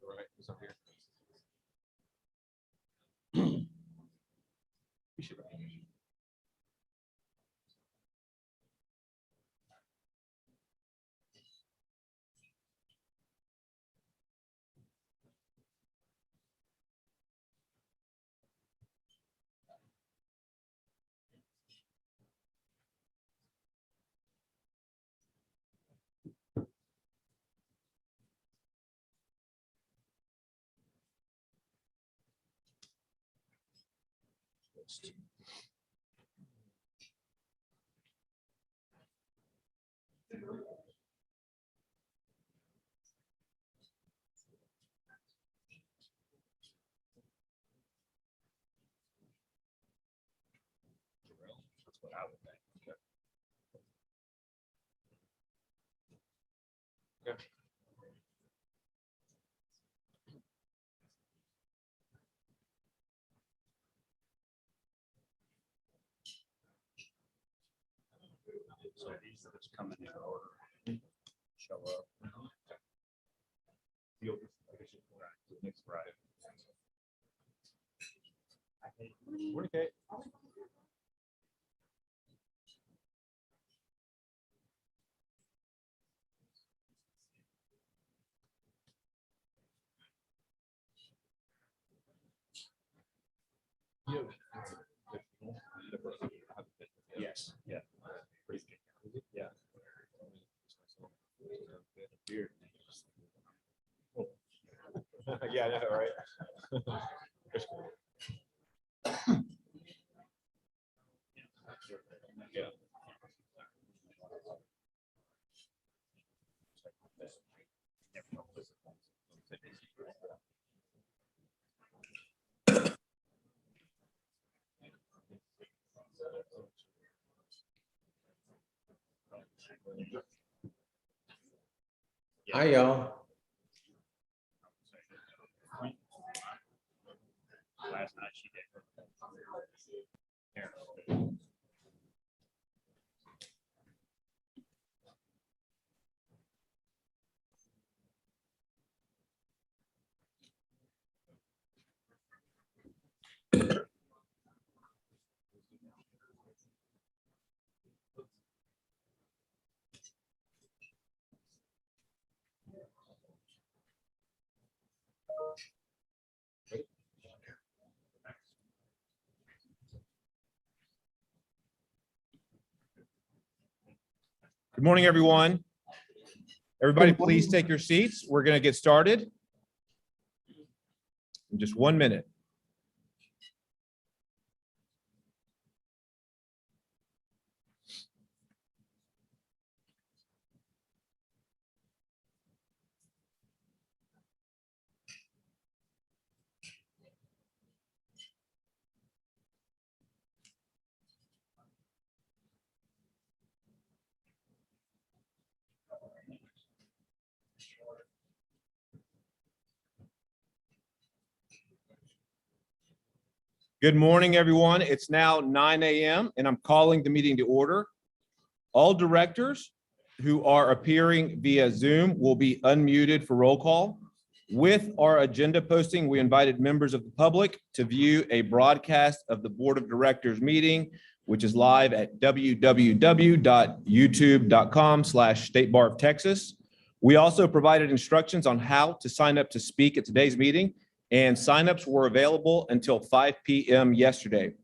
Right, it's up here. We should. That's what I would think. Okay. Okay. So these are just coming in order. Show up. Field, I guess you're right. Next Friday. Morning, Kate. Yes, yeah. Yeah. Yeah, I know, right? Yeah. Hi, y'all. Last night she did. Good morning, everyone. Everybody, please take your seats. We're going to get started in just 1 minute. Good morning, everyone. It's now 9 a.m. and I'm calling the meeting to order. All directors who are appearing via Zoom will be unmuted for roll call. With our agenda posting, we invited members of the public to view a broadcast of the Board of Directors meeting, which is live at www.youtube.com/State Bar of Texas. We also provided instructions on how to sign up to speak at today's meeting, and signups were available until 5 p.m. yesterday.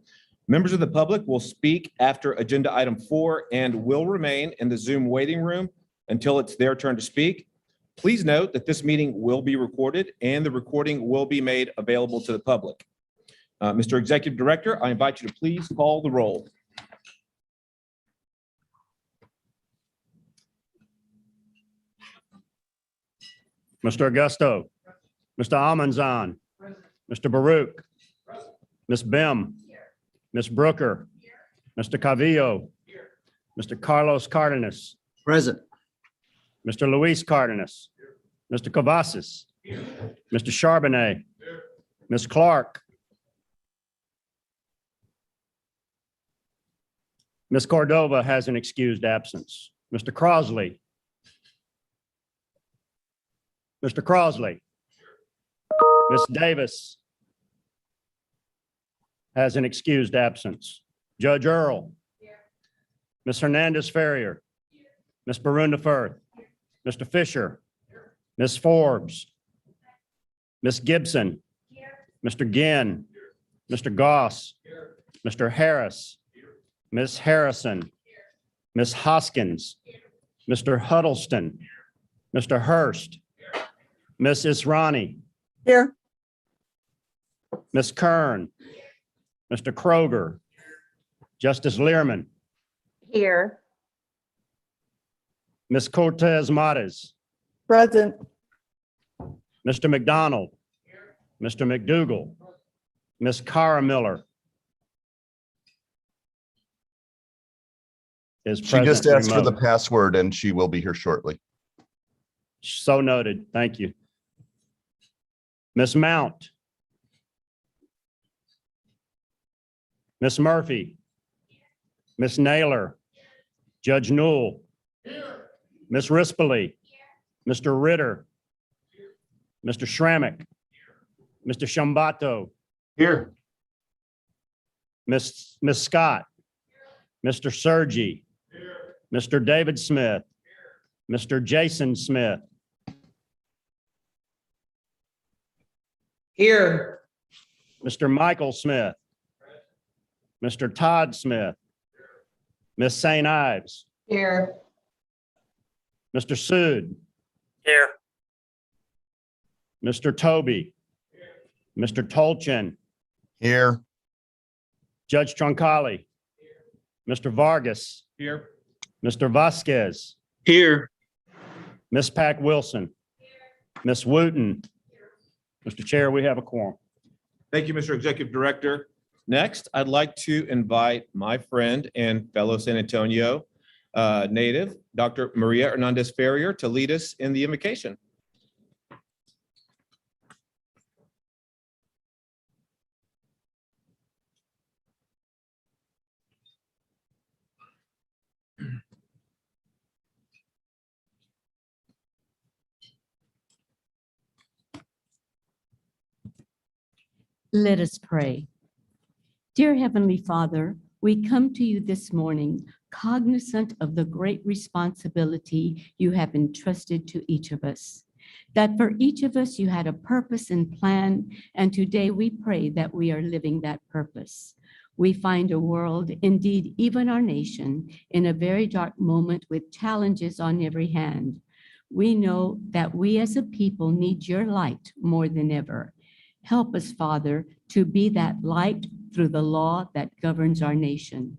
Members of the public will speak after agenda item 4 and will remain in the Zoom waiting room until it's their turn to speak. Please note that this meeting will be recorded and the recording will be made available to the public. Mr. Executive Director, I invite you to please call the roll. Mr. Augusto, Mr. Almanzon, Mr. Baruch, Ms. Bim, Ms. Brooker, Mr. Cavillo, Mr. Carlos Cardenas, Present. Mr. Luis Cardenas, Mr. Cavazos, Mr. Charbonnet, Ms. Clark, Ms. Cordova has an excused absence. Mr. Crosley, Mr. Crosley, Ms. Davis has an excused absence. Judge Earl, Ms. Hernandez Ferrier, Ms. Barunda Firth, Mr. Fisher, Ms. Forbes, Ms. Gibson, Mr. Ginn, Mr. Goss, Mr. Harris, Ms. Harrison, Ms. Hoskins, Mr. Huddleston, Mr. Hurst, Ms. Israni, Here. Ms. Kern, Mr. Kroger, Justice Learman, Here. Ms. Cortez Mattes, Present. Mr. McDonald, Mr. McDougall, Ms. Cara Miller is She present. just asked for the remote. password and she will be here shortly. So noted. Thank you. Ms. Mount, Ms. Murphy, Ms. Naylor, Judge Newell, Ms. Rispoli, Mr. Ritter, Mr. Schrammick, Mr. Shambato, Here. Ms. Scott, Mr. Sergi, Mr. David Smith, Mr. Jason Smith, Here. Mr. Michael Smith, Mr. Todd Smith, Ms. St. Ives, Here. Mr. Sood, Here. Mr. Toby, Mr. Tolchin, Here. Judge Troncalli, Mr. Vargas, Here. Mr. Vasquez, Here. Ms. Pack Wilson, Ms. Wooten. Mr. Chair, we have a quorum. Thank you, Mr. Executive Director. Next, I'd like to invite my friend and fellow San Antonio native, Dr. Maria Hernandez Ferrier, to lead us in the invocation. Let us pray. Dear Heavenly Father, we come to you this morning cognizant of the great responsibility you have entrusted to each of us. That for each of us you had a purpose and plan, and today we pray that we are living that purpose. We find a world, indeed even our nation, in a very dark moment with challenges on every hand. We know that we as a people need your light more than ever. Help us, Father, to be that light through the law that governs our nation.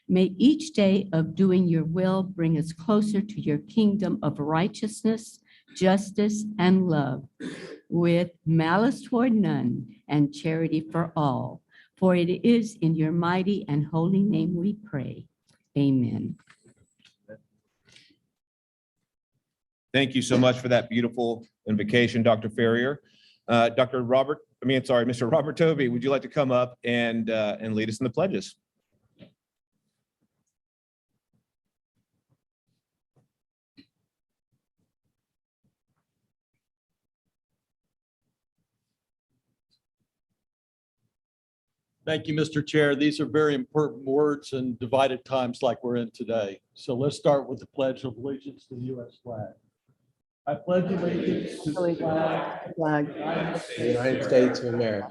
May each day of doing your will bring us closer to your kingdom of righteousness, justice, and love, with malice toward none and charity for all. For it is in your mighty and holy name we pray. Amen. Thank you so much for that beautiful invocation, Dr. Ferrier. Mr. Robert Toby, would you like to come up and lead us in the pledges? Thank you, Mr. Chair. These are very important words in divided times like we're in today. So let's start with the Pledge of Allegiance to the U.S. flag. I pledge allegiance to the flag The United States of America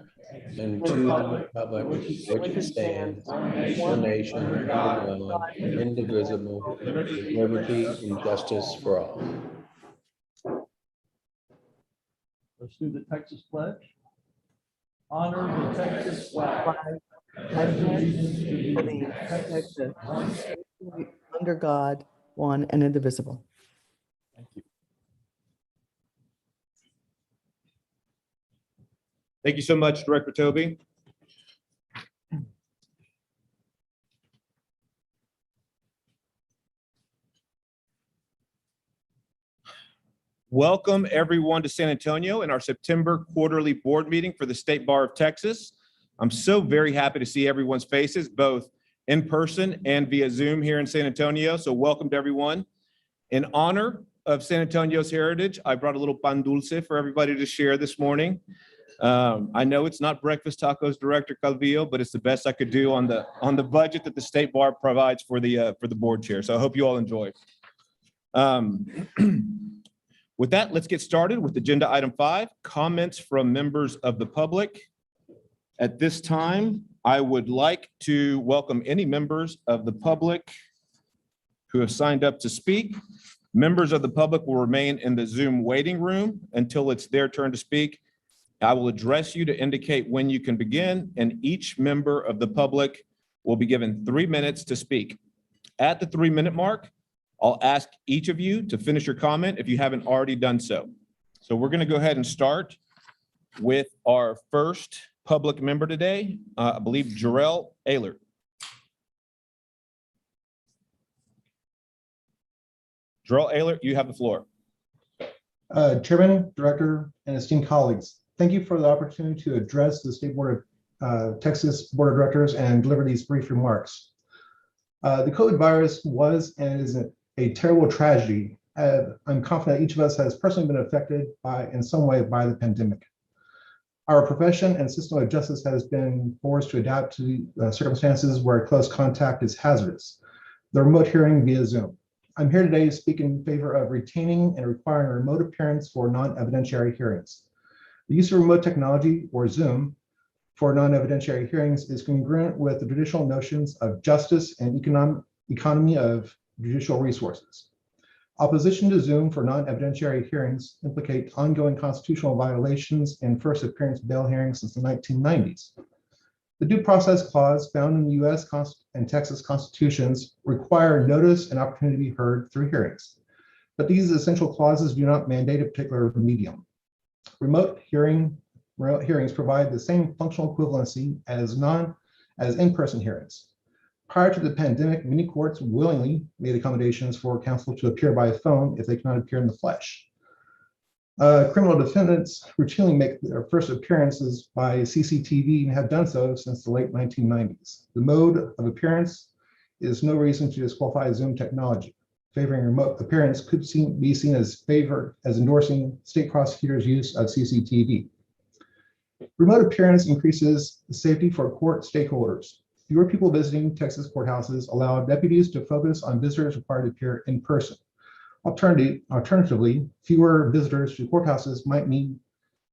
and to the republic which it stands, one nation, under God, indivisible, with liberty and justice for all. Let's do the Texas Pledge. Honor the Texas flag. Pledge allegiance to the Texas flag. Under God, one and indivisible. Thank you. Thank you so much, Director Toby. Welcome, everyone, to San Antonio in our September quarterly board meeting for the State Bar of Texas. I'm so very happy to see everyone's faces, both in person and via Zoom here in San Antonio. So welcome to everyone. In honor of San Antonio's heritage, I brought a little pan dulce for everybody to share this morning. I know it's not breakfast tacos, Director Calvillo, but it's the best I could do on the budget that the State Bar provides for the board chair. So I hope you all enjoy. With that, let's get started with agenda item 5, comments from members of the public. At this time, I would like to welcome any members of the public who have signed up to speak. Members of the public will remain in the Zoom waiting room until it's their turn to speak. I will address you to indicate when you can begin, and each member of the public will be given 3 minutes to speak. At the 3-minute mark, I'll ask each of you to finish your comment if you haven't already done so. So we're going to go ahead and start with our first public member today, I believe Jarrell Ehlert. Jarrell Ehlert, you have the floor. Chairman, Director, and esteemed colleagues, thank you for the opportunity to address the State Board of Texas Board of Directors and deliver these brief remarks. The COVID virus was and is a terrible tragedy. I'm confident each of us has personally been affected in some way by the pandemic. Our profession and system of justice has been forced to adapt to circumstances where close contact is hazardous. The remote hearing via Zoom. I'm here today to speak in favor of retaining and requiring a remote appearance for non-evidentiary hearings. The use of remote technology, or Zoom, for non-evidentiary hearings is congruent with the traditional notions of justice and economy of judicial resources. Opposition to Zoom for non-evidentiary hearings implicate ongoing constitutional violations in first appearance bail hearings since the 1990s. The Due Process Clause found in the U.S. and Texas constitutions require notice and opportunity to be heard through hearings, but these essential clauses do not mandate a particular medium. Remote hearings provide the same functional equivalency as in-person hearings. Prior to the pandemic, many courts willingly made accommodations for counsel to appear by phone if they cannot appear in the flesh. Criminal defendants routinely make their first appearances by CCTV and have done so since the late 1990s. The mode of appearance is no reason to disqualify Zoom technology. Favoring remote appearance could be seen as endorsing state prosecutors' use of CCTV. Remote appearance increases the safety for court stakeholders. Fewer people visiting Texas courthouses allow deputies to focus on visitors required to appear in person. Alternatively, fewer visitors to courthouses might mean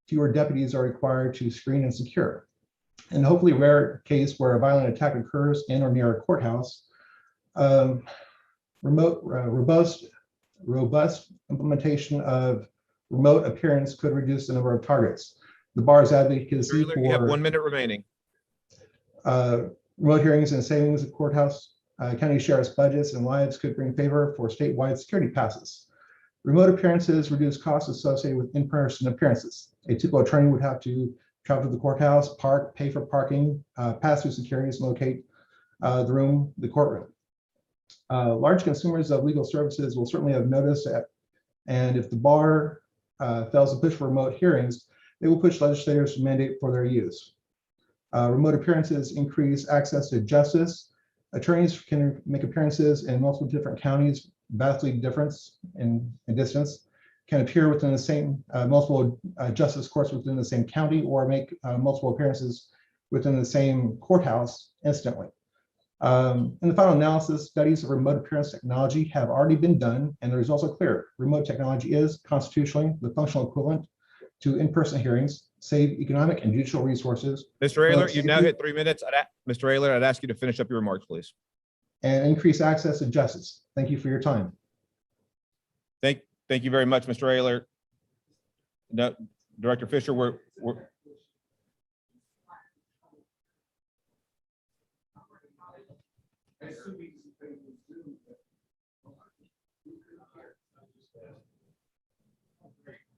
fewer deputies are required to screen and secure. In a hopefully rare case where a violent attack occurs in or near a courthouse, robust implementation of remote appearance could reduce the number of targets. The bar's advocacy for You have 1 minute remaining. Remote hearings and savings of courthouse, county sheriff's budgets and lives could bring favor for statewide security passes. Remote appearances reduce costs associated with in-person appearances. A typical attorney would have to travel to the courthouse, park, pay for parking, pass through security and locate the courtroom. Large consumers of legal services will certainly have noticed that, and if the bar fails to push for remote hearings, they will push legislators to mandate for their use. Remote appearances increase access to justice. Attorneys can make appearances in multiple different counties, vastly different in distance, can appear within the same multiple justice courts within the same county, or make multiple appearances within the same courthouse instantly. In the final analysis, studies of remote appearance technology have already been done, and the results are clear. Remote technology is constitutionally the functional equivalent to in-person hearings, save economic and judicial resources. Mr. Ehlert, you've now hit 3 minutes. Mr. Ehlert, I'd ask you to finish up your remarks, please. And increase access to justice. Thank you for your time. Thank you very much, Mr. Ehlert. No, Director Fisher, we're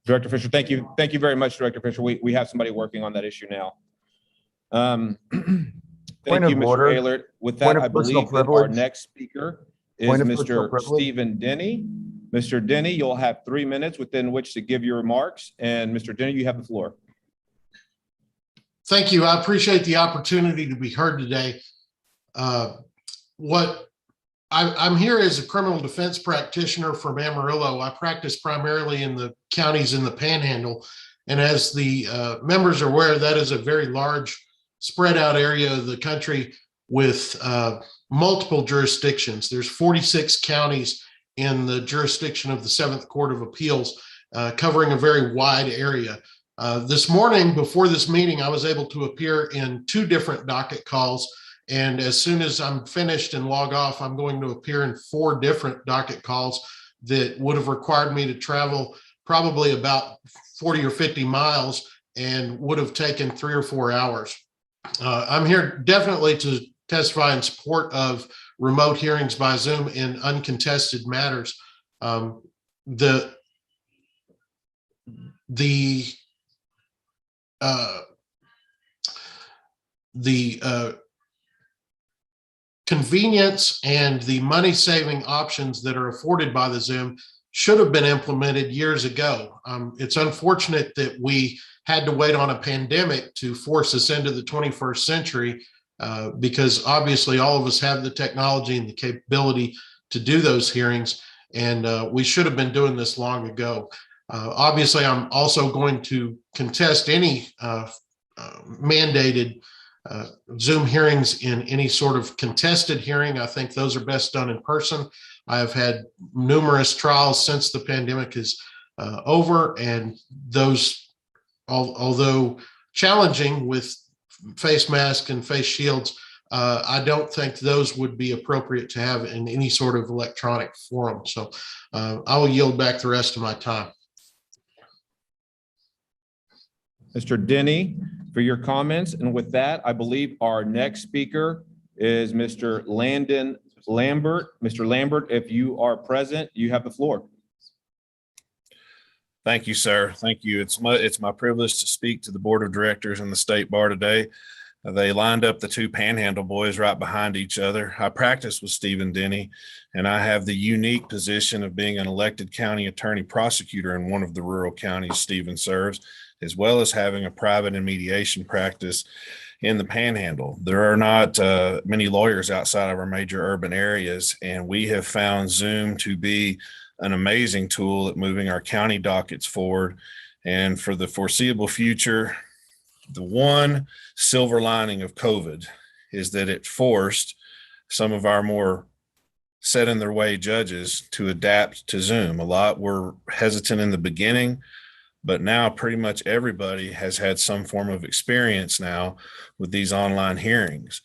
Director Fisher, thank you. Thank you very much, Director Fisher. We have somebody working on that issue now. Thank Point you, of Mr. order. Gaylord. With Point that, of I personal believe that our privilege. next speaker is Point of personal Mr. privilege. Stephen Denny. Mr. Denny, you'll have 3 minutes within which to give your remarks. And Mr. Denny, you have the floor. Thank you. I appreciate the opportunity to be heard today. I'm here as a criminal defense practitioner from Amarillo. I practice primarily in the counties in the Panhandle. And as the members are aware, that is a very large spread out area of the country with multiple jurisdictions. There's 46 counties in the jurisdiction of the 7th Court of Appeals, covering a very wide area. This morning, before this meeting, I was able to appear in 2 different docket calls. And as soon as I'm finished and log off, I'm going to appear in 4 different docket calls that would have required me to travel probably about 40 or 50 miles and would have taken 3 or 4 hours. I'm here definitely to testify in support of remote hearings by Zoom in uncontested matters. The convenience and the money-saving options that are afforded by the Zoom should have been implemented years ago. It's unfortunate that we had to wait on a pandemic to force us into the 21st century because obviously all of us have the technology and the capability to do those hearings, and we should have been doing this long ago. Obviously, I'm also going to contest any mandated Zoom hearings in any sort of contested hearing. I think those are best done in person. I have had numerous trials since the pandemic is over, and those, although challenging with face masks and face shields, I don't think those would be appropriate to have in any sort of electronic forum. So I will yield back the rest of my time. Mr. Denny, for your comments. And with that, I believe our next speaker is Mr. Landon Lambert. Mr. Lambert, if you are present, you have the floor. Thank you, sir. Thank you. It's my privilege to speak to the board of directors and the state bar today. They lined up the 2 Panhandle boys right behind each other. I practice with Stephen Denny, and I have the unique position of being an elected county attorney prosecutor in one of the rural counties Stephen serves, as well as having a private and mediation practice in the Panhandle. There are not many lawyers outside of our major urban areas, and we have found Zoom to be an amazing tool at moving our county dockets forward. And for the foreseeable future, the one silver lining of COVID is that it forced some of our more set in their way judges to adapt to Zoom. A lot were hesitant in the beginning, but now pretty much everybody has had some form of experience now with these online hearings,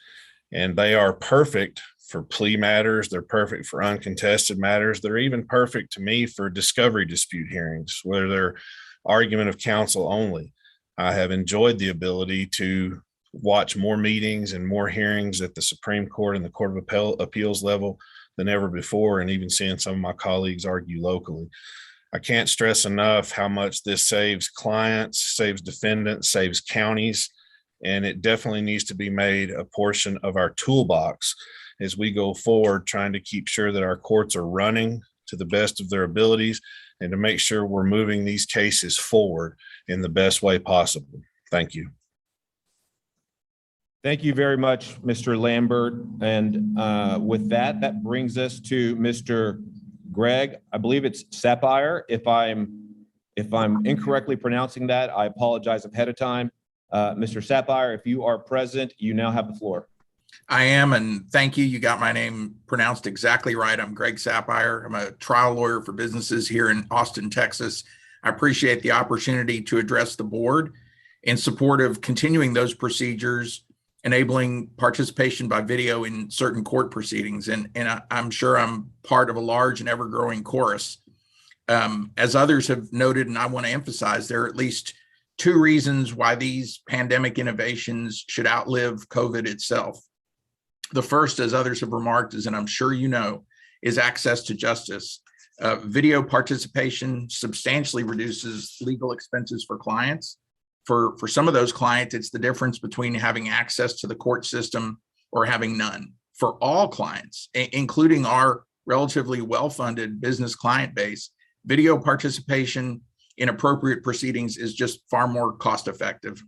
and they are perfect for plea matters. They're perfect for uncontested matters. They're even perfect to me for discovery dispute hearings, whether they're argument of counsel only. I have enjoyed the ability to watch more meetings and more hearings at the Supreme Court and the Court of Appeals level than ever before, and even seeing some of my colleagues argue locally. I can't stress enough how much this saves clients, saves defendants, saves counties, and it definitely needs to be made a portion of our toolbox as we go forward, trying to keep sure that our courts are running to the best of their abilities and to make sure we're moving these cases forward in the best way possible. Thank you. Thank you very much, Mr. Lambert. And with that, that brings us to Mr. Greg, I believe it's Sapphire. If I'm incorrectly pronouncing that, I apologize ahead of time. Mr. Sapphire, if you are present, you now have the floor. I am, and thank you. You got my name pronounced exactly right. I'm Greg Sapphire. I'm a trial lawyer for businesses here in Austin, Texas. I appreciate the opportunity to address the board in support of continuing those procedures, enabling participation by video in certain court proceedings. And I'm sure I'm part of a large and ever-growing chorus. As others have noted, and I want to emphasize, there are at least 2 reasons why these pandemic innovations should outlive COVID itself. The first, as others have remarked, is, and I'm sure you know, is access to justice. Video participation substantially reduces legal expenses for clients. For some of those clients, it's the difference between having access to the court system or having none. For all clients, including our relatively well-funded business client base, video participation in appropriate proceedings is just far more cost-effective.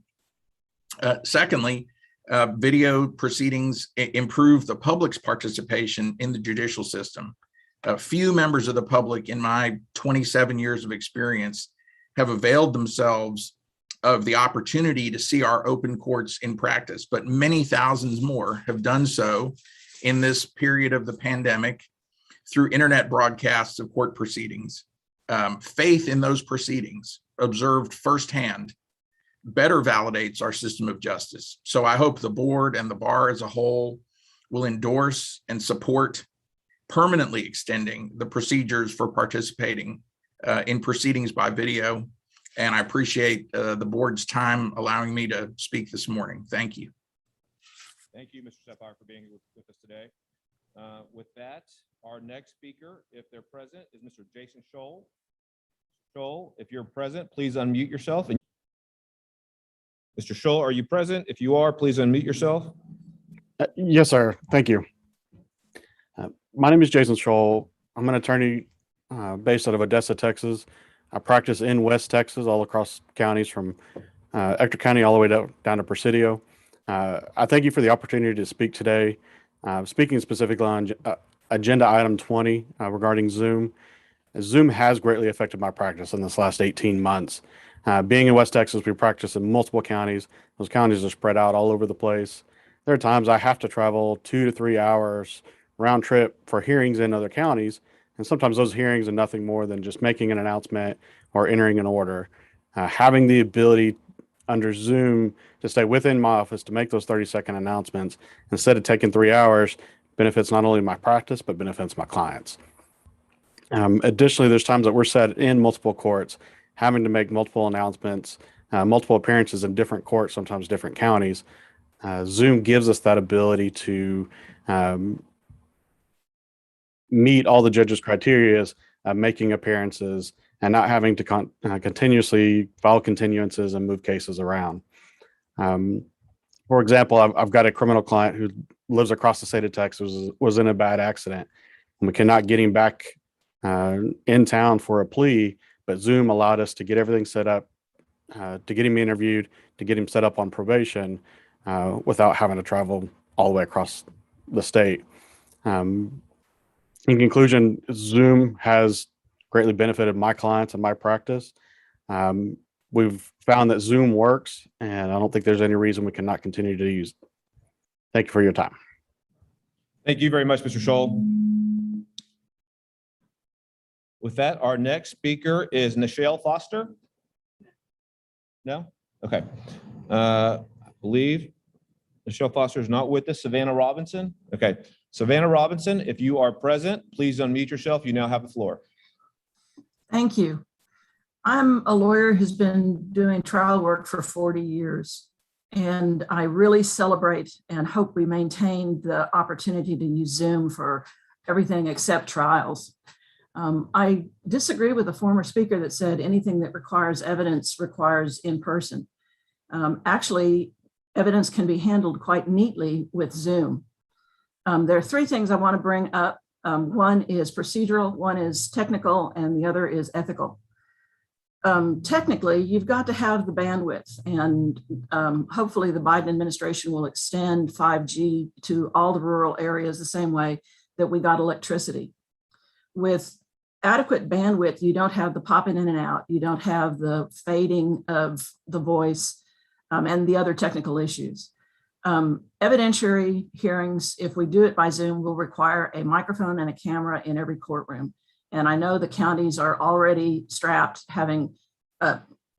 Secondly, video proceedings improve the public's participation in the judicial system. Few members of the public in my 27 years of experience have availed themselves of the opportunity to see our open courts in practice, but many thousands more have done so in this period of the pandemic through internet broadcasts of court proceedings. Faith in those proceedings, observed firsthand, better validates our system of justice. So I hope the board and the bar as a whole will endorse and support permanently extending the procedures for participating in proceedings by video. And I appreciate the board's time allowing me to speak this morning. Thank you. Thank you, Mr. Sapphire, for being with us today. With that, our next speaker, if they're present, is Mr. Jason Scholl. Scholl, if you're present, please unmute yourself. Mr. Scholl, are you present? If you are, please unmute yourself. Yes, sir. Thank you. My name is Jason Scholl. I'm an attorney based out of Odessa, Texas. I practice in West Texas, all across counties from Ector County all the way down to Presidio. I thank you for the opportunity to speak today. Speaking specifically on agenda item 20 regarding Zoom. Zoom has greatly affected my practice in this last 18 months. Being in West Texas, we practice in multiple counties. Those counties are spread out all over the place. There are times I have to travel 2 to 3 hours round trip for hearings in other counties. And sometimes those hearings are nothing more than just making an announcement or entering an order. Having the ability under Zoom to stay within my office to make those 30-second announcements instead of taking 3 hours benefits not only my practice, but benefits my clients. Additionally, there's times that we're set in multiple courts, having to make multiple announcements, multiple appearances in different courts, sometimes different counties. Zoom gives us that ability to meet all the judges' criteria, making appearances and not having to continuously file continuances and move cases around. For example, I've got a criminal client who lives across the state of Texas, was in a bad accident, and we cannot get him back in town for a plea, but Zoom allowed us to get everything set up, to get him interviewed, to get him set up on probation without having to travel all the way across the state. In conclusion, Zoom has greatly benefited my clients and my practice. We've found that Zoom works, and I don't think there's any reason we cannot continue to use it. Thank you for your time. Thank you very much, Mr. Scholl. With that, our next speaker is Nichelle Foster. No? Okay. I believe Nichelle Foster is not with us. Savannah Robinson? Okay. Savannah Robinson, if you are present, please unmute yourself. You now have the floor. Thank you. I'm a lawyer who's been doing trial work for 40 years, and I really celebrate and hope we maintain the opportunity to use Zoom for everything except trials. I disagree with the former speaker that said anything that requires evidence requires in person. Actually, evidence can be handled quite neatly with Zoom. There are three things I want to bring up. One is procedural, one is technical, and the other is ethical. Technically, you've got to have the bandwidth, and hopefully the Biden administration will extend 5G to all the rural areas the same way that we got electricity. With adequate bandwidth, you don't have the popping in and out, you don't have the fading of the voice, and the other technical issues. Evidentiary hearings, if we do it by Zoom, will require a microphone and a camera in every courtroom. And I know the counties are already strapped having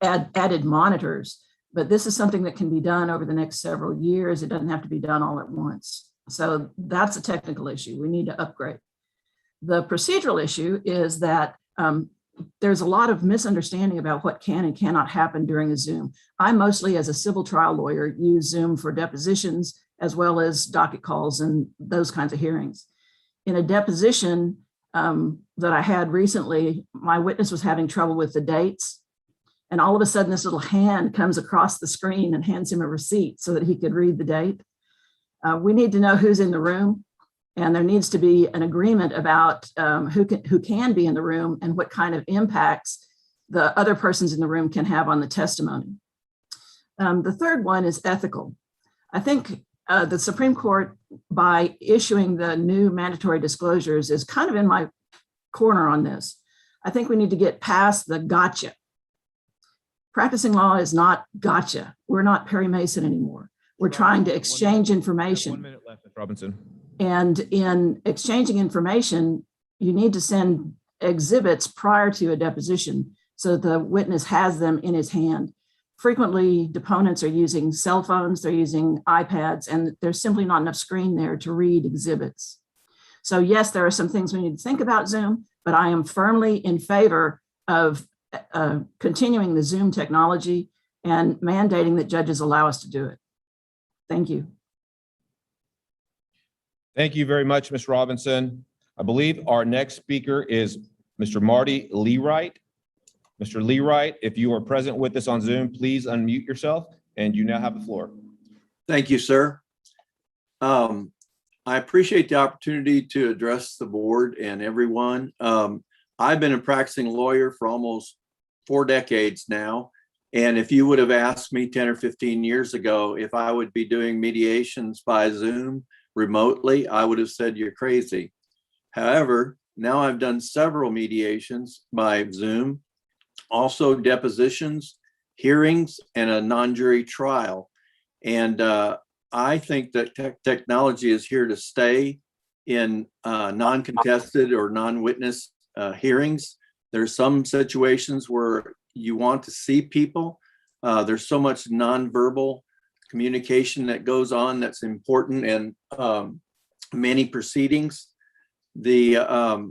added monitors, but this is something that can be done over the next several years. It doesn't have to be done all at once. So that's a technical issue. We need to upgrade. The procedural issue is that there's a lot of misunderstanding about what can and cannot happen during a Zoom. I mostly, as a civil trial lawyer, use Zoom for depositions as well as docket calls and those kinds of hearings. In a deposition, that I had recently, my witness was having trouble with the dates. And all of a sudden, this little hand comes across the screen and hands him a receipt so that he could read the date. We need to know who's in the room, and there needs to be an agreement about who can be in the room and what kind of impacts the other persons in the room can have on the testimony. The third one is ethical. I think the Supreme Court, by issuing the new mandatory disclosures, is kind of in my corner on this. I think we need to get past the gotcha. Practicing law is not gotcha. We're not Perry Mason anymore. We're trying to exchange information. 1 minute left, Ms. Robinson. And in exchanging information, you need to send exhibits prior to a deposition so the witness has them in his hand. Frequently, deponents are using cell phones, they're using iPads, and there's simply not enough screen there to read exhibits. So yes, there are some things we need to think about Zoom, but I am firmly in favor of continuing the Zoom technology and mandating that judges allow us to do it. Thank you. Thank you very much, Ms. Robinson. I believe our next speaker is Mr. Marty Leawright. Mr. Leawright, if you are present with us on Zoom, please unmute yourself, and you now have the floor. Thank you, sir. I appreciate the opportunity to address the board and everyone. I've been a practicing lawyer for almost 4 decades now. And if you would have asked me 10 or 15 years ago if I would be doing mediations by Zoom remotely, I would have said you're crazy. However, now I've done several mediations by Zoom, also depositions, hearings, and a non-jury trial. And I think that technology is here to stay in non-contested or non-witness hearings. There's some situations where you want to see people. There's so much nonverbal communication that goes on that's important in many proceedings. The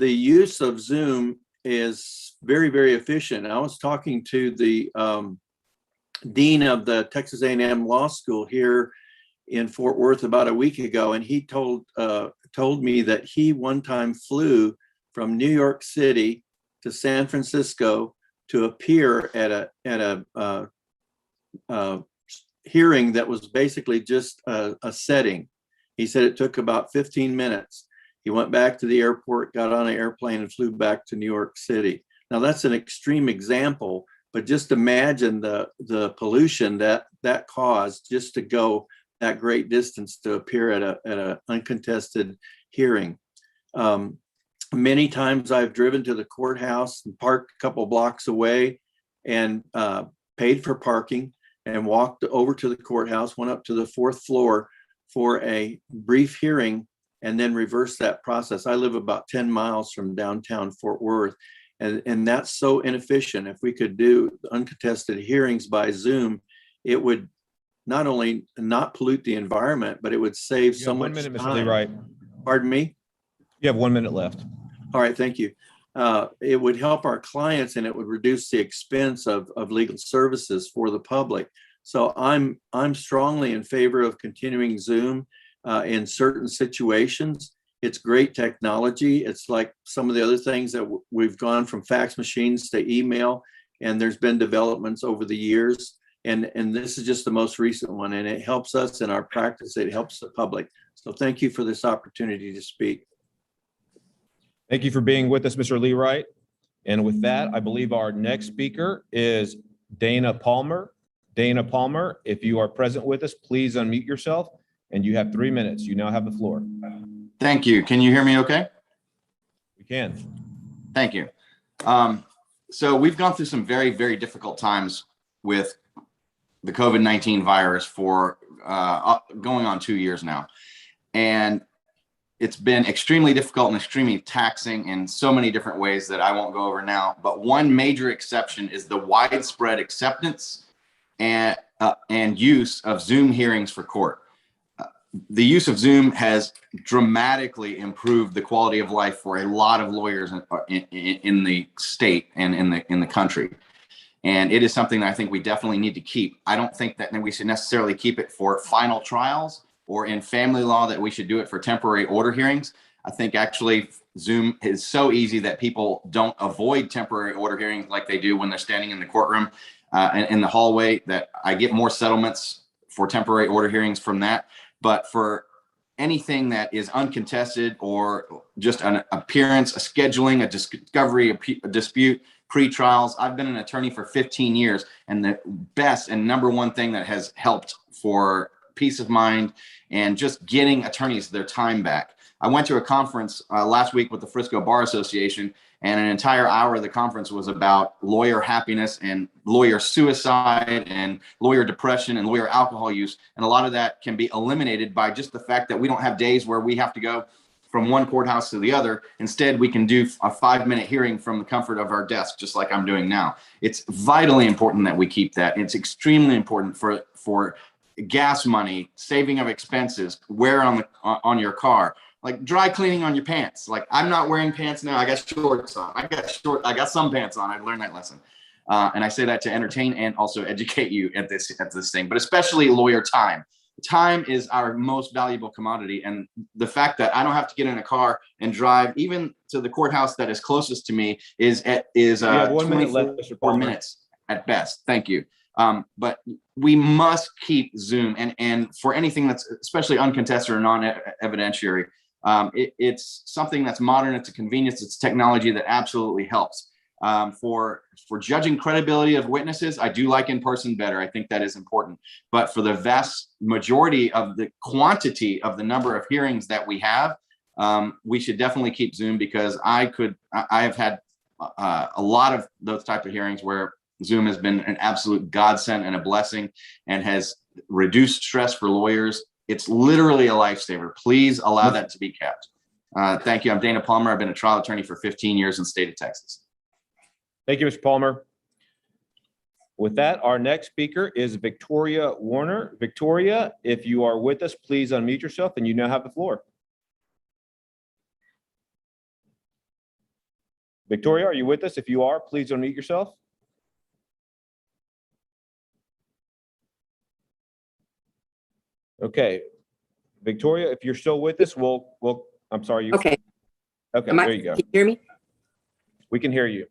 use of Zoom is very, very efficient. I was talking to the dean of the Texas A&M Law School here in Fort Worth about a week ago, and he told me that he one time flew from New York City to San Francisco to appear at a hearing that was basically just a setting. He said it took about 15 minutes. He went back to the airport, got on an airplane, and flew back to New York City. Now that's an extreme example, but just imagine the pollution that caused just to go that great distance to appear at a uncontested hearing. Many times I've driven to the courthouse and parked a couple blocks away and paid for parking and walked over to the courthouse, went up to the 4th floor for a brief hearing, and then reversed that process. I live about 10 miles from downtown Fort Worth, and that's so inefficient. If we could do uncontested hearings by Zoom, it would not only not pollute the environment, but it would save so much 1 minute, Mr. time. Leawright. Pardon me? You have 1 minute left. All right, thank you. It would help our clients, and it would reduce the expense of legal services for the public. So I'm strongly in favor of continuing Zoom in certain situations. It's great technology. It's like some of the other things that we've gone from fax machines to email, and there's been developments over the years. And this is just the most recent one, and it helps us in our practice. It helps the public. So thank you for this opportunity to speak. Thank you for being with us, Mr. Leawright. And with that, I believe our next speaker is Dana Palmer. Dana Palmer, if you are present with us, please unmute yourself, and you have 3 minutes. You now have the floor. Thank you. Can you hear me okay? We can. Thank you. So we've gone through some very, very difficult times with the COVID-19 virus for going on 2 years now. And it's been extremely difficult and extremely taxing in so many different ways that I won't go over now. But one major exception is the widespread acceptance and use of Zoom hearings for court. The use of Zoom has dramatically improved the quality of life for a lot of lawyers in the state and in the country. And it is something that I think we definitely need to keep. I don't think that we should necessarily keep it for final trials or in family law that we should do it for temporary order hearings. I think actually Zoom is so easy that people don't avoid temporary order hearings like they do when they're standing in the courtroom and in the hallway, that I get more settlements for temporary order hearings from that. But for anything that is uncontested or just an appearance, a scheduling, a discovery, a dispute, pre-trials, I've been an attorney for 15 years, and the best and number one thing that has helped for peace of mind and just getting attorneys their time back. I went to a conference last week with the Frisco Bar Association, and an entire hour of the conference was about lawyer happiness and lawyer suicide and lawyer depression and lawyer alcohol use. And a lot of that can be eliminated by just the fact that we don't have days where we have to go from one courthouse to the other. Instead, we can do a 5-minute hearing from the comfort of our desk, just like I'm doing now. It's vitally important that we keep that. It's extremely important for gas money, saving of expenses, wear on your car, like dry cleaning on your pants. Like, I'm not wearing pants now. I got shorts on. I got some pants on. I learned that lesson. And I say that to entertain and also educate you at this thing, but especially lawyer time. Time is our most valuable commodity. And the fact that I don't have to get in a car and drive even to the courthouse that is closest to me is 1 minute left, Mr. 24 Palmer. minutes at best. Thank you. But we must keep Zoom, and for anything that's especially uncontested or non-evidentiary, it's something that's modern. It's a convenience. It's technology that absolutely helps. For judging credibility of witnesses, I do like in person better. I think that is important. But for the vast majority of the quantity of the number of hearings that we have, we should definitely keep Zoom, because I have had a lot of those type of hearings where Zoom has been an absolute godsend and a blessing and has reduced stress for lawyers. It's literally a lifesaver. Please allow that to be kept. Thank you. I'm Dana Palmer. I've been a trial attorney for 15 years in the state of Texas. Thank you, Mr. Palmer. With that, our next speaker is Victoria Warner. Victoria, if you are with us, please unmute yourself, and you now have the floor. Victoria, are you with us? If you are, please unmute yourself. Okay, Victoria, if you're still with us, I'm sorry. Okay. Okay, there you go. Can you hear me? We can hear you.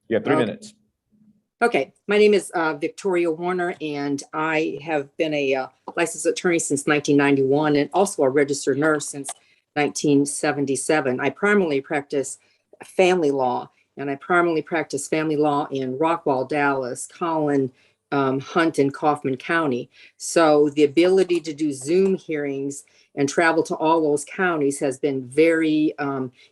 You have 3 minutes. Okay, my name is Victoria Warner, and I have been a licensed attorney since 1991 and also a registered nurse since 1977. I primarily practice family law, and I primarily practice family law in Rockwall, Dallas, Collin, Hunt, and Kaufman County. So the ability to do Zoom hearings and travel to all those counties has been very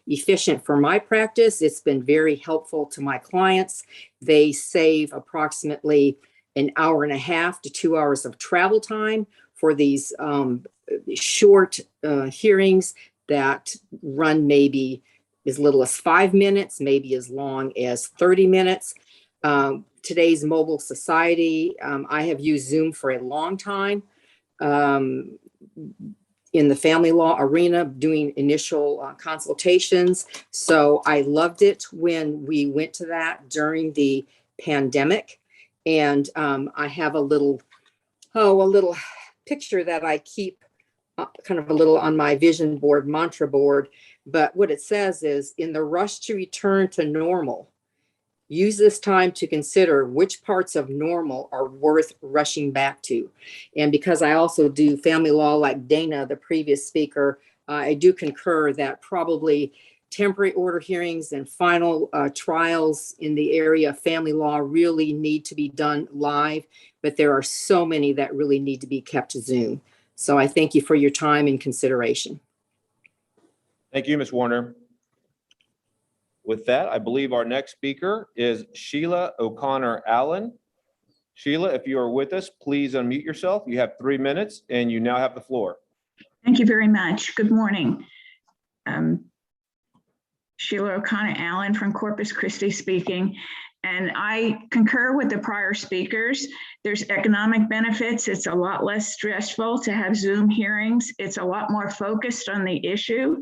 efficient for my practice. It's been very helpful to my clients. They save approximately an hour and a half to 2 hours of travel time for these short hearings that run maybe as little as 5 minutes, maybe as long as 30 minutes. Today's mobile society, I have used Zoom for a long time in the family law arena, doing initial consultations. So I loved it when we went to that during the pandemic. And I have a little picture that I keep kind of a little on my vision board, mantra board. But what it says is, in the rush to return to normal, use this time to consider which parts of normal are worth rushing back to. And because I also do family law like Dana, the previous speaker, I do concur that probably temporary order hearings and final trials in the area of family law really need to be done live, but there are so many that really need to be kept to Zoom. So I thank you for your time and consideration. Thank you, Ms. Warner. With that, I believe our next speaker is Sheila O'Connor Allen. Sheila, if you are with us, please unmute yourself. You have 3 minutes and you now have the floor. Thank you very much. Good morning. Sheila O'Connor Allen from Corpus Christi speaking. And I concur with the prior speakers. There's economic benefits. It's a lot less stressful to have Zoom hearings. It's a lot more focused on the issue.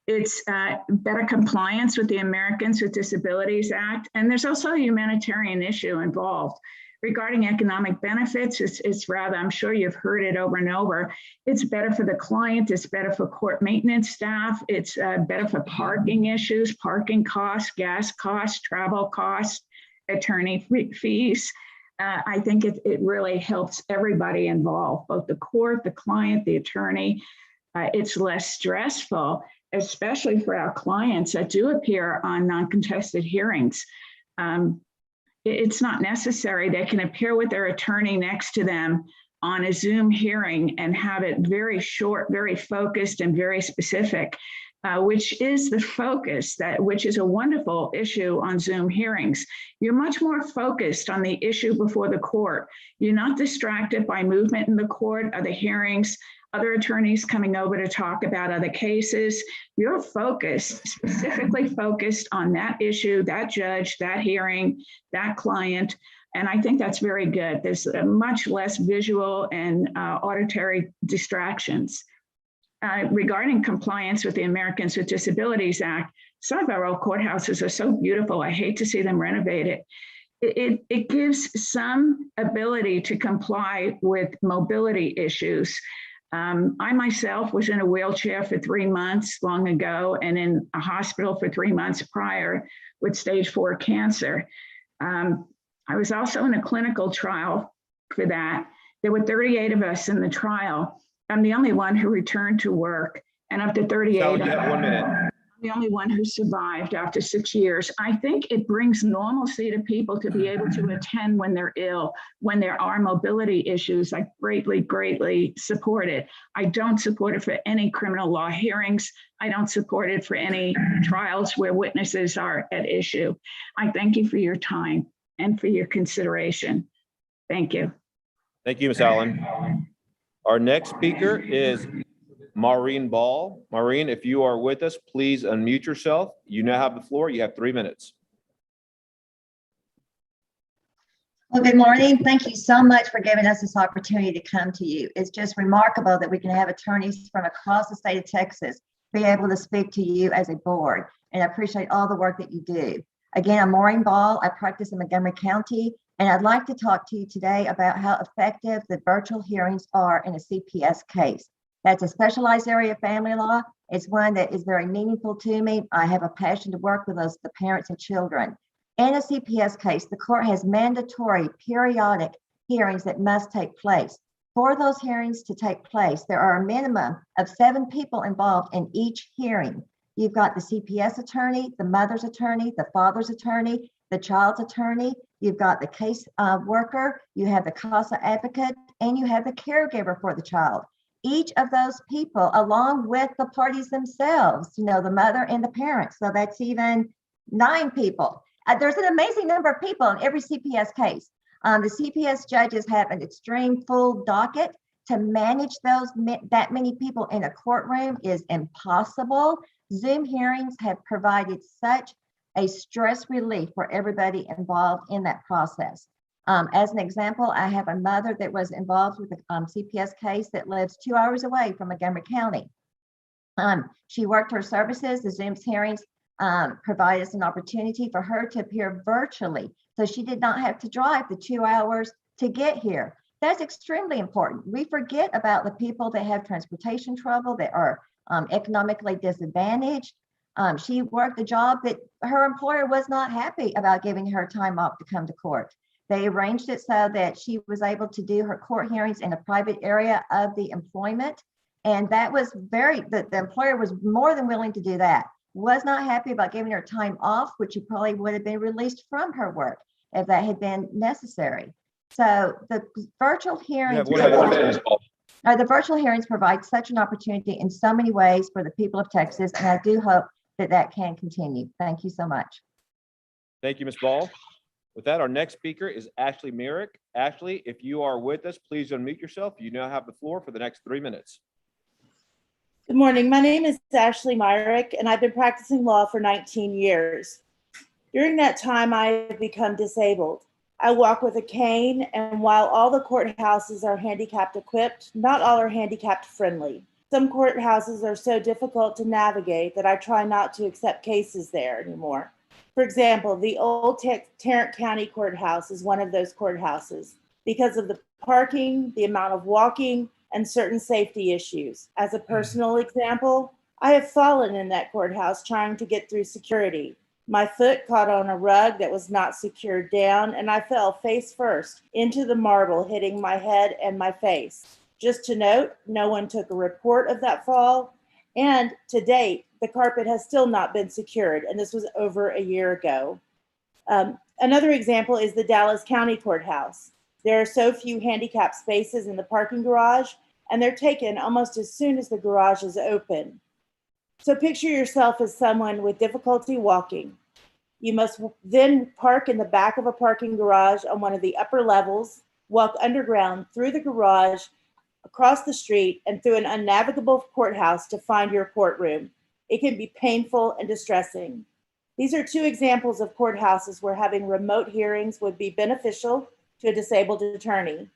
It's better compliance with the Americans with Disabilities Act. And there's also a humanitarian issue involved. Regarding economic benefits, it's rather, I'm sure you've heard it over and over. It's better for the client, it's better for court maintenance staff, it's better for parking issues, parking costs, gas costs, travel costs, attorney fees. I think it really helps everybody involved, both the court, the client, the attorney. It's less stressful, especially for our clients that do appear on non-contested hearings. It's not necessary. They can appear with their attorney next to them on a Zoom hearing and have it very short, very focused, and very specific, which is the focus, which is a wonderful issue on Zoom hearings. You're much more focused on the issue before the court. You're not distracted by movement in the court, other hearings, other attorneys coming over to talk about other cases. You're focused, specifically focused on that issue, that judge, that hearing, that client. And I think that's very good. There's much less visual and auditory distractions. Regarding compliance with the Americans with Disabilities Act, some of our old courthouses are so beautiful. I hate to see them renovated. It gives some ability to comply with mobility issues. I myself was in a wheelchair for 3 months long ago and in a hospital for 3 months prior with stage 4 cancer. I was also in a clinical trial for that. There were 38 of us in the trial. I'm the only one who returned to work. And of the 38, Sally, you have 1 minute. I'm the only one who survived after 6 years. I think it brings normalcy to people to be able to attend when they're ill, when there are mobility issues. I greatly support it. I don't support it for any criminal law hearings. I don't support it for any trials where witnesses are at issue. I thank you for your time and for your consideration. Thank you. Thank you, Ms. Allen. Our next speaker is Maureen Ball. Maureen, if you are with us, please unmute yourself. You now have the floor. You have 3 minutes. Well, good morning. Thank you so much for giving us this opportunity to come to you. It's just remarkable that we can have attorneys from across the state of Texas be able to speak to you as a board, and I appreciate all the work that you do. Again, I'm Maureen Ball. I practice in Montgomery County, and I'd like to talk to you today about how effective the virtual hearings are in a CPS case. That's a specialized area of family law. It's one that is very meaningful to me. I have a passion to work with the parents and children. In a CPS case, the court has mandatory periodic hearings that must take place. For those hearings to take place, there are a minimum of 7 people involved in each hearing. You've got the CPS attorney, the mother's attorney, the father's attorney, the child's attorney. You've got the case worker, you have the CASA advocate, and you have the caregiver for the child. Each of those people, along with the parties themselves, the mother and the parents. So that's even 9 people. There's an amazing number of people in every CPS case. The CPS judges have an extreme full docket. To manage that many people in a courtroom is impossible. Zoom hearings have provided such a stress relief for everybody involved in that process. As an example, I have a mother that was involved with a CPS case that lives 2 hours away from Montgomery County. She worked her services. The Zoom hearings provide us an opportunity for her to appear virtually. So she did not have to drive the 2 hours to get here. That's extremely important. We forget about the people that have transportation trouble, that are economically disadvantaged. She worked a job that her employer was not happy about giving her time off to come to court. They arranged it so that she was able to do her court hearings in a private area of the employment. And that was the employer was more than willing to do that. Was not happy about giving her time off, which she probably would have been released from her work if that had been necessary. So the virtual hearings, the virtual hearings provide such an opportunity in so many ways for the people of Texas, and I do hope that that can continue. Thank you so much. Thank you, Ms. Ball. With that, our next speaker is Ashley Merrick. Ashley, if you are with us, please unmute yourself. You now have the floor for the next 3 minutes. Good morning. My name is Ashley Myrick, and I've been practicing law for 19 years. During that time, I have become disabled. I walk with a cane, and while all the courthouses are handicapped equipped, not all are handicapped friendly. Some courthouses are so difficult to navigate that I try not to accept cases there anymore. For example, the old Tarrant County Courthouse is one of those courthouses because of the parking, the amount of walking, and certain safety issues. As a personal example, I have fallen in that courthouse trying to get through security. My foot caught on a rug that was not secured down, and I fell face first into the marble, hitting my head and my face. Just to note, no one took a report of that fall, and to date, the carpet has still not been secured, and this was over a year ago. Another example is the Dallas County Courthouse. There are so few handicap spaces in the parking garage, and they're taken almost as soon as the garage is open. So picture yourself as someone with difficulty walking. You must then park in the back of a parking garage on one of the upper levels, walk underground through the garage, across the street, and through an unnavigable courthouse to find your courtroom. It can be painful and distressing. These are two examples of courthouses where having remote hearings would be beneficial to a disabled attorney.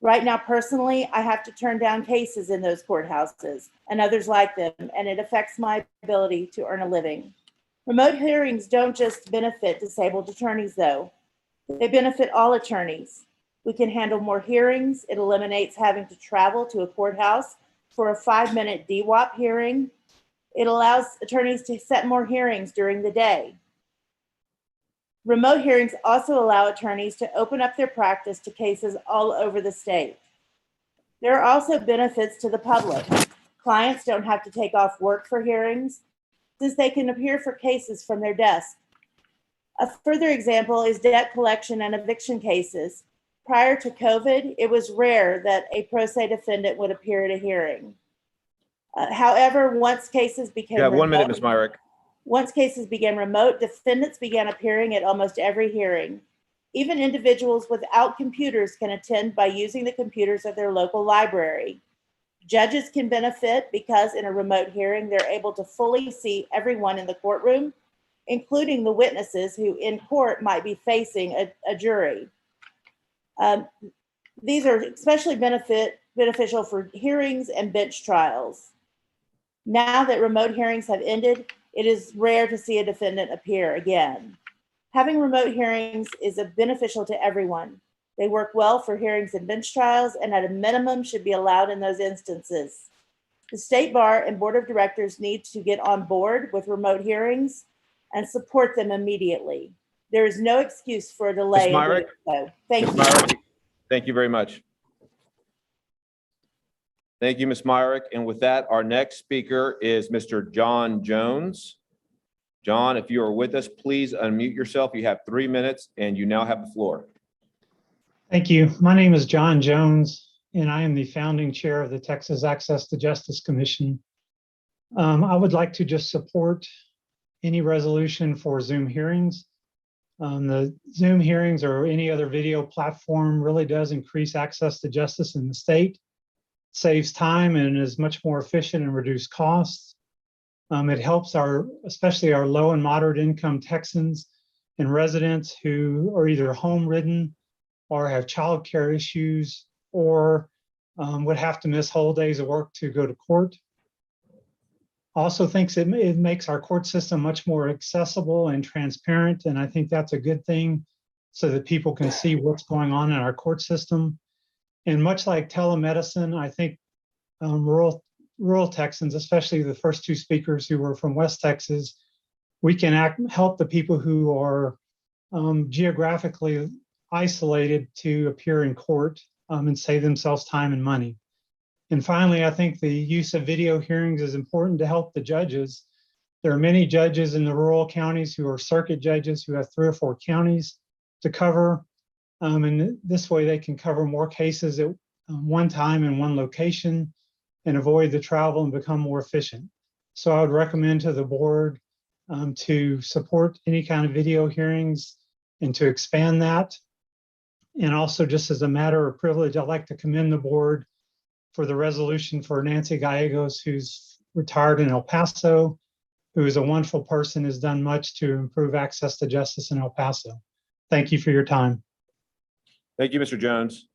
Right now, personally, I have to turn down cases in those courthouses and others like them, and it affects my ability to earn a living. Remote hearings don't just benefit disabled attorneys, though. They benefit all attorneys. We can handle more hearings. It eliminates having to travel to a courthouse for a 5-minute DWAP hearing. It allows attorneys to set more hearings during the day. Remote hearings also allow attorneys to open up their practice to cases all over the state. There are also benefits to the public. Clients don't have to take off work for hearings, since they can appear for cases from their desk. A further example is debt collection and eviction cases. Prior to COVID, it was rare that a pro se defendant would appear at a hearing. However, once cases became You have 1 minute, remote- Ms. Myrick. Once cases began remote, defendants began appearing at almost every hearing. Even individuals without computers can attend by using the computers of their local library. Judges can benefit because in a remote hearing, they're able to fully see everyone in the courtroom, including the witnesses who in court might be facing a jury. These are especially beneficial for hearings and bench trials. Now that remote hearings have ended, it is rare to see a defendant appear again. Having remote hearings is beneficial to everyone. They work well for hearings and bench trials, and at a minimum should be allowed in those instances. The State Bar and Board of Directors need to get on board with remote hearings and support them immediately. There is no excuse for a delay. Ms. Myrick? Thank Ms. you. Myrick, thank you very much. Thank you, Ms. Myrick. And with that, our next speaker is Mr. John Jones. John, if you are with us, please unmute yourself. You have 3 minutes and you now have the floor. Thank you. My name is John Jones, and I am the founding chair of the Texas Access to Justice Commission. I would like to just support any resolution for Zoom hearings. The Zoom hearings or any other video platform really does increase access to justice in the state, saves time and is much more efficient and reduce costs. It helps especially our low and moderate income Texans and residents who are either home ridden or have childcare issues or would have to miss whole days of work to go to court. Also thinks it makes our court system much more accessible and transparent, and I think that's a good thing so that people can see what's going on in our court system. And much like telemedicine, I think rural Texans, especially the first two speakers who were from West Texas, we can help the people who are geographically isolated to appear in court and save themselves time and money. And finally, I think the use of video hearings is important to help the judges. There are many judges in the rural counties who are circuit judges who have 3 or 4 counties to cover. And this way they can cover more cases at one time in one location and avoid the travel and become more efficient. So I would recommend to the board to support any kind of video hearings and to expand that. And also, just as a matter of privilege, I'd like to commend the board for the resolution for Nancy Gallegos, who's retired in El Paso, who is a wonderful person, has done much to improve access to justice in El Paso. Thank you for your time. Thank you, Mr. Jones.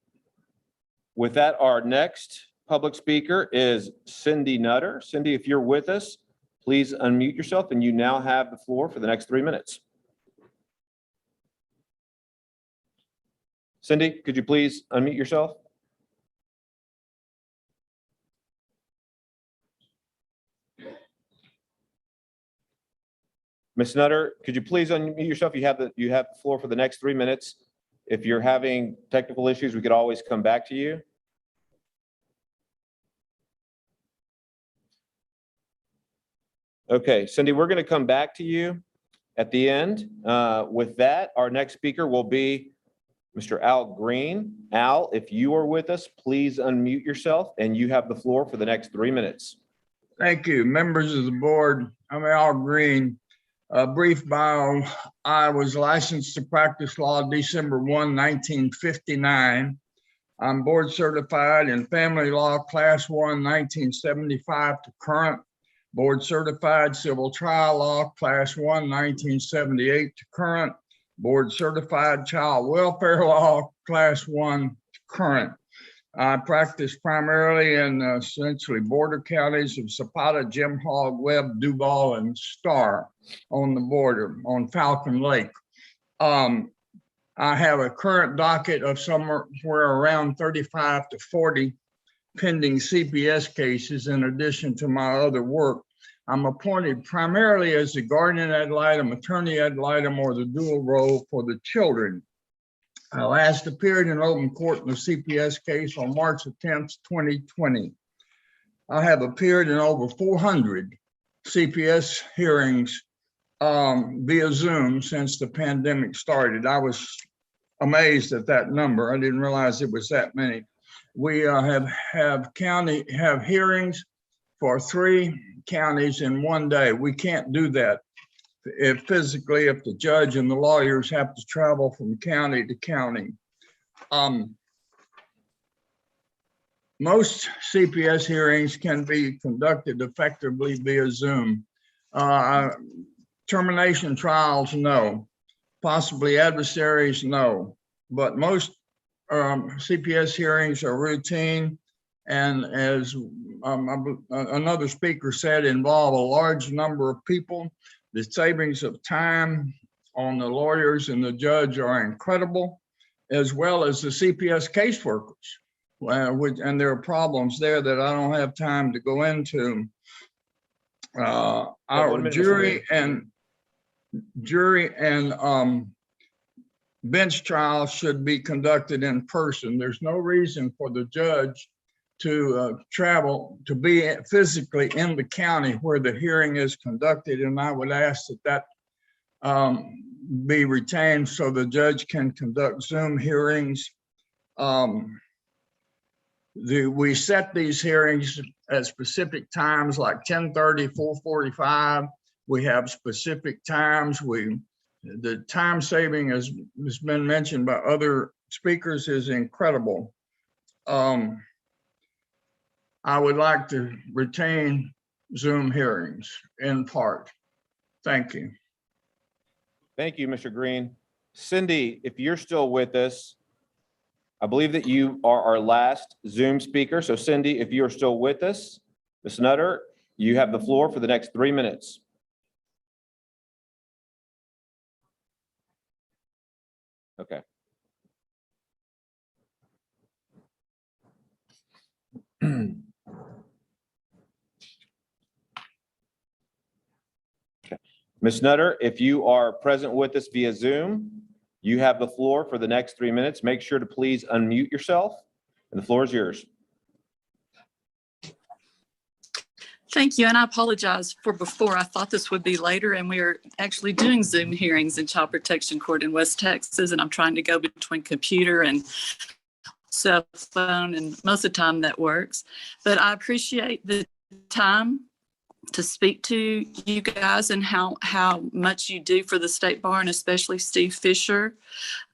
With that, our next public speaker is Cindy Nutter. Cindy, if you're with us, please unmute yourself and you now have the floor for the next 3 minutes. Cindy, could you please unmute yourself? Ms. Nutter, could you please unmute yourself? You have the floor for the next 3 minutes. If you're having technical issues, we could always come back to you. Okay, Cindy, we're going to come back to you at the end. With that, our next speaker will be Mr. Al Green. Al, if you are with us, please unmute yourself and you have the floor for the next 3 minutes. Thank you, members of the board. I'm Al Green. A brief bio. I was licensed to practice law December 1, 1959. I'm board certified in family law, class 1, 1975 to current. Board certified civil trial law, class 1, 1978 to current. Board certified child welfare law, class 1 to current. I practice primarily in essentially border counties of Zapata, Jim Hogg, Webb, Duval, and Starr on the border on Falcon Lake. I have a current docket of somewhere around 35 to 40 pending CPS cases in addition to my other work. I'm appointed primarily as the guardian ad litem, attorney ad litem, or the dual role for the children. I last appeared in open court in the CPS case on March 10th, 2020. I have appeared in over 400 CPS hearings via Zoom since the pandemic started. I was amazed at that number. I didn't realize it was that many. We have hearings for 3 counties in one day. We can't do that. If the judge and the lawyers have to travel from county to county. Most CPS hearings can be conducted effectively via Zoom. Termination trials, no. Possibly adversaries, no. But most CPS hearings are routine, and as another speaker said, involve a large number of people. The savings of time on the lawyers and the judge are incredible, as well as the CPS caseworkers. And there are problems there that I don't have time to go into. Our jury and bench trials should be conducted in person. There's no reason for the judge to travel to be physically in the county where the hearing is conducted, and I would ask that be retained so the judge can conduct Zoom hearings. We set these hearings at specific times like 10:30, 4:45. We have specific times. The time saving, as has been mentioned by other speakers, is incredible. I would like to retain Zoom hearings in part. Thank you. Thank you, Mr. Green. Cindy, if you're still with us, I believe that you are our last Zoom speaker. So Cindy, if you are still with us, Ms. Nutter, you have the floor for the next 3 minutes. Okay. Ms. Nutter, if you are present with us via Zoom, you have the floor for the next 3 minutes. Make sure to please unmute yourself, and the floor is yours. Thank you, and I apologize for before. I thought this would be later, and we are actually doing Zoom hearings in Child Protection Court in West Texas, and I'm trying to go between computer and cell phone, and most of the time that works. But I appreciate the time to speak to you guys and how much you do for the State Bar, and especially Steve Fisher.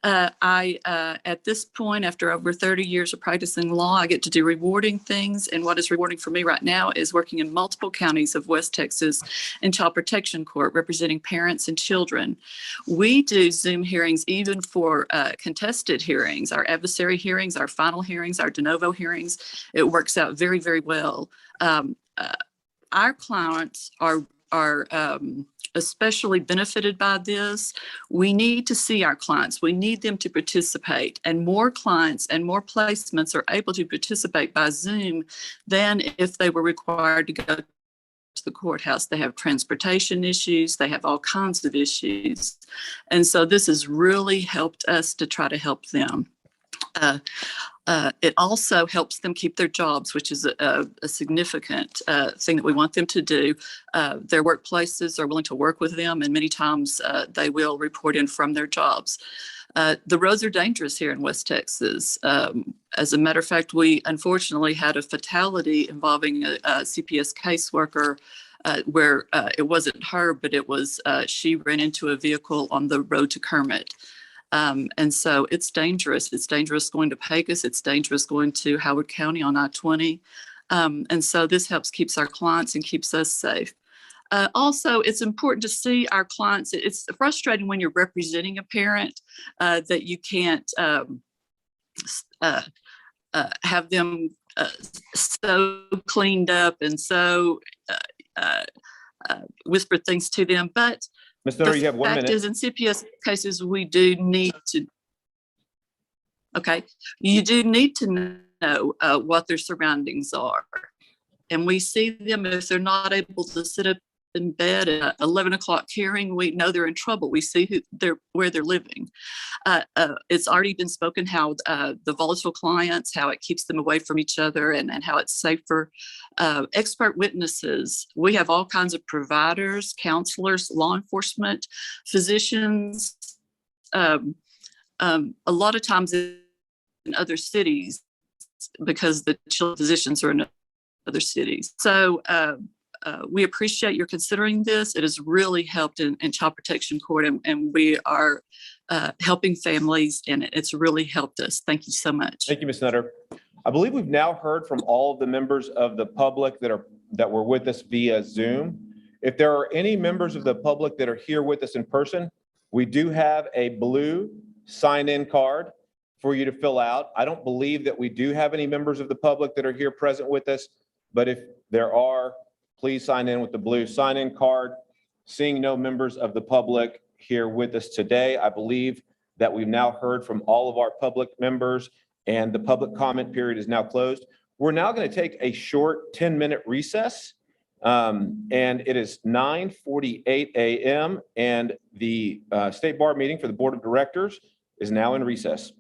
At this point, after over 30 years of practicing law, I get to do rewarding things. And what is rewarding for me right now is working in multiple counties of West Texas in Child Protection Court, representing parents and children. We do Zoom hearings even for contested hearings, our adversary hearings, our final hearings, our de novo hearings. It works out very, very well. Our clients are are especially benefited by this. We need to see our clients. We need them to participate, and more clients and more placements are able to participate by Zoom than if they were required to go to the courthouse. They have transportation issues. They have all kinds of issues. And so this has really helped us to try to help them. It also helps them keep their jobs, which is a significant thing that we want them to do. Their workplaces are willing to work with them, and many times they will report in from their jobs. The roads are dangerous here in West Texas. As a matter of fact, we unfortunately had a fatality involving a CPS caseworker where it wasn't her, but it was she ran into a vehicle on the road to Kermit. And so it's dangerous. It's dangerous going to Pecos. It's dangerous going to Howard County on I-20. And so this helps keeps our clients and keeps us safe. Also, it's important to see our clients. It's frustrating when you're representing a parent that you can't have them so cleaned up and so whisper things to them. But Ms. Nutter, you have 1 minute. the fact is, in CPS cases, we do need to, you do need to know what their surroundings are. And we see them if they're not able to sit up in bed at 11 o'clock hearing, we know they're in trouble. We see where they're living. It's already been spoken how the volatile clients, how it keeps them away from each other, and how it's safer. Expert witnesses. We have all kinds of providers, counselors, law enforcement, physicians. A lot of times in other cities, because the children physicians are in other cities. So we appreciate your considering this. It has really helped in child protection court, and we are helping families, and it's really helped us. Thank you so much. Thank you, Ms. Nutter. I believe we've now heard from all of the members of the public that were with us via Zoom. If there are any members of the public that are here with us in person, we do have a blue sign-in card for you to fill out. I don't believe that we do have any members of the public that are here present with us, but if there are, please sign in with the blue sign-in card. Seeing no members of the public here with us today, I believe that we've now heard from all of our public members, and the public comment period is now closed. We're now going to take a short 10-minute recess, and it is 9:48 a.m. and the State Bar meeting for the Board of Directors is now in recess.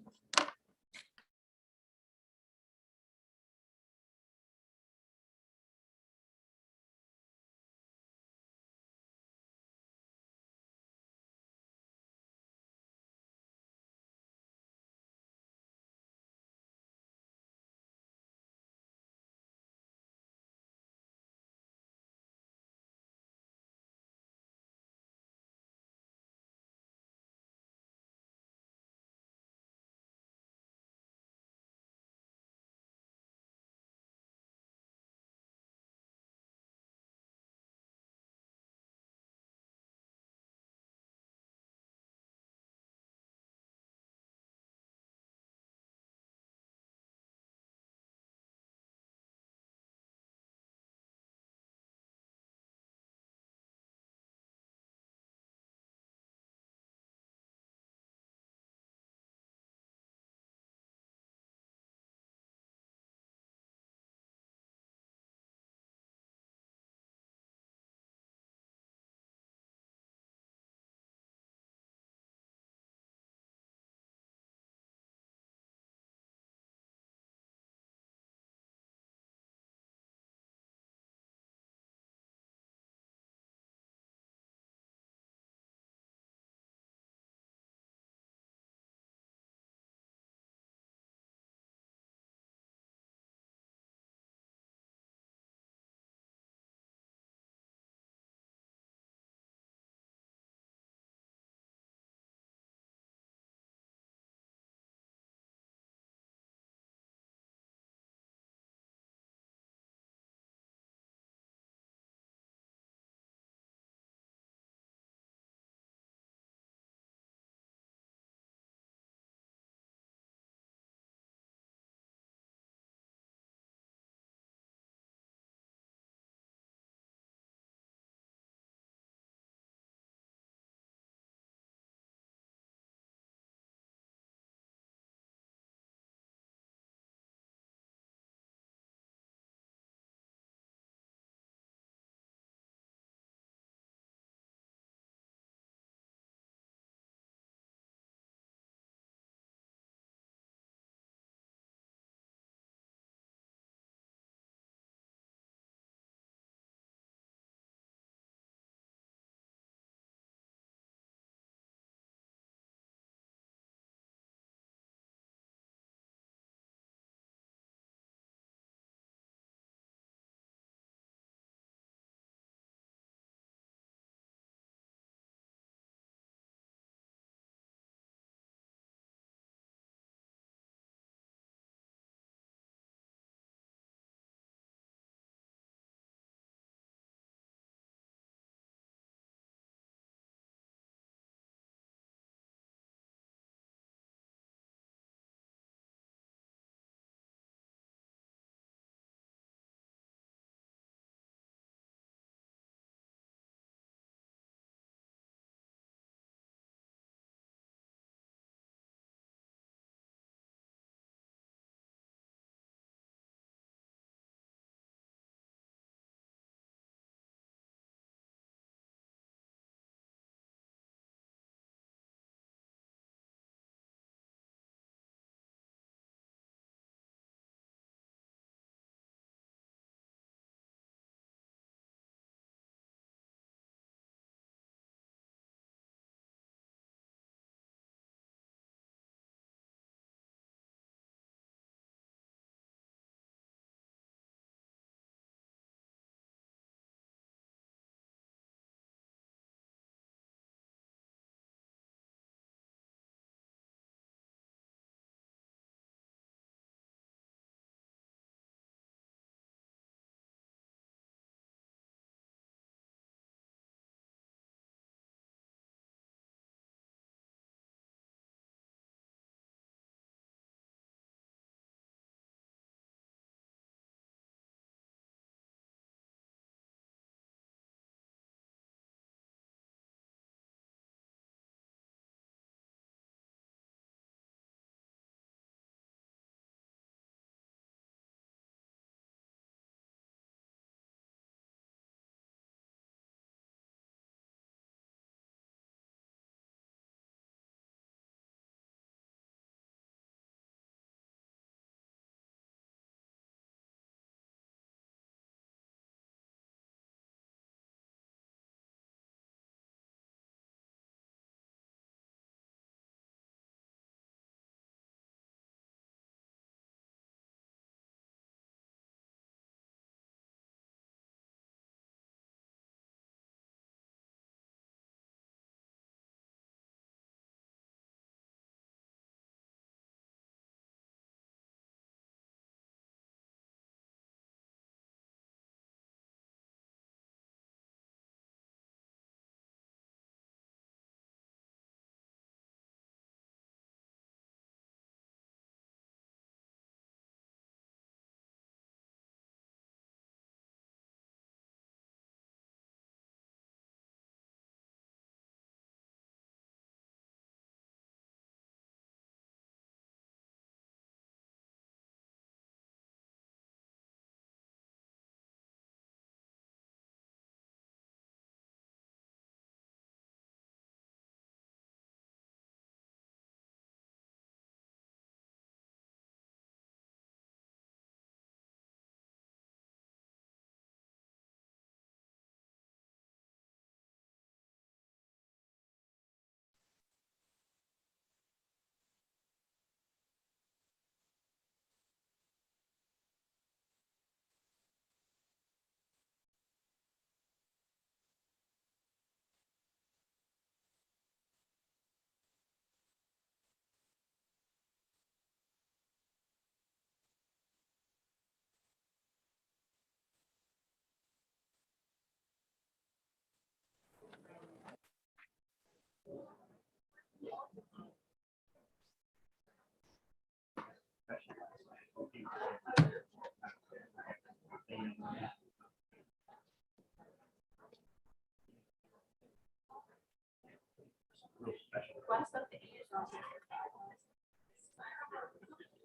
real special.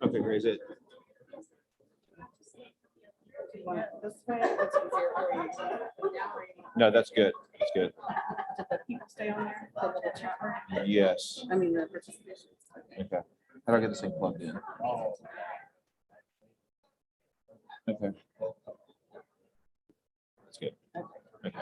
Okay, great. Is it? No, that's good. That's good. Did the people stay on there? The little chat? Yes. I mean, the participation. Okay. How do I get this thing plugged in? Okay. That's good. Okay.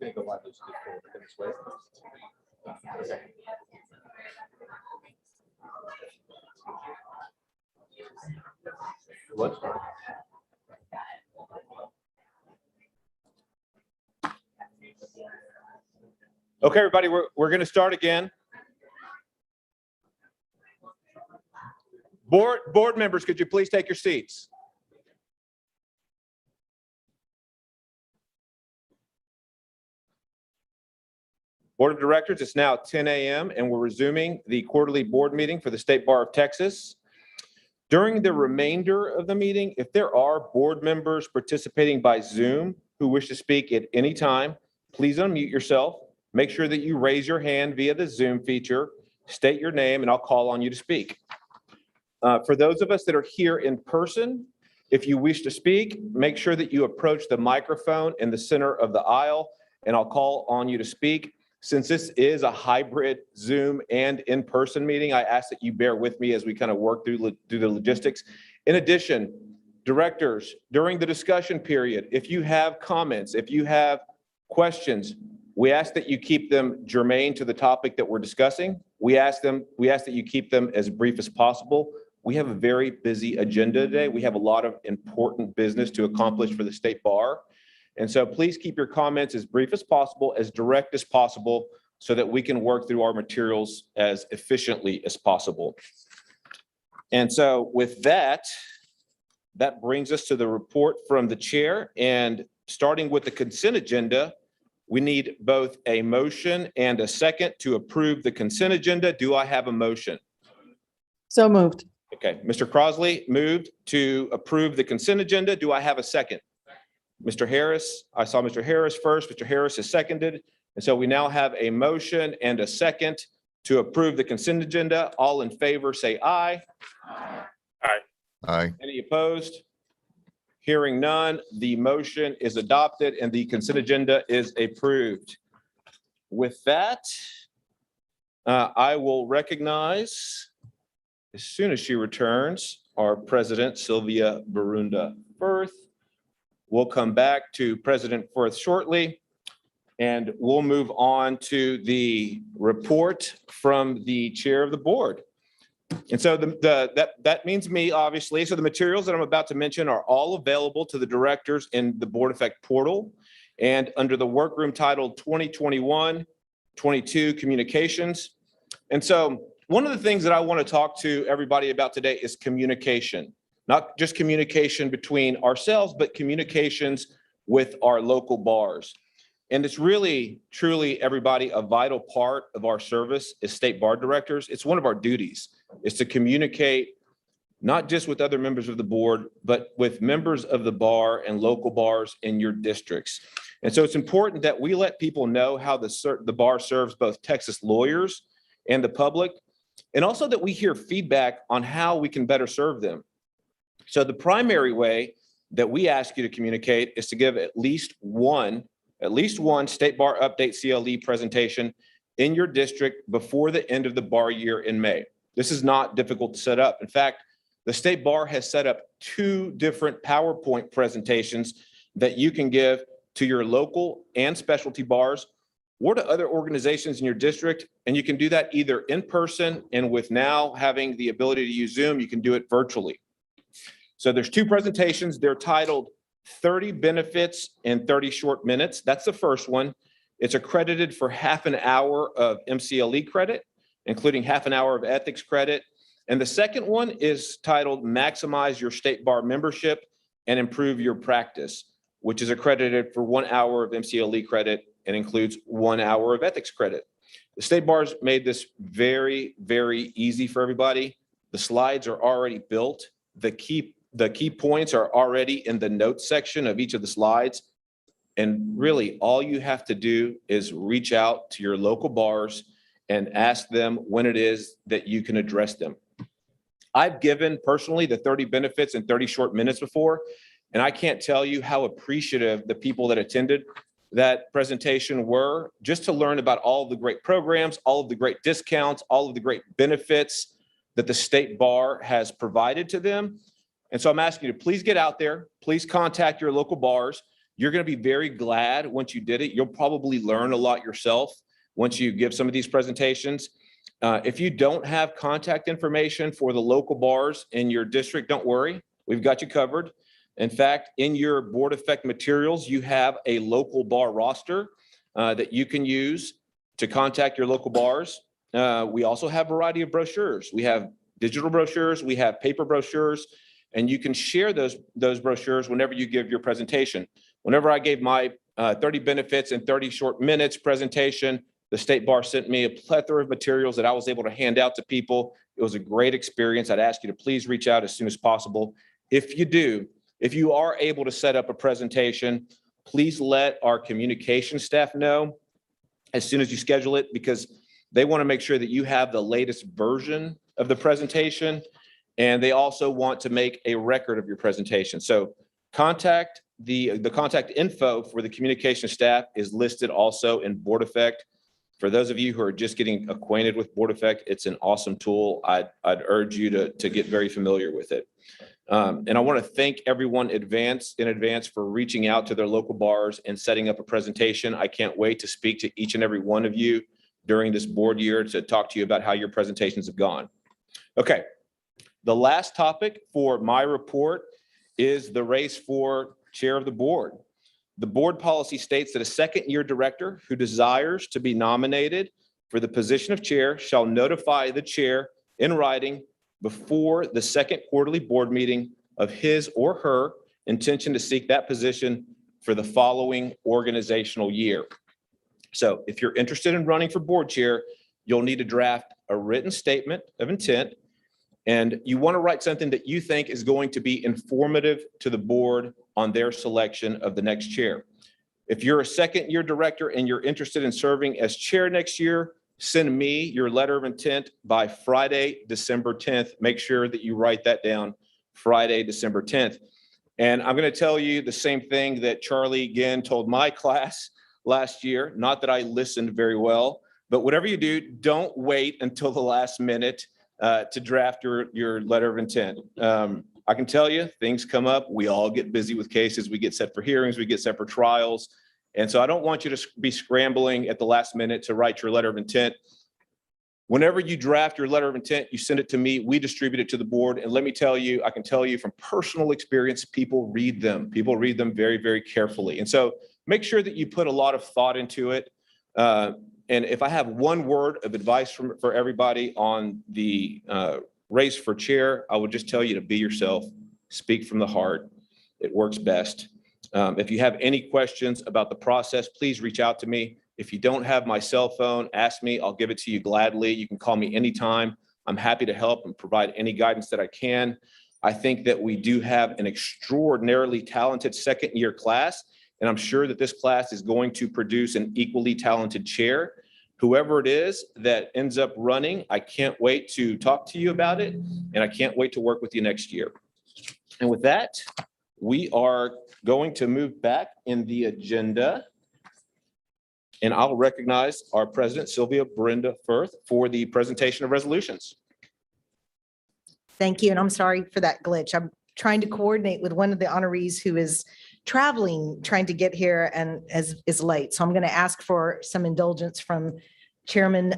Okay, go live. Let's just go this way. Okay. What? Okay, everybody, we're going to start again. Board members, could you please take your seats? Board of Directors, it's now 10 a.m. and we're resuming the quarterly board meeting for the State Bar of Texas. During the remainder of the meeting, if there are board members participating by Zoom, who wish to speak at any time, please unmute yourself. Make sure that you raise your hand via the Zoom feature, state your name, and I'll call on you to speak. For those of us that are here in person, if you wish to speak, make sure that you approach the microphone in the center of the aisle, and I'll call on you to speak. Since this is a hybrid Zoom and in-person meeting, I ask that you bear with me as we kind of work through the logistics. In addition, directors, during the discussion period, if you have comments, if you have questions, we ask that you keep them germane to the topic that we're discussing. We ask that you keep them as brief as possible. We have a very busy agenda today. We have a lot of important business to accomplish for the State Bar. And so please keep your comments as brief as possible, as direct as possible, so that we can work through our materials as efficiently as possible. And so with that, that brings us to the report from the chair. And starting with the consent agenda, we need both a motion and a second to approve the consent agenda. Do I have a motion? So moved. Okay, Mr. Crosley moved to approve the consent agenda. Do I have a second? Mr. Harris, I saw Mr. Harris first. Mr. Harris is seconded. And so we now have a motion and a second to approve the consent agenda. All in favor, say aye. Aye. Aye. Any opposed? Hearing none, the motion is adopted and the consent agenda is approved. With that, I will recognize, as soon as she returns, our President Sylvia Barunda Firth. We'll come back to President Firth shortly, and we'll move on to the report from the chair of the board. And so that means me, obviously. So the materials that I'm about to mention are all available to the directors in the Board Effect portal and under the workroom titled 2021-22 Communications. And so one of the things that I want to talk to everybody about today is communication. Not just communication between ourselves, but communications with our local bars. And it's really, truly, everybody, a vital part of our service as state bar directors. It's one of our duties, is to communicate not just with other members of the board, but with members of the bar and local bars in your districts. And so it's important that we let people know how the bar serves both Texas lawyers and the public, and also that we hear feedback on how we can better serve them. So the primary way that we ask you to communicate is to give at least one State Bar Update CLE presentation in your district before the end of the bar year in May. This is not difficult to set up. In fact, the State Bar has set up 2 different PowerPoint presentations that you can give to your local and specialty bars or to other organizations in your district. And you can do that either in person, and with now having the ability to use Zoom, you can do it virtually. So there's 2 presentations. They're titled 30 Benefits in 30 Short Minutes. That's the first one. It's accredited for half an hour of MCLE credit, including half an hour of ethics credit. And the second one is titled Maximize Your State Bar Membership and Improve Your Practice, which is accredited for 1 hour of MCLE credit and includes 1 hour of ethics credit. The State Bar's made this very, very easy for everybody. The slides are already built. The key points are already in the notes section of each of the slides. And really, all you have to do is reach out to your local bars and ask them when it is that you can address them. I've given personally the 30 benefits in 30 short minutes before, and I can't tell you how appreciative the people that attended that presentation were, just to learn about all of the great programs, all of the great discounts, all of the great benefits that the State Bar has provided to them. And so I'm asking you to please get out there, please contact your local bars. You're going to be very glad once you did it. You'll probably learn a lot yourself once you give some of these presentations. If you don't have contact information for the local bars in your district, don't worry, we've got you covered. In fact, in your Board Effect materials, you have a local bar roster that you can use to contact your local bars. We also have a variety of brochures. We have digital brochures, we have paper brochures, and you can share those brochures whenever you give your presentation. Whenever I gave my 30 benefits in 30 short minutes presentation, the State Bar sent me a plethora of materials that I was able to hand out to people. It was a great experience. I'd ask you to please reach out as soon as possible. If you are able to set up a presentation, please let our communication staff know as soon as you schedule it, because they want to make sure that you have the latest version of the presentation. And they also want to make a record of your presentation. So contact the contact info for the communication staff is listed also in Board Effect. For those of you who are just getting acquainted with Board Effect, it's an awesome tool. I'd urge you to get very familiar with it. And I want to thank everyone in advance for reaching out to their local bars and setting up a presentation. I can't wait to speak to each and every one of you during this board year to talk to you about how your presentations have gone. Okay, the last topic for my report is the race for chair of the board. The board policy states that a second-year director who desires to be nominated for the position of chair shall notify the chair in writing before the second quarterly board meeting of his or her intention to seek that position for the following organizational year. So if you're interested in running for board chair, you'll need to draft a written statement of intent, and you want to write something that you think is going to be informative to the board on their selection of the next chair. If you're a second-year director and you're interested in serving as chair next year, send me your letter of intent by Friday, December 10th. Make sure that you write that down, Friday, December 10th. And I'm going to tell you the same thing that Charlie Ginn told my class last year. Not that I listened very well, but whatever you do, don't wait until the last minute to draft your letter of intent. I can tell you, things come up. We all get busy with cases. We get set for hearings. We get set for trials. And so I don't want you to be scrambling at the last minute to write your letter of intent. Whenever you draft your letter of intent, you send it to me. We distribute it to the board. And let me tell you, I can tell you from personal experience, people read them. People read them very, very carefully. And so make sure that you put a lot of thought into it. And if I have one word of advice for everybody on the race for chair, I would just tell you to be yourself, speak from the heart. It works best. If you have any questions about the process, please reach out to me. If you don't have my cell phone, ask me. I'll give it to you gladly. You can call me anytime. I'm happy to help and provide any guidance that I can. I think that we do have an extraordinarily talented second-year class, and I'm sure that this class is going to produce an equally talented chair. Whoever it is that ends up running, I can't wait to talk to you about it, and I can't wait to work with you next year. And with that, we are going to move back in the agenda. And I'll recognize our president, Sylvia Brenda Firth, for the presentation of resolutions. Thank you. And I'm sorry for that glitch. I'm trying to coordinate with one of the honorees who is traveling, trying to get here and is late. So I'm going to ask for some indulgence from Chairman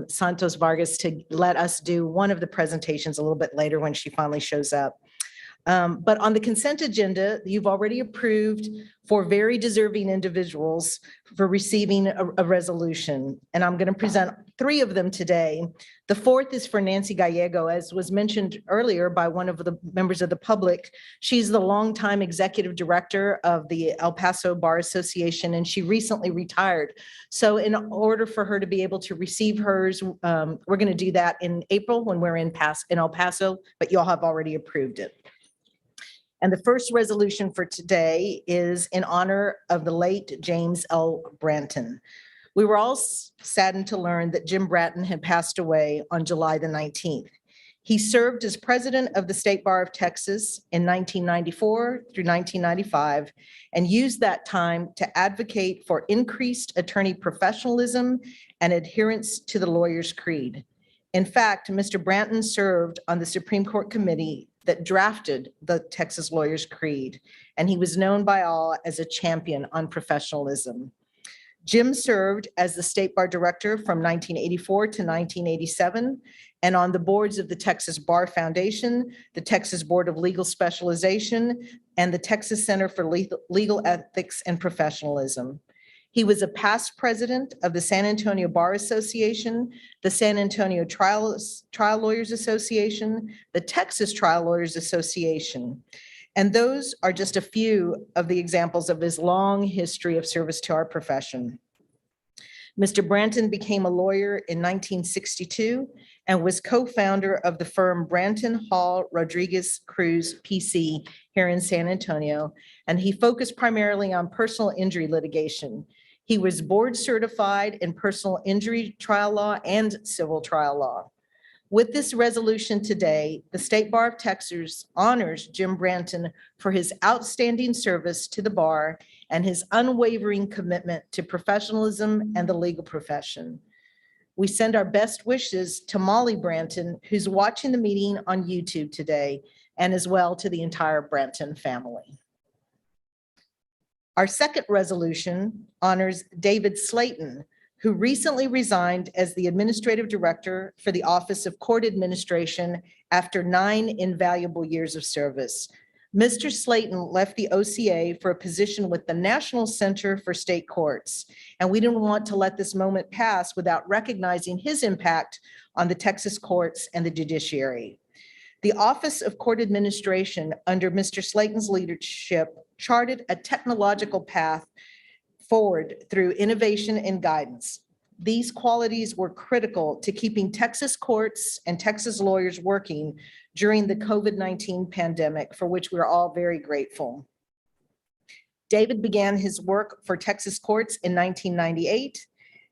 Santos Vargas to let us do one of the presentations a little bit later when she finally shows up. But on the consent agenda, you've already approved for very deserving individuals for receiving a resolution. And I'm going to present 3 of them today. The 4th is for Nancy Gallego, as was mentioned earlier by one of the members of the public. She's the longtime executive director of the El Paso Bar Association, and she recently retired. So in order for her to be able to receive hers, we're going to do that in April when we're in El Paso, but y'all have already approved it. And the first resolution for today is in honor of the late James L. Branton. We were all saddened to learn that Jim Bratton had passed away on July the 19th. He served as president of the State Bar of Texas in 1994 through 1995 and used that time to advocate for increased attorney professionalism and adherence to the lawyer's creed. In fact, Mr. Branton served on the Supreme Court committee that drafted the Texas Lawyers Creed, and he was known by all as a champion on professionalism. Jim served as the State Bar Director from 1984 to 1987, and on the boards of the Texas Bar Foundation, the Texas Board of Legal Specialization, and the Texas Center for Legal Ethics and Professionalism. He was a past president of the San Antonio Bar Association, the San Antonio Trial Lawyers Association, the Texas Trial Lawyers Association. And those are just a few of the examples of his long history of service to our profession. Mr. Branton became a lawyer in 1962 and was co-founder of the firm Branton Hall Rodriguez Cruz PC here in San Antonio, and he focused primarily on personal injury litigation. He was board certified in personal injury trial law and civil trial law. With this resolution today, the State Bar of Texas honors Jim Branton for his outstanding service to the bar and his unwavering commitment to professionalism and the legal profession. We send our best wishes to Molly Branton, who's watching the meeting on YouTube today, and as well to the entire Branton family. Our second resolution honors David Slayton, who recently resigned as the administrative director for the Office of Court Administration after 9 invaluable years of service. Mr. Slayton left the OCA for a position with the National Center for State Courts, and we didn't want to let this moment pass without recognizing his impact on the Texas courts and the judiciary. The Office of Court Administration, under Mr. Slayton's leadership, charted a technological path forward through innovation and guidance. These qualities were critical to keeping Texas courts and Texas lawyers working during the COVID-19 pandemic, for which we're all very grateful. David began his work for Texas courts in 1998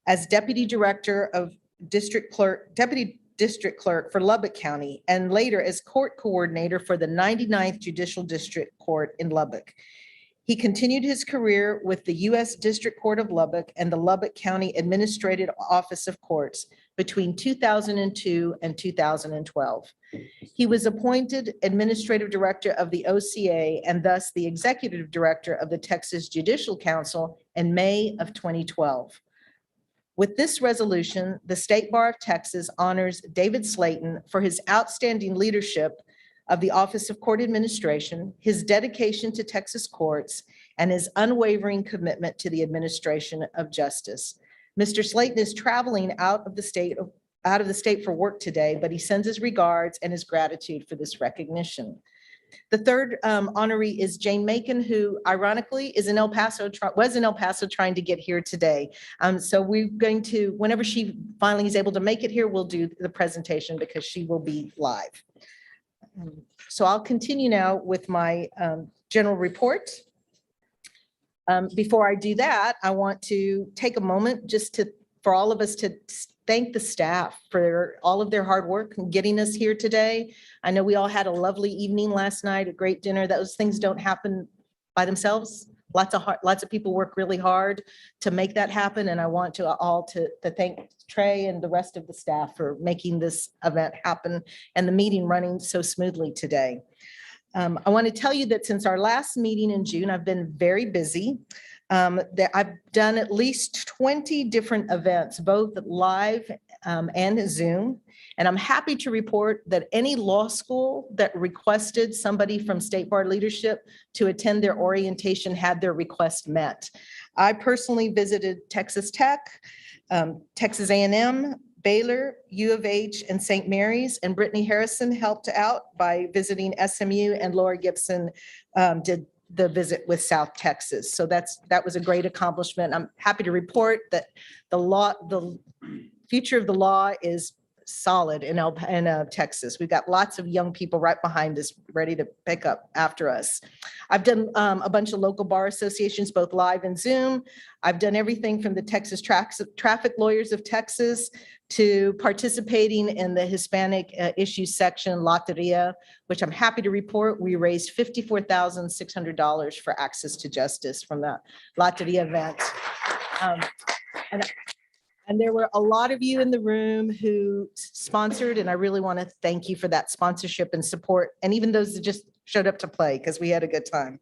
as deputy district clerk for Lubbock County, and later as court coordinator for the 99th Judicial District Court in Lubbock. He continued his career with the U.S. District Court of Lubbock and the Lubbock County Administrative Office of Courts between 2002 and 2012. He was appointed administrative director of the OCA and thus the executive director of the Texas Judicial Council in May of 2012. With this resolution, the State Bar of Texas honors David Slayton for his outstanding leadership of the Office of Court Administration, his dedication to Texas courts, and his unwavering commitment to the administration of justice. Mr. Slayton is traveling out of the state for work today, but he sends his regards and his gratitude for this recognition. The third honoree is Jane Macon, who ironically is in El Paso, was in El Paso trying to get here today. So we're going to, whenever she finally is able to make it here, we'll do the presentation because she will be live. So I'll continue now with my general report. Before I do that, I want to take a moment just for all of us to thank the staff for all of their hard work in getting us here today. I know we all had a lovely evening last night, a great dinner. Those things don't happen by themselves. Lots of people work really hard to make that happen. And I want to thank Trey and the rest of the staff for making this event happen and the meeting running so smoothly today. I want to tell you that since our last meeting in June, I've been very busy. That I've done at least 20 different events, both live and Zoom. And I'm happy to report that any law school that requested somebody from State Bar leadership to attend their orientation had their request met. I personally visited Texas Tech, Texas A&M, Baylor, U of H, and St. Mary's, and Brittany Harrison helped out by visiting SMU, and Laura Gibson did the visit with South Texas. So that was a great accomplishment. I'm happy to report that the future of the law is solid in Texas. We've got lots of young people right behind us, ready to pick up after us. I've done a bunch of local bar associations, both live and Zoom. I've done everything from the Texas Traffic Lawyers of Texas to participating in the Hispanic issues section, Loteria, which I'm happy to report we raised $54,600 for access to justice from the Loteria event. And there were a lot of you in the room who sponsored, and I really want to thank you for that sponsorship and support, and even those that just showed up to play because we had a good time.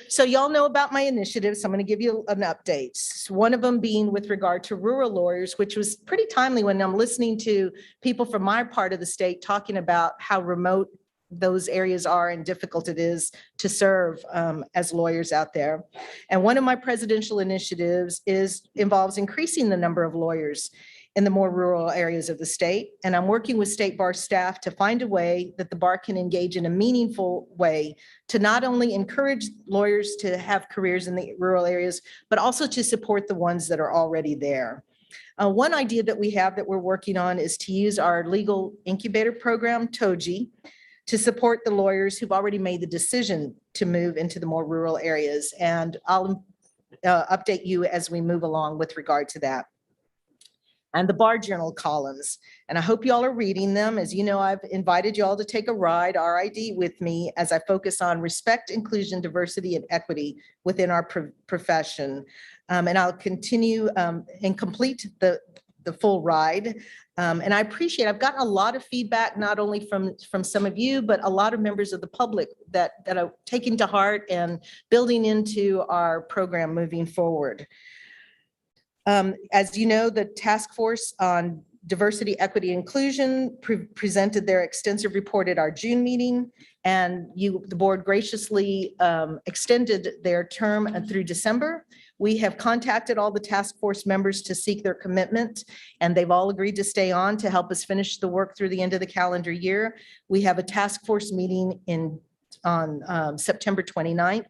So y'all know about my initiatives. So I'm going to give you an update. One of them being with regard to rural lawyers, which was pretty timely when I'm listening to people from my part of the state talking about how remote those areas are and difficult it is to serve as lawyers out there. And one of my presidential initiatives involves increasing the number of lawyers in the more rural areas of the state. And I'm working with State Bar staff to find a way that the bar can engage in a meaningful way to not only encourage lawyers to have careers in the rural areas, but also to support the ones that are already there. One idea that we have that we're working on is to use our legal incubator program, TOJI, to support the lawyers who've already made the decision to move into the more rural areas. And I'll update you as we move along with regard to that. And the Bar Journal columns. And I hope you all are reading them. As you know, I've invited you all to take a ride, RID, with me as I focus on respect, inclusion, diversity, and equity within our profession. And I'll continue and complete the full ride. And I appreciate, I've gotten a lot of feedback, not only from some of you, but a lot of members of the public that are taking to heart and building into our program moving forward. As you know, the Task Force on Diversity, Equity, Inclusion presented their extensive report at our June meeting, and the board graciously extended their term through December. We have contacted all the task force members to seek their commitment, and they've all agreed to stay on to help us finish the work through the end of the calendar year. We have a task force meeting on September 29th.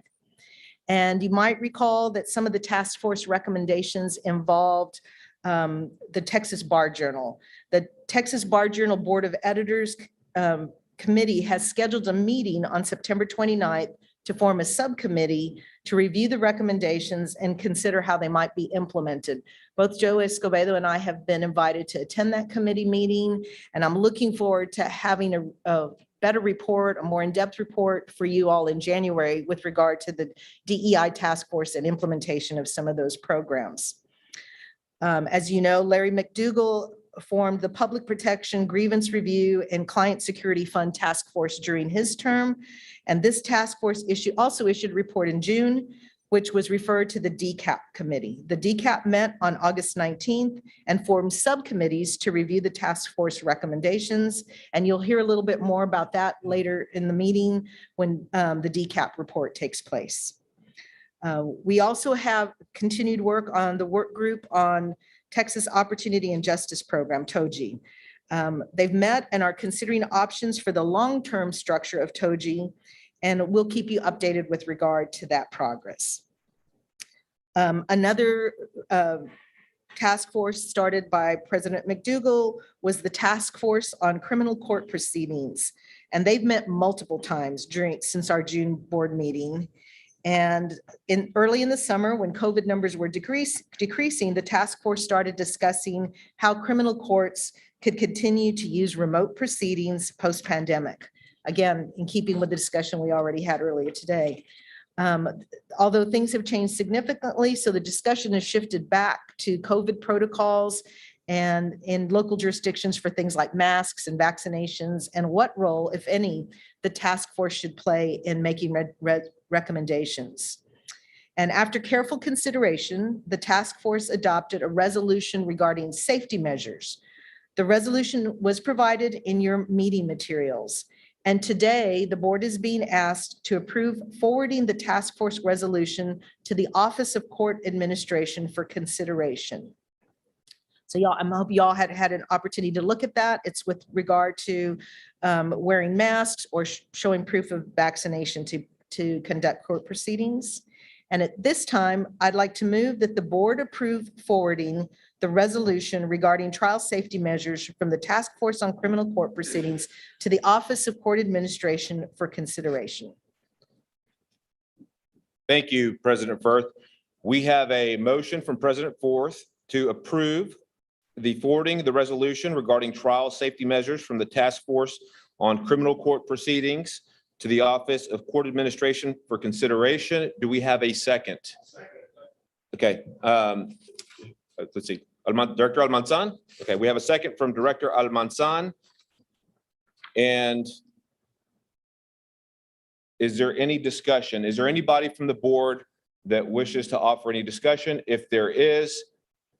And you might recall that some of the task force recommendations involved the Texas Bar Journal. The Texas Bar Journal Board of Editors Committee has scheduled a meeting on September 29th to form a subcommittee to review the recommendations and consider how they might be implemented. Both Joe Escobedo and I have been invited to attend that committee meeting, and I'm looking forward to having a better report, a more in-depth report for you all in January with regard to the DEI task force and implementation of some of those programs. As you know, Larry McDougall formed the Public Protection Grievance Review and Client Security Fund Task Force during his term. And this task force also issued a report in June, which was referred to the DCAP committee. The DCAP met on August 19th and formed subcommittees to review the task force recommendations. And you'll hear a little bit more about that later in the meeting when the DCAP report takes place. We also have continued work on the work group on Texas Opportunity and Justice Program, TOJI. They've met and are considering options for the long-term structure of TOJI, and we'll keep you updated with regard to that progress. Another task force started by President McDougall was the Task Force on Criminal Court Proceedings, and they've met multiple times since our June board meeting. And early in the summer, when COVID numbers were decreasing, the task force started discussing how criminal courts could continue to use remote proceedings post-pandemic. Again, in keeping with the discussion we already had earlier today. Although things have changed significantly, so the discussion has shifted back to COVID protocols and in local jurisdictions for things like masks and vaccinations, and what role, if any, the task force should play in making recommendations. And after careful consideration, the task force adopted a resolution regarding safety measures. The resolution was provided in your meeting materials. And today, the board is being asked to approve forwarding the task force resolution to the Office of Court Administration for consideration. So y'all, I hope y'all had an opportunity to look at that. It's with regard to wearing masks or showing proof of vaccination to conduct court proceedings. And at this time, I'd like to move that the board approve forwarding the resolution regarding trial safety measures from the Task Force on Criminal Court Proceedings to the Office of Court Administration for consideration. Thank you, President Firth. We have a motion from President Firth to approve the forwarding the resolution regarding trial safety measures from the Task Force on Criminal Court Proceedings to the Office of Court Administration for consideration. Do we have a second? Okay. Let's see. Director Almanzan. Okay, we have a second from Director Almanzan. And is there any discussion? Is there anybody from the board that wishes to offer any discussion? If there is,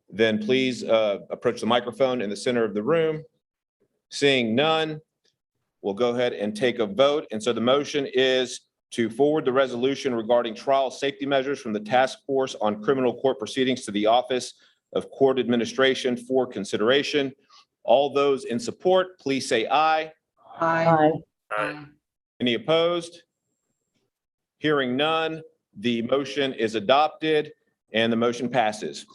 then please approach the microphone in the center of the room. Seeing none, we'll go ahead and take a vote. And so the motion is to forward the resolution regarding trial safety measures from the Task Force on Criminal Court Proceedings to the Office of Court Administration for consideration. All those in support, please say aye. Aye. Aye. Any opposed? Hearing none, the motion is adopted and the motion passes.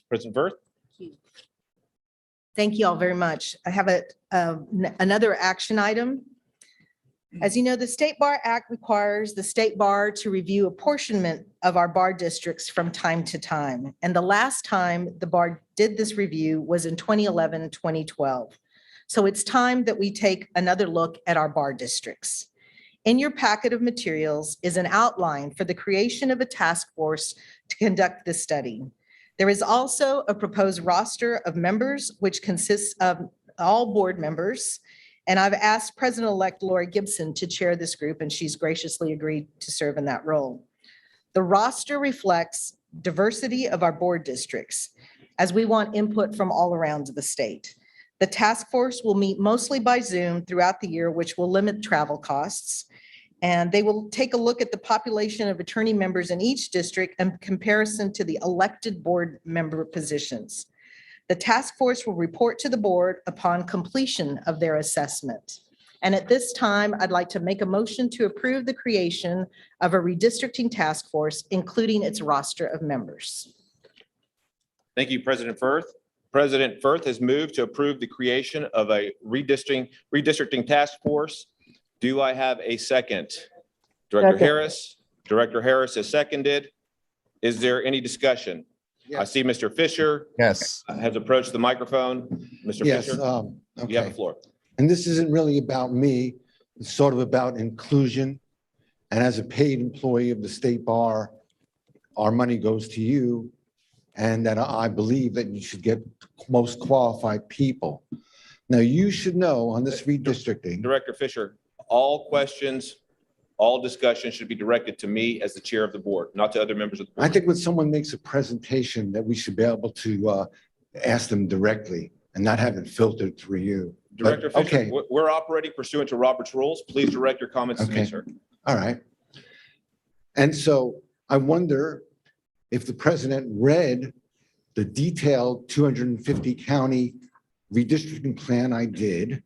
President Firth? you. Thank you all very much. I have another action item. As you know, the State Bar Act requires the State Bar to review apportionment of our bar districts from time to time. And the last time the bar did this review was in 2011, 2012. So it's time that we take another look at our bar districts. In your packet of materials is an outline for the creation of a task force to conduct this study. There is also a proposed roster of members, which consists of all board members. And I've asked President-elect Lori Gibson to chair this group, and she's graciously agreed to serve in that role. The roster reflects diversity of our board districts, as we want input from all around the state. The task force will meet mostly by Zoom throughout the year, which will limit travel costs. And they will take a look at the population of attorney members in each district in comparison to the elected board member positions. The task force will report to the board upon completion of their assessment. And at this time, I'd like to make a motion to approve the creation of a redistricting task force, including its roster of members. Thank you, President Firth. President Firth has moved to approve the creation of a redistricting task force. Do I have a second? Director Second. Harris. Director Harris has seconded. Is there any discussion? I see Mr. Fisher Yes. has approached the microphone. Mr. Yes, Fisher, you have the floor. And this isn't really about me. It's sort of about inclusion. And as a paid employee of the State Bar, our money goes to you. And that I believe that you should get most qualified people. Now, you should know on this redistricting. Director Fisher, all questions, all discussion should be directed to me as the chair of the board, not to other members of the board. I think when someone makes a presentation that we should be able to ask them directly and not have it filtered through you. Director But, Fisher, okay, we're operating pursuant to Robert's rules. Please direct your comments to me, Okay. sir. all right. And so I wonder if the president read the detailed 250 county redistricting plan I did.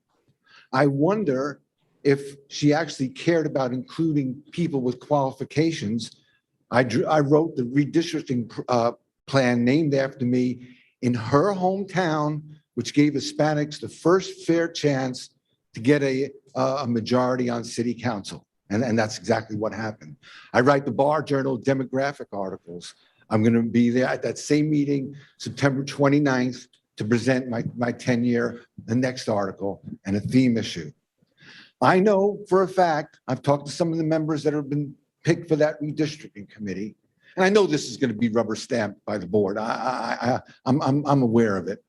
I wonder if she actually cared about including people with qualifications. I wrote the redistricting plan named after me in her hometown, which gave Hispanics the first fair chance to get a majority on city council. And that's exactly what happened. I write the Bar Journal demographic articles. I'm going to be there at that same meeting, September 29th, to present my 10-year, the next article and a theme issue. I know for a fact, I've talked to some of the members that have been picked for that redistricting committee. And I know this is going to be rubber stamped by the board. I'm aware of it.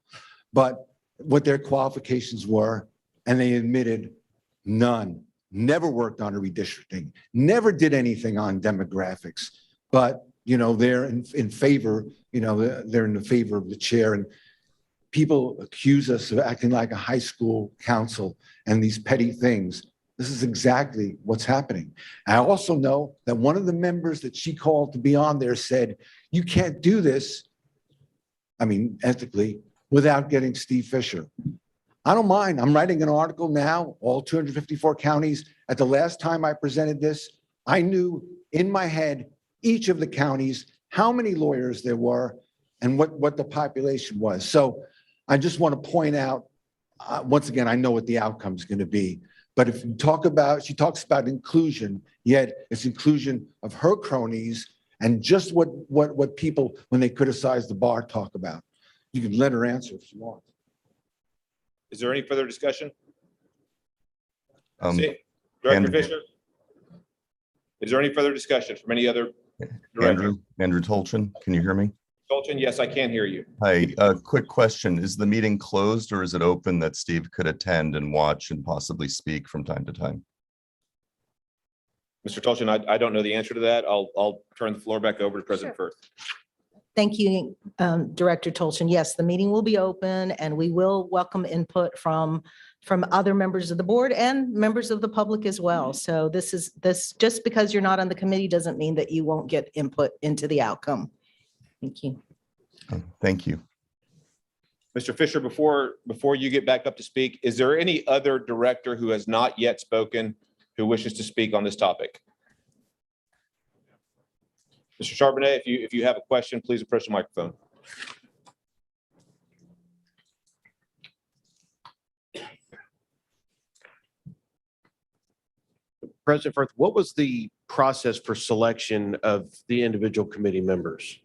But what their qualifications were, and they admitted none, never worked on a redistricting, never did anything on demographics. But, you know, they're in favor, you know, they're in the favor of the chair. And people accuse us of acting like a high school council and these petty things. This is exactly what's happening. I also know that one of the members that she called to be on there said, you can't do this, I mean, ethically, without getting Steve Fisher. I don't mind. I'm writing an article now, all 254 counties. At the last time I presented this, I knew in my head, each of the counties, how many lawyers there were and what the population was. So I just want to point out, once again, I know what the outcome is going to be. But if you talk about, she talks about inclusion, yet it's inclusion of her cronies and just what people, when they criticize the bar, talk about. You can let her answer if you want. Is there any further discussion? Um, Director Andrew- Fisher? Is there any further discussion from any other director? Andrew Tolchin, can you hear me? Tolchin, yes, I can hear you. Hi, a quick question. Is the meeting closed or is it open that Steve could attend and watch and possibly speak from time to time? Mr. Tolchin, I don't know the answer to that. I'll turn the floor back over to President Firth. Thank you, Director Tolchin. Yes, the meeting will be open and we will welcome input from other members of the board and members of the public as well. So this just because you're not on the committee doesn't mean that you won't get input into the outcome. Thank you. Thank you. Mr. Fisher, before you get back up to speak, is there any other director who has not yet spoken who wishes to speak on this topic? Mr. Charbonnet, if you have a question, please approach the microphone. President Firth, what was the process for selection of the individual committee members?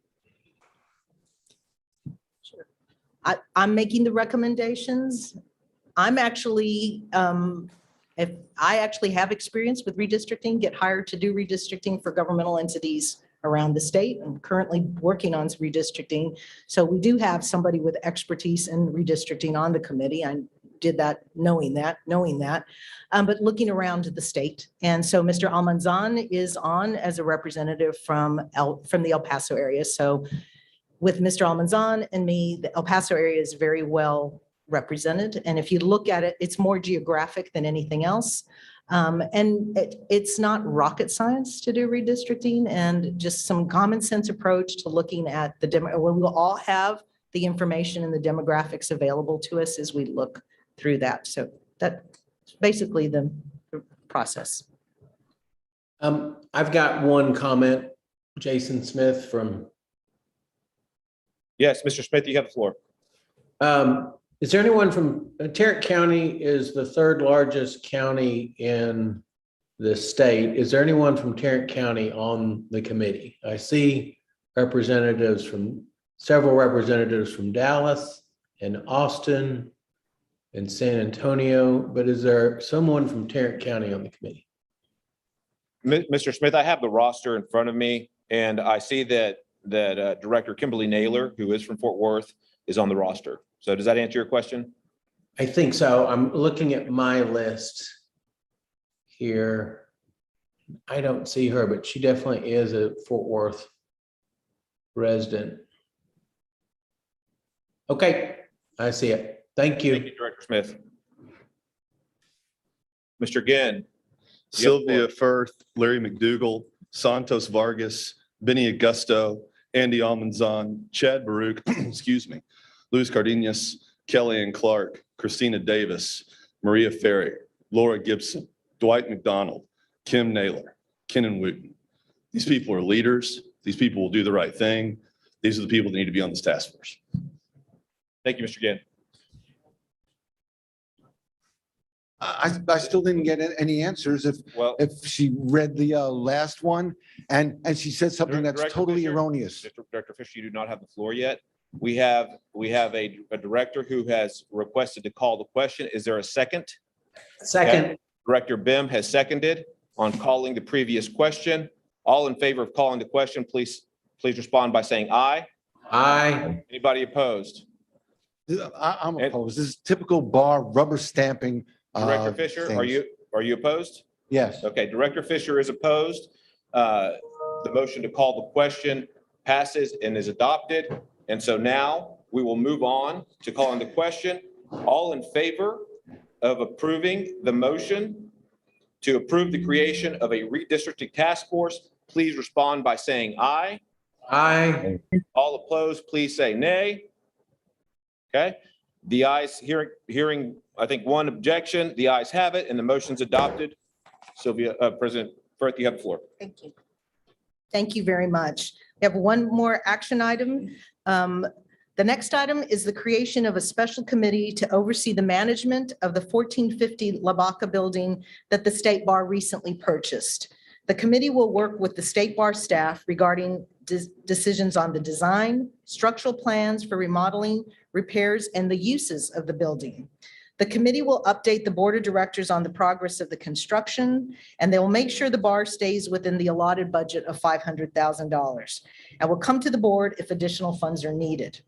I'm making the recommendations. I'm actually, if I actually have experience with redistricting, get hired to do redistricting for governmental entities around the state. I'm currently working on redistricting. So we do have somebody with expertise in redistricting on the committee. I did that knowing that, but looking around the state. And so Mr. Almanzan is on as a representative from the El Paso area. So with Mr. Almanzan and me, the El Paso area is very well represented. And if you look at it, it's more geographic than anything else. And it's not rocket science to do redistricting, and just some common sense approach to looking at the demo. We will all have the information and the demographics available to us as we look through that. So that's basically the process. I've got one comment, Jason Smith from. Yes, Mr. Smith, you have the floor. Is there anyone from Tarrant County is the third largest county in the state? Is there anyone from Tarrant County on the committee? I see several representatives from Dallas and Austin and San Antonio, but is there someone from Tarrant County on the committee? Mr. Smith, I have the roster in front of me, and I see that Director Kimberly Naylor, who is from Fort Worth, is on the roster. So does that answer your question? I think so. I'm looking at my list here. I don't see her, but she definitely is a Fort Worth resident. Okay, I see it. Thank you. Thank you, Director Smith. Mr. Ginn. Sylvia Firth, Larry McDougall, Santos Vargas, Benny Augusto, Andy Almanzan, Chad Baruch, excuse me, Luis Cardenas, Kelly Ann Clark, Christina Davis, Maria Ferry, Laura Gibson, Dwight McDonald, Kim Naylor, Kenan Wooten. These people are leaders. These people will do the right thing. These are the people that need to be on this task force. Thank you, Mr. Ginn. I still didn't get any answers if she read the last one and she said something that's Director totally Fisher, erroneous. Director Fisher, you do not have the floor yet. We have a director who has requested to call the question. Is there a second? Second. Okay. Director Bim has seconded on calling the previous question. All in favor of calling the question, please respond by saying aye. Aye. Anybody opposed? I'm opposed. This is typical bar rubber stamping. Director Fisher, things. are you opposed? Yes. Okay, Director Fisher is opposed. The motion to call the question passes and is adopted. And so now we will move on to calling the question. All in favor of approving the motion to approve the creation of a redistricting task force, please respond by saying aye. Aye. All opposed, please say nay. Okay, the ayes hearing, I think, one objection, the ayes have it, and the motion's adopted. Sylvia, President Firth, you have the floor. Thank you. Thank you very much. We have one more action item. The next item is the creation of a special committee to oversee the management of the 1450 La Baca building that the State Bar recently purchased. The committee will work with the State Bar staff regarding decisions on the design, structural plans for remodeling, repairs, and the uses of the building. The committee will update the board of directors on the progress of the construction, and they will make sure the bar stays within the allotted budget of $500,000 and will come to the board if additional funds are needed.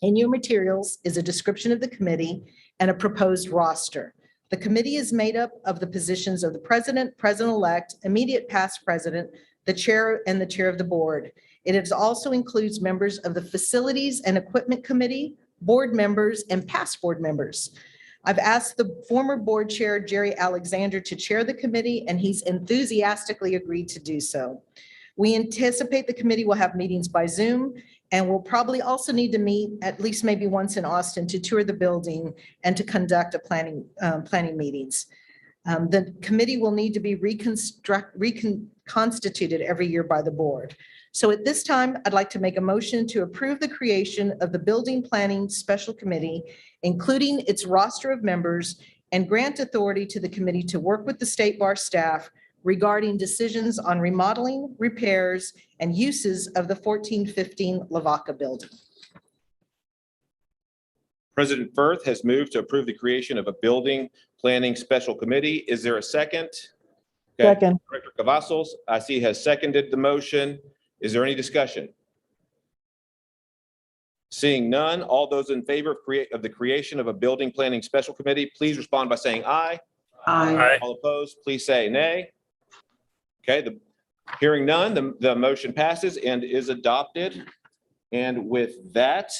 In your materials is a description of the committee and a proposed roster. The committee is made up of the positions of the president, president-elect, immediate past president, the chair, and the chair of the board. It also includes members of the facilities and equipment committee, board members, and past board members. I've asked the former board chair, Jerry Alexander, to chair the committee, and he's enthusiastically agreed to do so. We anticipate the committee will have meetings by Zoom, and we'll probably also need to meet at least maybe once in Austin to tour the building and to conduct a planning meetings. The committee will need to be reconstituted every year by the board. So at this time, I'd like to make a motion to approve the creation of the Building Planning Special Committee, including its roster of members, and grant authority to the committee to work with the State Bar staff regarding decisions on remodeling, repairs, and uses of the 1415 Lavaca building. President Firth has moved to approve the creation of a building planning special committee. Is there a second? Okay. Second. Director Cavazos, I see has seconded the motion. Is there any discussion? Seeing none, all those in favor of the creation of a building planning special committee, please respond by saying aye. Aye. All opposed, please say nay. Okay, hearing none, the motion passes and is adopted. And with that,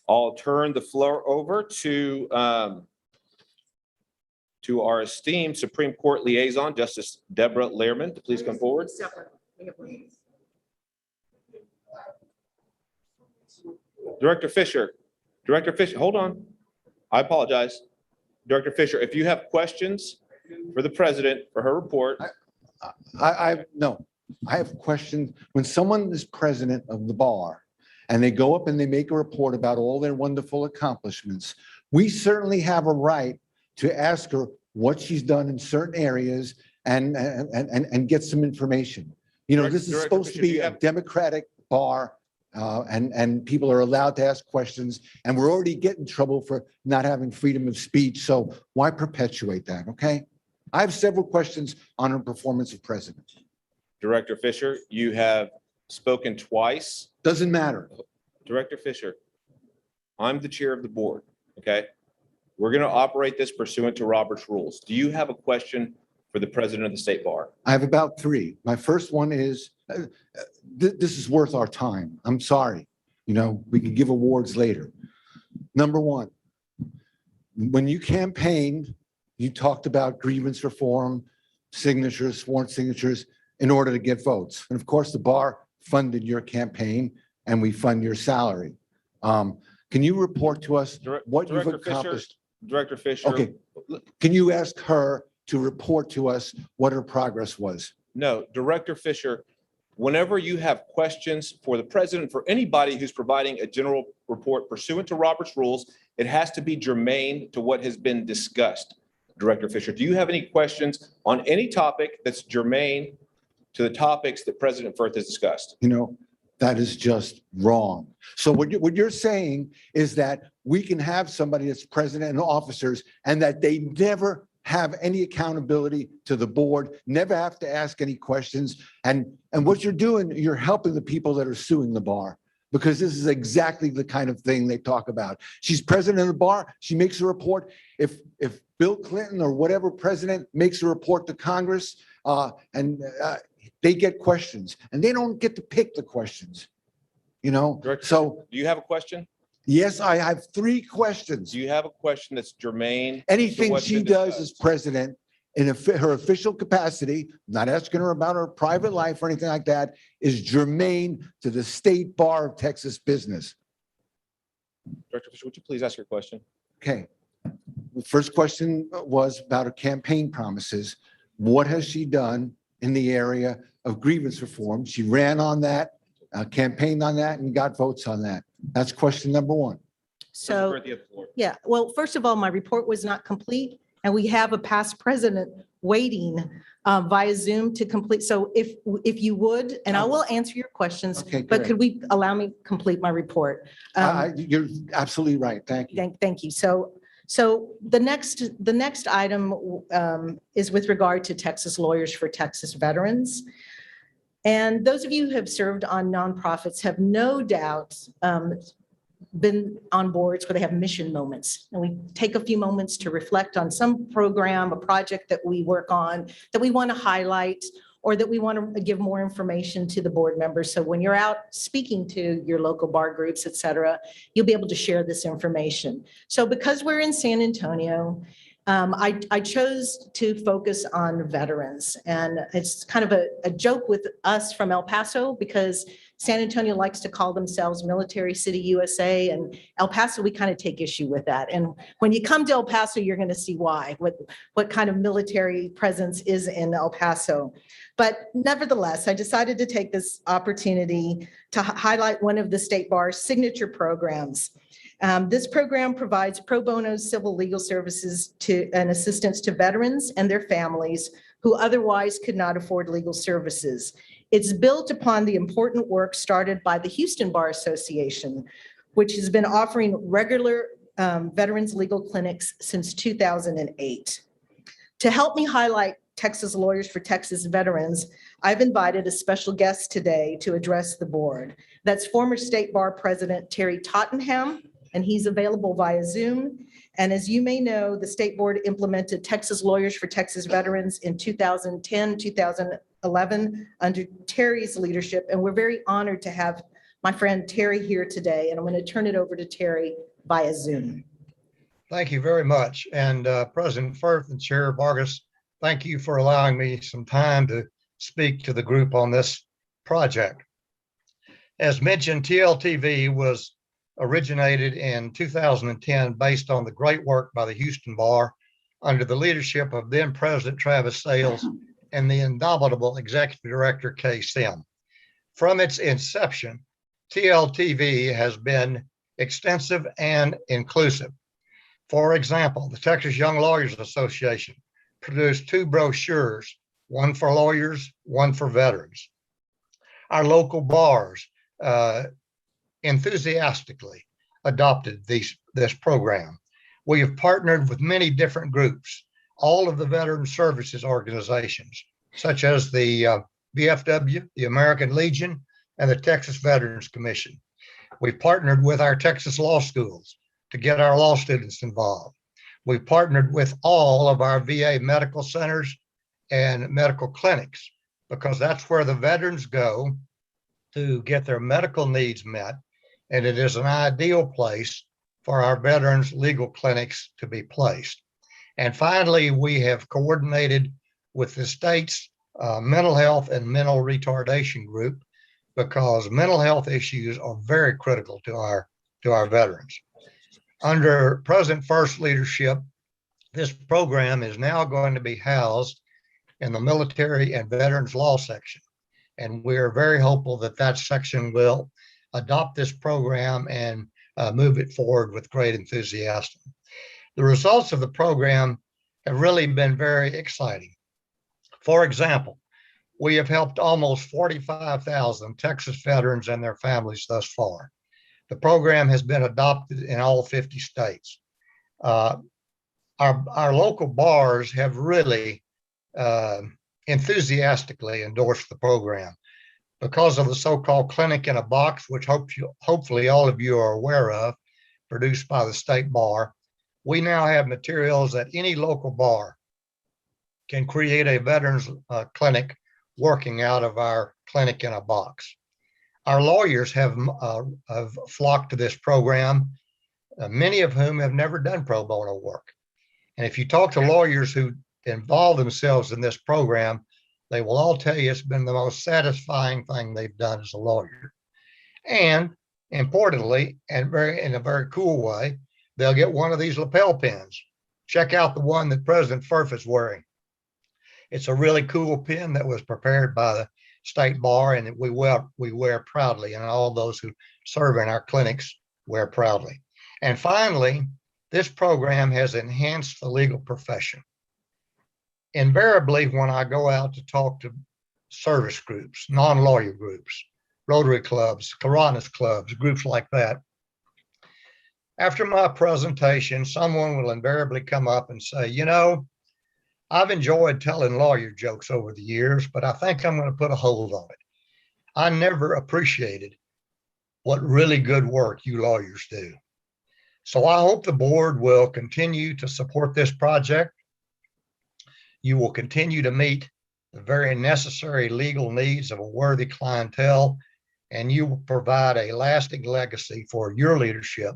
I'll turn the floor over to our esteemed Supreme Court liaison, Justice Deborah Lehrman, to please come forward. Director Fisher, hold on. I apologize. Director Fisher, if you have questions for the president for her report. No, I have questions. When someone is president of the bar and they go up and they make a report about all their wonderful accomplishments, we certainly have a right to ask her what she's done in certain areas and get some information. You know, this is Director supposed to Fisher, do be you a have- democratic bar. And people are allowed to ask questions, and we're already getting in trouble for not having freedom of speech. So why perpetuate that? Okay. I have several questions on her performance of president. Director Fisher, you have spoken twice. Doesn't matter. Director Fisher, I'm the chair of the board, okay? We're going to operate this pursuant to Robert's rules. Do you have a question for the president of the state bar? I have about three. My first one is, this is worth our time. I'm sorry. You know, we can give awards later. Number one, when you campaigned, you talked about grievance reform, signatures, sworn signatures in order to get votes. And of course, the bar funded your campaign and we fund your salary. Can you report to us what you've Director Fisher, accomplished? Director Fisher. Okay. Can you ask her to report to us what her progress was? No, Director Fisher, whenever you have questions for the president, for anybody who's providing a general report pursuant to Robert's rules, it has to be germane to what has been discussed. Director Fisher, do you have any questions on any topic that's germane to the topics that President Firth has discussed? You know, that is just wrong. So what you're saying is that we can have somebody that's president and officers and that they never have any accountability to the board, never have to ask any questions. And what you're doing, you're helping the people that are suing the bar, because this is exactly the kind of thing they talk about. She's president of the bar. She makes a report. If Bill Clinton or whatever president makes a report to Congress, they get questions and they don't get to pick the questions, you know? So do you have a question? Yes, I have three questions. Do you have a question that's germane? to Anything what's she been does discussed? as president in her official capacity, not asking her about her private life or anything like that, is germane to the State Bar of Texas business. Director Fisher, would you please ask your question? Okay. The first question was about her campaign promises. What has she done in the area of grievance reform? She ran on that, campaigned on that, and got votes on that. That's question number one. So, President Firth, you have the floor. yeah, well, first of all, my report was not complete and we have a past president waiting via Zoom to complete. So if you would, and I will answer your questions, Okay, but great. could we allow me to complete my report? You're absolutely right. Thank you. Thank you. So the next item is with regard to Texas Lawyers for Texas Veterans. And those of you who have served on nonprofits have no doubt been on boards where they have mission moments. And we take a few moments to reflect on some program, a project that we work on, that we want to highlight, or that we want to give more information to the board members. So when you're out speaking to your local bar groups, et cetera, you'll be able to share this information. So because we're in San Antonio, I chose to focus on veterans. And it's kind of a joke with us from El Paso because San Antonio likes to call themselves Military City USA, and El Paso, we kind of take issue with that. And when you come to El Paso, you're going to see why, what kind of military presence is in El Paso. But nevertheless, I decided to take this opportunity to highlight one of the State Bar's signature programs. This program provides pro bono civil legal services and assistance to veterans and their families who otherwise could not afford legal services. It's built upon the important work started by the Houston Bar Association, which has been offering regular veterans legal clinics since 2008. To help me highlight Texas Lawyers for Texas Veterans, I've invited a special guest today to address the board. That's former State Bar President Terry Tottenham, and he's available via Zoom. And as you may know, the state board implemented Texas Lawyers for Texas Veterans in 2010, 2011 under Terry's leadership. And we're very honored to have my friend Terry here today. And I'm going to turn it over to Terry via Zoom. Thank you very much. And President Firth and Chair Vargas, thank you for allowing me some time to speak to the group on this project. As mentioned, TLTV was originated in 2010 based on the great work by the Houston Bar under the leadership of then President Travis Sales and the indomitable Executive Director Kay Sim. From its inception, TLTV has been extensive and inclusive. For example, the Texas Young Lawyers Association produced 2 brochures, one for lawyers, one for veterans. Our local bars enthusiastically adopted this program. We have partnered with many different groups, all of the veteran services organizations, such as the VFW, the American Legion, and the Texas Veterans Commission. We've partnered with our Texas law schools to get our law students involved. We've partnered with all of our VA medical centers and medical clinics because that's where the veterans go to get their medical needs met. And it is an ideal place for our veterans legal clinics to be placed. And finally, we have coordinated with the state's mental health and mental retardation group because mental health issues are very critical to our veterans. Under President Firth's leadership, this program is now going to be housed in the military and veterans law section. And we're very hopeful that that section will adopt this program and move it forward with great enthusiasm. The results of the program have really been very exciting. For example, we have helped almost 45,000 Texas veterans and their families thus far. The program has been adopted in all 50 states. Our local bars have really enthusiastically endorsed the program. Because of the so-called Clinic in a Box, which hopefully all of you are aware of, produced by the State Bar, we now have materials that any local bar can create a veterans clinic working out of our Clinic in a Box. Our lawyers have flocked to this program, many of whom have never done pro bono work. And if you talk to lawyers who involve themselves in this program, they will all tell you it's been the most satisfying thing they've done as a lawyer. And importantly, and in a very cool way, they'll get one of these lapel pins. Check out the one that President Firth is wearing. It's a really cool pin that was prepared by the State Bar, and we wear proudly, and all those who serve in our clinics wear proudly. And finally, this program has enhanced the legal profession. Invariably, when I go out to talk to service groups, non-lawyer groups, Rotary clubs, Kiwanis clubs, groups like that, after my presentation, someone will invariably come up and say, you know, I've enjoyed telling lawyer jokes over the years, but I think I'm going to put a hold on it. I never appreciated what really good work you lawyers do. So I hope the board will continue to support this project. You will continue to meet the very necessary legal needs of a worthy clientele, and you will provide a lasting legacy for your leadership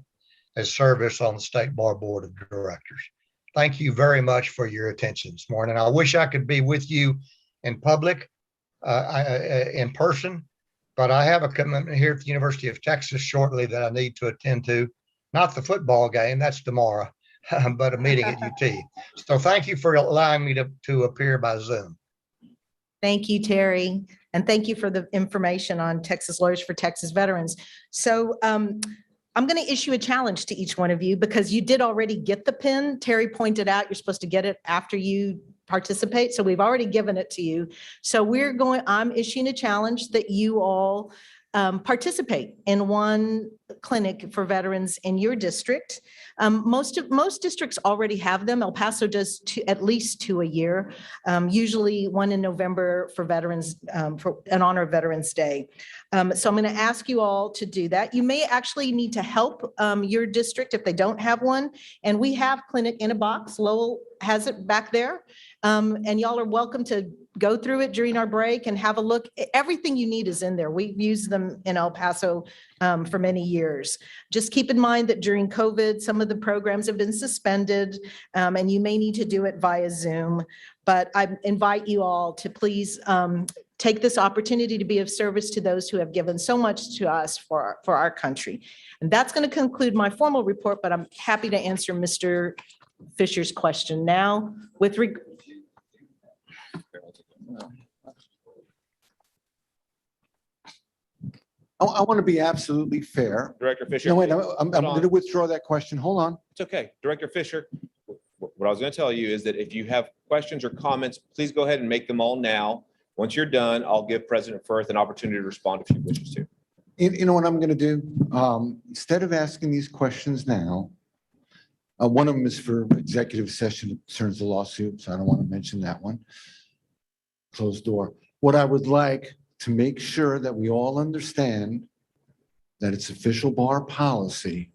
as service on the State Bar Board of Directors. Thank you very much for your attention this morning. I wish I could be with you in public, in person, but I have a commitment here at the University of Texas shortly that I need to attend to. Not the football game, that's tomorrow, but a meeting at UT. So thank you for allowing me to appear by Zoom. Thank you, Terry. And thank you for the information on Texas Lawyers for Texas Veterans. So I'm going to issue a challenge to each one of you because you did already get the pin. Terry pointed out you're supposed to get it after you participate. So we've already given it to you. So I'm issuing a challenge that you all participate in one clinic for veterans in your district. Most districts already have them. El Paso does at least 2 a year, usually one in November for veterans, in honor of Veterans Day. So I'm going to ask you all to do that. You may actually need to help your district if they don't have one. And we have Clinic in a Box. Lowell has it back there. And y'all are welcome to go through it during our break and have a look. Everything you need is in there. We've used them in El Paso for many years. Just keep in mind that during COVID, some of the programs have been suspended, and you may need to do it via Zoom. But I invite you all to please take this opportunity to be of service to those who have given so much to us for our country. And that's going to conclude my formal report, but I'm happy to answer Mr. Fisher's question now with I want to be absolutely fair. Director Fisher. No, wait, I'm going to withdraw that question. Hold on. It's okay. Director Fisher, what I was going to tell you is that if you have questions or comments, please go ahead and make them all now. Once you're done, I'll give President Firth an opportunity to respond if he wishes to. You know what I'm going to do? Instead of asking these questions now, one of them is for executive session, it concerns the lawsuit, so I don't want to mention that one. Closed door. What I would like to make sure that we all understand that it's official bar policy,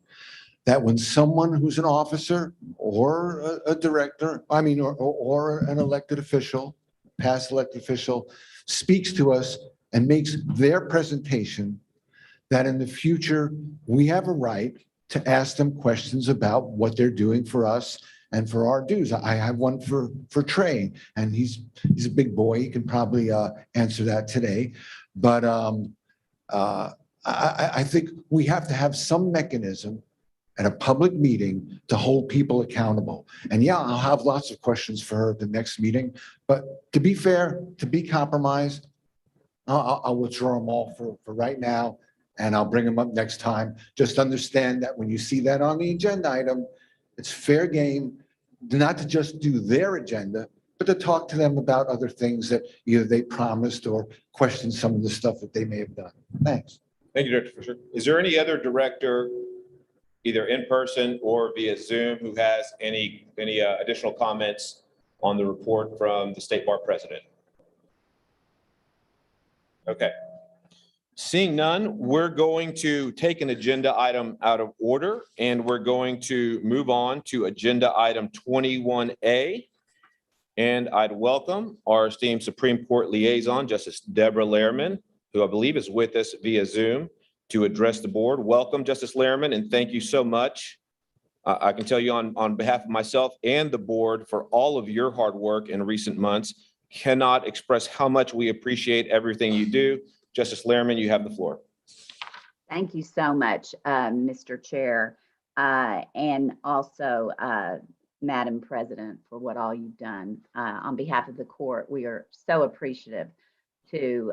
that when someone who's an officer or a director, or an elected official, past elected official, speaks to us and makes their presentation, that in the future, we have a right to ask them questions about what they're doing for us and for our dues. I have one for Trey, and he's a big boy. He can probably answer that today. But I think we have to have some mechanism at a public meeting to hold people accountable. And yeah, I'll have lots of questions for her at the next meeting. But to be fair, to be compromised, I'll withdraw them all for right now, and I'll bring them up next time. Just understand that when you see that on the agenda item, it's fair game, not to just do their agenda, but to talk to them about other things that either they promised or question some of the stuff that they may have done. Thanks. Thank you, Director Fisher. Is there any other director, either in person or via Zoom, who has any additional comments on the report from the State Bar President? Okay. Seeing none, we're going to take an agenda item out of order, and we're going to move on to agenda item 21A. And I'd welcome our esteemed Supreme Court liaison, Justice Deborah Lehrman, who I believe is with us via Zoom, to address the board. Welcome, Justice Lehrman, and thank you so much. I can tell you on behalf of myself and the board for all of your hard work in recent months. Cannot express how much we appreciate everything you do. Justice Lehrman, you have the floor. Thank you so much, Mr. Chair, and also Madam President, for what all you've done. On behalf of the court, we are so appreciative to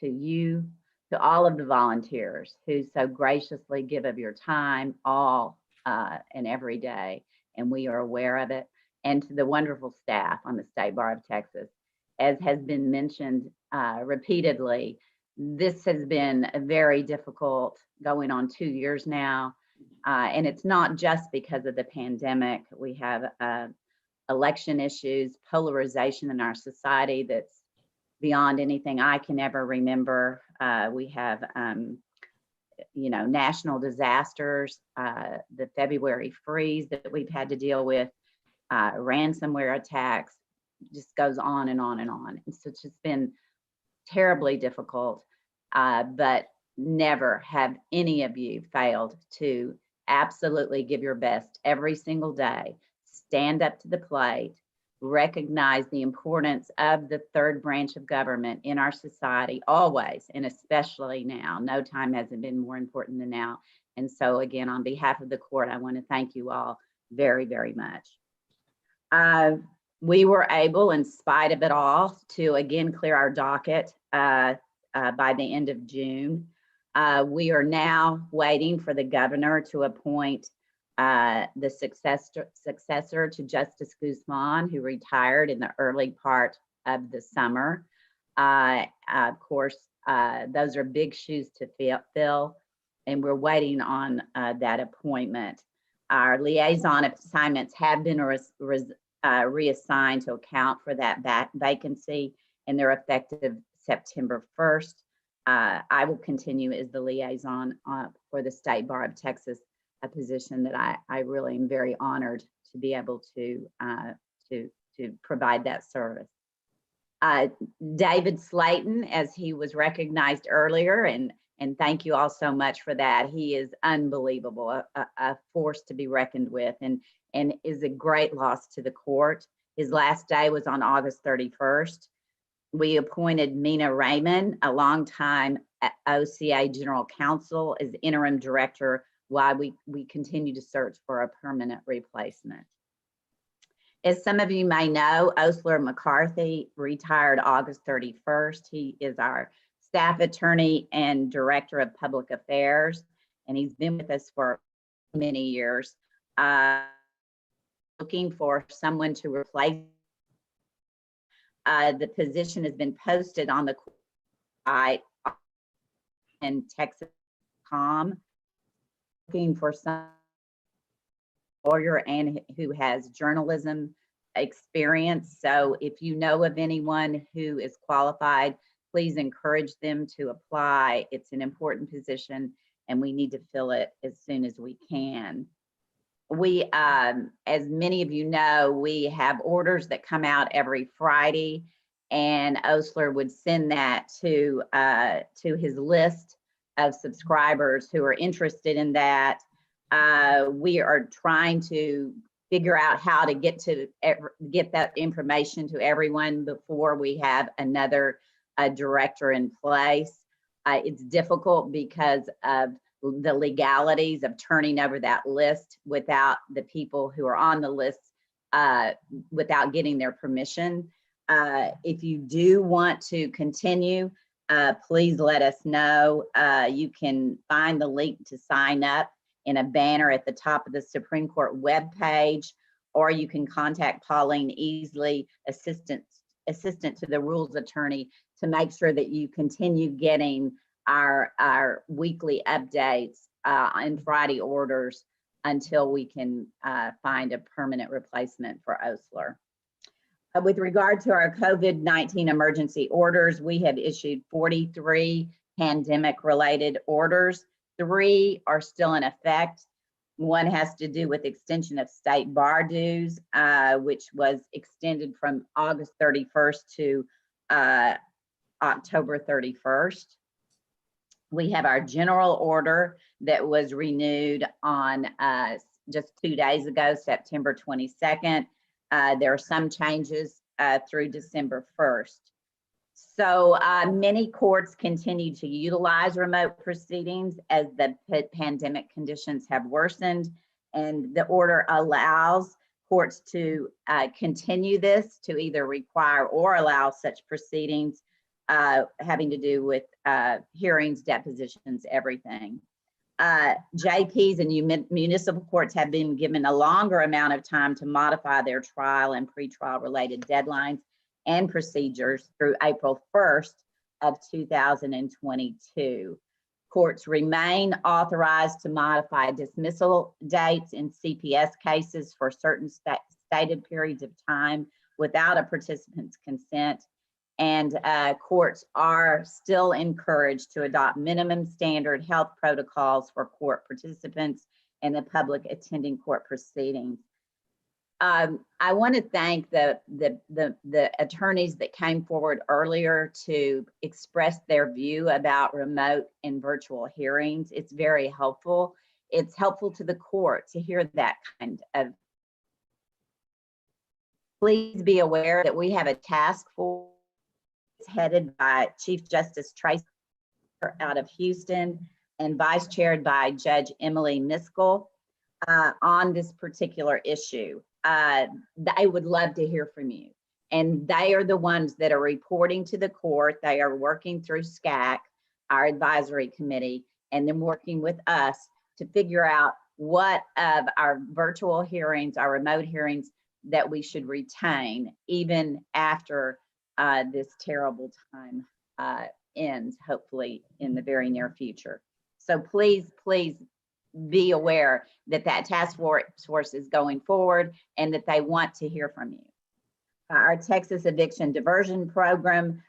you, to all of the volunteers who so graciously give of your time all and every day, and we are aware of it, and to the wonderful staff on the State Bar of Texas. As has been mentioned repeatedly, this has been a very difficult, going on 2 years now. And it's not just because of the pandemic. We have election issues, polarization in our society that's beyond anything I can ever remember. We have, national disasters, the February freeze that we've had to deal with, ransomware attacks, just goes on and on and on. And so it's just been terribly difficult, but never have any of you failed to absolutely give your best every single day, stand up to the plate, recognize the importance of the third branch of government in our society, always, and especially now. No time has been more important than now. And so again, on behalf of the court, I want to thank you all very, very much. We were able, in spite of it all, to again clear our docket by the end of June. We are now waiting for the governor to appoint the successor to Justice Guzman, who retired in the early part of the summer. Of course, those are big shoes to fill, and we're waiting on that appointment. Our liaison assignments have been reassigned to account for that vacancy, and they're effective September 1st. I will continue as the liaison for the State Bar of Texas, a position that I really am very honored to be able to provide that service. David Slayton, as he was recognized earlier, and thank you all so much for that. He is unbelievable, a force to be reckoned with, and is a great loss to the court. His last day was on August 31st. We appointed Mina Raymond, a longtime OCA General Counsel, as interim director while we continue to search for a permanent replacement. As some of you may know, Osler McCarthy retired August 31st. He is our staff attorney and director of public affairs, and he's been with us for many years. Looking for someone to replace. The position has been posted on the site in Texas.com. Looking for some lawyer and who has journalism experience. So if you know of anyone who is qualified, please encourage them to apply. It's an important position and we need to fill it as soon as we can. We, as many of you know, we have orders that come out every Friday, and Osler would send that to his list of subscribers who are interested in that. We are trying to figure out how to get that information to everyone before we have another director in place. It's difficult because of the legalities of turning over that list without the people who are on the list, without getting their permission. If you do want to continue, please let us know. You can find the link to sign up in a banner at the top of the Supreme Court webpage, or you can contact Pauline Easley, assistant to the rules attorney, to make sure that you continue getting our weekly updates and Friday orders until we can find a permanent replacement for Osler. With regard to our COVID-19 emergency orders, we have issued 43 pandemic-related orders. 3 are still in effect. One has to do with extension of state bar dues, which was extended from August 31st to October 31st. We have our general order that was renewed on just 2 days ago, September 22nd. There are some changes through December 1st. So many courts continue to utilize remote proceedings as the pandemic conditions have worsened, and the order allows courts to continue this, to either require or allow such proceedings having to do with hearings, depositions, everything. JPs and municipal courts have been given a longer amount of time to modify their trial and pretrial related deadlines and procedures through April 1st of 2022. Courts remain authorized to modify dismissal dates in CPS cases for certain stated periods of time without a participant's consent. And courts are still encouraged to adopt minimum standard health protocols for court participants and the public attending court proceedings. I want to thank the attorneys that came forward earlier to express their view about remote and virtual hearings. It's very helpful. It's helpful to the court to hear that kind of. Please be aware that we have a task force headed by Chief Justice Tracy out of Houston and vice chaired by Judge Emily Miskell on this particular issue. I would love to hear from you. And they are the ones that are reporting to the court. They are working through SCAC, our advisory committee, and then working with us to figure out what of our virtual hearings, our remote hearings that we should retain even after this terrible time ends, hopefully in the very near future. So please, please be aware that that task force is going forward and that they want to hear from you. Our Texas Eviction Diversion Program,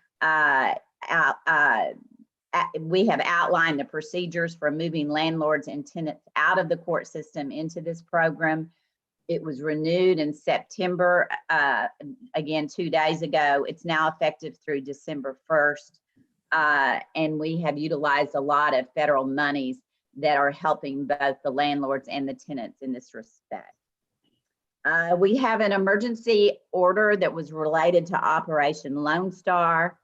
we have outlined the procedures for moving landlords and tenants out of the court system into this program. It was renewed in September, again, 2 days ago. It's now effective through December 1st. And we have utilized a lot of federal monies that are helping both the landlords and the tenants in this respect. We have an emergency order that was related to Operation Lone Star.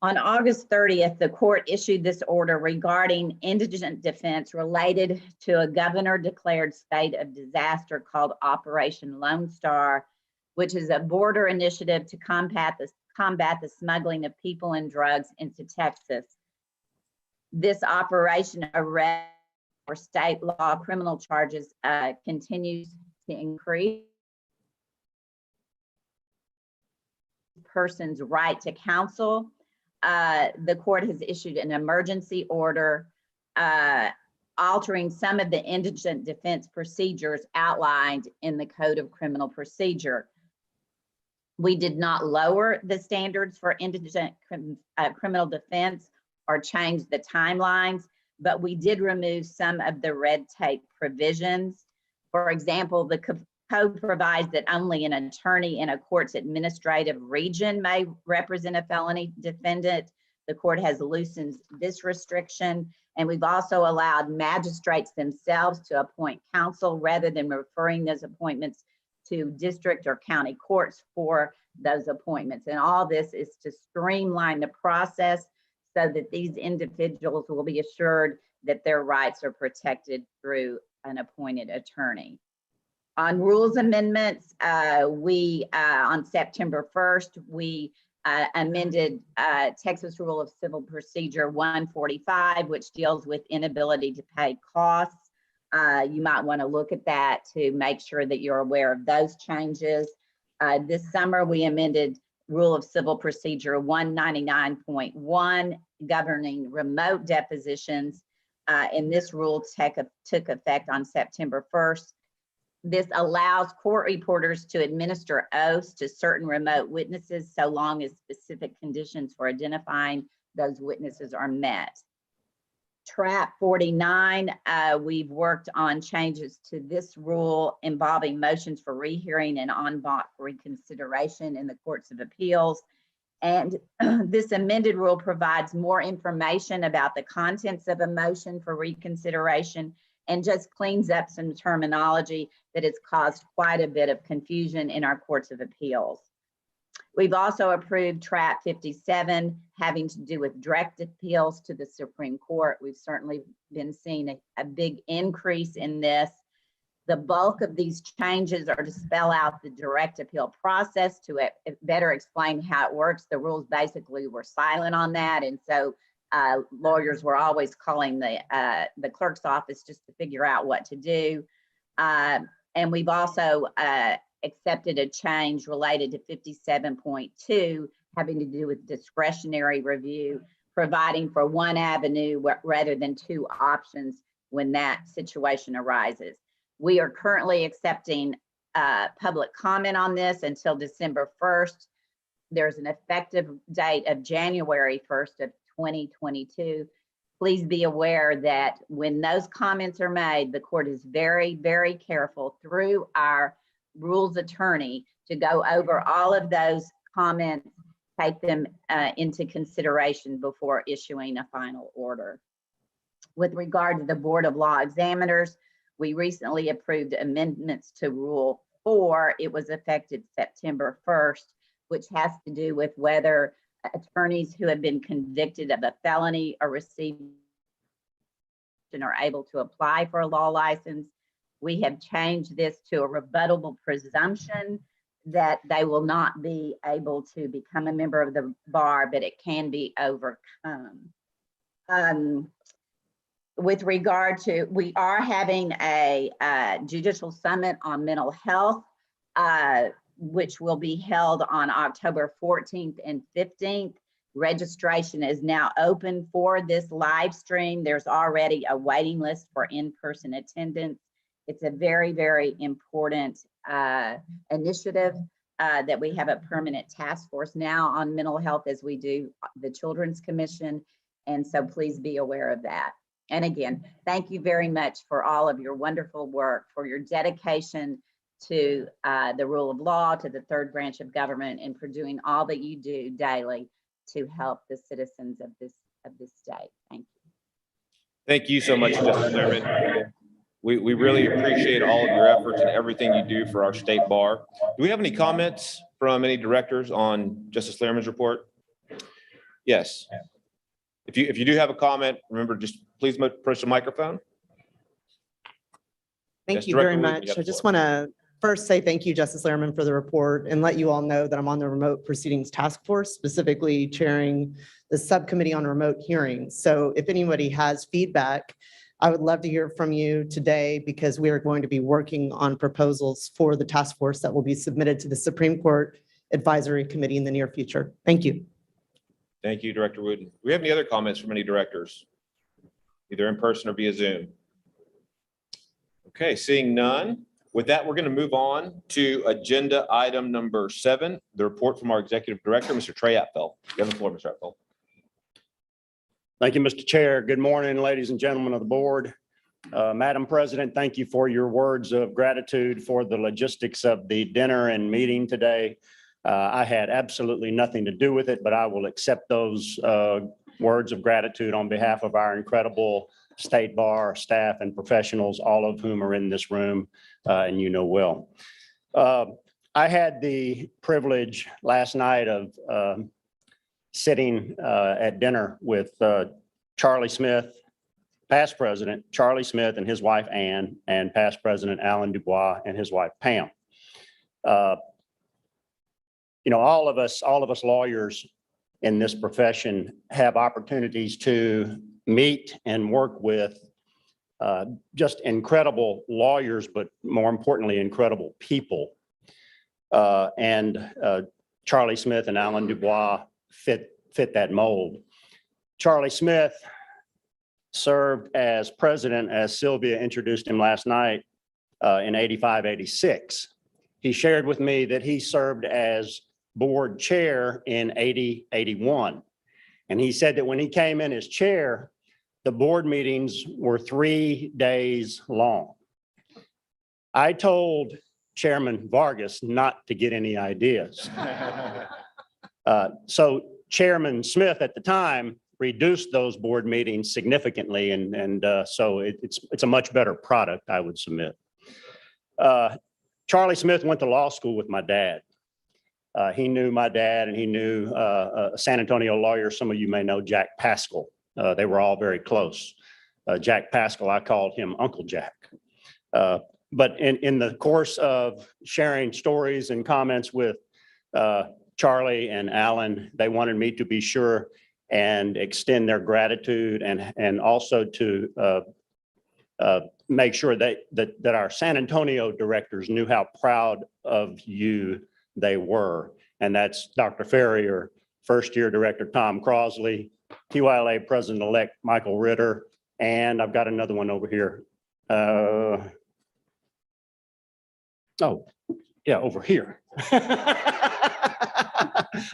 On August 30th, the court issued this order regarding indigent defense related to a governor-declared state of disaster called Operation Lone Star, which is a border initiative to combat the smuggling of people and drugs into Texas. This operation arrest for state law criminal charges continues to increase. Person's right to counsel. The court has issued an emergency order altering some of the indigent defense procedures outlined in the Code of Criminal Procedure. We did not lower the standards for indigent criminal defense or change the timelines, but we did remove some of the red tape provisions. For example, the code provides that only an attorney in a court's administrative region may represent a felony defendant. The court has loosened this restriction, and we've also allowed magistrates themselves to appoint counsel rather than referring those appointments to district or county courts for those appointments. And all this is to streamline the process so that these individuals will be assured that their rights are protected through an appointed attorney. On rules amendments, on September 1st, we amended Texas Rule of Civil Procedure 145, which deals with inability to pay costs. You might want to look at that to make sure that you're aware of those changes. This summer, we amended Rule of Civil Procedure 199.1 governing remote depositions. And this rule took effect on September 1st. This allows court reporters to administer oaths to certain remote witnesses so long as specific conditions for identifying those witnesses are met. TRAP 49, we've worked on changes to this rule involving motions for rehearing and en banc reconsideration in the courts of appeals. And this amended rule provides more information about the contents of a motion for reconsideration and just cleans up some terminology that has caused quite a bit of confusion in our courts of appeals. We've also approved TRAP 57 having to do with direct appeals to the Supreme Court. We've certainly been seeing a big increase in this. The bulk of these changes are to spell out the direct appeal process to better explain how it works. The rules basically were silent on that. And so lawyers were always calling the clerk's office just to figure out what to do. And we've also accepted a change related to 57.2 having to do with discretionary review, providing for one avenue rather than two options when that situation arises. We are currently accepting public comment on this until December 1st. There's an effective date of January 1st of 2022. Please be aware that when those comments are made, the court is very, very careful through our rules attorney to go over all of those comments, take them into consideration before issuing a final order. With regard to the Board of Law Examiners, we recently approved amendments to Rule 4. It was effective September 1st, which has to do with whether attorneys who have been convicted of a felony or received are able to apply for a law license. We have changed this to a rebuttable presumption that they will not be able to become a member of the bar, but it can be overcome. with regard to, we are having a judicial summit on mental health, which will be held on October 14th and 15th. Registration is now open for this live stream. There's already a waiting list for in-person attendance. It's a very, very important initiative that we have a permanent task force now on mental health, as we do the Children's Commission. And so please be aware of that. And again, thank you very much for all of your wonderful work, for your dedication to the rule of law, to the third branch of government, and for doing all that you do daily to help the citizens of this state. Thank you. Thank you so much, Justice Lerman. We really appreciate all of your efforts and everything you do for our state bar. Do we have any comments from any directors on Justice Lerman's report? Yes. If you do have a comment, remember, just please approach the microphone. Thank Yes, you Director very Wood, you much. have I the just floor. want to first say thank you, Justice Lerman, for the report and let you all know that I'm on the Remote Proceedings Task Force, specifically chairing the subcommittee on remote hearings. So if anybody has feedback, I would love to hear from you today, because we are going to be working on proposals for the task force that will be submitted to the Supreme Court Advisory Committee in the near future. Thank you. Thank you, Director Wooden. Do we have any other comments from any directors, either in person or via Zoom? Okay, seeing none. With that, we're going to move on to agenda item number 7, the report from our executive director, Mr. Trey Apfel. You have the floor, Mr. Apfel. Thank you, Mr. Chair. Good morning, ladies and gentlemen of the board. Madam President, thank you for your words of gratitude for the logistics of the dinner and meeting today. I had absolutely nothing to do with it, but I will accept those words of gratitude on behalf of our incredible State Bar staff and professionals, all of whom are in this room, and you know well. I had the privilege last night of sitting at dinner with Charlie Smith, past president Charlie Smith and his wife Ann, and past president Alan Dubois and his wife Pam. You know, all of us lawyers in this profession have opportunities to meet and work with just incredible lawyers, but more importantly, incredible people. And Charlie Smith and Alan Dubois fit that mold. Charlie Smith served as president, as Sylvia introduced him last night, in 85, 86. He shared with me that he served as board chair in 80, 81. And he said that when he came in as chair, the board meetings were 3 days long. I told Chairman Vargas not to get any ideas. So Chairman Smith at the time reduced those board meetings significantly, and so it's a much better product, I would submit. Charlie Smith went to law school with my dad. He knew my dad, and he knew a San Antonio lawyer, some of you may know, Jack Pascal. They were all very close. Jack Pascal, I called him Uncle Jack. But in the course of sharing stories and comments with Charlie and Alan, they wanted me to be sure and extend their gratitude and also to make sure that our San Antonio directors knew how proud of you they were. And that's Dr. Ferrier, first year director Tom Crosley, TYLA president-elect Michael Ritter, and I've got another one over here. Oh, yeah, over here.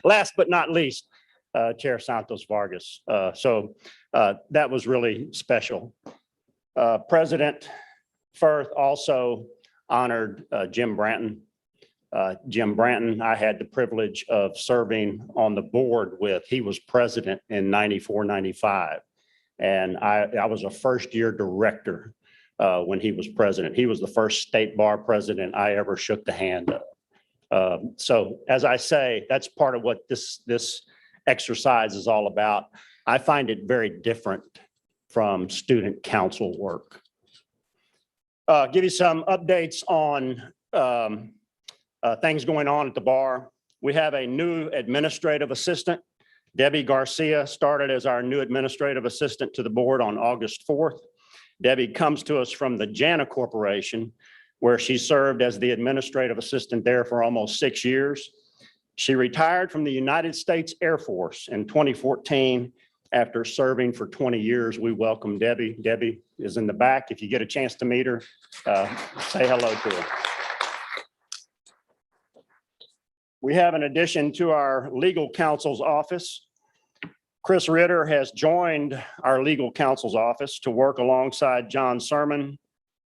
Last but not least, Chair Santos Vargas. So that was really special. President Firth also honored Jim Branton. Jim Branton, I had the privilege of serving on the board with. He was president in 94, 95. And I was a first-year director when he was president. He was the first state bar president I ever shook the hand of. So as I say, that's part of what this exercise is all about. I find it very different from student council work. Give you some updates on things going on at the bar. We have a new administrative assistant. Debbie Garcia started as our new administrative assistant to the board on August 4th. Debbie comes to us from the JANA Corporation, where she served as the administrative assistant there for almost 6 years. She retired from the United States Air Force in 2014 after serving for 20 years. We welcome Debbie. Debbie is in the back. If you get a chance to meet her, say hello to her. We have an addition to our legal counsel's office. Chris Ritter has joined our legal counsel's office to work alongside John Sermon,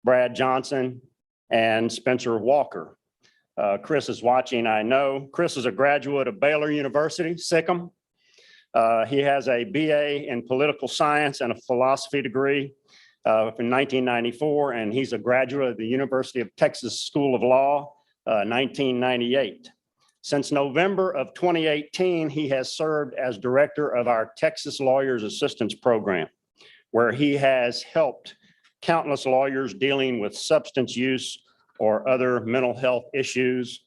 Brad Johnson, and Spencer Walker. Chris is watching, I know. Chris is a graduate of Baylor University, Sikkim. He has a BA in political science and a philosophy degree from 1994, and he's a graduate of the University of Texas School of Law, 1998. Since November of 2018, he has served as director of our Texas Lawyers Assistance Program, where he has helped countless lawyers dealing with substance use or other mental health issues.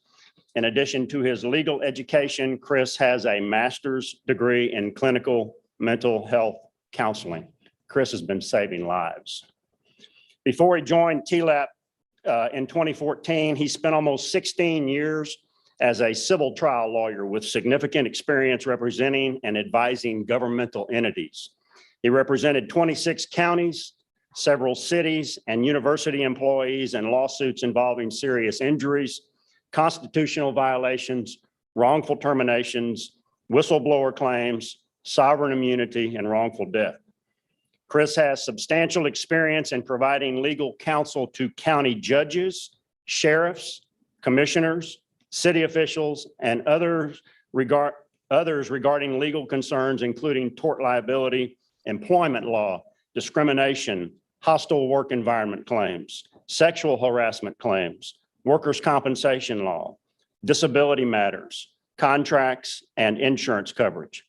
In addition to his legal education, Chris has a master's degree in clinical mental health counseling. Chris has been saving lives. Before he joined TLAP in 2014, he spent almost 16 years as a civil trial lawyer with significant experience representing and advising governmental entities. He represented 26 counties, several cities, and university employees in lawsuits involving serious injuries, constitutional violations, wrongful terminations, whistleblower claims, sovereign immunity, and wrongful death. Chris has substantial experience in providing legal counsel to county judges, sheriffs, commissioners, city officials, and others regarding legal concerns, including tort liability, employment law, discrimination, hostile work environment claims, sexual harassment claims, workers' compensation law, disability matters, contracts, and insurance coverage.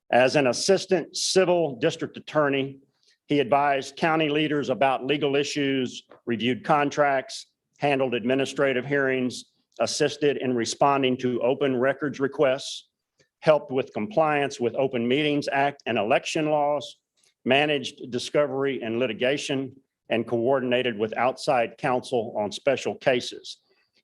As an assistant civil district attorney, he advised county leaders about legal issues, reviewed contracts, handled administrative hearings, assisted in responding to open records requests, helped with compliance with Open Meetings Act and election laws, managed discovery and litigation, and coordinated with outside counsel on special cases.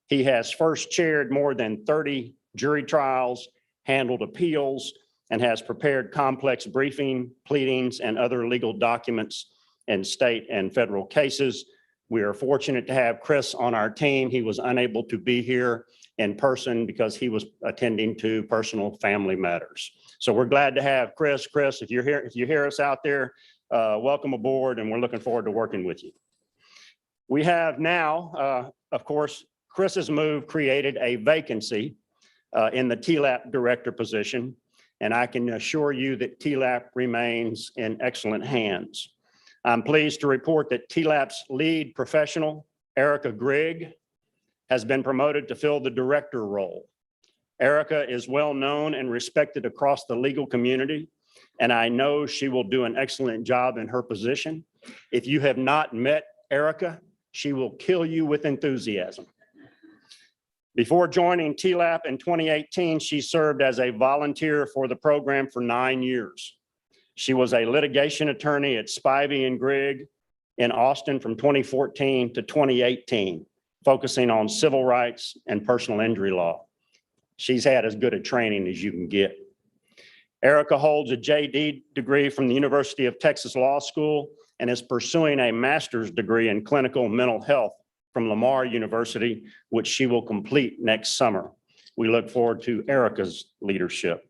He has first chaired more than 30 jury trials, handled appeals, and has prepared complex briefing, pleadings, and other legal documents in state and federal cases. We are fortunate to have Chris on our team. He was unable to be here in person because he was attending to personal family matters. So we're glad to have Chris. Chris, if you're here, if you hear us out there, welcome aboard, and we're looking forward to working with you. We have now, of course, Chris's move created a vacancy in the TLAP director position, and I can assure you that TLAP remains in excellent hands. I'm pleased to report that TLAP's lead professional, Erica Grigg, has been promoted to fill the director role. Erica is well known and respected across the legal community, and I know she will do an excellent job in her position. If you have not met Erica, she will kill you with enthusiasm. Before joining TLAP in 2018, she served as a volunteer for the program for 9 years. She was a litigation attorney at Spivey and Grigg in Austin from 2014 to 2018, focusing on civil rights and personal injury law. She's had as good a training as you can get. Erica holds a JD degree from the University of Texas Law School and is pursuing a master's degree in clinical mental health from Lamar University, which she will complete next summer. We look forward to Erica's leadership.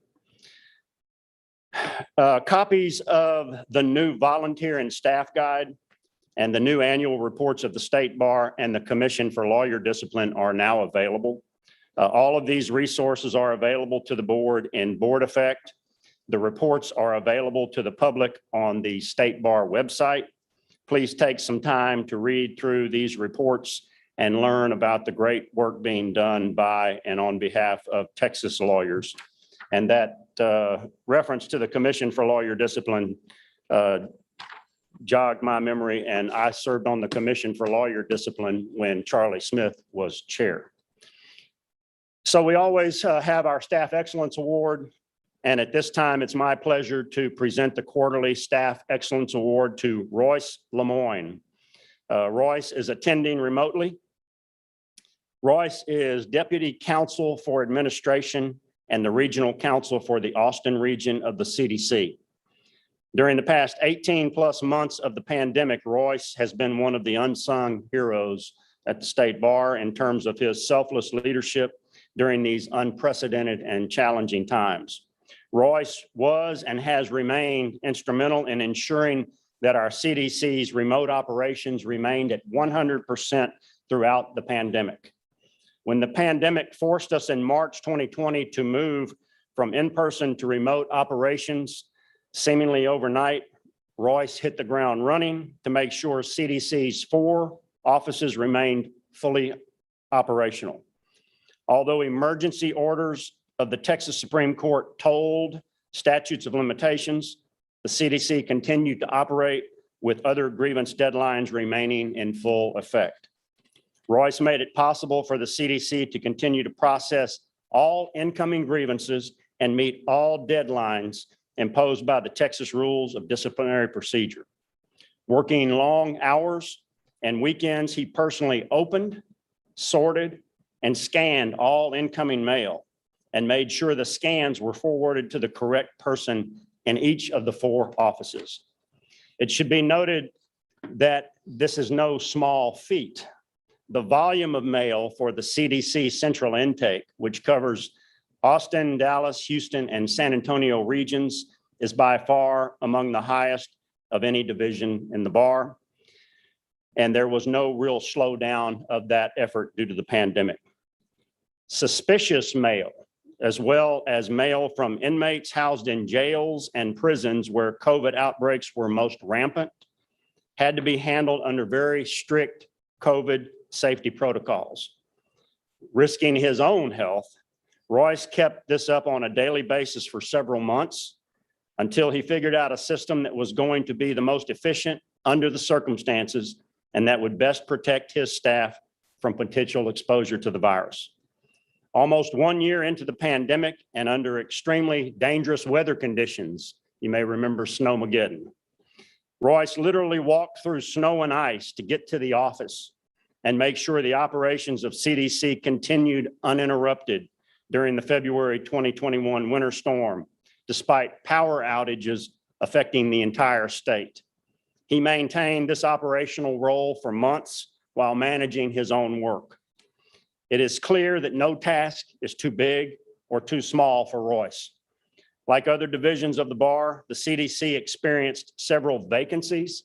Copies of the new volunteer and staff guide and the new annual reports of the State Bar and the Commission for Lawyer Discipline are now available. All of these resources are available to the board in Board Effect. The reports are available to the public on the State Bar website. Please take some time to read through these reports and learn about the great work being done by and on behalf of Texas lawyers. And that reference to the Commission for Lawyer Discipline jogged my memory, and I served on the Commission for Lawyer Discipline when Charlie Smith was chair. So we always have our Staff Excellence Award. And at this time, it's my pleasure to present the quarterly Staff Excellence Award to Royce Lemoyne. Royce is attending remotely. Royce is Deputy Counsel for Administration and the Regional Counsel for the Austin region of the CDC. During the past 18+ months of the pandemic, Royce has been one of the unsung heroes at the State Bar in terms of his selfless leadership during these unprecedented and challenging times. Royce was and has remained instrumental in ensuring that our CDC's remote operations remained at 100% throughout the pandemic. When the pandemic forced us in March 2020 to move from in-person to remote operations, seemingly overnight, Royce hit the ground running to make sure CDC's 4 offices remained fully operational. Although emergency orders of the Texas Supreme Court told statutes of limitations, the CDC continued to operate with other grievance deadlines remaining in full effect. Royce made it possible for the CDC to continue to process all incoming grievances and meet all deadlines imposed by the Texas Rules of Disciplinary Procedure. Working long hours and weekends, he personally opened, sorted, and scanned all incoming mail and made sure the scans were forwarded to the correct person in each of the 4 offices. It should be noted that this is no small feat. The volume of mail for the CDC central intake, which covers Austin, Dallas, Houston, and San Antonio regions, is by far among the highest of any division in the bar. And there was no real slowdown of that effort due to the pandemic. Suspicious mail, as well as mail from inmates housed in jails and prisons where COVID outbreaks were most rampant, had to be handled under very strict COVID safety protocols. Risking his own health, Royce kept this up on a daily basis for several months until he figured out a system that was going to be the most efficient under the circumstances and that would best protect his staff from potential exposure to the virus. Almost 1 year into the pandemic and under extremely dangerous weather conditions, you may remember Snowmageddon, Royce literally walked through snow and ice to get to the office and make sure the operations of CDC continued uninterrupted during the February 2021 winter storm, despite power outages affecting the entire state. He maintained this operational role for months while managing his own work. It is clear that no task is too big or too small for Royce. Like other divisions of the bar, the CDC experienced several vacancies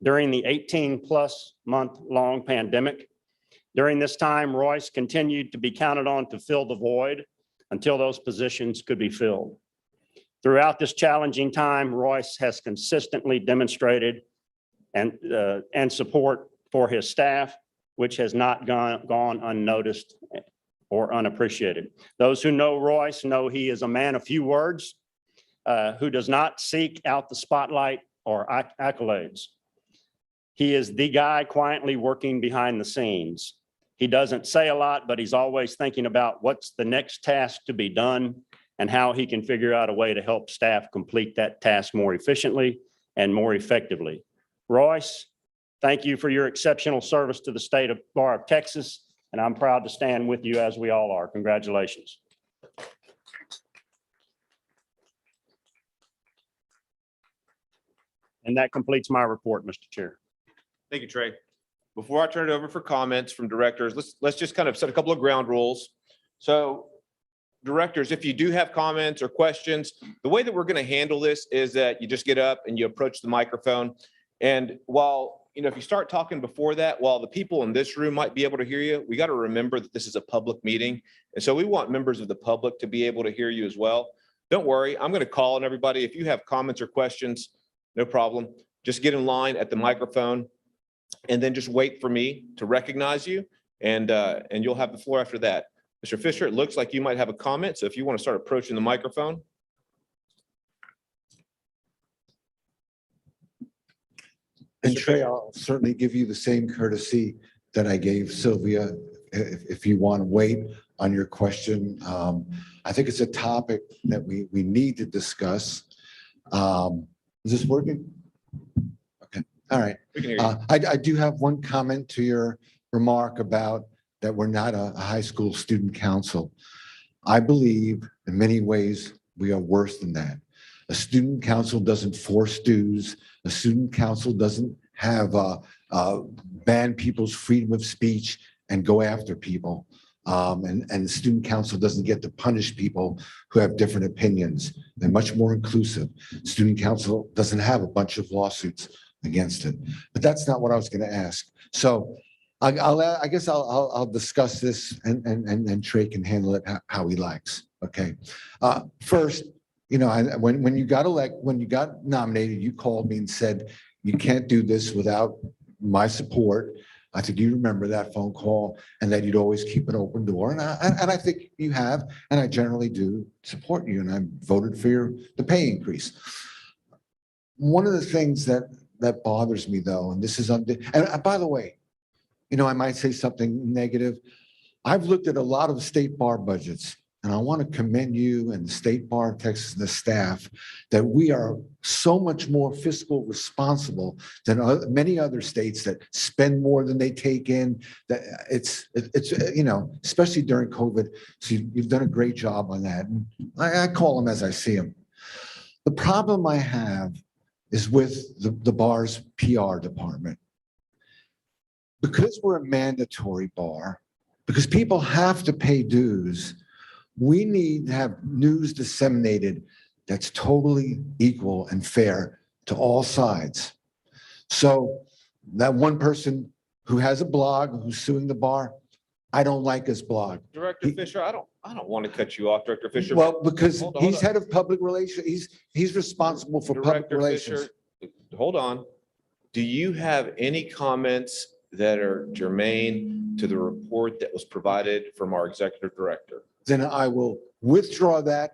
during the 18+ month long pandemic. During this time, Royce continued to be counted on to fill the void until those positions could be filled. Throughout this challenging time, Royce has consistently demonstrated and support for his staff, which has not gone unnoticed or unappreciated. Those who know Royce know he is a man of few words, who does not seek out the spotlight or accolades. He is the guy quietly working behind the scenes. He doesn't say a lot, but he's always thinking about what's the next task to be done and how he can figure out a way to help staff complete that task more efficiently and more effectively. Royce, thank you for your exceptional service to the State Bar of Texas, and I'm proud to stand with you as we all are. Congratulations. And that completes my report, Mr. Chair. Thank you, Trey. Before I turn it over for comments from directors, let's just kind of set a couple of ground rules. So directors, if you do have comments or questions, the way that we're going to handle this is that you just get up and you approach the microphone. And while, if you start talking before that, while the people in this room might be able to hear you, we got to remember that this is a public meeting. And so we want members of the public to be able to hear you as well. Don't worry, I'm going to call on everybody. If you have comments or questions, no problem. Just get in line at the microphone and then just wait for me to recognize you, and you'll have the floor after that. Mr. Fisher, it looks like you might have a comment. So if you want to start approaching the microphone. And Trey, I'll certainly give you the same courtesy that I gave Sylvia. If you want to wait, on your question. I think it's a topic that we need to discuss. Is this working? Okay, all right. We can hear you. I do have one comment to your remark about that we're not a high school student council. I believe in many ways we are worse than that. A student council doesn't force dues. A student council doesn't have ban people's freedom of speech and go after people. And the student council doesn't get to punish people who have different opinions. They're much more inclusive. Student council doesn't have a bunch of lawsuits against it. But that's not what I was going to ask. So I guess I'll discuss this and Trey can handle it how he likes. Okay. First, you know, when you got nominated, you called me and said, you can't do this without my support. I think you remember that phone call, and that you'd always keep an open door. And I think you have, and I generally do support you, and I voted for the pay increase. One of the things that bothers me though, and this is, and by the way, you know, I might say something negative. I've looked at a lot of state bar budgets, and I want to commend you and the State Bar of Texas and the staff that we are so much more fiscal responsible than many other states that spend more than they take in. That it's you know, especially during COVID. So you've done a great job on that. And I call them as I see them. The problem I have is with the bar's PR department. Because we're a mandatory bar, because people have to pay dues, we need to have news disseminated that's totally equal and fair to all sides. So that one person who has a blog who's suing the bar, I don't like his blog. Director Fisher, I don't want to cut you off, Director Fisher. Well, because Hold on, he's hold on. head of public relations. He's responsible for public Director relations. Fisher, hold on. Do you have any comments that are germane to the report that was provided from our executive director? Then I will withdraw that.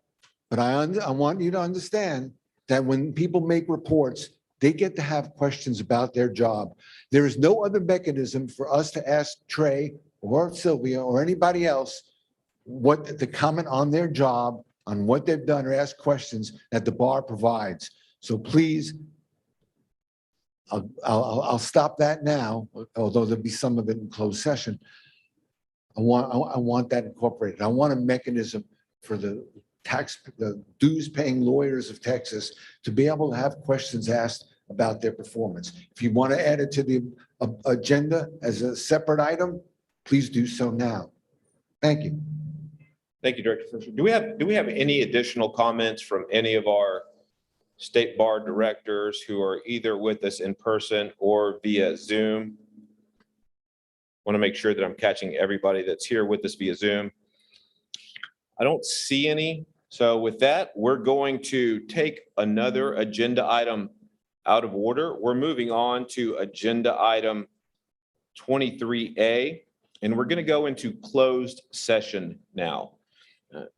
But I want you to understand that when people make reports, they get to have questions about their job. There is no other mechanism for us to ask Trey or Sylvia or anybody else what the comment on their job, on what they've done, or ask questions that the bar provides. So please, I'll stop that now, although there'll be some of it in closed session. I want that incorporated. I want a mechanism for the dues paying lawyers of Texas to be able to have questions asked about their performance. If you want to add it to the agenda as a separate item, please do so now. Thank you. Thank you, Director Fisher. Do we have any additional comments from any of our state bar directors who are either with us in person or via Zoom? Want to make sure that I'm catching everybody that's here with us via Zoom. I don't see any. So with that, we're going to take another agenda item out of order. We're moving on to agenda item 23A, and we're going to go into closed session now.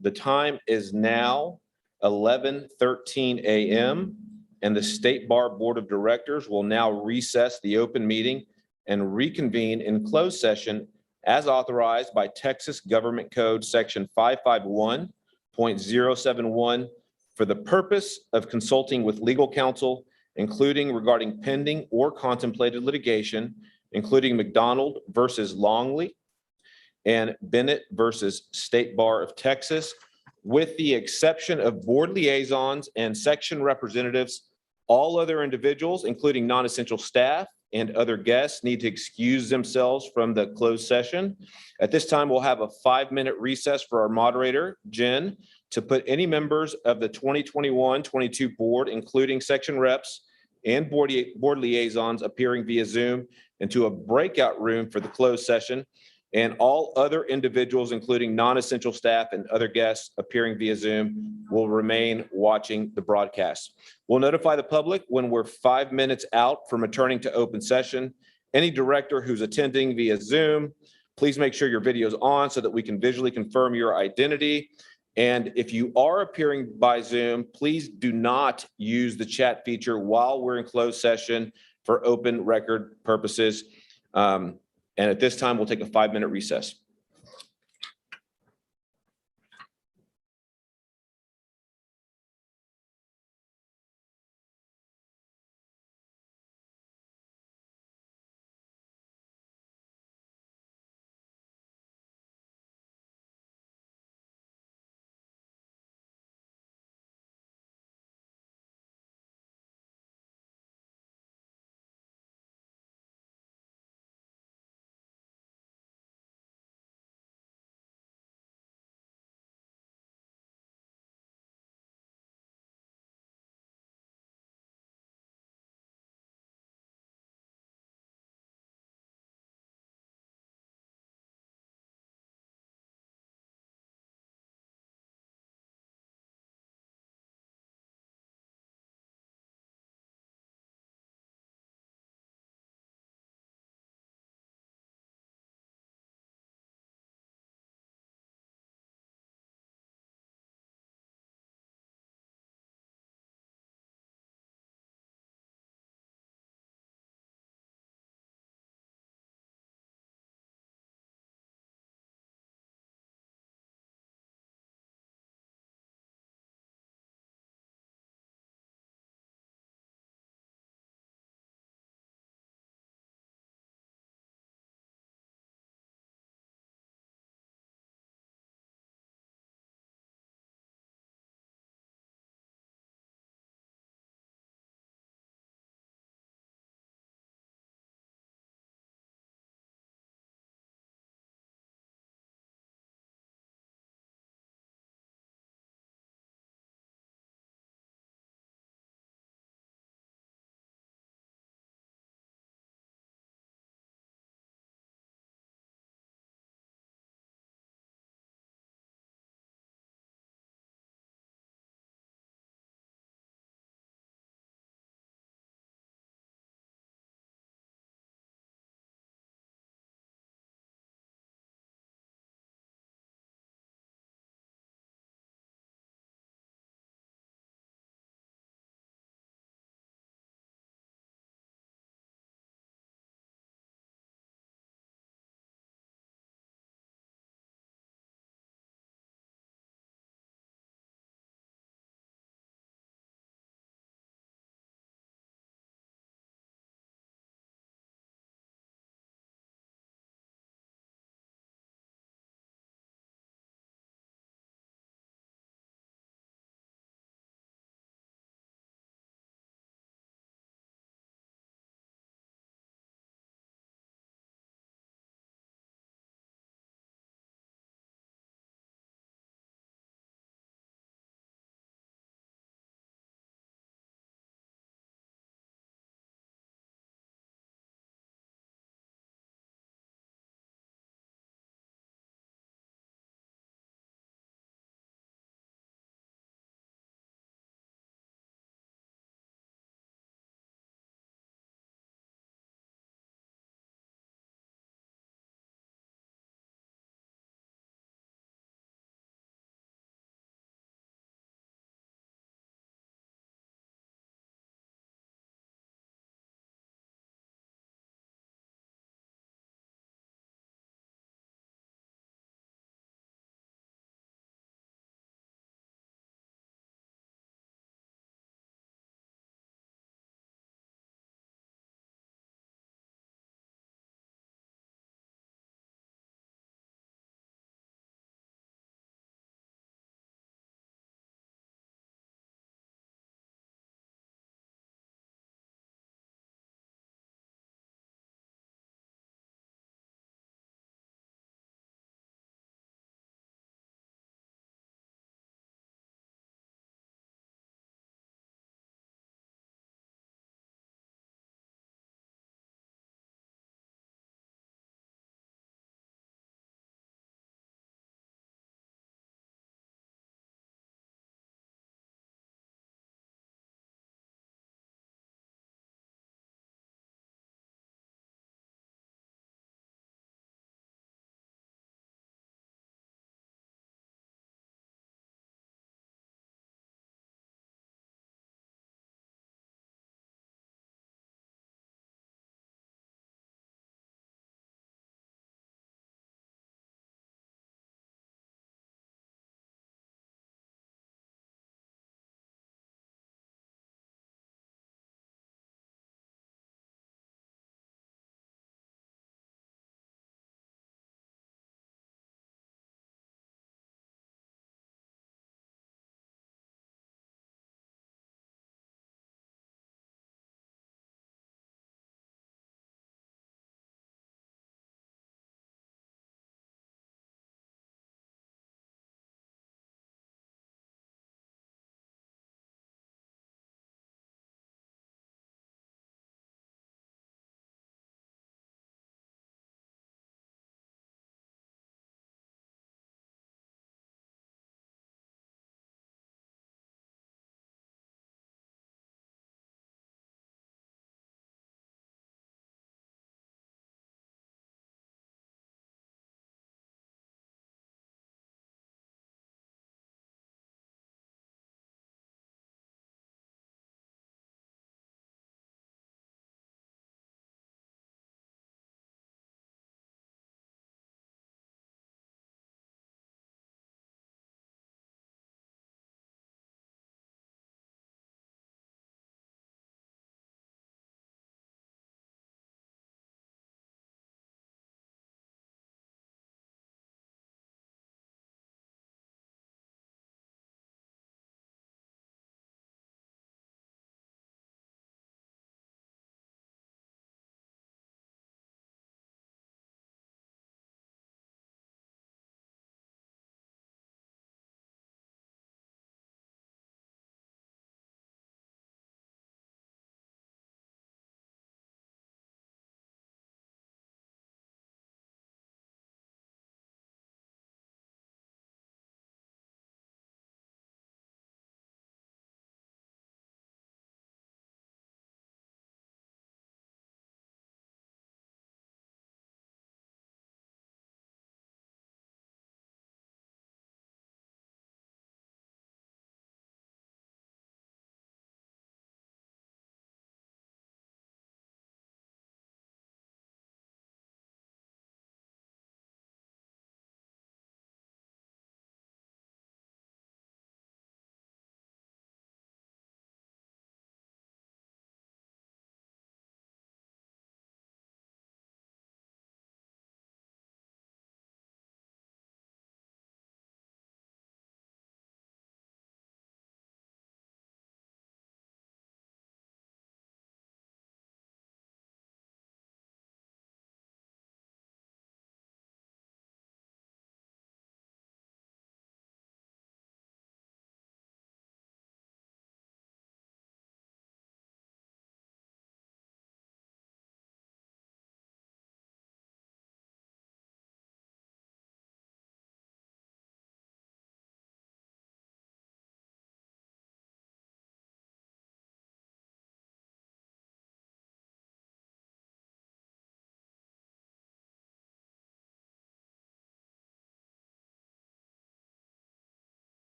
The time is now 11:13 a.m. and the State Bar Board of Directors will now recess the open meeting and reconvene in closed session as authorized by Texas Government Code Section 551.071 for the purpose of consulting with legal counsel, including regarding pending or contemplated litigation, including McDonald versus Longley and Bennett versus State Bar of Texas, with the exception of board liaisons and section representatives. All other individuals, including non-essential staff and other guests, need to excuse themselves from the closed session. At this time, we'll have a 5-minute recess for our moderator, Jen, to put any members of the 2021-22 board, including section reps and board liaisons appearing via Zoom, into a breakout room for the closed session, and all other individuals, including non-essential staff and other guests appearing via Zoom, will remain watching the broadcast. We'll notify the public when we're 5 minutes out from returning to open session. Any director who's attending via Zoom, please make sure your video is on so that we can visually confirm your identity. And if you are appearing by Zoom, please do not use the chat feature while we're in closed session for open record purposes. And at this time, we'll take a 5-minute recess.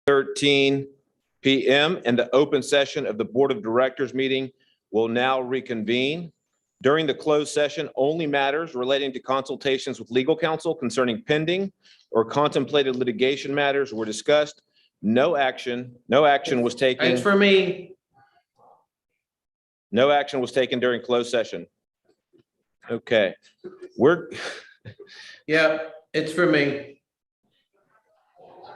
13 p.m. and the open session of the Board of Directors meeting will now reconvene. During the closed session, only matters relating to consultations with legal counsel concerning pending or contemplated litigation matters were discussed. No action was taken. Thanks for me. No action was taken during closed session. Okay, Yeah, it's for me.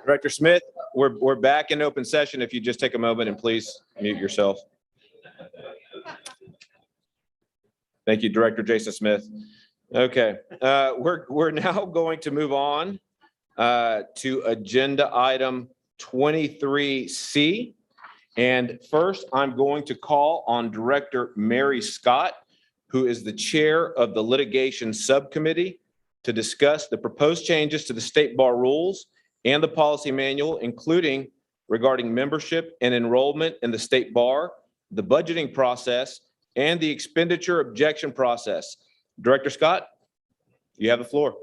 Director Smith, we're back in open session. If you just take a moment and please mute yourself. Thank you, Director Jason Smith. Okay, we're now going to move on to agenda item 23C. And first, I'm going to call on Director Mary Scott, who is the chair of the litigation subcommittee, to discuss the proposed changes to the state bar rules and the policy manual, including regarding membership and enrollment in the state bar, the budgeting process, and the expenditure objection process. Director Scott, you have the floor.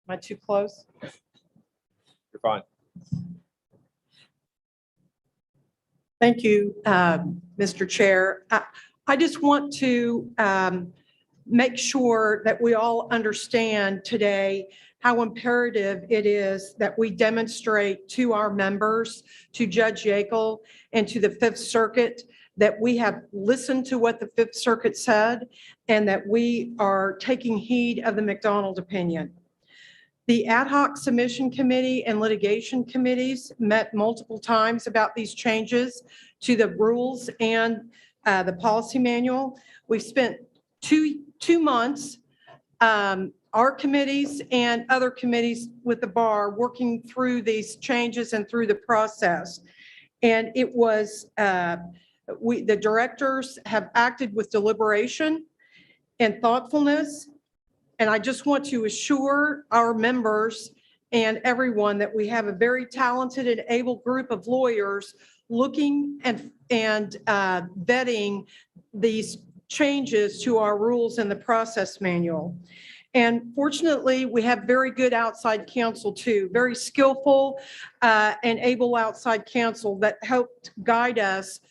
Am I too close? You're fine. Thank you, Mr. Chair. I just want to make sure that we all understand today how imperative it is that we demonstrate to our members, to Judge Yackel and to the Fifth Circuit, that we have listened to what the Fifth Circuit said and that we are taking heed of the McDonald opinion. The ad hoc submission committee and litigation committees met multiple times about these changes to the rules and the policy manual. We've spent two months, our committees and other committees with the bar working through these changes and through the process. And it was, the directors have acted with deliberation and thoughtfulness. And I just want to assure our members and everyone that we have a very talented and able group of lawyers looking and vetting these changes to our rules and the process manual. And fortunately, we have very good outside counsel too, very skillful and able outside counsel that helped guide us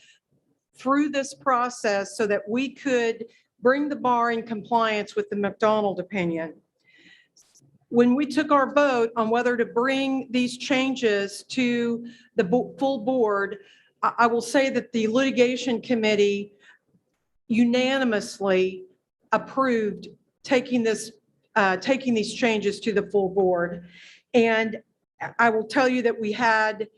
through this process so that we could bring the bar in compliance with the McDonald opinion. When we took our vote on whether to bring these changes to the full board, I will say that the litigation committee unanimously approved taking these changes to the full board. And I will tell you that we had,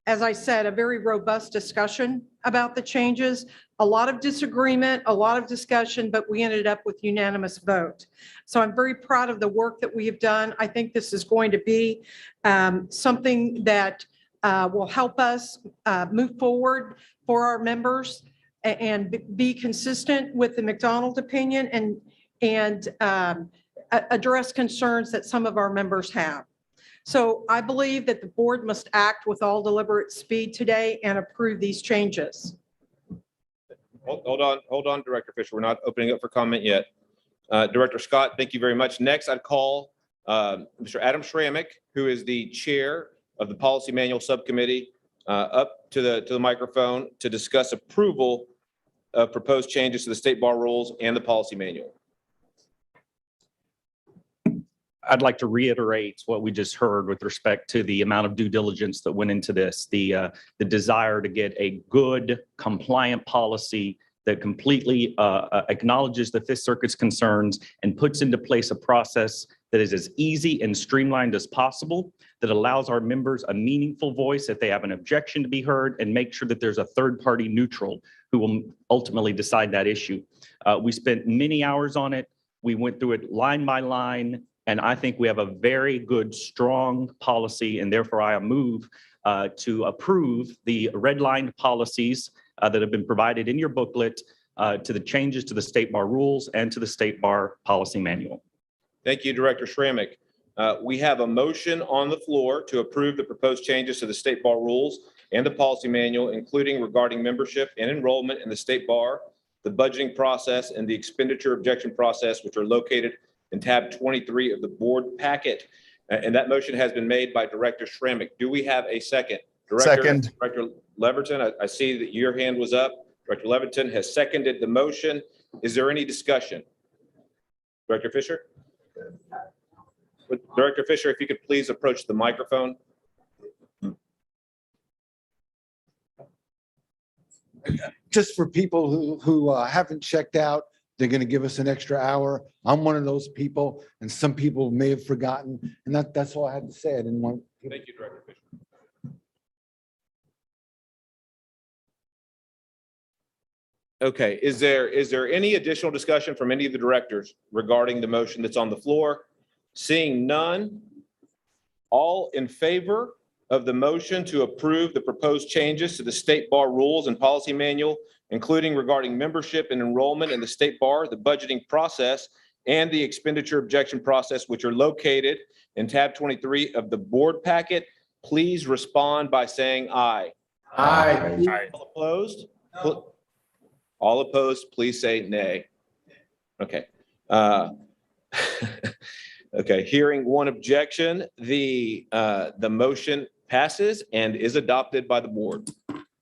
as I said, a very robust discussion about the changes, a lot of disagreement, a lot of discussion, but we ended up with unanimous vote. So I'm very proud of the work that we have done. I think this is going to be something that will help us move forward for our members and be consistent with the McDonald opinion and address concerns that some of our members have. So I believe that the board must act with all deliberate speed today and approve these changes. Hold on, Director Fisher. We're not opening up for comment yet. Director Scott, thank you very much. Next, I'd call Mr. Adam Schrammick, who is the chair of the Policy Manual Subcommittee, up to the microphone to discuss approval of proposed changes to the state bar rules and the policy manual. I'd like to reiterate what we just heard with respect to the amount of due diligence that went into this, the desire to get a good compliant policy that completely acknowledges the Fifth Circuit's concerns and puts into place a process that is as easy and streamlined as possible, that allows our members a meaningful voice if they have an objection to be heard, and make sure that there's a third party neutral who will ultimately decide that issue. We spent many hours on it. We went through it line by line. And I think we have a very good, strong policy, and therefore I move to approve the redlined policies that have been provided in your booklet to the changes to the state bar rules and to the state bar policy manual. Thank you, Director Schrammick. We have a motion on the floor to approve the proposed changes to the state bar rules and the policy manual, including regarding membership and enrollment in the state bar, the budgeting process, and the expenditure objection process, which are located in tab 23 of the board packet. And that motion has been made by Director Schrammick. Do we have a second? Second. Director Leverton, I see that your hand was up. Director Leverton has seconded the motion. Is there any discussion? Director Fisher? Director Fisher, if you could please approach the microphone. Just for people who haven't checked out, they're going to give us an extra hour. I'm one of those people, and some people may have forgotten, and that's all I had to say. I didn't want. Thank you, Director Fisher. Okay, is there any additional discussion from any of the directors regarding the motion that's on the floor? Seeing none, all in favor of the motion to approve the proposed changes to the State Bar Rules and Policy Manual, including regarding membership and enrollment in the State Bar, the budgeting process, and the expenditure objection process, which are located in tab 23 of the board packet, please respond by saying aye. Aye. All opposed? All opposed, please say nay. Okay. Okay, hearing one objection, the motion passes and is adopted by the board.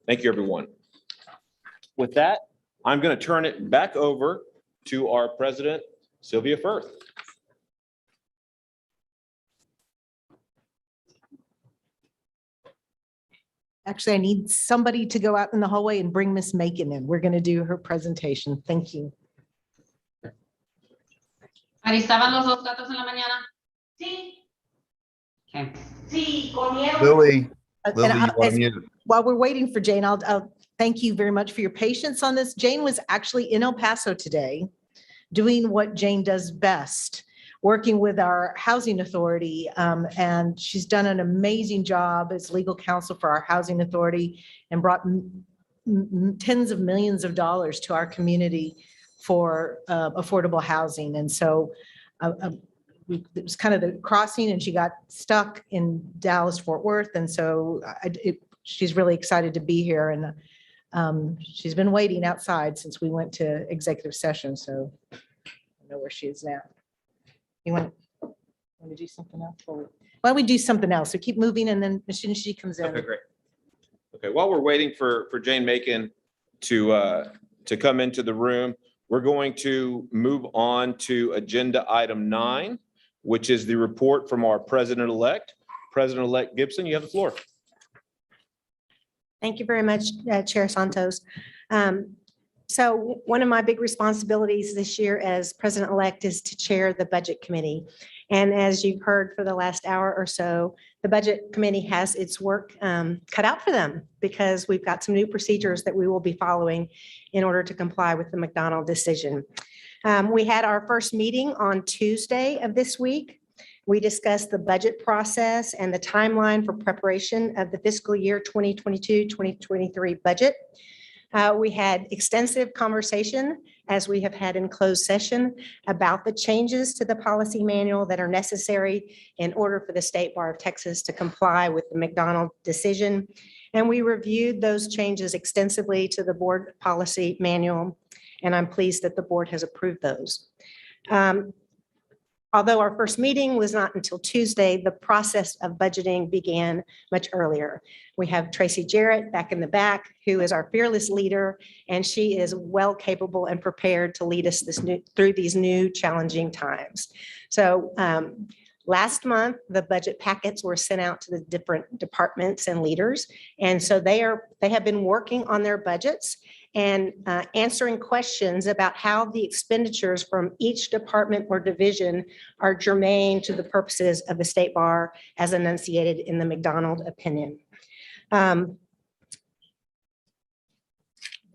Thank you, everyone. With that, I'm going to turn it back over to our president, Sylvia Firth. Actually, I need somebody to go out in the hallway and bring Miss Macon in. We're going to do her presentation. Thank you. Ahí estaban los dos gatos en la mañana. Sí. Okay. Sí, comieron. Lily, And Lily, I- you are muted. While we're waiting for Jane, I'll thank you very much for your patience on this. Jane was actually in El Paso today, doing what Jane does best, working with our housing authority. And she's done an amazing job as legal counsel for our housing authority and brought tens of millions of dollars to our community for affordable housing. And so it was kind of the crossing, and she got stuck in Dallas, Fort Worth. And so she's really excited to be here. And she's been waiting outside since we went to executive session. So I know where she is now. You want to do something else? Or why don't we do something else? So keep moving, and then as soon as she comes in. Okay, great. Okay, while we're waiting for Jane Macon to come into the room, we're going to move on to agenda item 9, which is the report from our president-elect. President-elect Gibson, you have the floor. Thank you very much, Chair Santos. So one of my big responsibilities this year as president-elect is to chair the Budget Committee. And as you've heard for the last hour or so, the Budget Committee has its work cut out for them because we've got some new procedures that we will be following in order to comply with the McDonald decision. We had our first meeting on Tuesday of this week. We discussed the budget process and the timeline for preparation of the fiscal year 2022-2023 budget. We had extensive conversation, as we have had in closed session, about the changes to the policy manual that are necessary in order for the State Bar of Texas to comply with the McDonald decision. And we reviewed those changes extensively to the board policy manual, and I'm pleased that the board has approved those. Although our first meeting was not until Tuesday, the process of budgeting began much earlier. We have Tracy Jarrett back in the back, who is our fearless leader, and she is well capable and prepared to lead us through these new challenging times. So last month, the budget packets were sent out to the different departments and leaders. And so they have been working on their budgets and answering questions about how the expenditures from each department or division are germane to the purposes of the State Bar as enunciated in the McDonald opinion.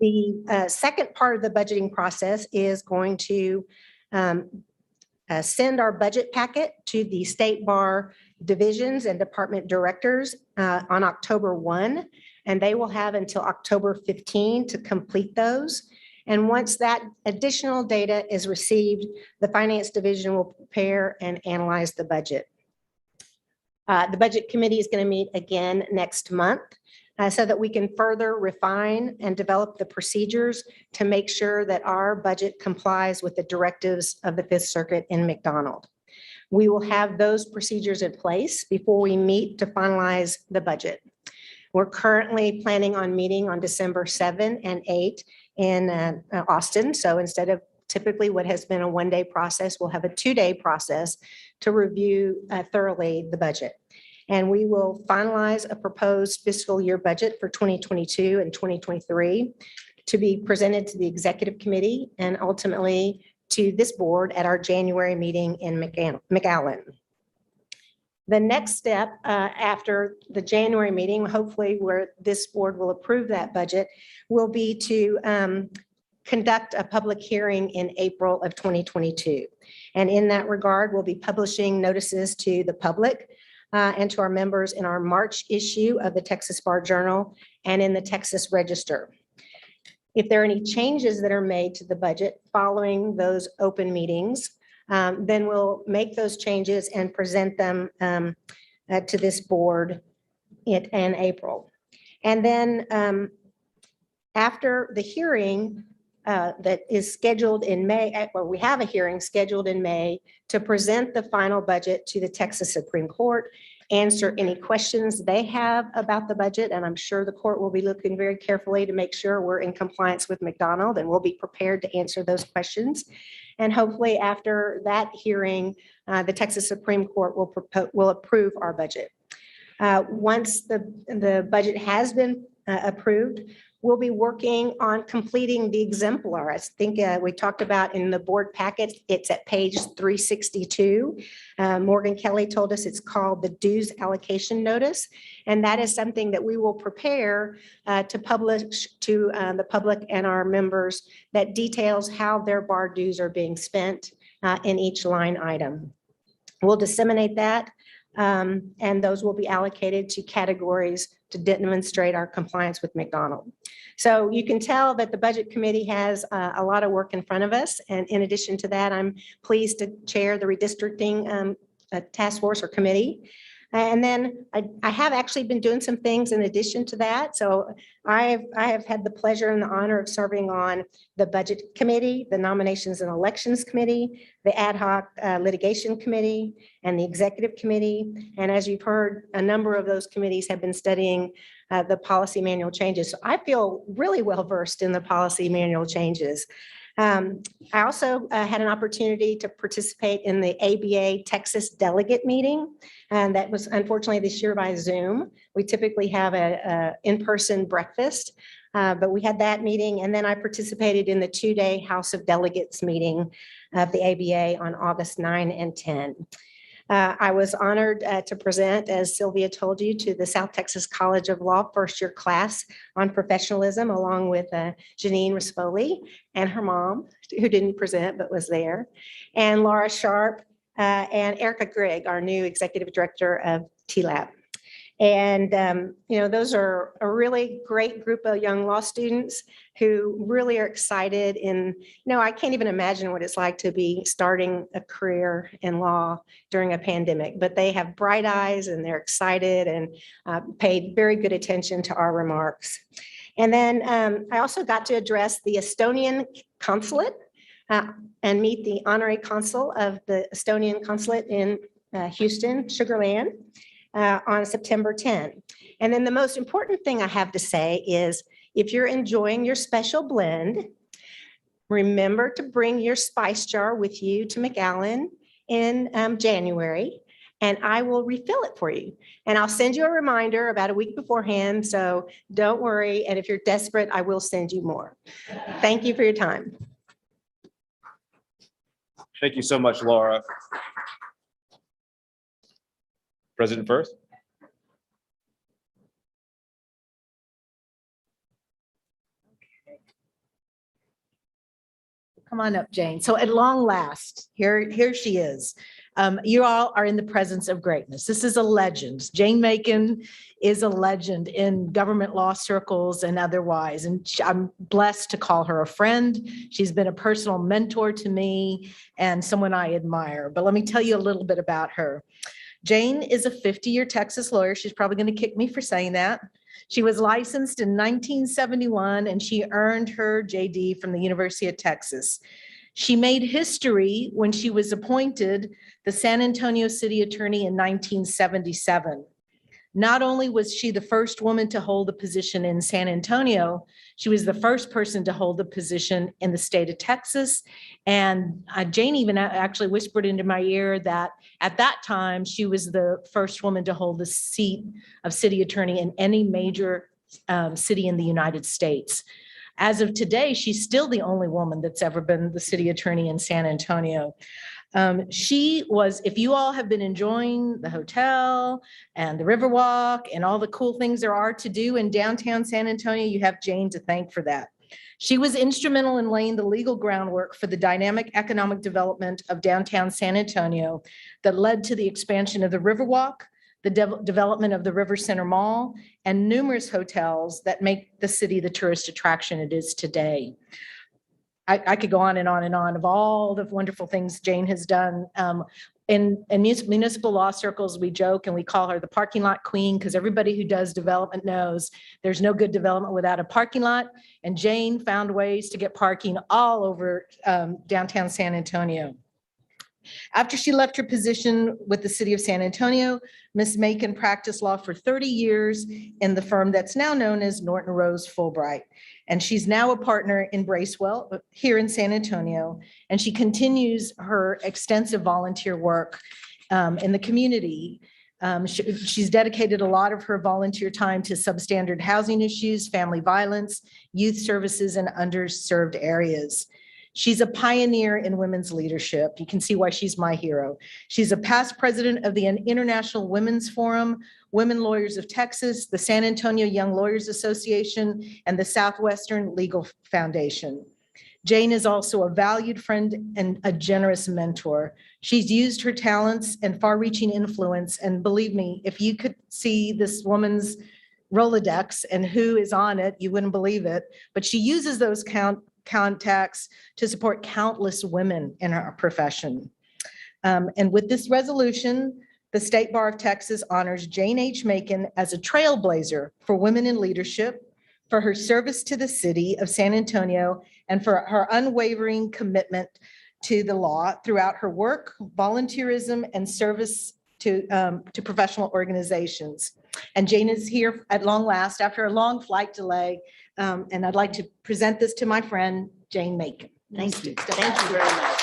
The second part of the budgeting process is going to send our budget packet to the State Bar divisions and department directors on October 1. And they will have until October 15 to complete those. And once that additional data is received, the Finance Division will prepare and analyze the budget. The Budget Committee is going to meet again next month. so that we can further refine and develop the procedures to make sure that our budget complies with the directives of the Fifth Circuit in McDonald. We will have those procedures in place before we meet to finalize the budget. We're currently planning on meeting on December 7 and 8 in Austin. So instead of typically what has been a one-day process, we'll have a two-day process to review thoroughly the budget. And we will finalize a proposed fiscal year budget for 2022 and 2023 to be presented to the executive committee and ultimately to this board at our January meeting in McAllen. The next step after the January meeting, hopefully where this board will approve that budget, will be to conduct a public hearing in April of 2022. And in that regard, we'll be publishing notices to the public and to our members in our March issue of the Texas Bar Journal and in the Texas Register. If there are any changes that are made to the budget following those open meetings, then we'll make those changes and present them to this board in April. And then after the hearing that is scheduled in May, well, we have a hearing scheduled in May to present the final budget to the Texas Supreme Court, answer any questions they have about the budget. And I'm sure the court will be looking very carefully to make sure we're in compliance with McDonald, and we'll be prepared to answer those questions. And hopefully after that hearing, the Texas Supreme Court will approve our budget. Once the budget has been approved, we'll be working on completing the exemplar. I think we talked about in the board packet, it's at page 362. Morgan Kelly told us it's called the dues allocation notice. And that is something that we will prepare to publish to the public and our members that details how their bar dues are being spent in each line item. We'll disseminate that and those will be allocated to categories to demonstrate our compliance with McDonald. So you can tell that the Budget Committee has a lot of work in front of us. And in addition to that, I'm pleased to chair the redistricting task force or committee. And then I have actually been doing some things in addition to that. So I have had the pleasure and the honor of serving on the Budget Committee, the Nominations and Elections Committee, the Ad Hoc Litigation Committee, and the Executive Committee. And as you've heard, a number of those committees have been studying the policy manual changes. So I feel really well versed in the policy manual changes. I also had an opportunity to participate in the ABA Texas delegate meeting, and that was unfortunately this year by Zoom. We typically have a in-person breakfast, but we had that meeting, and then I participated in the two-day House of Delegates meeting of the ABA on August 9 and 10. I was honored to present, as Sylvia told you, to the South Texas College of Law first-year class on professionalism, along with Janine Rispoli and her mom, who didn't present but was there, and Laura Sharp and Erica Grigg, our new executive director of TLAB. And, those are a really great group of young law students who really are excited. And, I can't even imagine what it's like to be starting a career in law during a pandemic, but they have bright eyes and they're excited and paid very good attention to our remarks. And then I also got to address the Estonian consulate and meet the honorary consul of the Estonian consulate in Houston, Sugar Land. On September 10. And then the most important thing I have to say is if you're enjoying your special blend, remember to bring your spice jar with you to McAllen in January, and I will refill it for you. And I'll send you a reminder about a week beforehand, so don't worry. And if you're desperate, I will send you more. Thank you for your time. Thank you so much, Laura. President Firth. Come on up, Jane. So at long last, here she is. You all are in the presence of greatness. This is a legend. Jane Macon is a legend in government law circles and otherwise. And I'm blessed to call her a friend. She's been a personal mentor to me and someone I admire. But let me tell you a little bit about her. Jane is a 50-year Texas lawyer. She's probably going to kick me for saying that. She was licensed in 1971 and she earned her JD from the University of Texas. She made history when she was appointed the San Antonio City Attorney in 1977. Not only was she the first woman to hold a position in San Antonio, she was the first person to hold a position in the state of Texas. And Jane even actually whispered into my ear that at that time, she was the first woman to hold the seat of city attorney in any major city in the United States. As of today, she's still the only woman that's ever been the city attorney in San Antonio. She was, if you all have been enjoying the hotel and the Riverwalk and all the cool things there are to do in downtown San Antonio, you have Jane to thank for that. She was instrumental in laying the legal groundwork for the dynamic economic development of downtown San Antonio that led to the expansion of the Riverwalk, the development of the River Center Mall, and numerous hotels that make the city the tourist attraction it is today. I could go on and on and on of all the wonderful things Jane has done. In municipal law circles, we joke and we call her the parking lot queen because everybody who does development knows there's no good development without a parking lot. And Jane found ways to get parking all over downtown San Antonio. After she left her position with the city of San Antonio, Ms. Macon practiced law for 30 years in the firm that's now known as Norton Rose Fulbright. And she's now a partner in Bracewell here in San Antonio. And she continues her extensive volunteer work in the community. She's dedicated a lot of her volunteer time to substandard housing issues, family violence, youth services, and underserved areas. She's a pioneer in women's leadership. You can see why she's my hero. She's a past president of the International Women's Forum, Women Lawyers of Texas, the San Antonio Young Lawyers Association, and the Southwestern Legal Foundation. Jane is also a valued friend and a generous mentor. She's used her talents and far-reaching influence. And believe me, if you could see this woman's Rolodex and who is on it, you wouldn't believe it. But she uses those contacts to support countless women in our profession. And with this resolution, the State Bar of Texas honors Jane H. Macon as a trailblazer for women in leadership, for her service to the city of San Antonio, and for her unwavering commitment to the law throughout her work, volunteerism, and service to professional organizations. And Jane is here at long last after a long flight delay. And I'd like to present this to my friend, Jane Macon. Thank you. Thank you very much.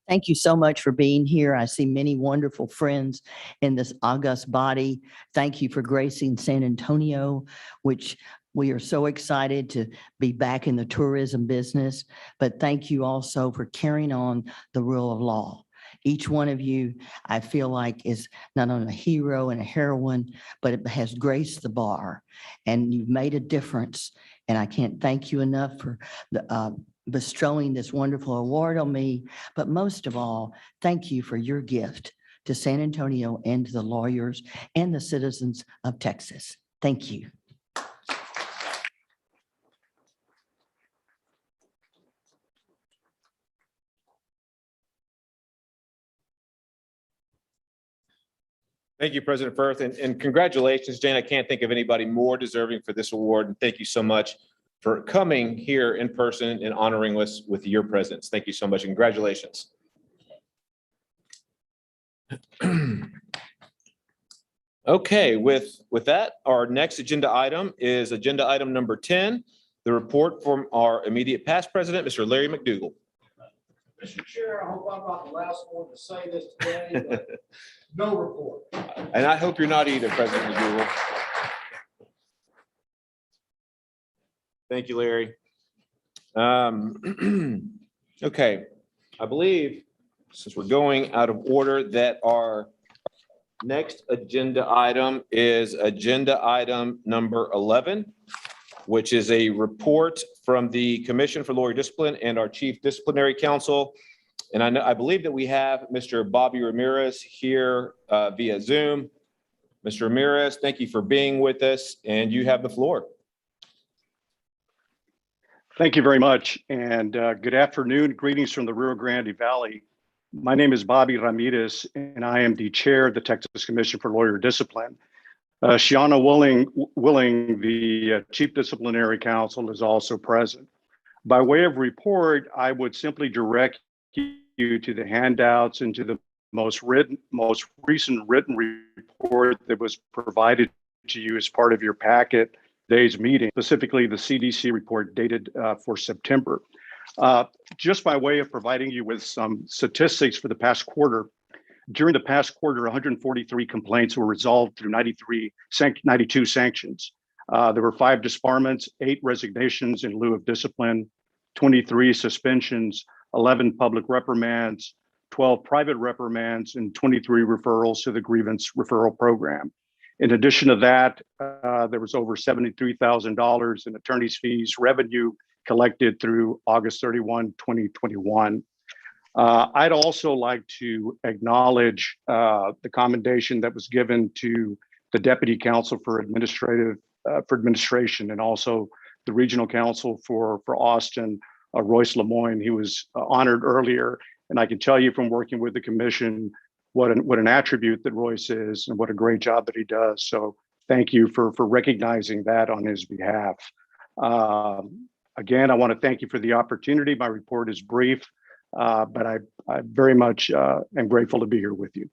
Thank you so much for being here. I see many wonderful friends in this august body. Thank you for gracing San Antonio, which we are so excited to be back in the tourism business. But thank you also for carrying on the rule of law. Each one of you, I feel like, is not only a hero and a heroine, but it has graced the bar. And you've made a difference. And I can't thank you enough for the bestowing this wonderful award on me, but most of all, thank you for your gift to San Antonio and to the lawyers and the citizens of Texas. Thank you. Thank you, President Firth, and congratulations, Jane. I can't think of anybody more deserving for this award. And thank you so much for coming here in person and honoring us with your presence. Thank you so much. Congratulations. Okay, with that, our next agenda item is agenda item number 10, the report from our immediate past president, Mr. Larry McDougall. Mr. Chair, I hope I'm not the last one to say this today, but no report. And I hope you're not either, President McDougall. Thank you, Larry. Okay, I believe, since we're going out of order, that our next agenda item is agenda item number 11, which is a report from the Commission for Lawyer Discipline and our Chief Disciplinary Counsel. And I believe that we have Mr. Bobby Ramirez here via Zoom. Mr. Ramirez, thank you for being with us, and you have the floor. Thank you very much, and good afternoon. Greetings from the Rio Grande Valley. My name is Bobby Ramirez, and I am the chair of the Texas Commission for Lawyer Discipline. Shiana Willing, the Chief Disciplinary Counsel, is also present. By way of report, I would simply direct you to the handouts and to the most recent written report that was provided to you as part of your packet today's meeting, specifically the CDC report dated for September. Just by way of providing you with some statistics for the past quarter, during the past quarter, 143 complaints were resolved through 92 sanctions. There were 5 disbarments, 8 resignations in lieu of discipline, 23 suspensions, 11 public reprimands, 12 private reprimands, and 23 referrals to the grievance referral program. In addition to that, there was over $73,000 in attorney's fees revenue collected through August 31, 2021. I'd also like to acknowledge the commendation that was given to the Deputy Counsel for Administration and also the Regional Counsel for Austin, Royce Lemoyne. He was honored earlier, and I can tell you from working with the commission what an attribute that Royce is and what a great job that he does. So thank you for recognizing that on his behalf. Again, I want to thank you for the opportunity. My report is brief, but I very much am grateful to be here with you.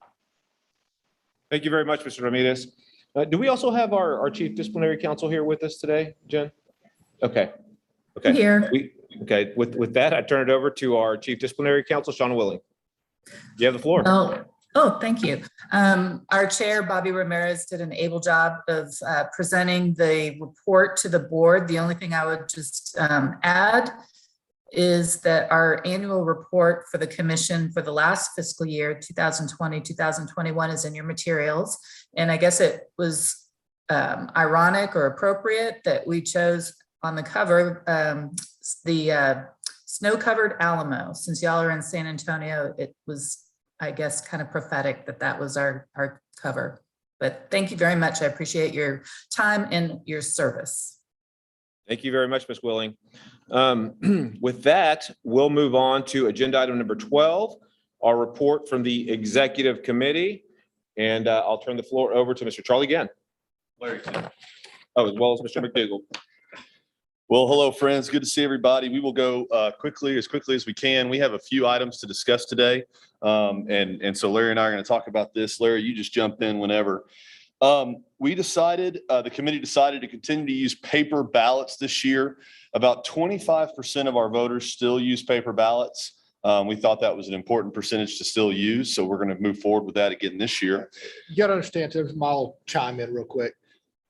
Thank you very much, Mr. Ramirez. Do we also have our Chief Disciplinary Counsel here with us today, Jen? Okay. Okay. Here. Okay. With that, I turn it over to our Chief Disciplinary Counsel, Shauna Willing. You have the floor. Oh, thank you. Our chair, Bobby Ramirez, did an able job of presenting the report to the board. The only thing I would just add is that our annual report for the commission for the last fiscal year, 2020, 2021 is in your materials. And I guess it was ironic or appropriate that we chose on the cover the snow-covered Alamo. Since y'all are in San Antonio, it was, I guess, kind of prophetic that that was our cover. But thank you very much. I appreciate your time and your service. Thank you very much, Ms. Willing. With that, we'll move on to agenda item number 12, our report from the Executive Committee. And I'll turn the floor over to Mr. Charlie Gann. Larry. Oh, as well as Mr. McDougall. Well, hello, friends. Good to see everybody. We will go quickly as we can. We have a few items to discuss today. And so Larry and I are going to talk about this. Larry, you just jump in whenever. We decided, the committee decided to continue to use paper ballots this year. About 25% of our voters still use paper ballots. We thought that was an important percentage to still use. So we're going to move forward with that again this year. You got to understand, I'll chime in real quick.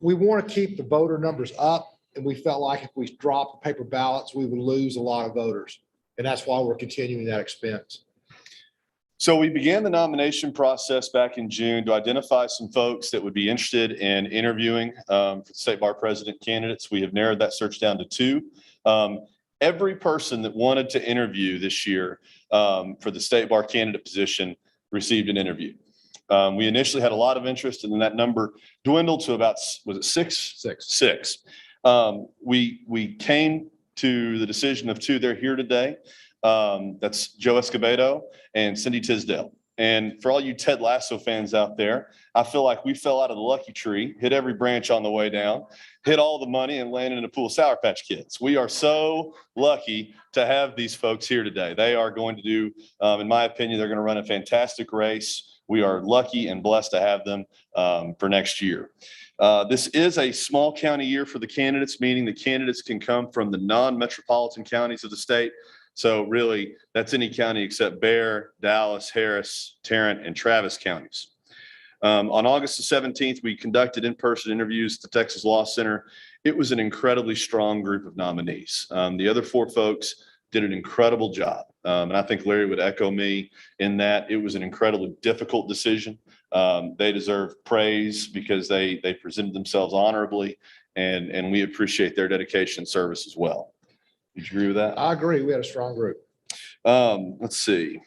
We want to keep the voter numbers up. And we felt like if we dropped paper ballots, we would lose a lot of voters. And that's why we're continuing that expense. So we began the nomination process back in June to identify some folks that would be interested in interviewing for the state bar president candidates. We have narrowed that search down to 2. Every person that wanted to interview this year for the state bar candidate position received an interview. We initially had a lot of interest, and then that number dwindled to about, was it 6? 6. We came to the decision of 2. They're here today. That's Joe Escobedo and Cindy Tisdale. And for all you Ted Lasso fans out there, I feel like we fell out of the lucky tree, hit every branch on the way down, hit all the money, and landed in a pool of Sour Patch Kids. We are so lucky to have these folks here today. They are going to do, in my opinion, they're going to run a fantastic race. We are lucky and blessed to have them for next year. This is a small county year for the candidates, meaning the candidates can come from the non-metropolitan counties of the state. So really, that's any county except Bexar, Dallas, Harris, Tarrant, and Travis counties. On August the 17th, we conducted in-person interviews at the Texas Law Center. It was an incredibly strong group of nominees. The other 4 folks did an incredible job. And I think Larry would echo me in that it was an incredibly difficult decision. They deserve praise because they presented themselves honorably, and we appreciate their dedication and service as well. Did you agree with that? I agree. We had a strong group. Let's see.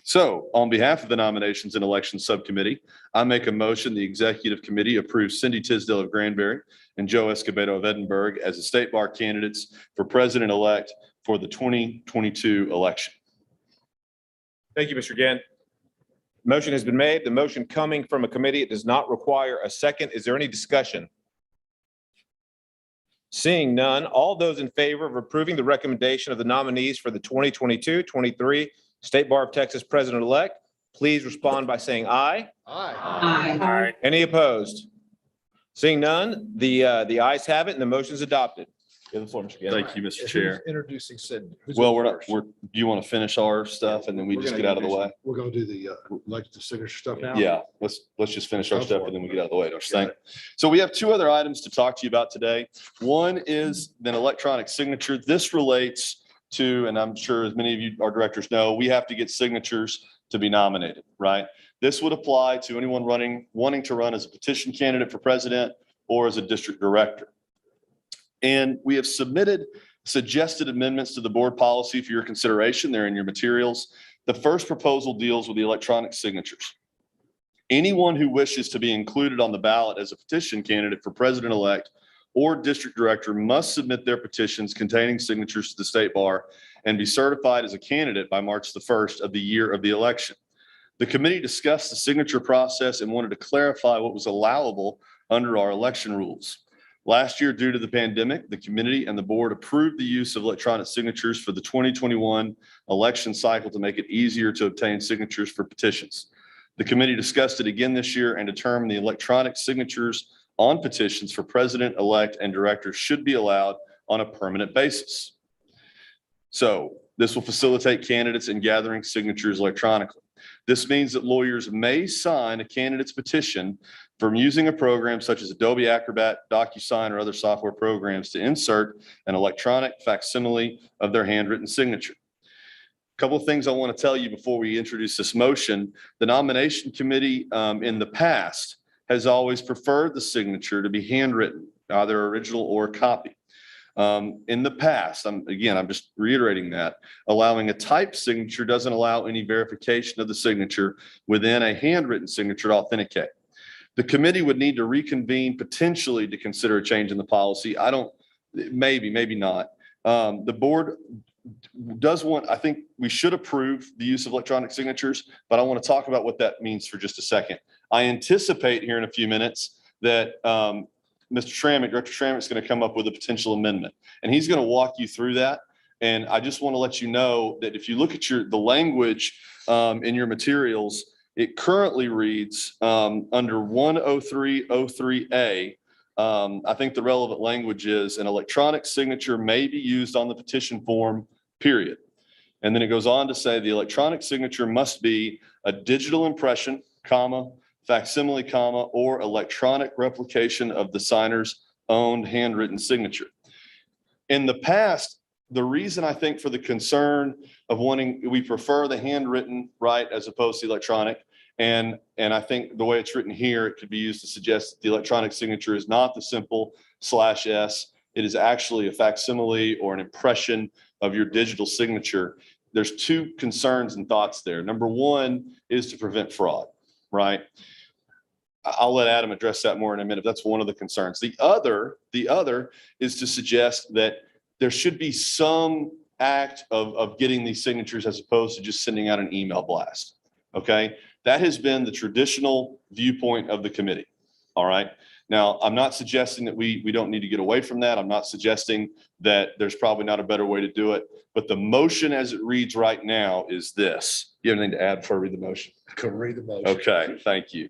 So on behalf of the Nominations and Elections Subcommittee, I make a motion the Executive Committee approves Cindy Tisdale of Granbury and Joe Escobedo of Edinburgh as the State Bar candidates for President-elect for the 2022 election. Thank you, Mr. Gann. Motion has been made. The motion coming from a committee, it does not require a second. Is there any discussion? Seeing none, all those in favor of approving the recommendation of the nominees for the 2022-23 State Bar of Texas President-elect, please respond by saying aye. Aye. Any opposed? Seeing none, the ayes have it and the motion is adopted. You have the floor, Mr. Gann. Thank you, Mr. Who's Chair. introducing Cindy? Who's Well, going we're not, first? do you want to finish our stuff and then we We're just gonna get out of the introduce- way? We're gonna do the elected signature stuff now? Yeah, let's just finish our Go stuff for and it. then we get out of the way, don't you Got think? So we have two other items to talk to you about today. One is an electronic signature. This relates to, and I'm sure as many of you, our directors know, we have to get signatures to be nominated, right? This would apply to anyone wanting to run as a petition candidate for president or as a district director. And we have submitted suggested amendments to the board policy for your consideration. They're in your materials. The first proposal deals with the electronic signatures. Anyone who wishes to be included on the ballot as a petition candidate for president-elect or district director must submit their petitions containing signatures to the State Bar and be certified as a candidate by March the 1st of the year of the election. The committee discussed the signature process and wanted to clarify what was allowable under our election rules. Last year, due to the pandemic, the committee and the board approved the use of electronic signatures for the 2021 election cycle to make it easier to obtain signatures for petitions. The committee discussed it again this year and determined the electronic signatures on petitions for president-elect and directors should be allowed on a permanent basis. So this will facilitate candidates in gathering signatures electronically. This means that lawyers may sign a candidate's petition from using a program such as Adobe Acrobat, DocuSign, or other software programs to insert an electronic facsimile of their handwritten signature. A couple of things I want to tell you before we introduce this motion. The nomination committee in the past has always preferred the signature to be handwritten, either original or a copy. In the past, I'm just reiterating that, allowing a typed signature doesn't allow any verification of the signature within a handwritten signature to authenticate. The committee would need to reconvene potentially to consider a change in the policy. Maybe not. The board does want, I think we should approve the use of electronic signatures, but I want to talk about what that means for just a second. I anticipate here in a few minutes that Mr. Schrammick, Director Schrammick is going to come up with a potential amendment, and he's going to walk you through that. And I just want to let you know that if you look at the language in your materials, it currently reads under 10303A. I think the relevant language is an electronic signature may be used on the petition form, period. And then it goes on to say the electronic signature must be a digital impression, comma, facsimile, comma, or electronic replication of the signer's own handwritten signature. In the past, the reason I think for the concern of we prefer the handwritten, right, as opposed to electronic. And I think the way it's written here, it could be used to suggest that the electronic signature is not the simple /S. It is actually a facsimile or an impression of your digital signature. There's two concerns and thoughts there. Number one is to prevent fraud, right? I'll let Adam address that more in a minute. That's one of the concerns. The other is to suggest that there should be some act of getting these signatures as opposed to just sending out an email blast. Okay. That has been the traditional viewpoint of the committee. All right. Now, I'm not suggesting that we don't need to get away from that. I'm not suggesting that there's probably not a better way to do it, but the motion as it reads right now is this. You have anything to add before I read the motion? Go read the motion. Okay, thank you.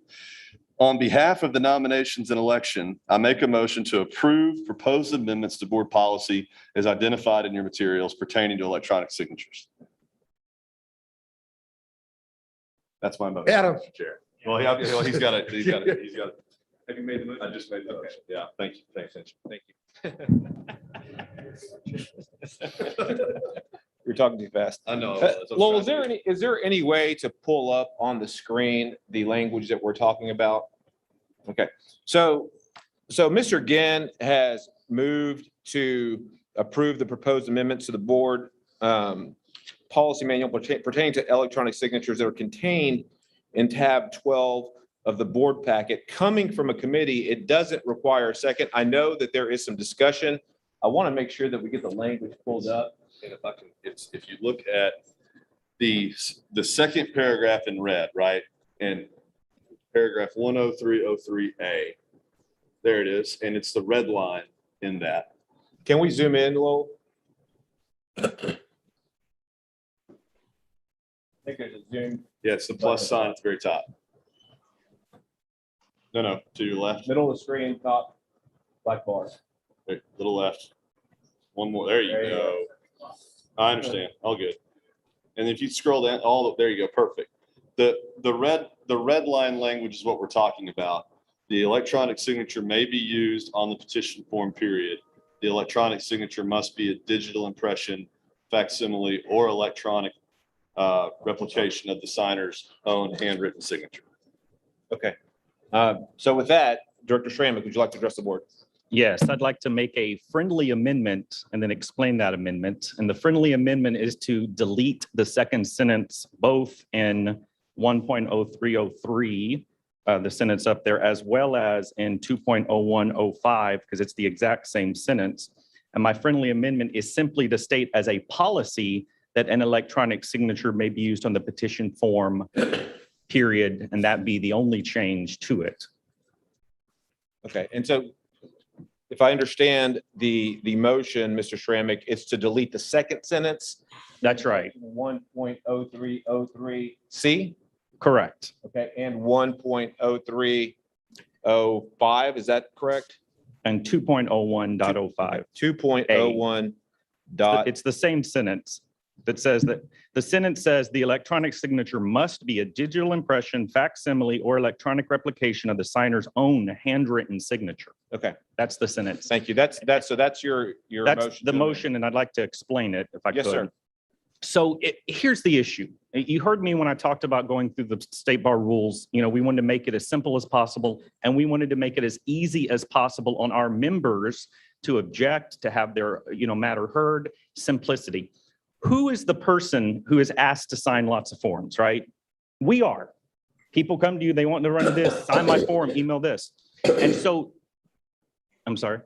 On behalf of the nominations and election, I make a motion to approve proposed amendments to board policy as identified in your materials pertaining to electronic signatures. That's my motion. Adam. Mr. Chair. Well, he's got it. Have you made the motion? I just made the motion. Yeah, thank you. Thanks, You're talking too fast. I know. Lowell, is there any way to pull up on the screen the language that we're talking about? Okay, so Mr. Gann has moved to approve the proposed amendments to the board policy manual pertaining to electronic signatures that are contained in tab 12 of the board packet. Coming from a committee, it doesn't require a second. I know that there is some discussion. I want to make sure that we get the language pulled up. And if I can, if you look at the second paragraph in red, right? And paragraph 10303A, there it is. And it's the red line in that. Can we zoom in a little? I think there's a zoom. Yeah, it's the plus sign at the very top. No, to your left. Middle of the screen, top, black bar. There, little left. One more. There you go. I understand. All good. And if you scroll down, there you go. Perfect. The red line language is what we're talking about. The electronic signature may be used on the petition form, period. The electronic signature must be a digital impression, facsimile, or electronic replication of the signer's own handwritten signature. Okay. So with that, Director Schrammick, would you like to address the board? Yes, I'd like to make a friendly amendment and then explain that amendment. And the friendly amendment is to delete the second sentence, both in 1.0303, the sentence up there, as well as in 2.0105, because it's the exact same sentence. And my friendly amendment is simply to state as a policy that an electronic signature may be used on the petition form, period, and that be the only change to it. Okay, and so if I understand the motion, Mr. Schrammick, it's to delete the second sentence. That's right. 1.0303C? Correct. Okay, and 1.0305, is that correct? And 2.01.05. 2.01 It's the same sentence that says that the sentence says the electronic signature must be a digital impression, facsimile, or electronic replication of the signer's own handwritten signature. Okay, that's the sentence. Thank you. That's so that's your That's motion. the motion, and I'd like to explain it if I could. Yes, sir. So here's the issue. You heard me when I talked about going through the state bar rules. You know, we wanted to make it as simple as possible, and we wanted to make it as easy as possible on our members to object, to have their, matter heard, simplicity. Who is the person who is asked to sign lots of forms, right? We are. People come to you, they want to run this, sign my form, email this. And so, I'm sorry.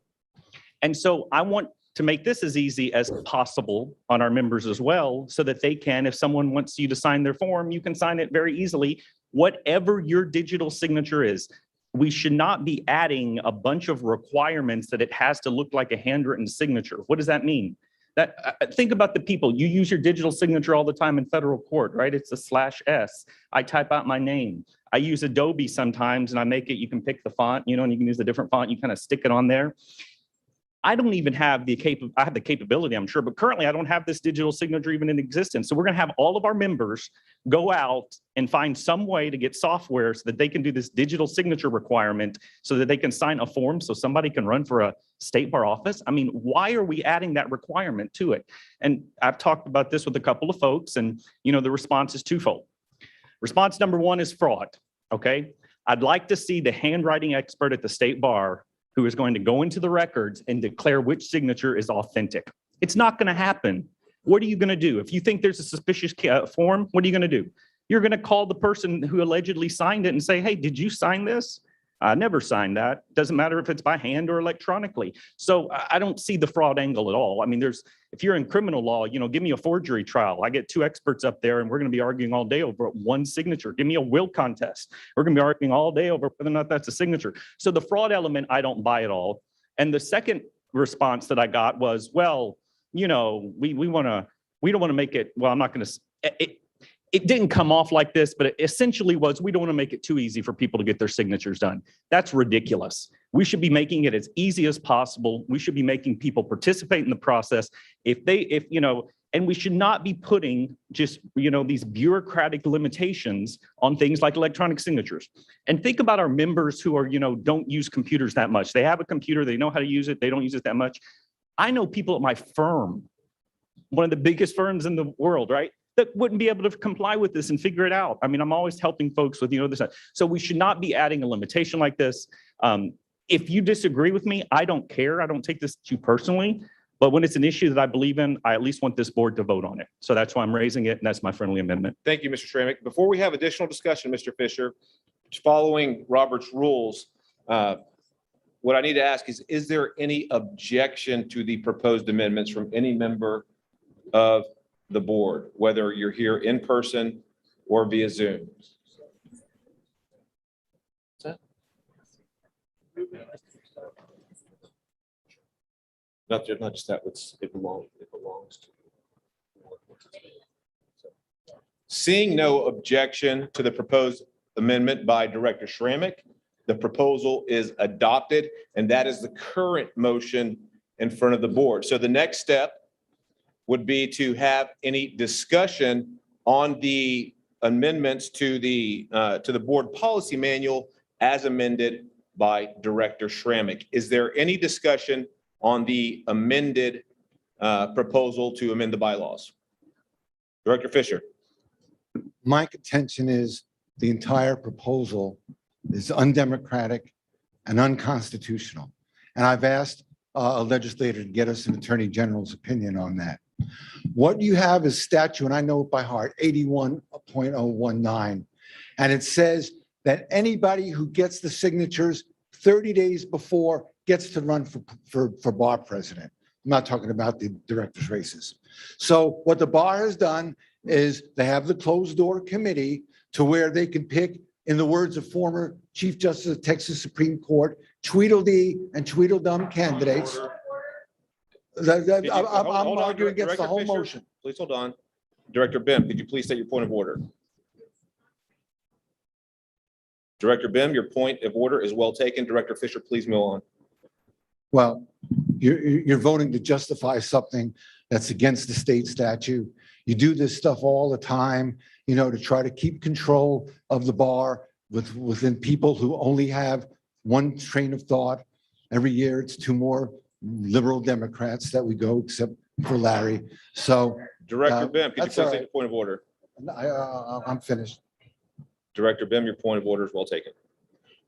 And so I want to make this as easy as possible on our members as well, so that they can, if someone wants you to sign their form, you can sign it very easily, whatever your digital signature is. We should not be adding a bunch of requirements that it has to look like a handwritten signature. What does that mean? Think about the people. You use your digital signature all the time in federal court, right? It's a /S. I type out my name. I use Adobe sometimes and I make it, you can pick the font, and you can use a different font. You kind of stick it on there. I don't even have I have the capability, I'm sure, but currently I don't have this digital signature even in existence. So we're going to have all of our members go out and find some way to get software so that they can do this digital signature requirement so that they can sign a form so somebody can run for a state bar office. I mean, why are we adding that requirement to it? And I've talked about this with a couple of folks, and the response is twofold. Response number one is fraud. Okay. I'd like to see the handwriting expert at the state bar who is going to go into the records and declare which signature is authentic. It's not going to happen. What are you going to do? If you think there's a suspicious form, what are you going to do? You're going to call the person who allegedly signed it and say, hey, did you sign this? I never signed that. Doesn't matter if it's by hand or electronically. So I don't see the fraud angle at all. I mean, if you're in criminal law, give me a forgery trial. I get two experts up there and we're going to be arguing all day over one signature. Give me a will contest. We're going to be arguing all day over whether or not that's a signature. So the fraud element, I don't buy at all. And the second response that I got was, well, we don't want to make it, well, I'm not going to, it didn't come off like this, but it essentially was, we don't want to make it too easy for people to get their signatures done. That's ridiculous. We should be making it as easy as possible. We should be making people participate in the process. And we should not be putting just, these bureaucratic limitations on things like electronic signatures. And think about our members who are, don't use computers that much. They have a computer, they know how to use it, they don't use it that much. I know people at my firm, one of the biggest firms in the world, right, that wouldn't be able to comply with this and figure it out. I mean, I'm always helping folks with, this. So we should not be adding a limitation like this. If you disagree with me, I don't care. I don't take this too personally. But when it's an issue that I believe in, I at least want this board to vote on it. So that's why I'm raising it, and that's my friendly amendment. Thank you, Mr. Schrammick. Before we have additional discussion, Mr. Fisher, following Robert's rules, what I need to ask is there any objection to the proposed amendments from any member of the board, whether you're here in person or via Zoom? Not just that, it belongs to. Seeing no objection to the proposed amendment by Director Schrammick, the proposal is adopted, and that is the current motion in front of the board. So the next step would be to have any discussion on the amendments to the board policy manual as amended by Director Schrammick. Is there any discussion on the amended proposal to amend the bylaws? Director Fisher. My contention is the entire proposal is undemocratic and unconstitutional. And I've asked a legislator to get us an attorney general's opinion on that. What you have is statute, and I know it by heart, 81.019. And it says that anybody who gets the signatures 30 days before gets to run for bar president. I'm not talking about the director's races. So what the bar has done is they have the closed door committee to where they can pick, in the words of former Chief Justice of Texas Supreme Court, Tweedledee and Tweedledum candidates. I'm arguing against the whole motion. Please hold on. Director Bim, could you please state your point of order? Director Bim, your point of order is well taken. Director Fisher, please move on. Well, you're voting to justify something that's against the state statute. You do this stuff all the time, you know, to try to keep control of the bar within people who only have one train of thought. Every year, it's 2 more liberal Democrats that we go, except for Larry. So. Director Bim, could you that's please all state right. your point of order? I'm finished. Director Bim, your point of order is well taken.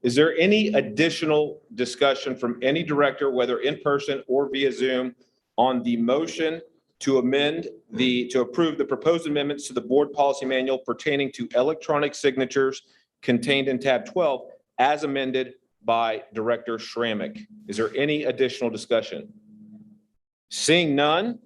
Is there any additional discussion from any director, whether in person or via Zoom, on the motion to approve the proposed amendments to the board policy manual pertaining to electronic signatures contained in tab 12 as amended by Director Schrammick? Is there any additional discussion? Seeing none,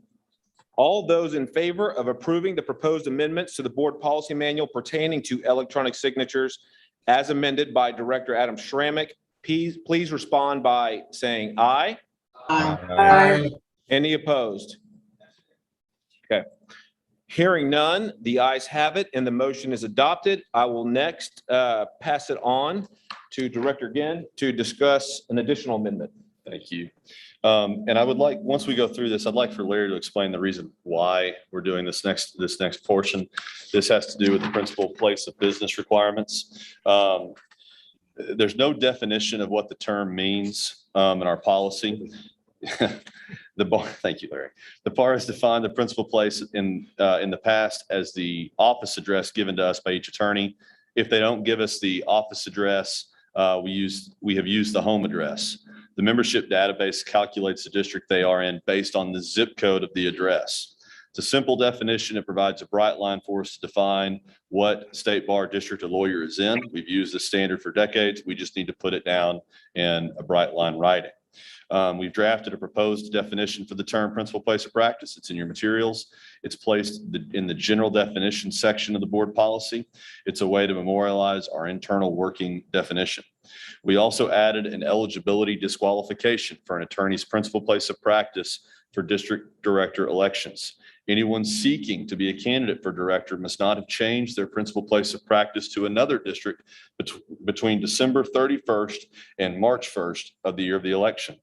all those in favor of approving the proposed amendments to the board policy manual pertaining to electronic signatures as amended by Director Adam Schrammick, please respond by saying aye. Aye. Any opposed? Okay. Hearing none, the ayes have it and the motion is adopted. I will next pass it on to Director Ginn to discuss an additional amendment. Thank you. And I would like, once we go through this, I'd like for Larry to explain the reason why we're doing this next portion. This has to do with the principal place of business requirements. There's no definition of what the term means in our policy. The bar, thank you, Larry. The bar has defined the principal place in the past as the office address given to us by each attorney. If they don't give us the office address, we have used the home address. The membership database calculates the district they are in based on the zip code of the address. It's a simple definition. It provides a bright line for us to define what state bar district a lawyer is in. We've used this standard for decades. We just need to put it down in a bright line writing. We've drafted a proposed definition for the term principal place of practice. It's in your materials. It's placed in the general definition section of the board policy. It's a way to memorialize our internal working definition. We also added an eligibility disqualification for an attorney's principal place of practice for district director elections. Anyone seeking to be a candidate for director must not have changed their principal place of practice to another district between December 31st and March 1st of the year of the election.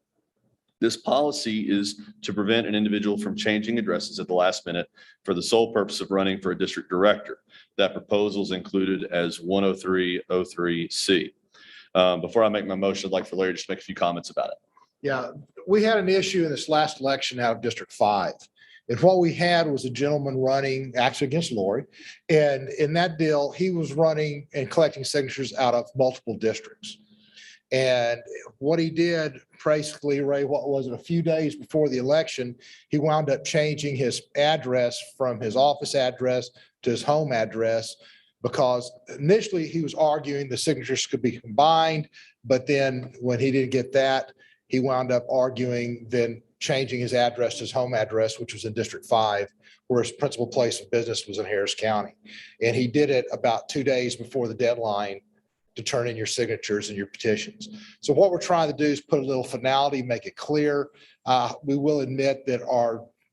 This policy is to prevent an individual from changing addresses at the last minute for the sole purpose of running for a district director. That proposal is included as 10303C. Before I make my motion, I'd like for Larry to just make a few comments about it. Yeah, we had an issue in this last election out of District 5. And what we had was a gentleman running actually against Lori. And in that deal, he was running and collecting signatures out of multiple districts. And what he did, basically, Ray, what was it, a few days before the election, he wound up changing his address from his office address to his home address, because initially he was arguing the signatures could be combined, but then when he didn't get that, he wound up arguing then changing his address to his home address, which was in District 5, where his principal place of business was in Harris County. And he did it about 2 days before the deadline to turn in your signatures and your petitions. So what we're trying to do is put a little finality, make it clear. We will admit that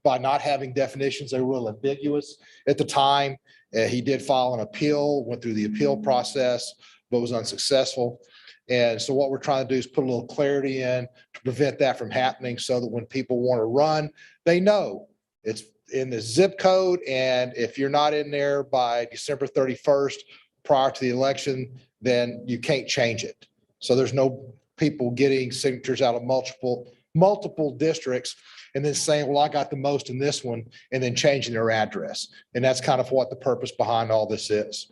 by not having definitions, they were a little ambiguous at the time. He did file an appeal, went through the appeal process, but was unsuccessful. And so what we're trying to do is put a little clarity in to prevent that from happening, so that when people want to run, they know it's in the zip code. And if you're not in there by December 31st, prior to the election, then you can't change it. So there's no people getting signatures out of multiple districts and then saying, well, I got the most in this one, and then changing their address. And that's kind of what the purpose behind all this is.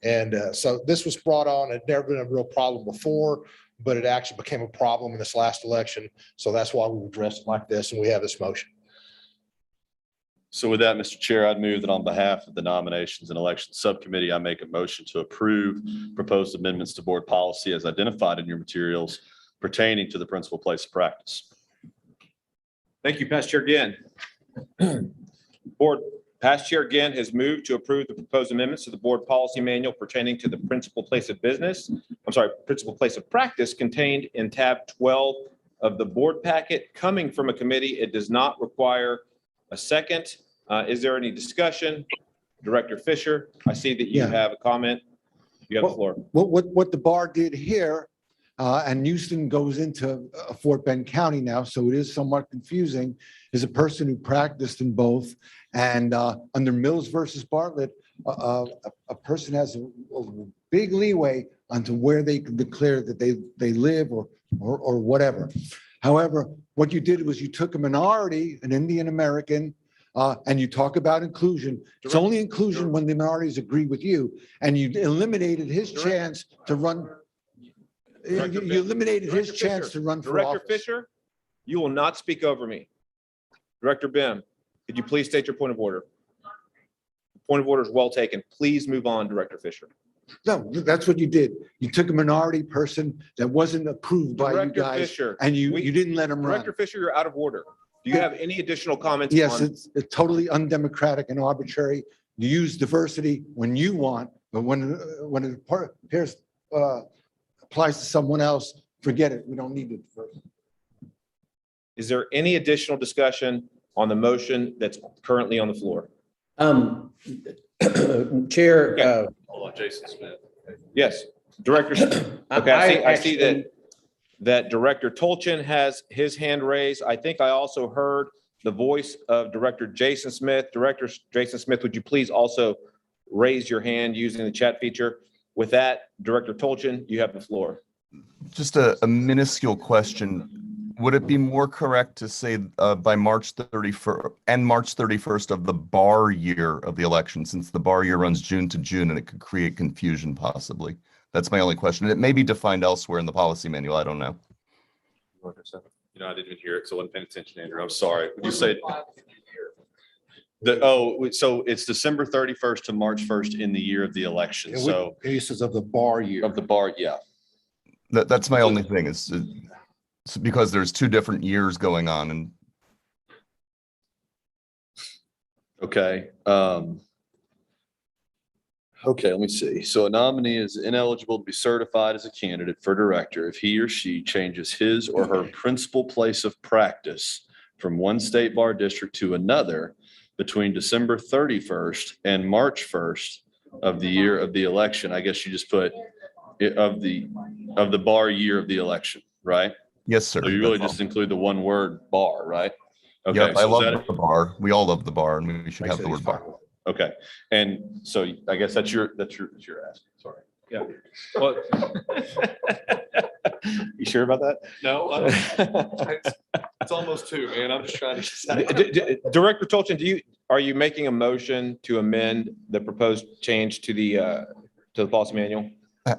And so this was brought on. It had never been a real problem before, but it actually became a problem in this last election. So that's why we addressed it like this, and we have this motion. So with that, Mr. Chair, I'd move that on behalf of the Nominations and Elections Subcommittee, I make a motion to approve proposed amendments to board policy as identified in your materials pertaining to the principal place of practice. Thank you, Past Chair Ginn. Past Chair Ginn has moved to approve the proposed amendments to the board policy manual pertaining to the principal place of principal place of practice contained in tab 12 of the board packet. Coming from a committee, it does not require a second. Is there any discussion? Director Fisher, I see that you have a comment. You have the floor. What the bar did here, and Houston goes into Fort Bend County now, so it is somewhat confusing, is a person who practiced in both. And under Mills versus Bartlett, a person has a big leeway onto where they can declare that they live or whatever. However, what you did was you took a minority, an Indian American, and you talk about inclusion. It's only inclusion when the minorities agree with you, and you eliminated his chance to run. You eliminated his chance to run for office. Director Fisher, you will not speak over me. Director Bim, could you please state your point of order? Point of order is well taken. Please move on, Director Fisher. No, that's what you did. You took a minority person that wasn't approved by you Director guys, Fisher, and you didn't let him run. Director Fisher, you're out of order. Do you have any additional comments? Yes, it's totally undemocratic and arbitrary. You use diversity when you want, but when it applies to someone else, forget it. We don't need the diversity. Is there any additional discussion on the motion that's currently on the floor? Chair. Hold on, Jason Smith. Yes, Director. Okay, I see that Director Tolchin has his hand raised. I think I also heard the voice of Director Jason Smith. Director Jason Smith, would you please also raise your hand using the chat feature? With that, Director Tolchin, you have the floor. Just a minuscule question. Would it be more correct to say by March 31st and March 31st of the bar year of the election, since the bar year runs June to June and it could create confusion possibly? That's my only question. It may be defined elsewhere in the policy manual. I don't know. You know, I didn't even hear it, so I wasn't paying attention, Andrew. I'm sorry. Would you say? So it's December 31st to March 1st in the year of the election. So cases of the bar year. Of the bar, yeah. That's my only thing is because there's two different years going on. And okay. Okay, let me see. So a nominee is ineligible to be certified as a candidate for director if he or she changes his or her principal place of practice from one state bar district to another between December 31st and March 1st of the year of the election. I guess you just put of the bar year of the election, right? Yes, sir. So you really just include the one word bar, right? Okay. Yeah, I so love the bar. We all love the bar, and we should have the word bar. Okay, and so I guess that's your ask. Sorry. Yeah. Well, you sure about that? No, it's almost 2, man. I'm just trying to. Director Tolchin, are you making a motion to amend the proposed change to the policy manual?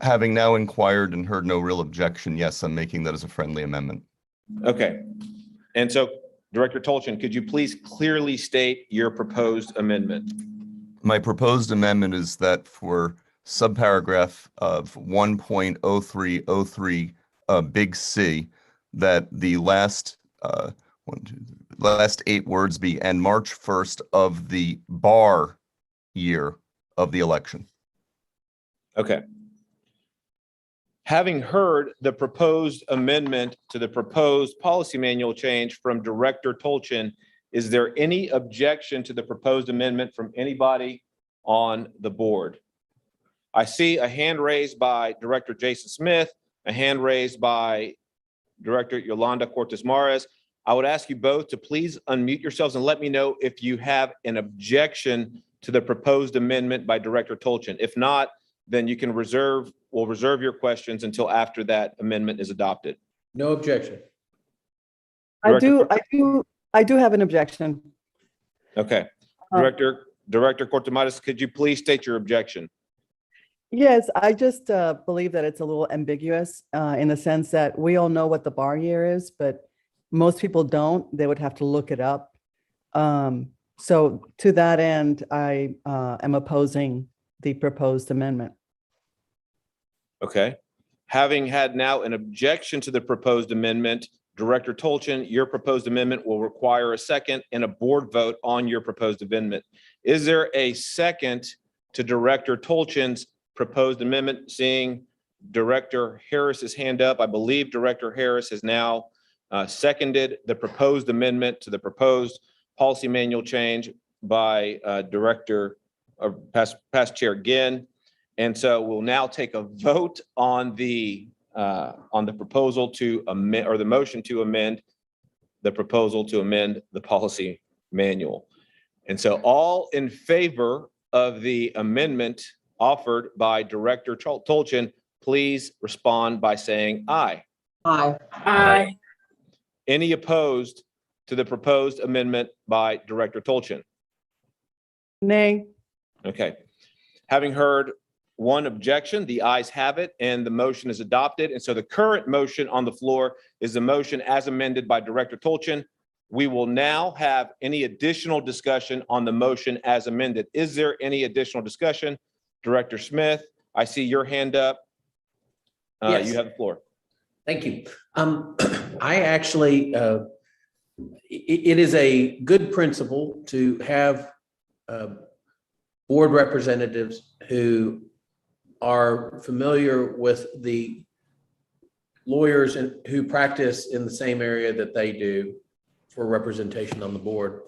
Having now inquired and heard no real objection, yes, I'm making that as a friendly amendment. Okay. And so Director Tolchin, could you please clearly state your proposed amendment? My proposed amendment is that for subparagraph of 1.0303 big C, that the last last 8 words be "and March 1st of the bar year of the election." Okay. Having heard the proposed amendment to the proposed policy manual change from Director Tolchin, is there any objection to the proposed amendment from anybody on the board? I see a hand raised by Director Jason Smith, a hand raised by Director Yolanda Cortez Mares. I would ask you both to please unmute yourselves and let me know if you have an objection to the proposed amendment by Director Tolchin. If not, then you can we'll reserve your questions until after that amendment is adopted. No objection. I do have an objection. Okay. Director Cortez, could you please state your objection? Yes, I just believe that it's a little ambiguous in the sense that we all know what the bar year is, but most people don't. They would have to look it up. So to that end, I am opposing the proposed amendment. Okay. Having had now an objection to the proposed amendment, Director Tolchin, your proposed amendment will require a second and a board vote on your proposed amendment. Is there a second to Director Tolchin's proposed amendment? Seeing Director Harris's hand up, I believe Director Harris has now seconded the proposed amendment to the proposed policy manual change by past Chair Ginn. And so we'll now take a vote on the proposal to amend, or the motion to amend the proposal to amend the policy manual. And so all in favor of the amendment offered by Director Tolchin, please respond by saying aye. Aye. Aye. Any opposed to the proposed amendment by Director Tolchin? Nay. Okay. Having heard one objection, the ayes have it, and the motion is adopted. And so the current motion on the floor is the motion as amended by Director Tolchin. We will now have any additional discussion on the motion as amended. Is there any additional discussion? Director Smith, I see your hand up. Yes. You have the floor. Thank you. I actually, it is a good principle to have board representatives who are familiar with the lawyers and who practice in the same area that they do for representation on the board.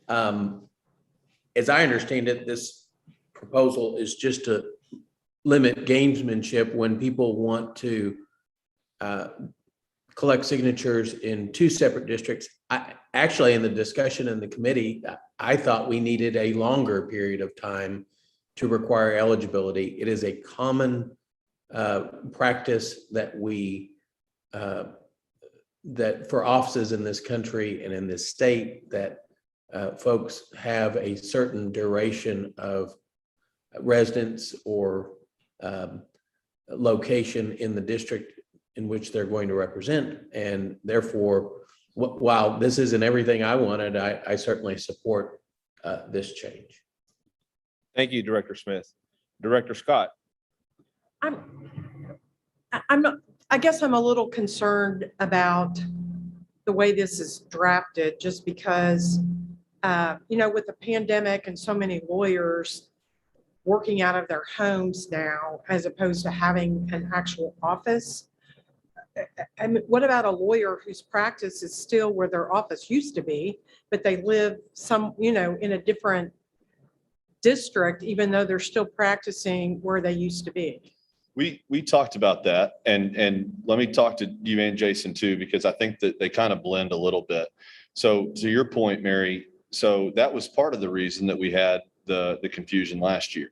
As I understand it, this proposal is just to limit gamesmanship when people want to collect signatures in 2 separate districts. Actually, in the discussion in the committee, I thought we needed a longer period of time to require eligibility. It is a common practice that that for offices in this country and in this state, that folks have a certain duration of residence or location in the district in which they're going to represent. And therefore, while this isn't everything I wanted, I certainly support this change. Thank you, Director Smith. Director Scott. I guess I'm a little concerned about the way this is drafted, just because, with the pandemic and so many lawyers working out of their homes now, as opposed to having an actual office. And what about a lawyer whose practice is still where their office used to be, but they live in a different district, even though they're still practicing where they used to be? We talked about that, and let me talk to you and Jason too, because I think that they kind of blend a little bit. So to your point, Mary, so that was part of the reason that we had the confusion last year.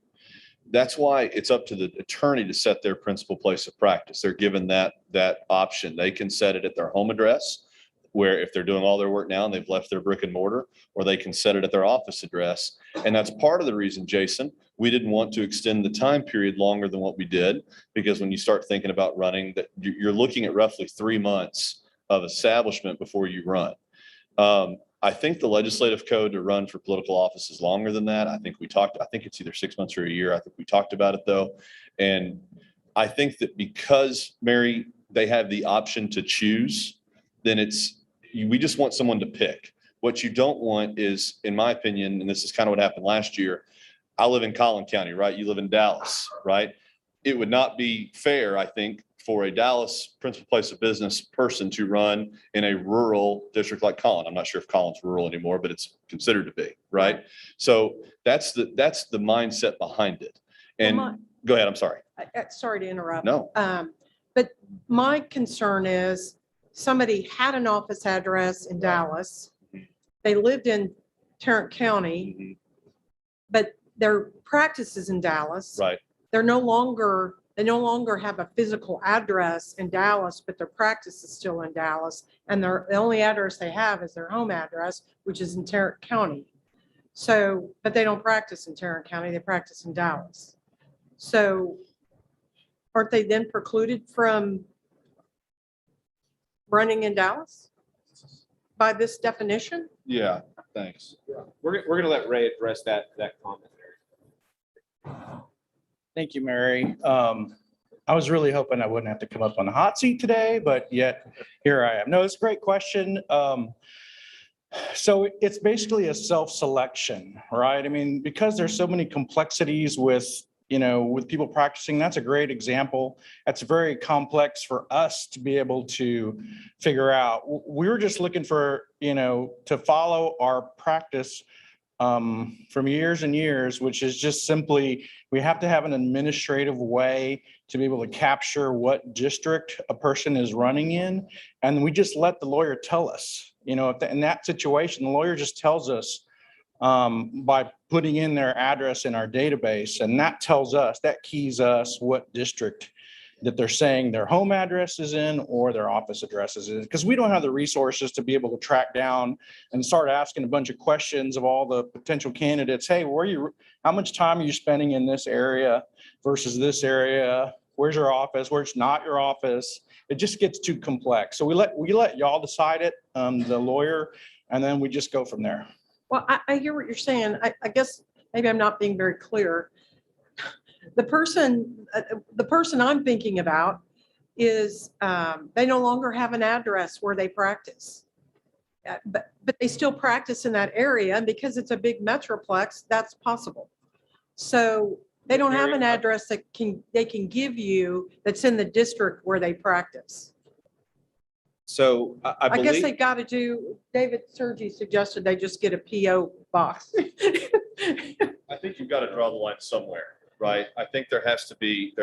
That's why it's up to the attorney to set their principal place of practice. They're given that option. They can set it at their home address, where if they're doing all their work now and they've left their brick and mortar, or they can set it at their office address. And that's part of the reason, Jason, we didn't want to extend the time period longer than what we did, because when you start thinking about running, that you're looking at roughly 3 months of establishment before you run. I think the legislative code to run for political office is longer than that. I think it's either 6 months or a year. I think we talked about it though. And I think that because, Mary, they have the option to choose, then we just want someone to pick. What you don't want is, in my opinion, and this is kind of what happened last year, I live in Collin County, right? You live in Dallas, right? It would not be fair, I think, for a Dallas principal place of business person to run in a rural district like Collin. I'm not sure if Collin's rural anymore, but it's considered to be, right? So that's the mindset behind it. And go ahead, I'm sorry. Sorry to interrupt. No. But my concern is somebody had an office address in Dallas. They lived in Tarrant County, but their practice is in Dallas. Right. They no longer have a physical address in Dallas, but their practice is still in Dallas. And the only address they have is their home address, which is in Tarrant County. So, but they don't practice in Tarrant County, they practice in Dallas. So aren't they then precluded from running in Dallas by this definition? Yeah, thanks. We're going to let Ray address that comment. Thank you, Mary. I was really hoping I wouldn't have to come up on the hot seat today, but yet here I am. No, it's a great question. So it's basically a self-selection, right? I mean, because there's so many complexities with people practicing, that's a great example. That's very complex for us to be able to figure out. We were just looking for, to follow our practice from years and years, which is just simply, we have to have an administrative way to be able to capture what district a person is running in. And we just let the lawyer tell us, if in that situation, the lawyer just tells us by putting in their address in our database, and that tells us, that keys us what district that they're saying their home address is in or their office address is in, because we don't have the resources to be able to track down and start asking a bunch of questions of all the potential candidates. Hey, how much time are you spending in this area versus this area? Where's your office? Where's not your office? It just gets too complex. So we let y'all decide it, the lawyer, and then we just go from there. Well, I hear what you're saying. I guess maybe I'm not being very clear. The person I'm thinking about is they no longer have an address where they practice, but they still practice in that area, and because it's a big metroplex, that's possible. So they don't have an address that they can give you that's in the district where they practice. So I guess they got to do. David Sergi suggested they just get a PO box. I think you've got to draw the line somewhere, right? I think there has to be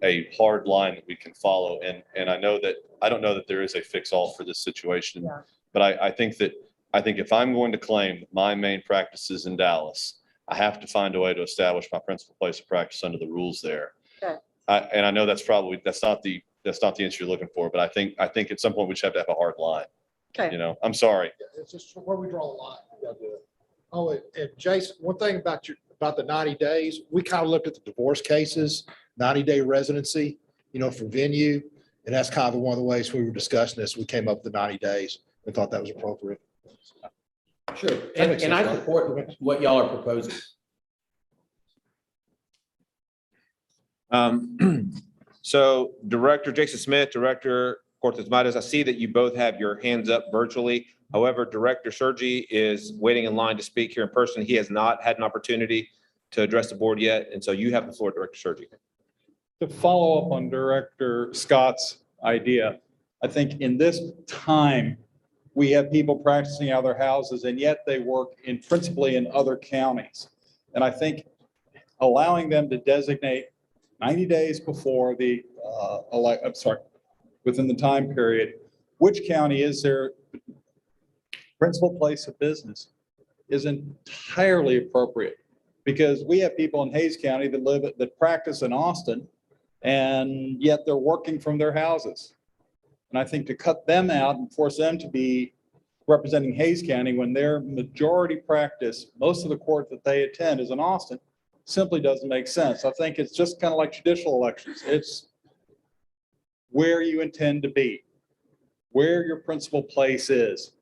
a hard line that we can follow. And I don't know that there is a fix all for this situation, Yeah. but I think if I'm going to claim that my main practice is in Dallas, I have to find a way to establish my principal place of practice under the rules there. Okay. And I know that's not the answer you're looking for, but I think at some point we just have to have a hard line. Okay. I'm sorry. It's just where we draw the line. We gotta do it. Oh, and Jason, one thing about the 90 days, we kind of looked at the divorce cases, 90-day residency, for venue. And that's kind of one of the ways we were discussing this. We came up with the 90 days and thought that was appropriate. Sure. And I support what y'all are proposing. So Director Jason Smith, Director Cortez Matos, I see that you both have your hands up virtually. However, Director Sergi is waiting in line to speak here in person. He has not had an opportunity to address the board yet. And so you have the floor, Director Sergi. To follow up on Director Scott's idea, I think in this time, we have people practicing out of their houses, and yet they work principally in other counties. And I think allowing them to designate 90 days before within the time period, which county is their principal place of business is entirely appropriate, because we have people in Hayes County that practice in Austin, and yet they're working from their houses. And I think to cut them out and force them to be representing Hayes County when their majority practice, most of the court that they attend is in Austin, simply doesn't make sense. I think it's just kind of like judicial elections. It's where you intend to be, where your principal place is.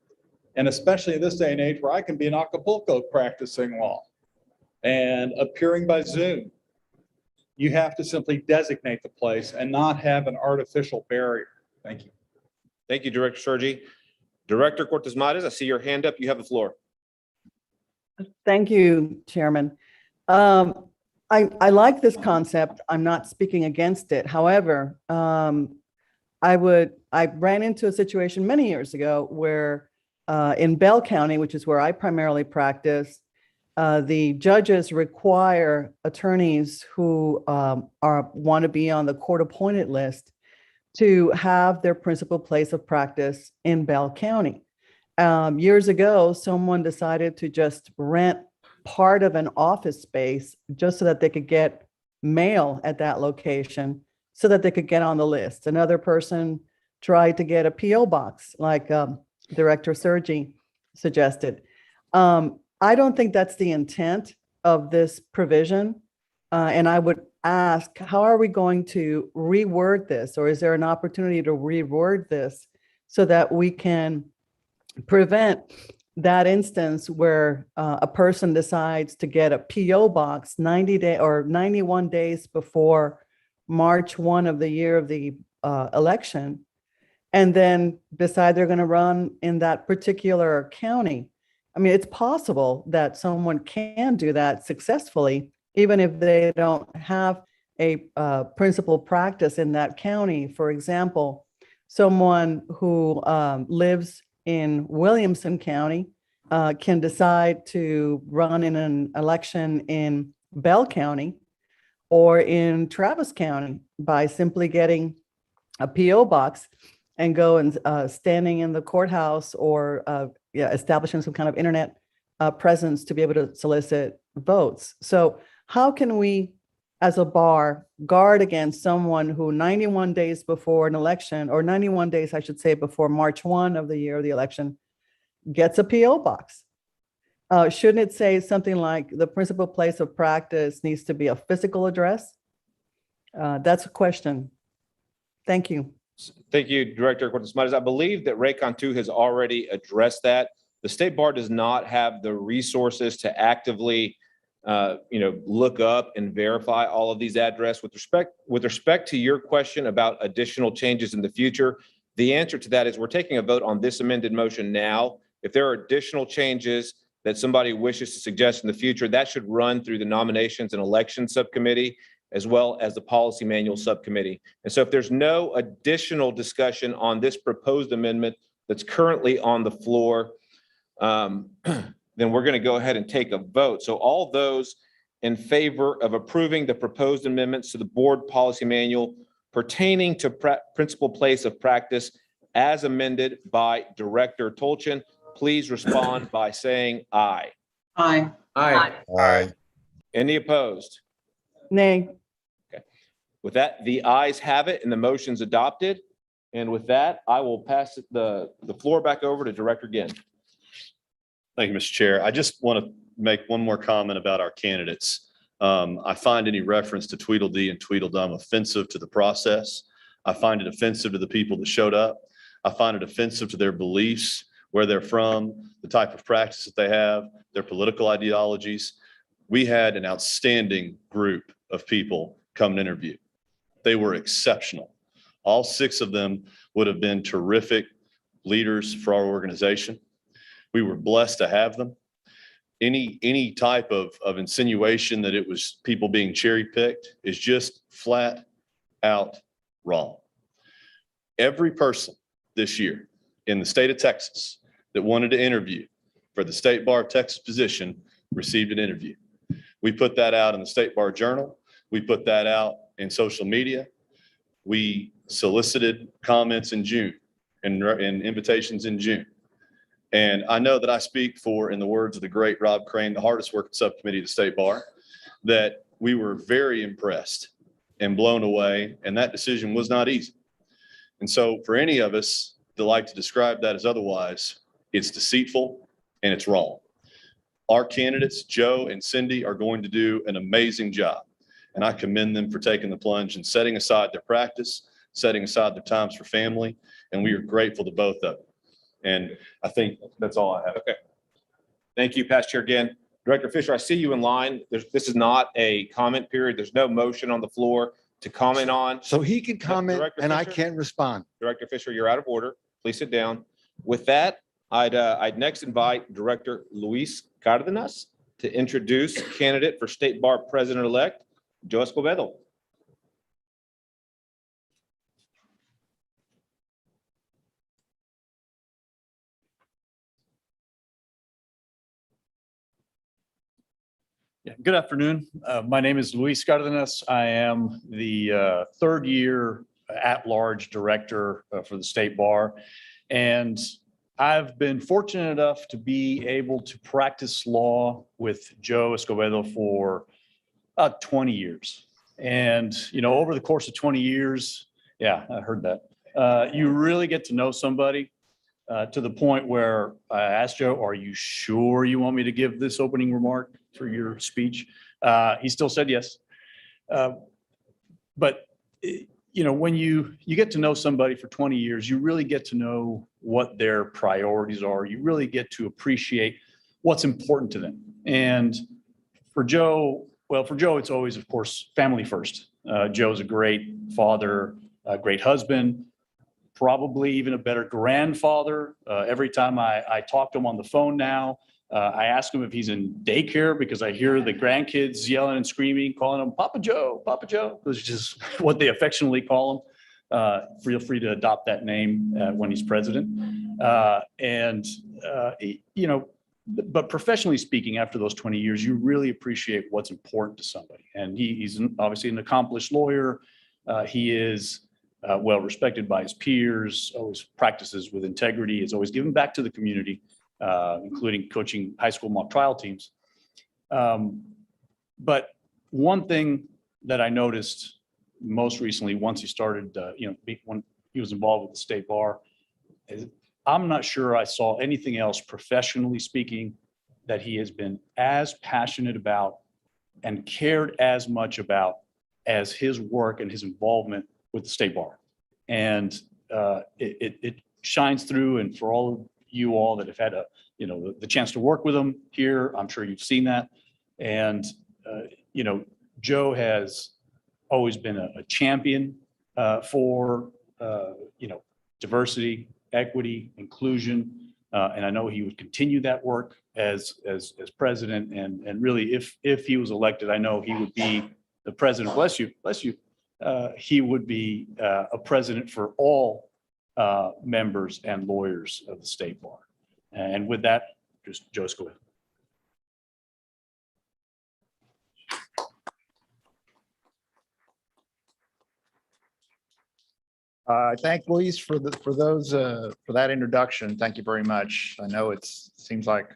And especially in this day and age where I can be in Acapulco practicing law and appearing by Zoom, you have to simply designate the place and not have an artificial barrier. Thank you. Thank you, Director Sergi. Director Cortez Mares, I see your hand up. You have the floor. Thank you, Chairman. I like this concept. I'm not speaking against it. However, I ran into a situation many years ago where in Bell County, which is where I primarily practice, the judges require attorneys who want to be on the court-appointed list to have their principal place of practice in Bell County. Years ago, someone decided to just rent part of an office space just so that they could get mail at that location so that they could get on the list. Another person tried to get a PO box like Director Sergi suggested. I don't think that's the intent of this provision. And I would ask, how are we going to reword this? Or is there an opportunity to reword this so that we can prevent that instance where a person decides to get a PO box 91 days before March 1 of the year of the election, and then decide they're going to run in that particular county? I mean, it's possible that someone can do that successfully, even if they don't have a principal practice in that county. For example, someone who lives in Williamson County can decide to run in an election in Bell County or in Travis County by simply getting a PO box and go and standing in the courthouse or establishing some kind of internet presence to be able to solicit votes. So how can we, as a bar, guard against someone who 91 days before an election, or 91 days, I should say, before March 1 of the year of the election, gets a PO box? Shouldn't it say something like the principal place of practice needs to be a physical address? That's a question. Thank you. Thank you, Director Cortez Mares. I believe that Ray Cantu has already addressed that. The State Bar does not have the resources to actively look up and verify all of these addresses. With respect to your question about additional changes in the future, the answer to that is we're taking a vote on this amended motion now. If there are additional changes that somebody wishes to suggest in the future, that should run through the Nominations and Elections Subcommittee as well as the Policy Manual Subcommittee. And so if there's no additional discussion on this proposed amendment that's currently on the floor, then we're going to go ahead and take a vote. So all those in favor of approving the proposed amendments to the board policy manual pertaining to principal place of practice as amended by Director Tolchin, please respond by saying aye. Aye. Aye. Aye. Any opposed? Nay. Okay. With that, the ayes have it and the motion's adopted. And with that, I will pass the floor back over to Director Ginn. Thank you, Mr. Chair. I just want to make one more comment about our candidates. I find any reference to Tweedledee and Tweedledum offensive to the process. I find it offensive to the people that showed up. I find it offensive to their beliefs, where they're from, the type of practice that they have, their political ideologies. We had an outstanding group of people come and interview. They were exceptional. All 6 of them would have been terrific leaders for our organization. We were blessed to have them. Any type of insinuation that it was people being cherry picked is just flat out wrong. Every person this year in the state of Texas that wanted to interview for the State Bar of Texas position received an interview. We put that out in the State Bar Journal. We put that out in social media. We solicited comments in June and invitations in June. And I know that I speak for, in the words of the great Rob Crane, the hardest working subcommittee of the State Bar, that we were very impressed and blown away, and that decision was not easy. And so for any of us that like to describe that as otherwise, It's deceitful and it's wrong. Our candidates, Joe and Cindy, are going to do an amazing job. And I commend them for taking the plunge and setting aside their practice, setting aside their times for family. And we are grateful to both of them. And I think that's all I have. Okay. Thank you, Past Chair again. Director Fisher, I see you in line. This is not a comment period. There's no motion on the floor to comment on. So he can comment Director and I Fisher? can't respond. Director Fisher, you're out of order. Please sit down. With that, I'd next invite Director Luis Cardenas to introduce candidate for State Bar President-elect, Joe Escobedo. Yeah, good afternoon. My name is Luis Cardenas. I am the third year at-large director for the State Bar. And I've been fortunate enough to be able to practice law with Joe Escobedo for about 20 years. And, you know, over the course of 20 years, yeah, I heard that. You really get to know somebody to the point where I asked Joe, are you sure you want me to give this opening remark for your speech? He still said yes. But you know, when you get to know somebody for 20 years, you really get to know what their priorities are. You really get to appreciate what's important to them. And for Joe, it's always, of course, family first. Joe's a great father, a great husband, probably even a better grandfather. Every time I talk to him on the phone now, I ask him if he's in daycare because I hear the grandkids yelling and screaming, calling him Papa Joe, which is just what they affectionately call him. Feel free to adopt that name when he's president. You know, but professionally speaking, after those 20 years, you really appreciate what's important to somebody. And he's obviously an accomplished lawyer. He is well respected by his peers, always practices with integrity, is always giving back to the community, including coaching high school mock trial teams. But one thing that I noticed most recently, once he started, when he was involved with the State Bar, is I'm not sure I saw anything else professionally speaking that he has been as passionate about and cared as much about as his work and his involvement with the State Bar. And it shines through. And for all of you all that have had the chance to work with him here, I'm sure you've seen that. And Joe has always been a champion for diversity, equity, inclusion, and I know he would continue that work as president. And really, if he was elected, I know he would be the president. Bless you. He would be a president for all members and lawyers of the State Bar. And with that, just Joe Escobedo. I thank Luis for that introduction. Thank you very much. I know it seems like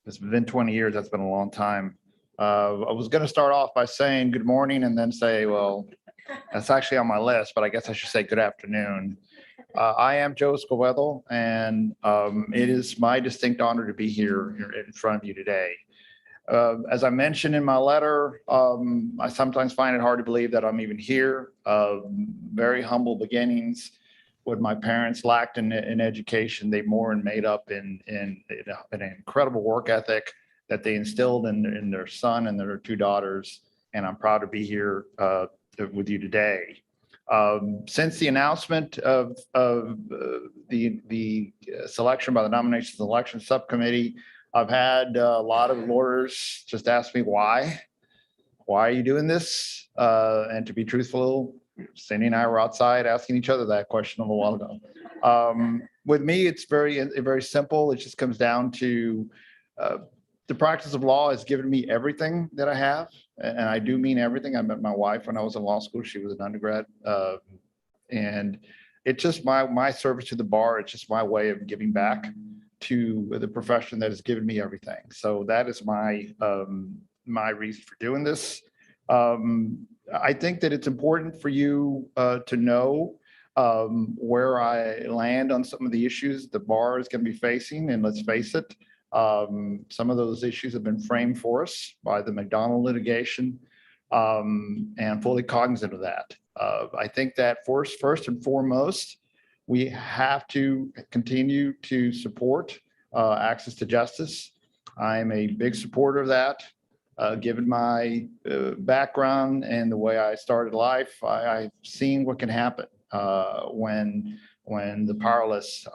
it's been 20 years. That's been a long time. I was going to start off by saying good morning and then say, well, that's actually on my list, but I guess I should say good afternoon. I am Joe Escobedo, and it is my distinct honor to be here in front of you today. As I mentioned in my letter, I sometimes find it hard to believe that I'm even here. Very humble beginnings. What my parents lacked in education, they more and made up in an incredible work ethic that they instilled in their son and their two daughters. And I'm proud to be here with you today. Since the announcement of the selection by the Nominations and Elections Subcommittee, I've had a lot of lawyers just ask me why are you doing this? And to be truthful, Cindy and I were outside asking each other that question a little while ago. With me, it's very simple. It just comes down to the practice of law has given me everything that I have. And I do mean everything. I met my wife when I was in law school. She was an undergrad. And it's just my service to the bar. It's just my way of giving back to the profession that has given me everything. So that is my reason for doing this. I think that it's important for you to know where I land on some of the issues the bar is going to be facing. And let's face it, some of those issues have been framed for us by the McDonald litigation, and fully cognizant of that. I think that first and foremost, we have to continue to support access to justice. I'm a big supporter of that. Given my background and the way I started life, I've seen what can happen when the powerless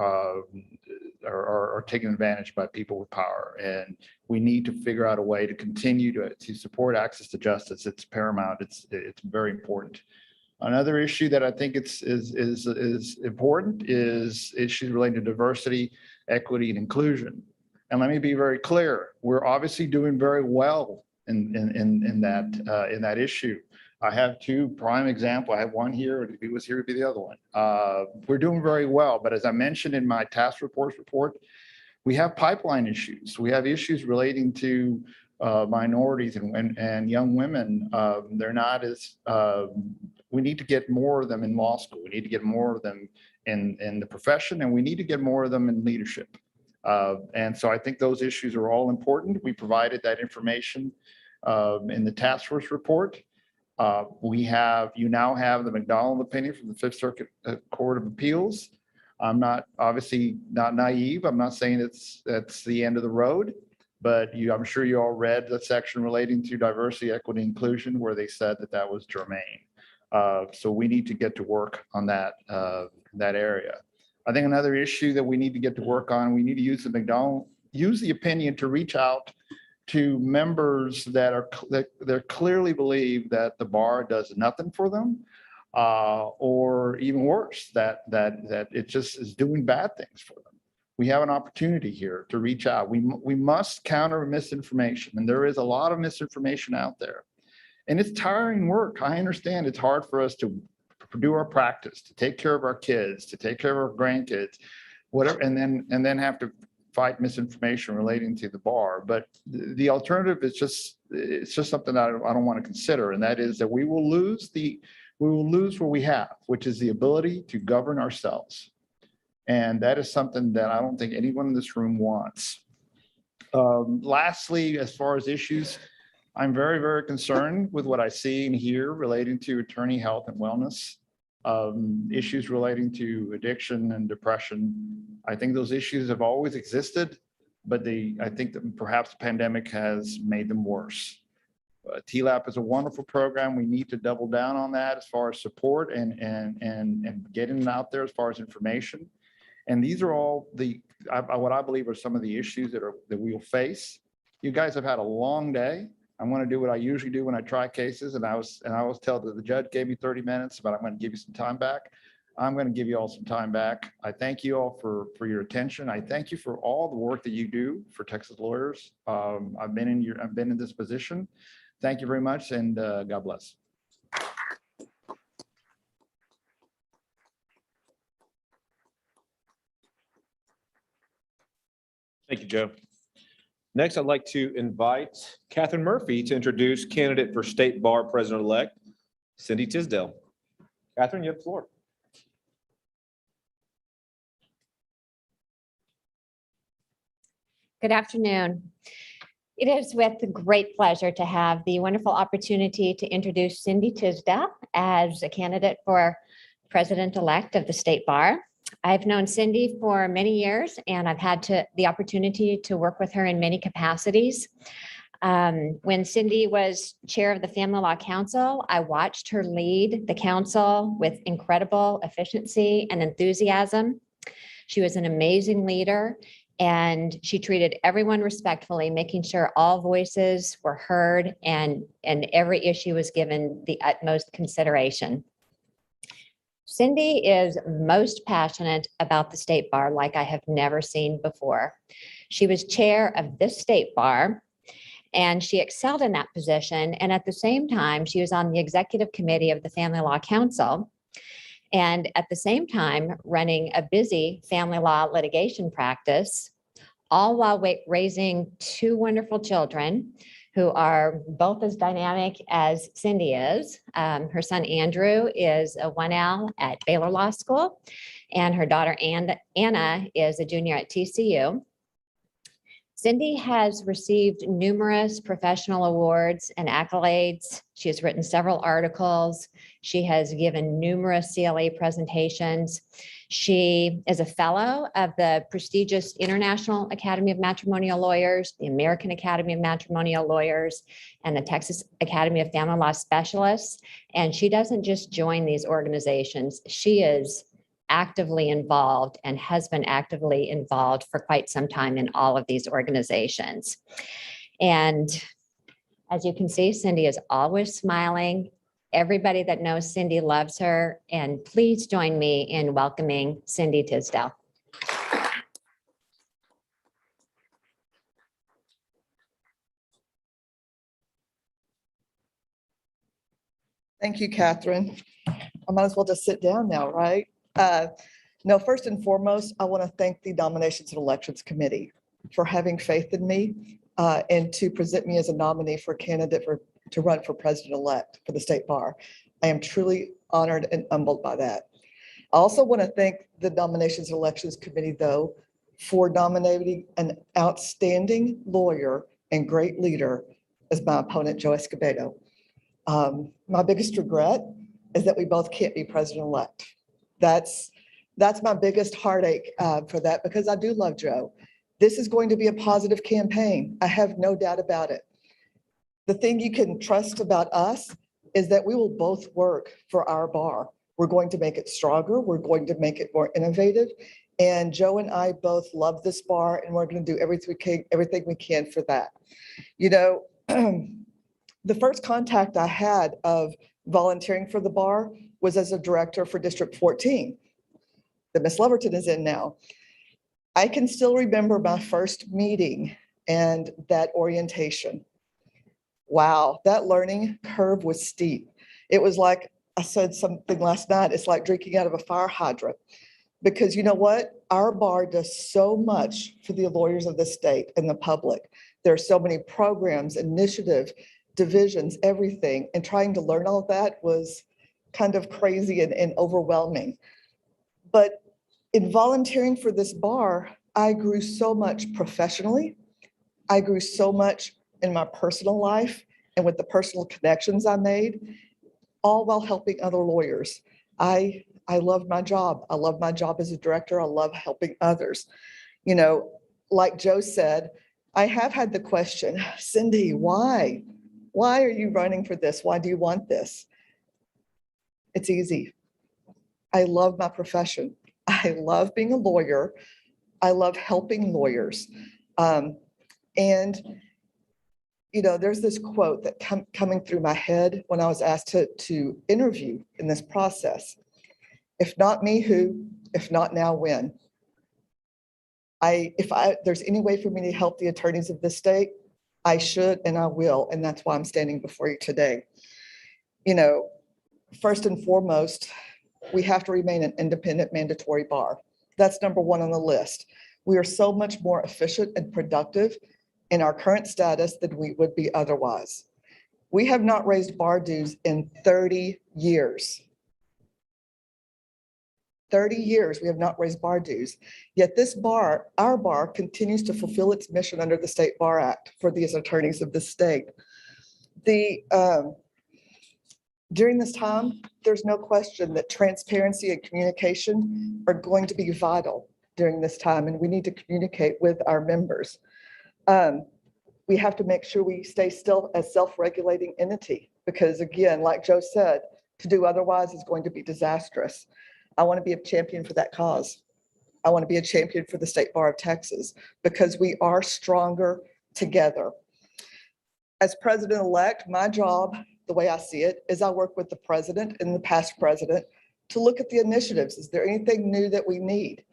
are taken advantage by people with power. And we need to figure out a way to continue to support access to justice. It's paramount. It's very important. Another issue that I think is important is issues related to diversity, equity, and inclusion. And let me be very clear: we're obviously doing very well in that issue. I have two prime examples. I have one here, and if he was here, it'd be the other one. We're doing very well, but as I mentioned in my task force report, we have pipeline issues. We have issues relating to minorities and young women. They're not as, we need to get more of them in law school. We need to get more of them in the profession, and we need to get more of them in leadership. And so I think those issues are all important. We provided that information in the task force report. You now have the McDonald opinion from the Fifth Circuit Court of Appeals. I'm not obviously not naive. I'm not saying that's the end of the road, but I'm sure you all read the section relating to diversity, equity, inclusion, where they said that was germane. So we need to get to work on that area. I think another issue that we need to get to work on, we need to use the opinion to reach out to members that clearly believe that the bar does nothing for them, or even worse, that it just is doing bad things for them. We have an opportunity here to reach out. We must counter misinformation, and there is a lot of misinformation out there. And it's tiring work. I understand it's hard for us to do our practice, to take care of our kids, to take care of our grandkids, whatever, and then have to fight misinformation relating to the bar. But the alternative is it's just something that I don't want to consider, and that is that we will lose what we have, which is the ability to govern ourselves. And that is something that I don't think anyone in this room wants. Lastly, as far as issues, I'm very, very concerned with what I see and hear relating to attorney health and wellness, issues relating to addiction and depression. I think those issues have always existed, but I think that perhaps the pandemic has made them worse. TLAP is a wonderful program. We need to double down on that as far as support and getting it out there as far as information. And these are all what I believe are some of the issues that we will face. You guys have had a long day. I want to do what I usually do when I try cases, and I was told that the judge gave me 30 minutes, but I'm going to give you some time back. I'm going to give you all some time back. I thank you all for your attention. I thank you for all the work that you do for Texas lawyers. I've been in this position. Thank you very much, and God bless. Thank you, Joe. Next, I'd like to invite Catherine Murphy to introduce candidate for State Bar President-elect, Cindy Tisdale. Catherine, you have the floor. Good afternoon. It is with great pleasure to have the wonderful opportunity to introduce Cindy Tisdale as a candidate for President-elect of the State Bar. I've known Cindy for many years, and I've had the opportunity to work with her in many capacities. When Cindy was chair of the Family Law Council, I watched her lead the council with incredible efficiency and enthusiasm. She was an amazing leader, and she treated everyone respectfully, making sure all voices were heard and every issue was given the utmost consideration. Cindy is most passionate about the State Bar like I have never seen before. She was chair of this State Bar, and she excelled in that position. And at the same time, she was on the executive committee of the Family Law Council, and at the same time running a busy family law litigation practice, all while raising two wonderful children who are both as dynamic as Cindy is. Her son Andrew is a 1L at Baylor Law School, and her daughter Anna is a junior at TCU. Cindy has received numerous professional awards and accolades. She has written several articles. She has given numerous CLA presentations. She is a fellow of the prestigious International Academy of Matrimonial Lawyers, the American Academy of Matrimonial Lawyers, and the Texas Academy of Family Law Specialists. And she doesn't just join these organizations. She is actively involved and has been actively involved for quite some time in all of these organizations. And as you can see, Cindy is always smiling. Everybody that knows Cindy loves her. And please join me in welcoming Cindy Tisdale. Thank you, Catherine. I might as well just sit down now, right? No, first and foremost, I want to thank the Nominations and Elections Committee for having faith in me and to present me as a nominee for candidate to run for president-elect for the State Bar. I am truly honored and humbled by that. I also want to thank the Nominations and Elections Committee, though, for nominating an outstanding lawyer and great leader as my opponent, Joe Escobedo. My biggest regret is that we both can't be president-elect. That's my biggest heartache for that, because I do love Joe. This is going to be a positive campaign. I have no doubt about it. The thing you can trust about us is that we will both work for our bar. We're going to make it stronger. We're going to make it more innovative. And Joe and I both love this bar, and we're going to do everything we can for that. You know, the first contact I had of volunteering for the bar was as a director for District 14 that Ms. Leverton is in now. I can still remember my first meeting and that orientation. Wow, that learning curve was steep. It was like, I said something last night, it's like drinking out of a fire hydrant. Because you know what? Our bar does so much for the lawyers of the state and the public. There are so many programs, initiatives, divisions, everything. And trying to learn all of that was kind of crazy and overwhelming. But in volunteering for this bar, I grew so much professionally. I grew so much in my personal life and with the personal connections I made, all while helping other lawyers. I love my job. I love my job as a director. I love helping others. You know, like Joe said, I have had the question, Cindy, why? Why are you running for this? Why do you want this? It's easy. I love my profession. I love being a lawyer. I love helping lawyers. And, you know, there's this quote that coming through my head when I was asked to interview in this process. If not me, who? If not now, when? If there's any way for me to help the attorneys of this state, I should and I will. And that's why I'm standing before you today. You know, first and foremost, we have to remain an independent mandatory bar. That's number one on the list. We are so much more efficient and productive in our current status than we would be otherwise. We have not raised bar dues in 30 years. 30 years we have not raised bar dues. Yet this bar, our bar, continues to fulfill its mission under the State Bar Act for these attorneys of the state. During this time, there's no question that transparency and communication are going to be vital during this time, and we need to communicate with our members. We have to make sure we stay still as self-regulating entity, because again, like Joe said, to do otherwise is going to be disastrous. I want to be a champion for that cause. I want to be a champion for the State Bar of Texas, because we are stronger together. As president-elect, my job, the way I see it, is I work with the president and the past president to look at the initiatives. Is there anything new that we need?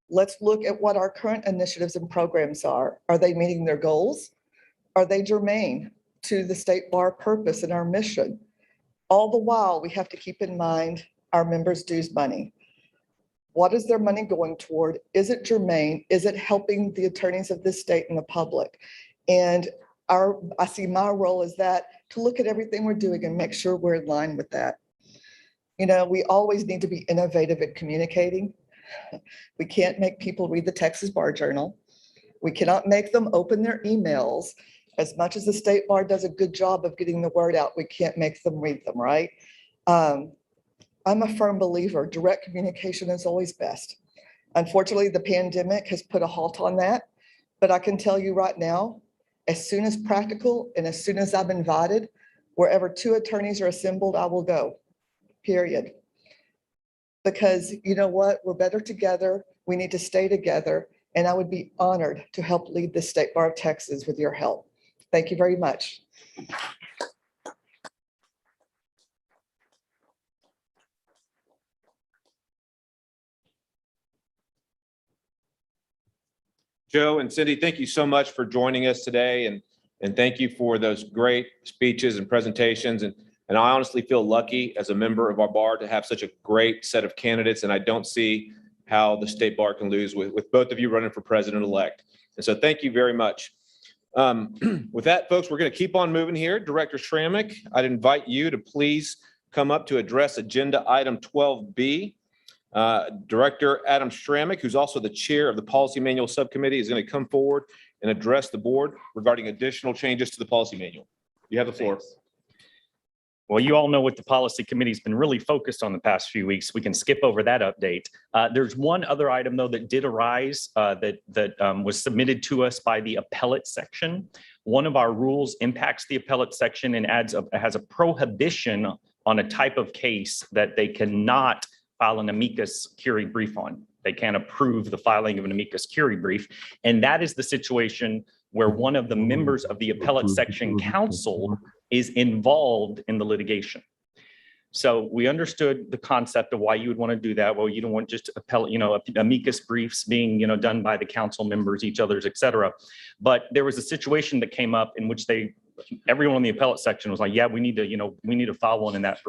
Let's look at what our current initiatives and programs are. Are they meeting their goals? Are they germane to the State Bar purpose and our mission? All the while, we have to keep in mind our members' dues money. What is their money going toward? Is it germane? Is it helping the attorneys of this state and the public? And I see my role as that, to look at everything we're doing and make sure we're in line with that. You know, we always need to be innovative in communicating. We can't make people read the Texas Bar Journal. We cannot make them open their emails. As much as the State Bar does a good job of getting the word out, we can't make them read them, right? I'm a firm believer, direct communication is always best. Unfortunately, the pandemic has put a halt on that, but I can tell you right now, as soon as practical and as soon as I'm invited, wherever 2 attorneys are assembled, I will go, period. Because you know what, we're better together, we need to stay together, and I would be honored to help lead the State Bar of Texas with your help. Thank you very much. Joe and Cindy, thank you so much for joining us today, and thank you for those great speeches and presentations. And I honestly feel lucky as a member of our bar to have such a great set of candidates, and I don't see how the State Bar can lose with both of you running for president-elect. And so thank you very much. With that, folks, we're going to keep on moving here. Director Schrammick, I'd invite you to please come up to address agenda item 12B. Director Adam Schrammick, who's also the chair of the Policy Manual Subcommittee, is going to come forward and address the board regarding additional changes to the policy manual. You have the floor. Well, you all know what the policy committee's been really focused on the past few weeks. We can skip over that update. There's one other item, though, that did arise that was submitted to us by the appellate section. One of our rules impacts the appellate section and has a prohibition on a type of case that they cannot file an amicus curiae brief on. They can't approve the filing of an amicus curiae brief. And that is the situation where one of the members of the appellate section council is involved in the litigation. So we understood the concept of why you would want to do that. Well, you don't want just appellate, amicus briefs being, done by the council members, each other's, et cetera. But there was a situation that came up in which everyone in the appellate section was like, yeah, we need to file one in that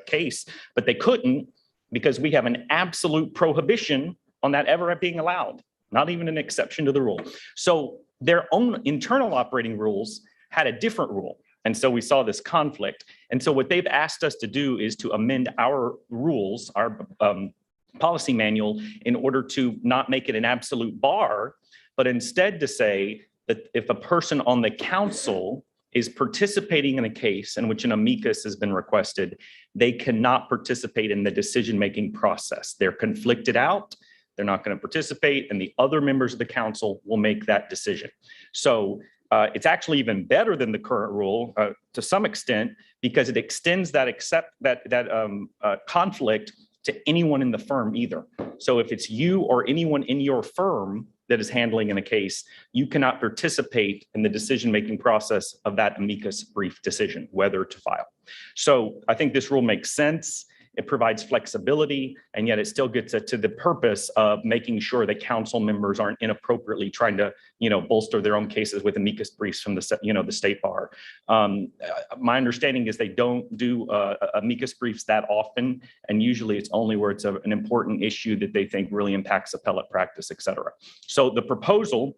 case, but they couldn't because we have an absolute prohibition on that ever being allowed, not even an exception to the rule. So their own internal operating rules had a different rule. And so we saw this conflict. And so what they've asked us to do is to amend our rules, our policy manual, in order to not make it an absolute bar, but instead to say that if a person on the council is participating in a case in which an amicus has been requested, they cannot participate in the decision-making process. They're conflicted out, they're not going to participate, and the other members of the council will make that decision. So it's actually even better than the current rule to some extent, because it extends that conflict to anyone in the firm either. So if it's you or anyone in your firm that is handling in a case, you cannot participate in the decision-making process of that amicus brief decision, whether to file. So I think this rule makes sense. It provides flexibility, and yet it still gets to the purpose of making sure that council members aren't inappropriately trying to, bolster their own cases with amicus briefs from the State Bar. My understanding is they don't do amicus briefs that often, and usually it's only where it's an important issue that they think really impacts appellate practice, et cetera. So the proposal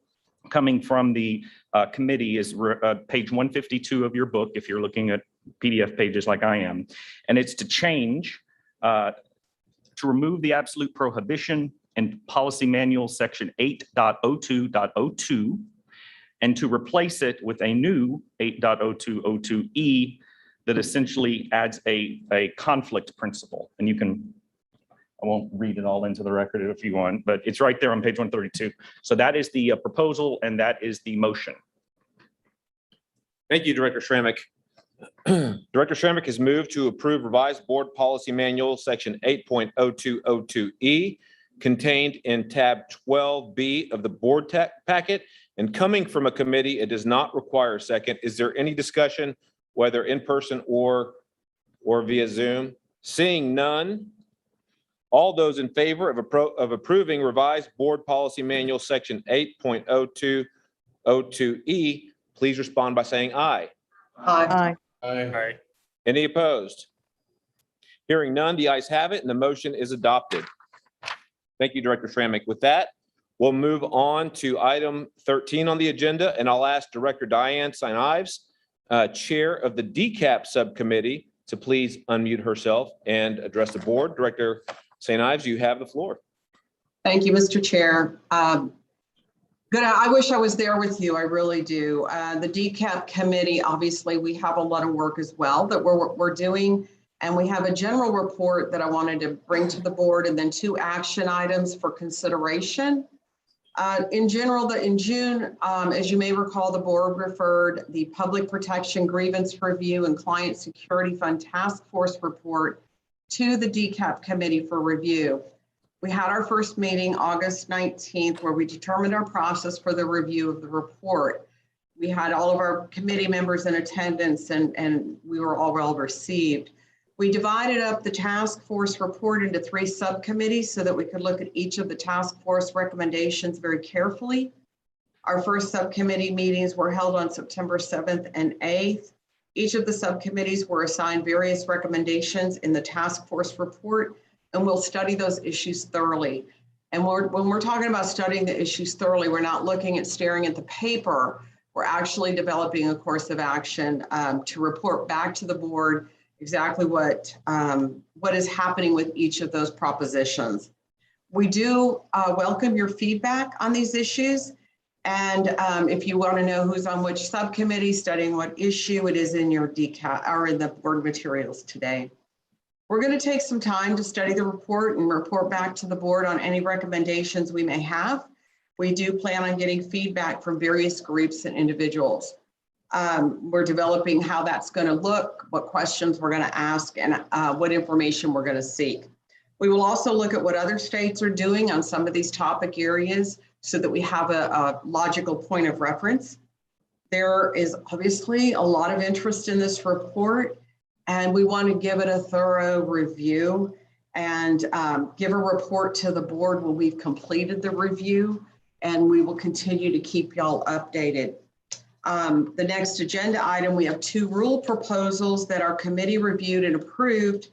coming from the committee is page 152 of your book, if you're looking at PDF pages like I am, and it's to change, to remove the absolute prohibition in policy manual section 8.02.02 and to replace it with a new 8.02.02E that essentially adds a conflict principle. And I won't read it all into the record if you want, but it's right there on page 132. So that is the proposal, and that is the motion. Thank you, Director Schrammick. Director Schrammick has moved to approve revised board policy manual section 8.0202E contained in tab 12B of the board packet, and coming from a committee, it does not require a second. Is there any discussion, whether in person or via Zoom? Seeing none, all those in favor of approving revised board policy manual section 8.0202E, please respond by saying aye. Aye. Aye. Any opposed? Hearing none, the ayes have it, and the motion is adopted. Thank you, Director Schrammick. With that, We'll move on to item 13 on the agenda, and I'll ask Director Diane St. Ives, Chair of the DCAP Subcommittee, to please unmute herself and address the board. Director St. Ives, you have the floor. Thank you, Mr. Chair. Good. I wish I was there with you. I really do. The DCAP committee, obviously, we have a lot of work as well that we're doing. And we have a general report that I wanted to bring to the board, and then 2 action items for consideration. In general, in June, as you may recall, the board referred the Public Protection Grievance Review and Client Security Fund Task Force report to the DCAP committee for review. We had our first meeting August 19th, where we determined our process for the review of the report. We had all of our committee members in attendance, and we were all well received. We divided up the task force report into 3 subcommittees so that we could look at each of the task force recommendations very carefully. Our first subcommittee meetings were held on September 7th and 8th. Each of the subcommittees were assigned various recommendations in the task force report, and we'll study those issues thoroughly. And when we're talking about studying the issues thoroughly, we're not looking at staring at the paper. We're actually developing a course of action to report back to the board exactly what is happening with each of those propositions. We do welcome your feedback on these issues. And if you want to know who's on which subcommittee, studying what issue, it is in your DCAP or in the board materials today. We're going to take some time to study the report and report back to the board on any recommendations we may have. We do plan on getting feedback from various groups and individuals. We're developing how that's going to look, what questions we're going to ask, and what information we're going to seek. We will also look at what other states are doing on some of these topic areas so that we have a logical point of reference. There is obviously a lot of interest in this report, and we want to give it a thorough review and give a report to the board when we've completed the review, and we will continue to keep y'all updated. The next agenda item, we have 2 rule proposals that our committee reviewed and approved.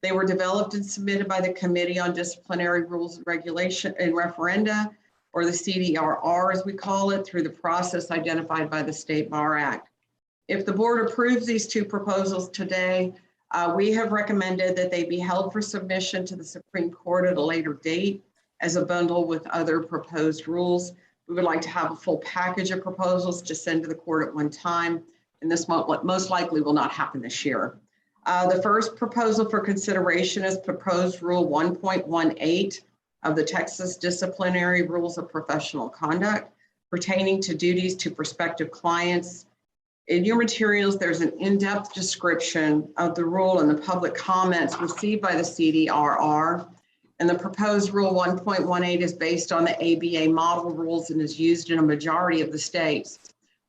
They were developed and submitted by the Committee on Disciplinary Rules and Regulation and Referenda, or the CDRR as we call it, through the process identified by the State Bar Act. If the board approves these 2 proposals today, we have recommended that they be held for submission to the Supreme Court at a later date as a bundle with other proposed rules. We would like to have a full package of proposals to send to the court at one time, and this most likely will not happen this year. The first proposal for consideration is proposed Rule 1.18 of the Texas Disciplinary Rules of Professional Conduct pertaining to duties to prospective clients. In your materials, there's an in-depth description of the rule and the public comments received by the CDRR. And the proposed Rule 1.18 is based on the ABA model rules and is used in a majority of the states.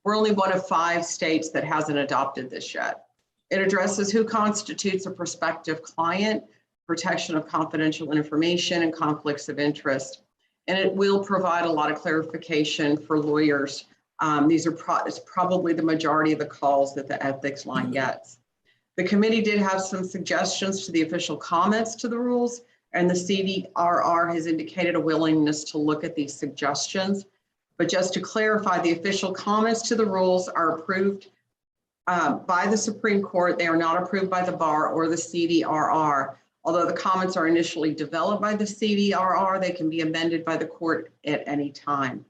We're only one of 5 states that hasn't adopted this yet. It addresses who constitutes a prospective client, protection of confidential information, and conflicts of interest. And it will provide a lot of clarification for lawyers. These are it's probably the majority of the calls that the ethics line gets. The committee did have some suggestions to the official comments to the rules, and the CDRR has indicated a willingness to look at these suggestions. But just to clarify, the official comments to the rules are approved by the Supreme Court. They are not approved by the bar or the CDRR. Although the comments are initially developed by the CDRR, they can be amended by the court at any time.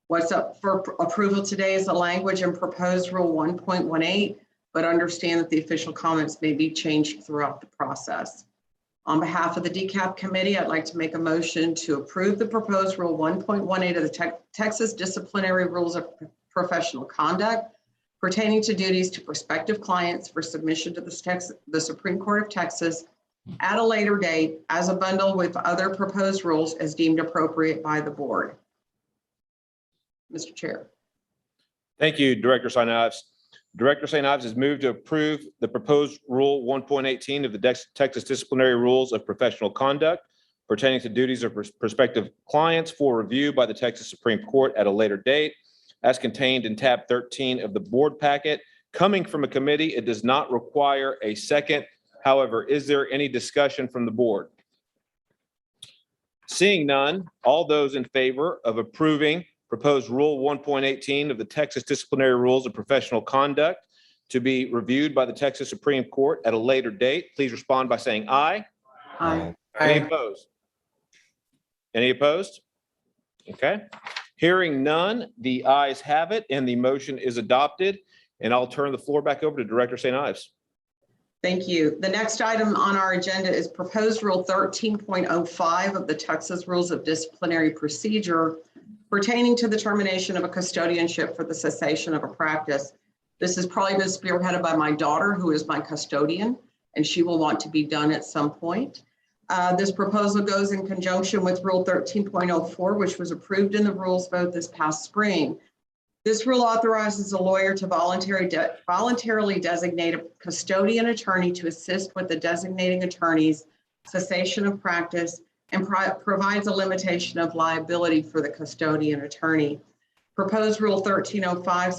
What's up for approval today is the language in proposed Rule 1.18, but understand that the official comments may be changed throughout the process. On behalf of the DCAP committee, I'd like to make a motion to approve the proposed Rule 1.18 of the Texas Disciplinary Rules of Professional Conduct pertaining to duties to prospective clients for submission to the Supreme Court of Texas at a later date as a bundle with other proposed rules as deemed appropriate by the board. Mr. Chair. Thank you, Director St. Ives. Director St. Ives has moved to approve the proposed Rule 1.18 of the Texas Disciplinary Rules of Professional Conduct pertaining to duties of prospective clients for review by the Texas Supreme Court at a later date, as contained in tab 13 of the board packet. Coming from a committee, it does not require a second. However, is there any discussion from the board? Seeing none, all those in favor of approving proposed Rule 1.18 of the Texas Disciplinary Rules of Professional Conduct to be reviewed by the Texas Supreme Court at a later date, please respond by saying aye. Aye. Any opposed? Any opposed? Okay. Hearing none, the ayes have it and the motion is adopted. And I'll turn the floor back over to Director St. Ives. Thank you. The next item on our agenda is proposed Rule 13.05 of the Texas Rules of Disciplinary Procedure pertaining to the termination of a custodianship for the cessation of a practice. This has probably been spearheaded by my daughter, who is my custodian, and she will want to be done at some point. This proposal goes in conjunction with Rule 13.04, which was approved in the rules vote this past spring. This rule authorizes a lawyer to voluntarily designate a custodian attorney to assist with the designating attorney's cessation of practice and provides a limitation of liability for the custodian attorney. Proposed Rule 1305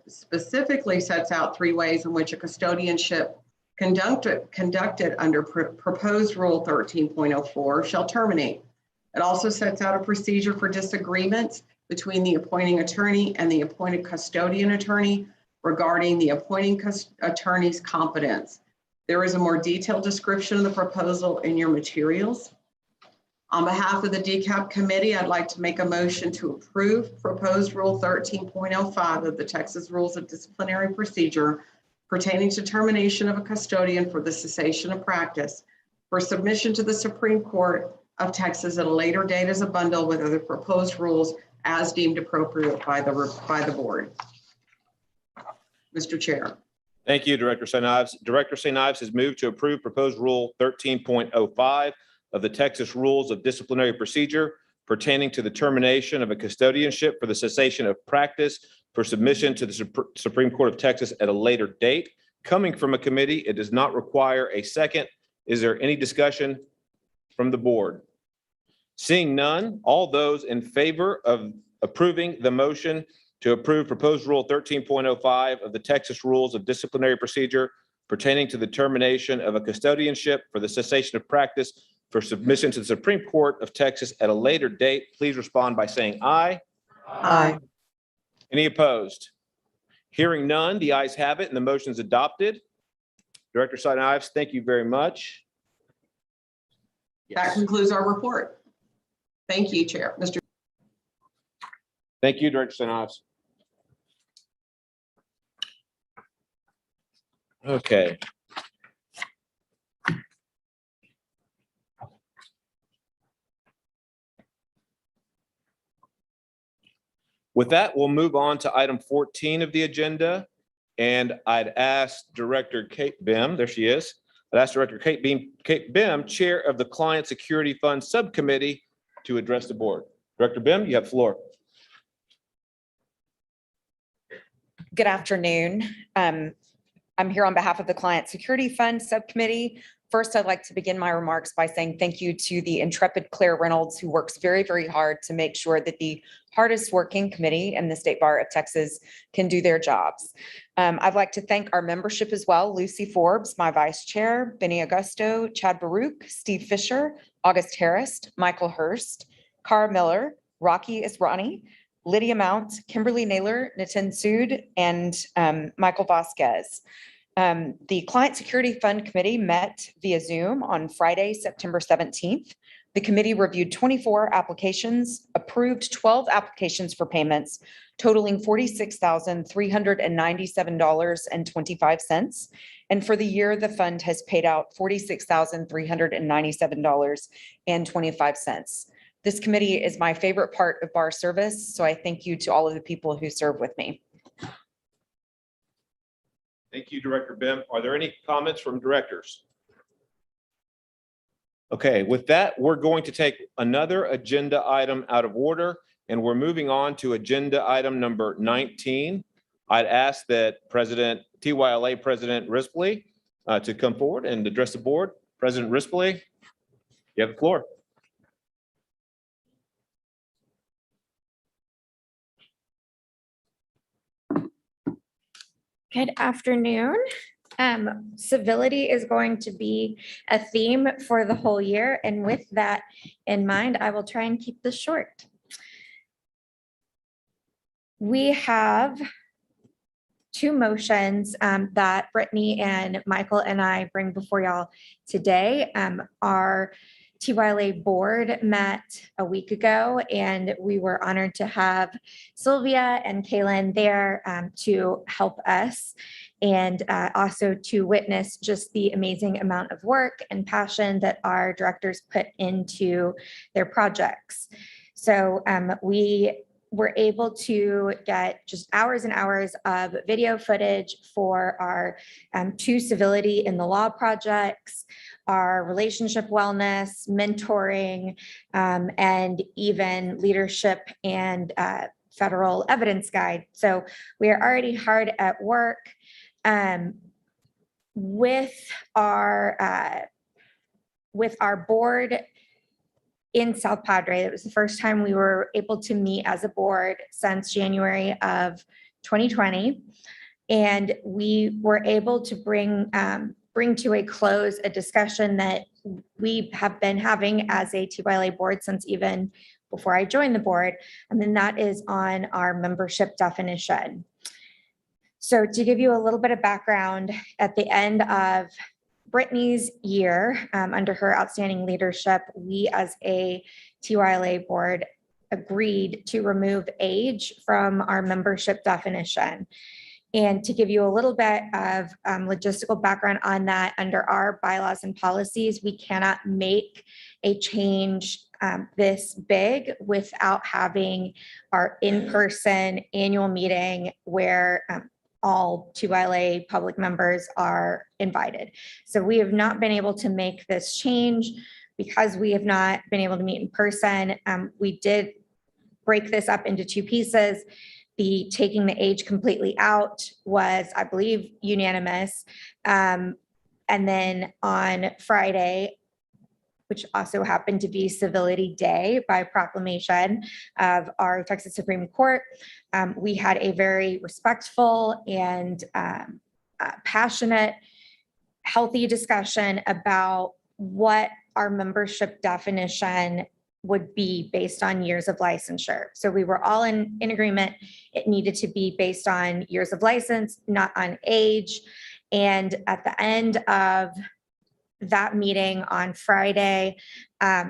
specifically sets out 3 ways in which a custodianship conducted under proposed Rule 13.04 shall terminate. It also sets out a procedure for disagreements between the appointing attorney and the appointed custodian attorney regarding the appointing attorney's competence. There is a more detailed description of the proposal in your materials. On behalf of the DCAP committee, I'd like to make a motion to approve proposed Rule 13.05 of the Texas Rules of Disciplinary Procedure pertaining to termination of a custodian for the cessation of practice for submission to the Supreme Court of Texas at a later date as a bundle with other proposed rules as deemed appropriate by the board. Mr. Chair. Thank you, Director St. Ives. Director St. Ives has moved to approve proposed Rule 13.05 of the Texas Rules of Disciplinary Procedure pertaining to the termination of a custodianship for the cessation of practice for submission to the Supreme Court of Texas at a later date. Coming from a committee, it does not require a second. Is there any discussion from the board? Seeing none, all those in favor of approving the motion to approve proposed Rule 13.05 of the Texas Rules of Disciplinary Procedure pertaining to the termination of a custodianship for the cessation of practice for submission to the Supreme Court of Texas at a later date, please respond by saying aye. Aye. Any opposed? Hearing none, the ayes have it and the motion is adopted. Director St. Ives, thank you very much. That concludes our report. Thank you, Chair. Mr. Thank you, Director St. Ives. Okay. With that, we'll move on to item 14 of the agenda. And I'd ask Director Kate Bim, there she is. I'd ask Director Kate Bim, Chair of the Client Security Fund Subcommittee, to address the board. Director Bim, you have the floor. Good afternoon. I'm here on behalf of the Client Security Fund Subcommittee. First, I'd like to begin my remarks by saying thank you to the intrepid Claire Reynolds, who works very, very hard to make sure that the hardest working committee in the State Bar of Texas can do their jobs. I'd like to thank our membership as well, Lucy Forbes, my vice chair, Benny Augusto, Chad Baruch, Steve Fisher, August Harris, Michael Hurst, Cara Miller, Rocky Israni, Lydia Mount, Kimberly Naylor, Nitin Sood, and Michael Vasquez. The Client Security Fund Committee met via Zoom on Friday, September 17th. The committee reviewed 24 applications, approved 12 applications for payments totaling $46,397.25. And for the year, the fund has paid out $46,397.25. This committee is my favorite part of bar service, so I thank you to all of the people who serve with me. Thank you, Director Bim. Are there any comments from directors? Okay, with that, we're going to take another agenda item out of order, and we're moving on to agenda item number 19. I'd ask that TYLA President Rispoli to come forward and address the board. President Rispoli, you have the floor. Good afternoon. Civility is going to be a theme for the whole year. And with that in mind, I will try and keep this short. We have two motions that Brittany and Michael and I bring before y'all today. Our TYLA board met a week ago, and we were honored to have Sylvia and Kaylin there to help us and also to witness just the amazing amount of work and passion that our directors put into their projects. So we were able to get just hours and hours of video footage for our two civility in the law projects, our relationship wellness, mentoring, and even leadership and federal evidence guide. So we are already hard at work with our board in South Padre. It was the first time we were able to meet as a board since January of 2020. And we were able to bring to a close a discussion that we have been having as a TYLA board since even before I joined the board. And then that is on our membership definition. So to give you a little bit of background, at the end of Brittany's year, under her outstanding leadership, we as a TYLA board agreed to remove age from our membership definition. And to give you a little bit of logistical background on that, under our bylaws and policies, we cannot make a change this big without having our in-person annual meeting where all TYLA public members are invited. So we have not been able to make this change because we have not been able to meet in person. We did break this up into two pieces. The taking the age completely out was, I believe, unanimous. And then on Friday, which also happened to be Civility Day by proclamation of our Texas Supreme Court, we had a very respectful and passionate, healthy discussion about what our membership definition would be based on years of licensure. So we were all in agreement. It needed to be based on years of license, not on age. And at the end of that meeting on Friday,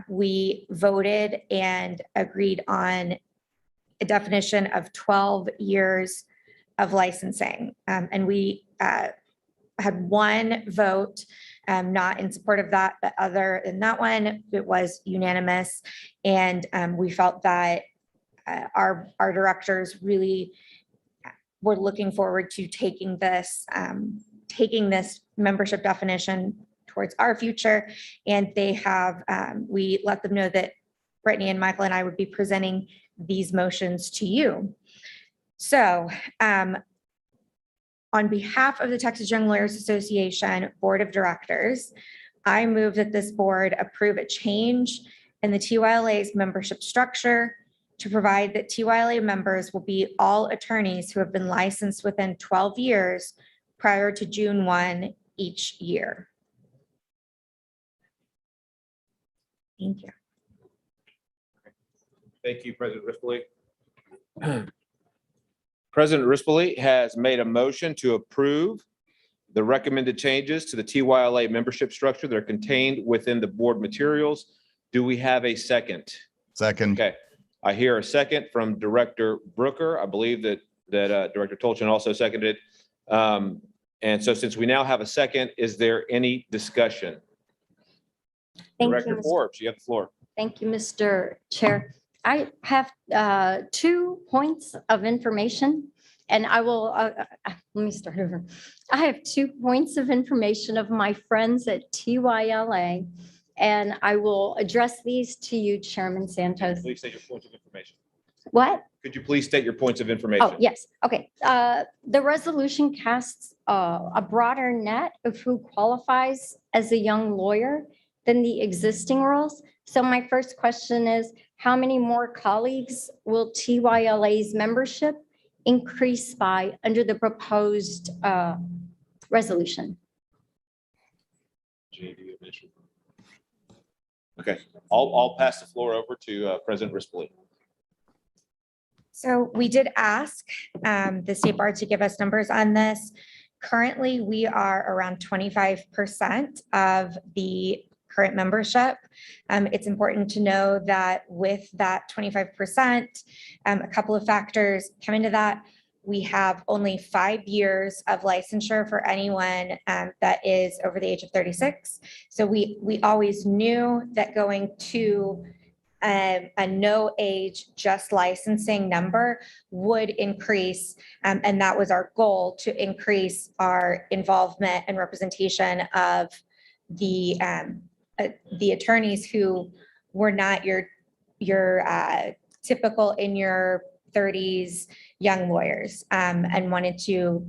we voted and agreed on a definition of 12 years of licensing. And we had one vote not in support of that, but other than that one, it was unanimous. And we felt that our directors really were looking forward to taking this membership definition towards our future. And they have, we let them know that Brittany and Michael and I would be presenting these motions to you. So on behalf of the Texas Young Lawyers Association Board of Directors, I move that this board approve a change in the TYLA's membership structure to provide that TYLA members will be all attorneys who have been licensed within 12 years prior to June 1 each year. Thank you. Thank you, President Rispoli. President Rispoli has made a motion to approve the recommended changes to the TYLA membership structure that are contained within the board materials. Do we have a second? Second. Okay, I hear a second from Director Brooker. I believe that Director Tolchin also seconded. And so since we now have a second, is there any discussion? Thank Director you, Forbes, you have the floor. Thank you, Mr. Chair. I have 2 points of information, and I will, let me start over. I have 2 points of information of my friends at TYLA, and I will address these to you, Chairman Santos. Please state your points of information. What? Could you please state your points of information? Oh, yes. Okay. The resolution casts a broader net of who qualifies as a young lawyer than the existing rules. So my first question is, how many more colleagues will TYLA's membership increase by under the proposed resolution. Okay, I'll pass the floor over to President Rispoli. So we did ask the State Bar to give us numbers on this. Currently, we are around 25% of the current membership. It's important to know that with that 25%, a couple of factors come into that. We have only 5 years of licensure for anyone that is over the age of 36. So we always knew that going to a no age just licensing number would increase, and that was our goal, to increase our involvement and representation of the attorneys who were not your typical in your 30s young lawyers, and wanted to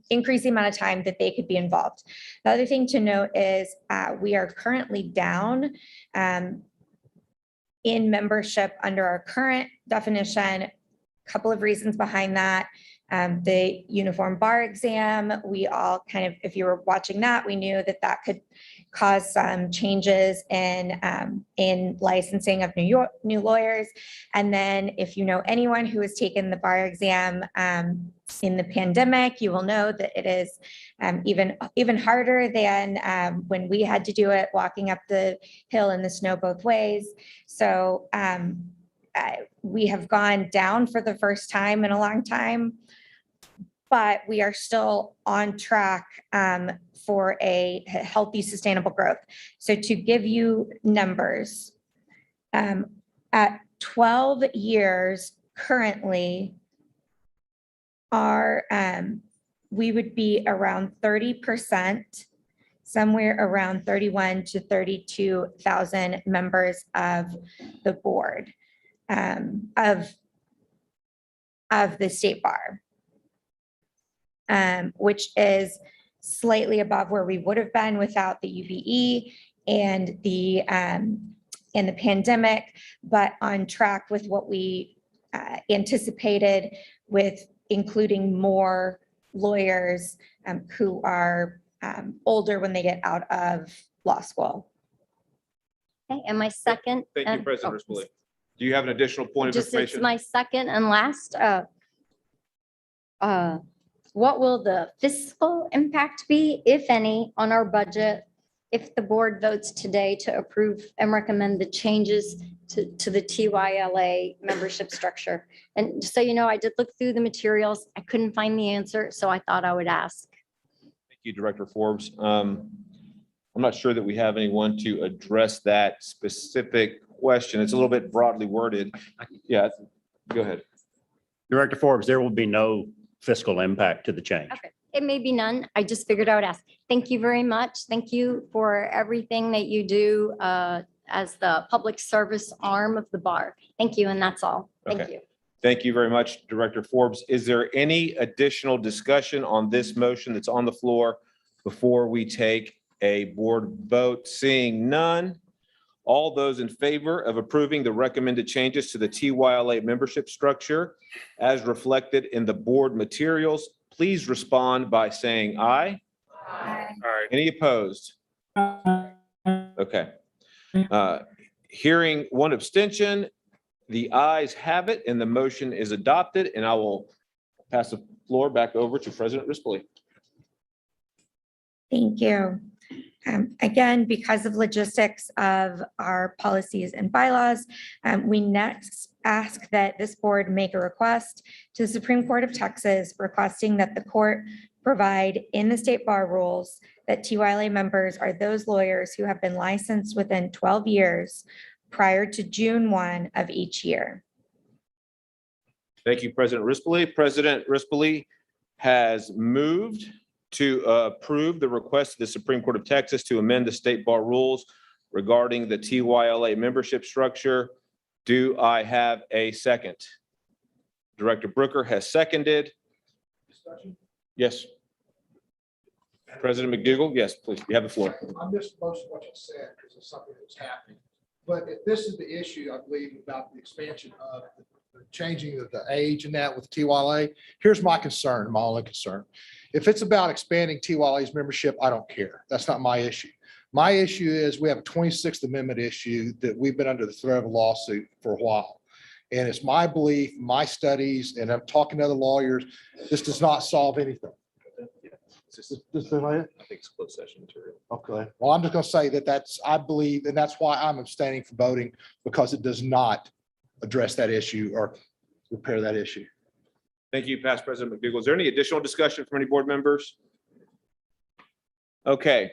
increase the amount of time that they could be involved. The other thing to note is we are currently down in membership under our current definition. A couple of reasons behind that. The uniform bar exam, we all kind of, if you were watching that, we knew that that could cause some changes in licensing of new lawyers. And then if you know anyone who has taken the bar exam in the pandemic, you will know that it is even harder than when we had to do it, walking up the hill in the snow both ways. So we have gone down for the first time in a long time, but we are still on track for a healthy, sustainable growth. So to give you numbers, at 12 years currently, we would be around 30%, somewhere around 31 to 32,000 members of the board of the State Bar, which is slightly above where we would have been without the UBE and the pandemic, but on track with what we anticipated, with including more lawyers who are older when they get out of law school. Okay, and my second. Thank you, President Rispoli. Do you have an additional point of Just, it's information? my second and last. What will the fiscal impact be, if any, on our budget if the board votes today to approve and recommend the changes to the TYLA membership structure? And just so you know, I did look through the materials. I couldn't find the answer, so I thought I would ask. Thank you, Director Forbes. I'm not sure that we have anyone to address that specific question. It's a little bit broadly worded. Yeah, go ahead. Director Forbes, there will be no fiscal impact to the change. Okay, it may be none. I just figured I would ask. Thank you very much. Thank you for everything that you do as the public service arm of the bar. Thank you, and that's all. Thank Okay. you. Thank you very much, Director Forbes. Is there any additional discussion on this motion that's on the floor before we take a board vote? Seeing none, all those in favor of approving the recommended changes to the TYLA membership structure as reflected in the board materials, please respond by saying aye. Aye. Any opposed? Okay. Hearing one abstention, the ayes have it and the motion is adopted, and I will pass the floor back over to President Rispoli. Thank you. Again, because of logistics of our policies and bylaws, we next ask that this board make a request to the Supreme Court of Texas requesting that the court provide in the state bar rules that TYLA members are those lawyers who have been licensed within 12 years prior to June 1 of each year. Thank you, President Rispoli. President Rispoli has moved to approve the request of the Supreme Court of Texas to amend the state bar rules regarding the TYLA membership structure. Do I have a second? Director Brooker has seconded. Yes. President McDougall, yes, please, you have the floor. I missed most of what you said because it's something that was happening. But if this is the issue, I believe, about the expansion of the changing of the age and that with TYLA, here's my concern, my only concern. If it's about expanding TYLA's membership, I don't care. That's not my issue. My issue is we have a 26th Amendment issue that we've been under the threat of a lawsuit for a while. And it's my belief, my studies, and I'm talking to other lawyers, this does not solve anything. I think it's closed session material. Okay, well, I'm just gonna say I believe, and that's why I'm abstaining from voting, because it does not address that issue or repair that issue. Thank you, Past President McDougall. Is there any additional discussion from any board members? Okay.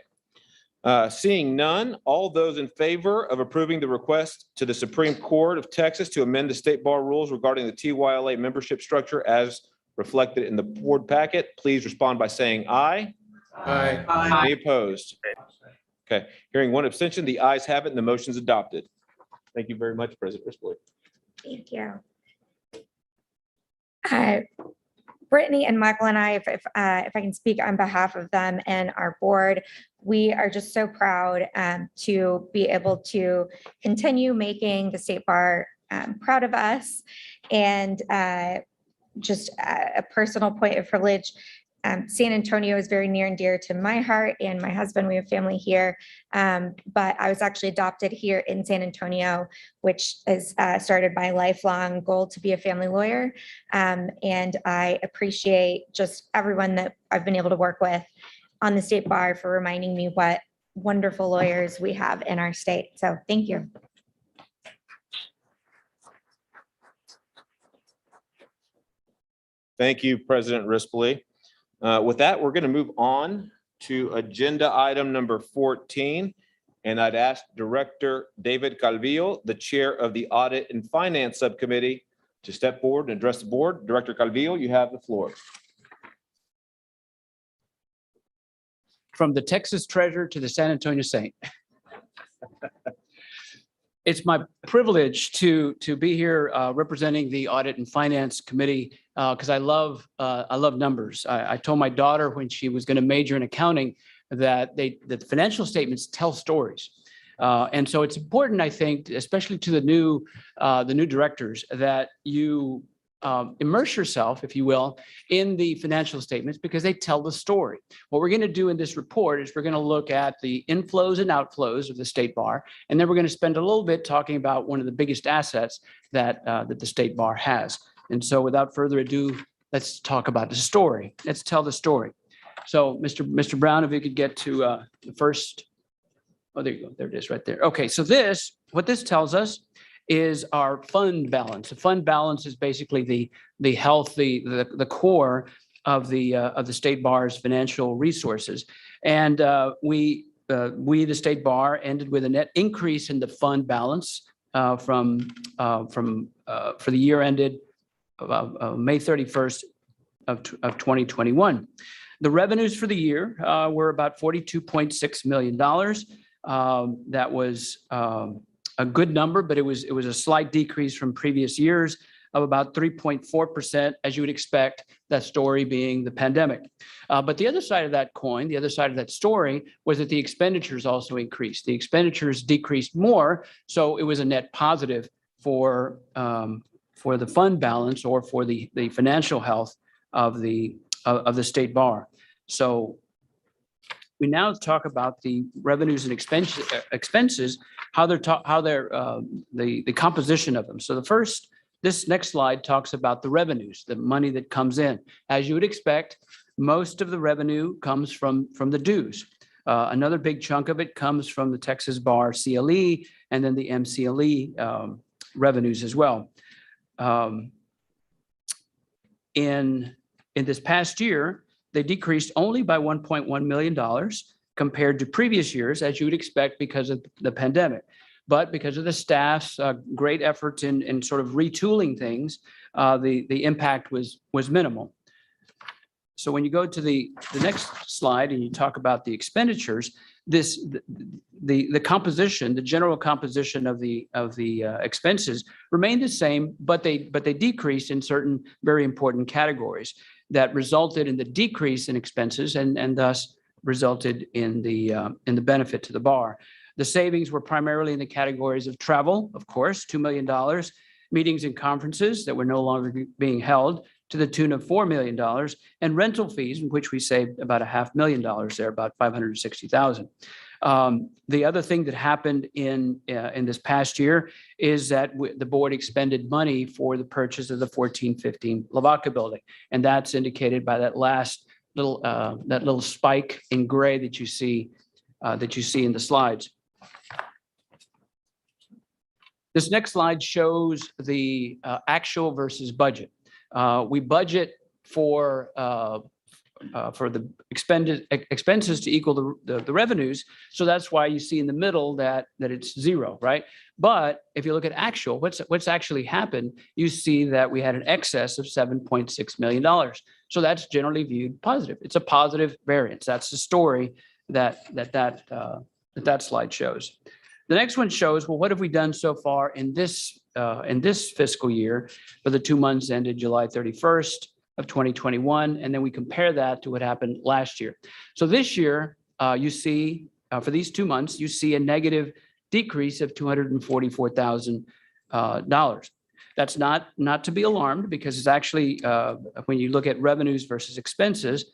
Seeing none, all those in favor of approving the request to the Supreme Court of Texas to amend the state bar rules regarding the TYLA membership structure as reflected in the board packet, please respond by saying aye. Aye. Any opposed? Okay, hearing one abstention, the ayes have it and the motion is adopted. Thank you very much, President Rispoli. Thank you. Brittany and Michael and I, if I can speak on behalf of them and our board, we are just so proud to be able to continue making the State Bar proud of us. And just a personal point of privilege, San Antonio is very near and dear to my heart and my husband. We have family here, but I was actually adopted here in San Antonio, which is started my lifelong goal to be a family lawyer. And I appreciate just everyone that I've been able to work with on the State Bar for reminding me what wonderful lawyers we have in our state. So thank you. Thank you, President Rispoli. With that, we're going to move on to agenda item number 14. And I'd ask Director David Calvillo, the Chair of the Audit and Finance Subcommittee, to step forward and address the board. Director Calvillo, you have the floor. From the Texas Treasurer to the San Antonio Saint. It's my privilege to be here representing the Audit and Finance Committee because I love numbers. I told my daughter when she was going to major in accounting that the financial statements tell stories. And so it's important, I think, especially to the new directors, that you immerse yourself, if you will, in the financial statements because they tell the story. What we're going to do in this report is we're going to look at the inflows and outflows of the State Bar, and then we're going to spend a little bit talking about one of the biggest assets that the State Bar has. And so without further ado, let's talk about the story. Let's tell the story. So Mr. Brown, if you could get to the first, oh, there you go. There it is right there. Okay, so what this tells us is our fund balance. The fund balance is basically the health, the core of the State Bar's financial resources. And we, the State Bar, ended with a net increase in the fund balance for the year ended May 31st of 2021. The revenues for the year were about $42.6 million. That was a good number, but it was a slight decrease from previous years of about 3.4%, as you would expect, that story being the pandemic. But the other side of that coin, the other side of that story, was that the expenditures also increased. The expenditures decreased more, so it was a net positive for the fund balance or for the financial health of the State Bar. So we now talk about the revenues and expenses, how they're the composition of them. So this next slide talks about the revenues, the money that comes in. As you would expect, most of the revenue comes from the dues. Another big chunk of it comes from the Texas Bar CLE and then the MCLE revenues as well. In this past year, they decreased only by $1.1 million compared to previous years, as you would expect because of the pandemic. But because of the staff's great efforts in sort of retooling things, the impact was minimal. So when you go to the next slide and you talk about the expenditures, the composition, the general composition of the expenses remained the same, but they decreased in certain very important categories that resulted in the decrease in expenses and thus resulted in the benefit to the bar. The savings were primarily in the categories of travel, of course, $2 million, meetings and conferences that were no longer being held, to the tune of $4 million, and rental fees, in which we saved about $500,000 there, about $560,000. The other thing that happened in this past year is that the board expended money for the purchase of the 1415 Lavaca building, and that's indicated by that last little spike in gray that you see in the slides. This next slide shows the actual versus budget. We budget for the expenses to equal the revenues. So that's why you see in the middle that it's zero, right? But if you look at actual, what's actually happened, you see that we had an excess of $7.6 million. So that's generally viewed positive. It's a positive variance. That's the story that slide shows. The next one shows, well, what have we done so far in this fiscal year for the 2 months ended July 31st of 2021, and then we compare that to what happened last year. So this year, you see, for these 2 months, you see a negative decrease of $244,000. That's not to be alarmed, because it's actually, when you look at revenues versus expenses,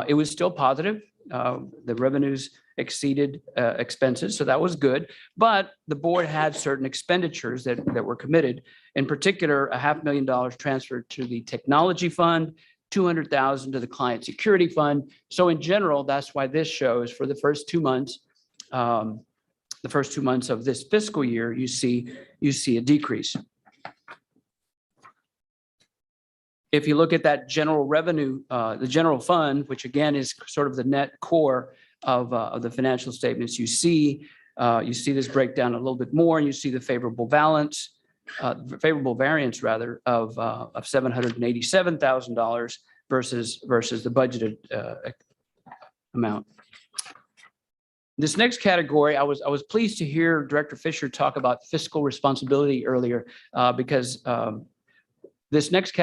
it was still positive. The revenues exceeded expenses, so that was good. But the board had certain expenditures that were committed. In particular, $500,000 transferred to the technology fund, $200,000 to the client security fund. So in general, that's why this shows for the first 2 months, of this fiscal year, you see a decrease. If you look at that general revenue, the general fund, which again is sort of the net core of the financial statements, you see this breakdown a little bit more, and you see the favorable variance rather of $787,000 versus the budgeted amount. This next category, I was pleased to hear Director Fisher talk about fiscal responsibility earlier, because this next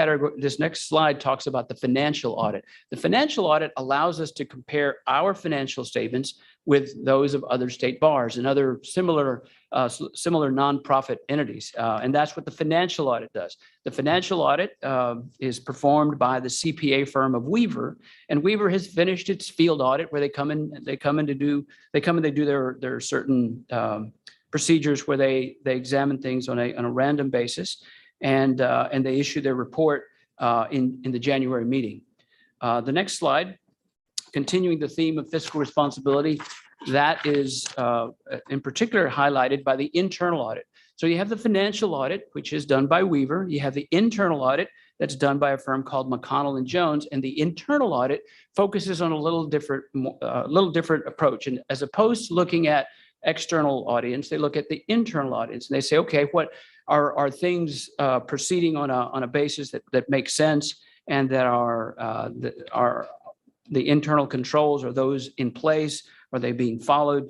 slide talks about the financial audit. The financial audit allows us to compare our financial statements with those of other state bars and other similar nonprofit entities. And that's what the financial audit does. The financial audit is performed by the CPA firm of Weaver, and Weaver has finished its field audit where they come in and they do their certain procedures where they examine things on a random basis. And they issue their report in the January meeting. The next slide, continuing the theme of fiscal responsibility, that is in particular highlighted by the internal audit. So you have the financial audit, which is done by Weaver. You have the internal audit that's done by a firm called McConnell & Jones, and the internal audit focuses on a little different approach. And as opposed to looking at external audience, they look at the internal audience, and they say, okay, what are things proceeding on a basis that makes sense, and that are the internal controls, are those in place? Are they being followed?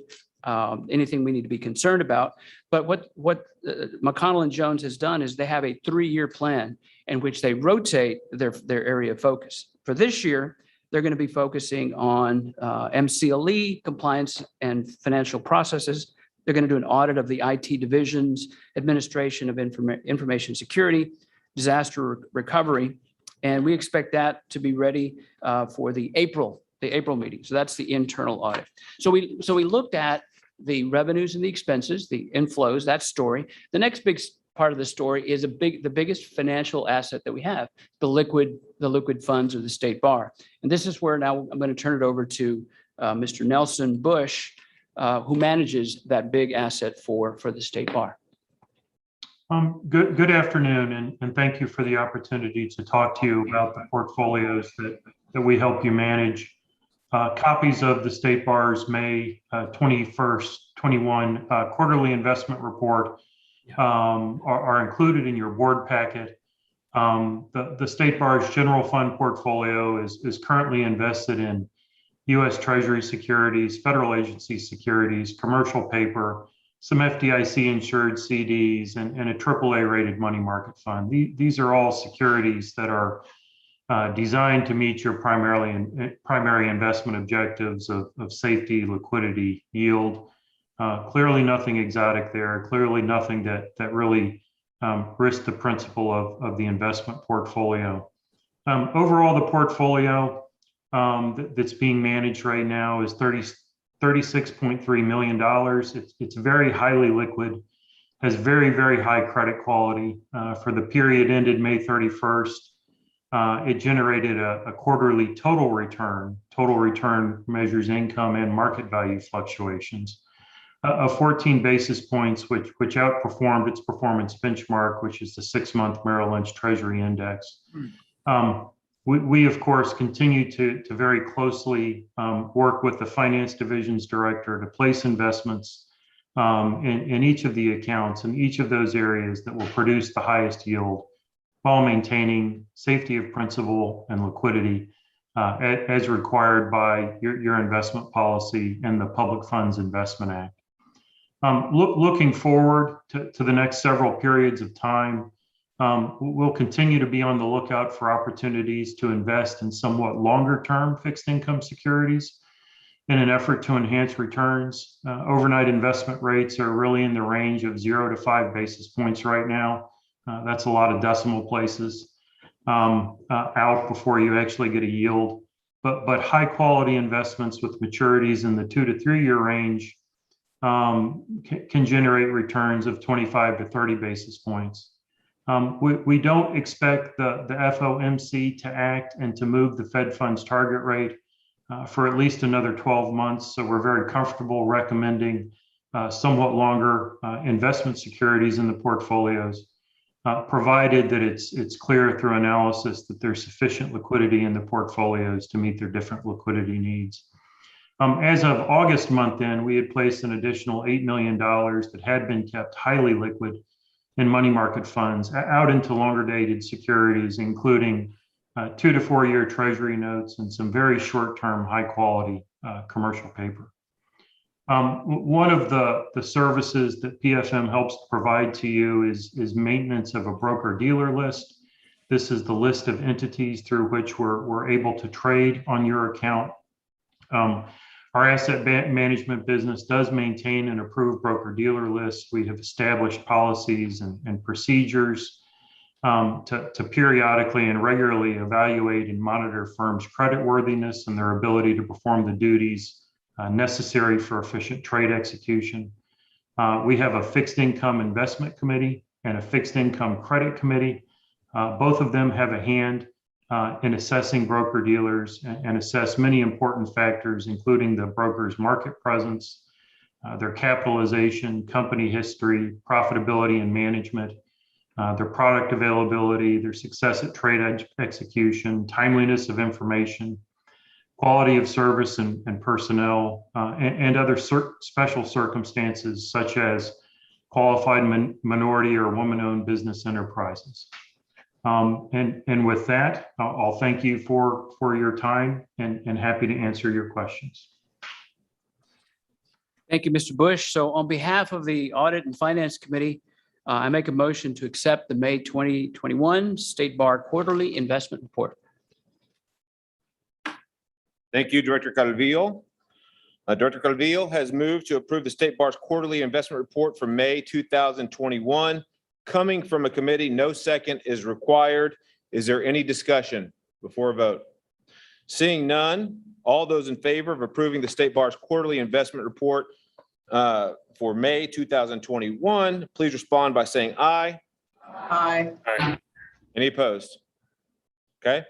Anything we need to be concerned about? But what McConnell & Jones has done is they have a 3-year plan in which they rotate their area of focus. For this year, they're going to be focusing on MCLE, compliance and financial processes. They're going to do an audit of the IT divisions, administration of information security, disaster recovery, and we expect that to be ready for the April meeting. So that's the internal audit. So we looked at the revenues and the expenses, the inflows, that story. The next big part of the story is the biggest financial asset that we have, the liquid funds of the State Bar. And this is where now I'm going to turn it over to Mr. Nelson Bush, who manages that big asset for the State Bar. Good afternoon, and thank you for the opportunity to talk to you about the portfolios that we help you manage. Copies of the State Bar's May 21st, 21 quarterly investment report are included in your board packet. The State Bar's general fund portfolio is currently invested in U.S. Treasury securities, federal agency securities, commercial paper, some FDIC insured CDs, and a AAA rated money market fund. These are all securities that are designed to meet your primary investment objectives of safety, liquidity, yield. Clearly nothing exotic there, clearly nothing that really risks the principle of the investment portfolio. Overall, the portfolio that's being managed right now is $36.3 million. It's very highly liquid, has very, very high credit quality. For the period ended May 31st, it generated a quarterly total return. Total return measures income and market value fluctuations of 14 basis points, which outperformed its performance benchmark, which is the 6-month Merrill Lynch Treasury Index. We of course continue to very closely work with the finance division's director to place investments in each of the accounts in each of those areas that will produce the highest yield while maintaining safety of principal and liquidity as required by your investment policy and the Public Funds Investment Act. Looking forward to the next several periods of time, we'll continue to be on the lookout for opportunities to invest in somewhat longer term fixed income securities in an effort to enhance returns. Overnight investment rates are really in the range of 0 to 5 basis points right now. That's a lot of decimal places out before you actually get a yield. But high quality investments with maturities in the 2 to 3 year range can generate returns of 25 to 30 basis points. We don't expect the FOMC to act and to move the Fed funds target rate for at least another 12 months. So we're very comfortable recommending somewhat longer investment securities in the portfolios, provided that it's clear through analysis that there's sufficient liquidity in the portfolios to meet their different liquidity needs. As of August month end, we had placed an additional $8 million that had been kept highly liquid in money market funds out into longer dated securities, including 2 to 4 year treasury notes and some very short-term high quality commercial paper. One of the services that PFM helps to provide to you is maintenance of a broker dealer list. This is the list of entities through which we're able to trade on your account. Our asset management business does maintain an approved broker dealer list. We have established policies and procedures to periodically and regularly evaluate and monitor firms' creditworthiness and their ability to perform the duties necessary for efficient trade execution. We have a fixed income investment committee and a fixed income credit committee. Both of them have a hand in assessing broker dealers and assess many important factors, including the broker's market presence, their capitalization, company history, profitability and management, their product availability, their success at trade execution, timeliness of information, quality of service and personnel, and other special circumstances such as qualified minority or woman-owned business enterprises. And with that, I'll thank you for your time and happy to answer your questions. Thank you, Mr. Bush. So on behalf of the Audit and Finance Committee, I make a motion to accept the May 2021 State Bar Quarterly Investment Report. Thank you, Director Calvillo. Director Calvillo has moved to approve the State Bar's Quarterly Investment Report for May 2021. Coming from a committee, no second is required. Is there any discussion before a vote? Seeing none, all those in favor of approving the State Bar's Quarterly Investment Report for May 2021, please respond by saying aye. Aye. Any opposed? Okay.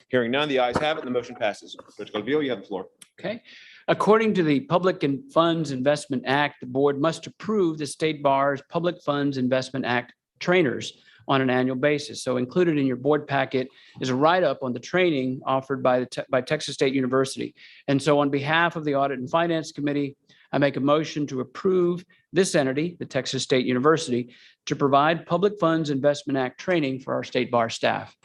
Hearing none, the ayes have it and the motion passes. Director Calvillo, you have the floor. Okay. According to the Public Funds Investment Act, the board must approve the State Bar's Public Funds Investment Act trainers on an annual basis. So included in your board packet is a write-up on the training offered by Texas State University. And so on behalf of the Audit and Finance Committee, I make a motion to approve this entity, the Texas State University, to provide Public Funds Investment Act training for our State Bar staff.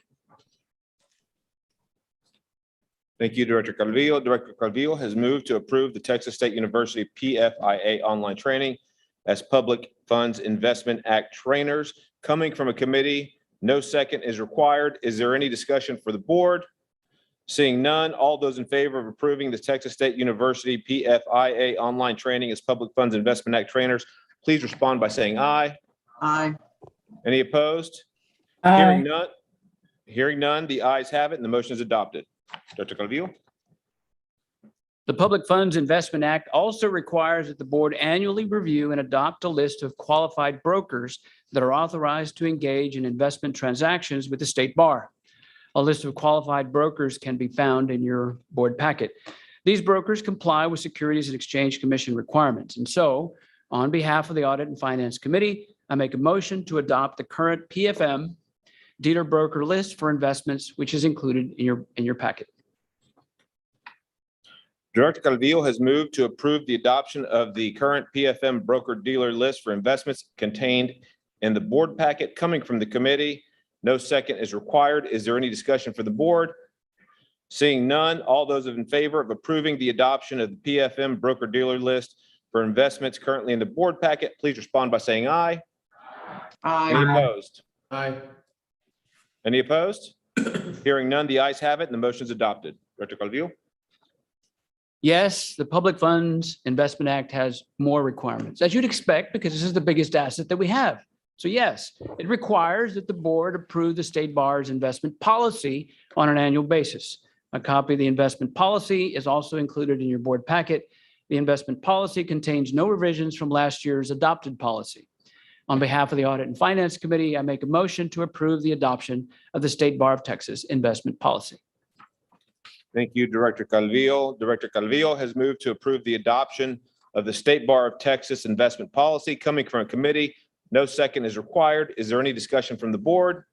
Thank you, Director Calvillo. Director Calvillo has moved to approve the Texas State University PFIA online training as Public Funds Investment Act trainers. Coming from a committee, no second is required. Is there any discussion for the board? Seeing none, all those in favor of approving the Texas State University PFIA online training as Public Funds Investment Act trainers, please respond by saying aye. Aye. Any opposed? Aye. Hearing none, the ayes have it and the motion is adopted. Director Calvillo. The Public Funds Investment Act also requires that the board annually review and adopt a list of qualified brokers that are authorized to engage in investment transactions with the state bar. A list of qualified brokers can be found in your board packet. These brokers comply with Securities and Exchange Commission requirements. And so, on behalf of the Audit and Finance Committee, I make a motion to adopt the current PFM dealer broker list for investments, which is included in your packet. Director Calvillo has moved to approve the adoption of the current PFM broker dealer list for investments contained in the board packet coming from the committee. No second is required. Is there any discussion for the board? Seeing none, all those in favor of approving the adoption of the PFM broker dealer list for investments currently in the board packet, please respond by saying aye. Aye. Any opposed? Aye. Any opposed? Hearing none, the ayes have it and the motion is adopted. Director Calvillo. Yes, the Public Funds Investment Act has more requirements, as you'd expect, because this is the biggest asset that we have. So yes, it requires that the board approve the state bar's investment policy on an annual basis. A copy of the investment policy is also included in your board packet. The investment policy contains no revisions from last year's adopted policy. On behalf of the Audit and Finance Committee, I make a motion to approve the adoption of the State Bar of Texas investment policy. Thank you, Director Calvillo. Director Calvillo has moved to approve the adoption of the State Bar of Texas investment policy coming from a committee. No second is required. Is there any discussion from the board?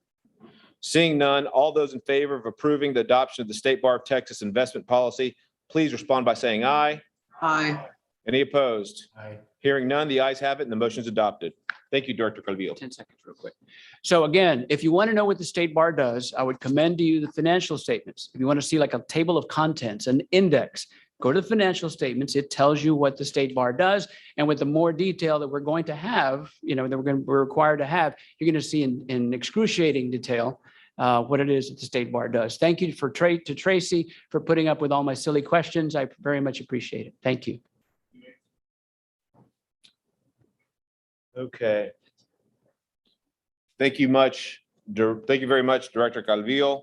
Seeing none, all those in favor of approving the adoption of the State Bar of Texas investment policy, please respond by saying aye. Aye. Any opposed? Aye. Hearing none, the ayes have it and the motion is adopted. Thank you, Director Calvillo. 10 seconds real quick. So again, if you want to know what the state bar does, I would commend to you the financial statements. If you want to see like a table of contents, an index, go to the financial statements. It tells you what the state bar does. And with the more detail that we're going to have, that we're required to have, you're going to see in excruciating detail what it is that the state bar does. Thank you to Tracy for putting up with all my silly questions. I very much appreciate it. Thank you. Okay. Thank you very much, Director Calvillo.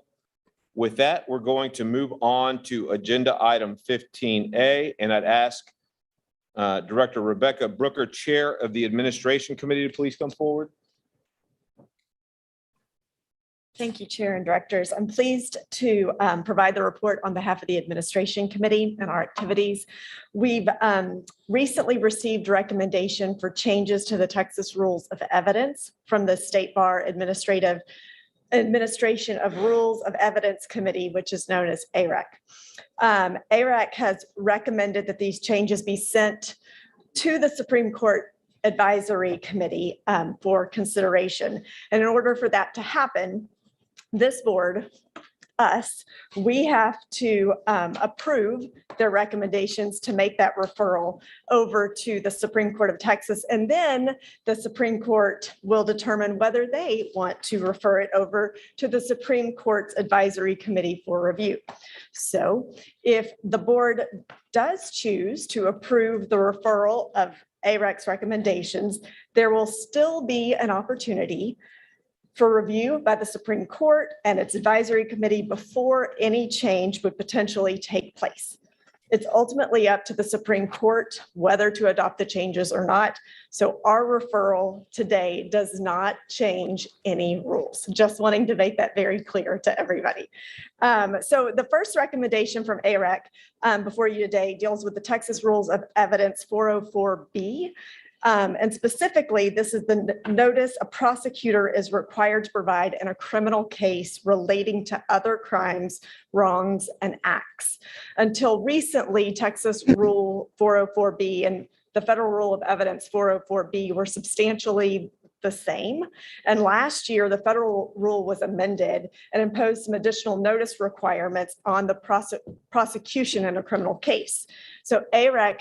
With that, we're going to move on to agenda item 15A, and I'd ask Director Rebecca Brooker, Chair of the Administration Committee, to please come forward. Thank you, Chair and Directors. I'm pleased to provide the report on behalf of the Administration Committee and our activities. We've recently received recommendation for changes to the Texas Rules of Evidence from the State Bar Administration of Rules of Evidence Committee, which is known as AREC. AREC has recommended that these changes be sent to the Supreme Court Advisory Committee for consideration. And in order for that to happen, this board, we have to approve their recommendations to make that referral over to the Supreme Court of Texas. And then the Supreme Court will determine whether they want to refer it over to the Supreme Court's Advisory Committee for review. So if the board does choose to approve the referral of AREC's recommendations, there will still be an opportunity for review by the Supreme Court and its advisory committee before any change would potentially take place. It's ultimately up to the Supreme Court whether to adopt the changes or not. So our referral today does not change any rules. Just wanting to make that very clear to everybody. So the first recommendation from AREC before you today deals with the Texas Rules of Evidence 404B. And specifically, this is the notice a prosecutor is required to provide in a criminal case relating to other crimes, wrongs, and acts. Until recently, Texas Rule 404B and the Federal Rule of Evidence 404B were substantially the same. And last year, the federal rule was amended and imposed some additional notice requirements on the prosecution in a criminal case. So AREC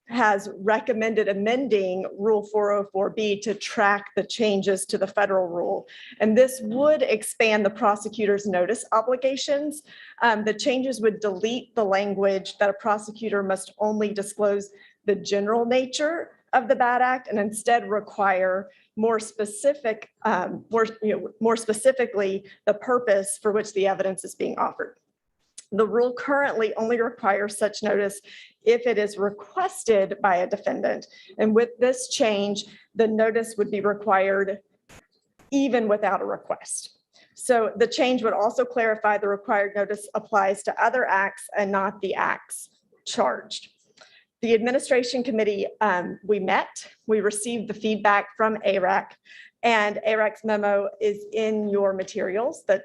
has recommended amending Rule 404B to track the changes to the federal rule. And this would expand the prosecutor's notice obligations. The changes would delete the language that a prosecutor must only disclose the general nature of the BAD Act and instead require more specifically the purpose for which the evidence is being offered. The rule currently only requires such notice if it is requested by a defendant. And with this change, the notice would be required even without a request. So the change would also clarify the required notice applies to other acts and not the acts charged. The administration committee, we met, we received the feedback from ARAC, and ARAC's memo is in your materials that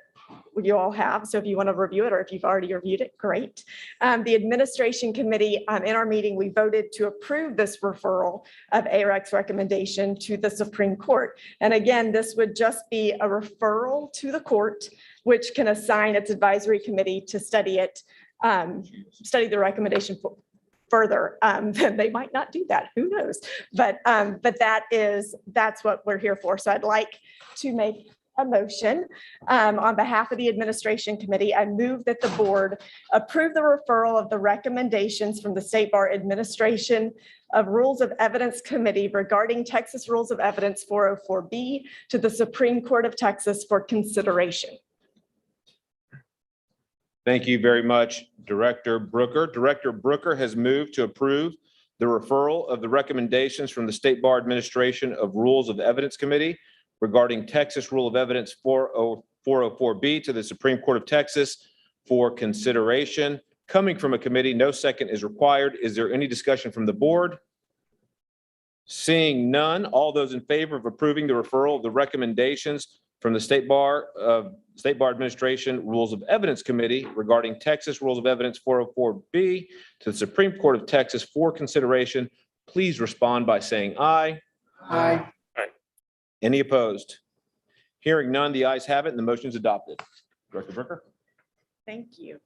you all have. So if you want to review it, or if you've already reviewed it, great. The administration committee, in our meeting, we voted to approve this referral of ARAC's recommendation to the Supreme Court. And again, this would just be a referral to the court, which can assign its advisory committee to study it, study the recommendation further. They might not do that, who knows? But that's what we're here for. So I'd like to make a motion on behalf of the administration committee. I move that the board approve the referral of the recommendations from the State Bar Administration of Rules of Evidence Committee regarding Texas Rules of Evidence 404B to the Supreme Court of Texas for consideration. Thank you very much, Director Brooker. Director Brooker has moved to approve the referral of the recommendations from the State Bar Administration of Rules of Evidence Committee regarding Texas Rule of Evidence 404B to the Supreme Court of Texas for consideration. Coming from a committee, no second is required. Is there any discussion from the board? Seeing none, all those in favor of approving the referral of the recommendations from the State Bar Administration Rules of Evidence Committee regarding Texas Rules of Evidence 404B to the Supreme Court of Texas for consideration, please respond by saying aye. Aye. Any opposed? Hearing none, the ayes have it and the motion is adopted. Director Brooker. Thank you.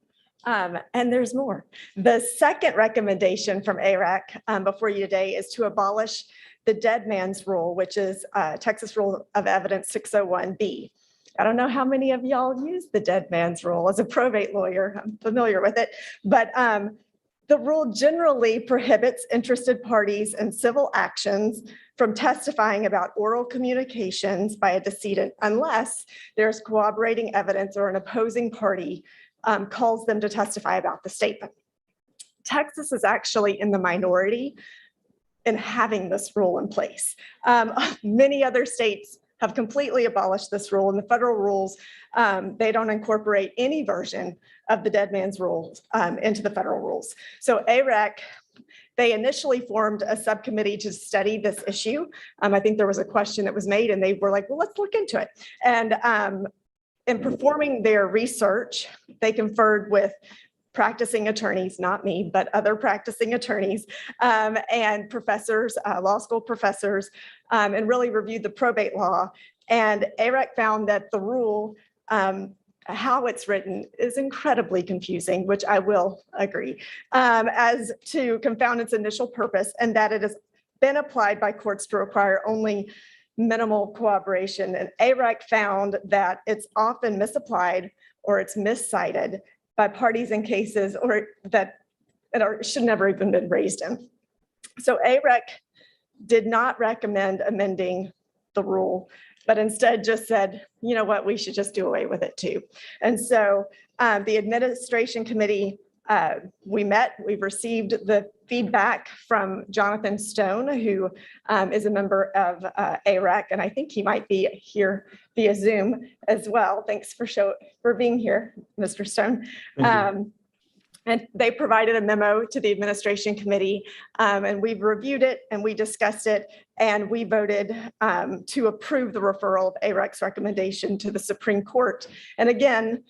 And there's more. The second recommendation from ARAC before you today is to abolish the dead man's rule, which is Texas Rule of Evidence 601B. I don't know how many of y'all use the dead man's rule. As a probate lawyer, I'm familiar with it, but the rule generally prohibits interested parties in civil actions from testifying about oral communications by a decedent unless there's corroborating evidence or an opposing party calls them to testify about the statement. Texas is actually in the minority in having this rule in place. Many other states have completely abolished this rule. In the federal rules, they don't incorporate any version of the dead man's rules into the federal rules. So ARAC, they initially formed a subcommittee to study this issue. I think there was a question that was made and they were like, well, let's look into it. And in performing their research, they conferred with practicing attorneys, not me, but other practicing attorneys and professors, law school professors, and really reviewed the probate law. And ARAC found that the rule, how it's written, is incredibly confusing, which I will agree, as to confound its initial purpose, and that it has been applied by courts to require only minimal cooperation. And ARAC found that it's often misapplied or it's miscited by parties in cases or that should never even been raised in. So ARAC did not recommend amending the rule, but instead just said, you know what, we should just do away with it too. And so the administration committee, we met, we've received the feedback from Jonathan Stone, who is a member of ARAC, and I think he might be here via Zoom as well. Thanks for being here, Mr. Stone. And they provided a memo to the administration committee, and we've reviewed it and we discussed it, and we voted to approve the referral of ARAC's recommendation to the Supreme Court. And again,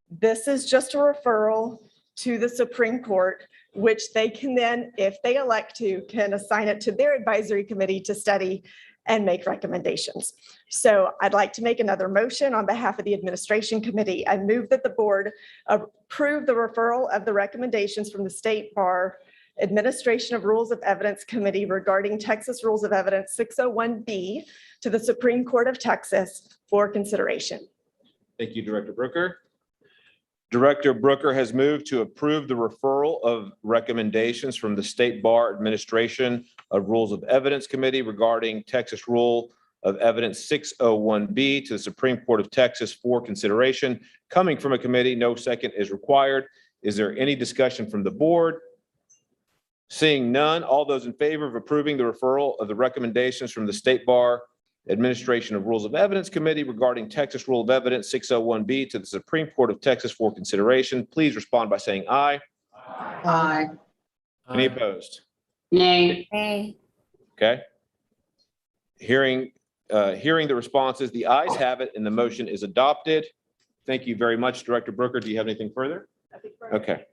this is just a referral to the Supreme Court, which they can then, if they elect to, can assign it to their advisory committee to study and make recommendations. So I'd like to make another motion on behalf of the administration committee. I move that the board approve the referral of the recommendations from the State Bar Administration of Rules of Evidence Committee regarding Texas Rules of Evidence 601B to the Supreme Court of Texas for consideration. Thank you, Director Brooker. Director Brooker has moved to approve the referral of recommendations from the State Bar Administration of Rules of Evidence Committee regarding Texas Rule of Evidence 601B to the Supreme Court of Texas for consideration. Coming from a committee, no second is required. Is there any discussion from the board? Seeing none, all those in favor of approving the referral of the recommendations from the State Bar Administration of Rules of Evidence Committee regarding Texas Rule of Evidence 601B to the Supreme Court of Texas for consideration, please respond by saying aye. Aye. Any opposed? Nay. Nay. Okay. Hearing the responses, the ayes have it and the motion is adopted. Thank you very much, Director Brooker. Do you have anything further? Okay.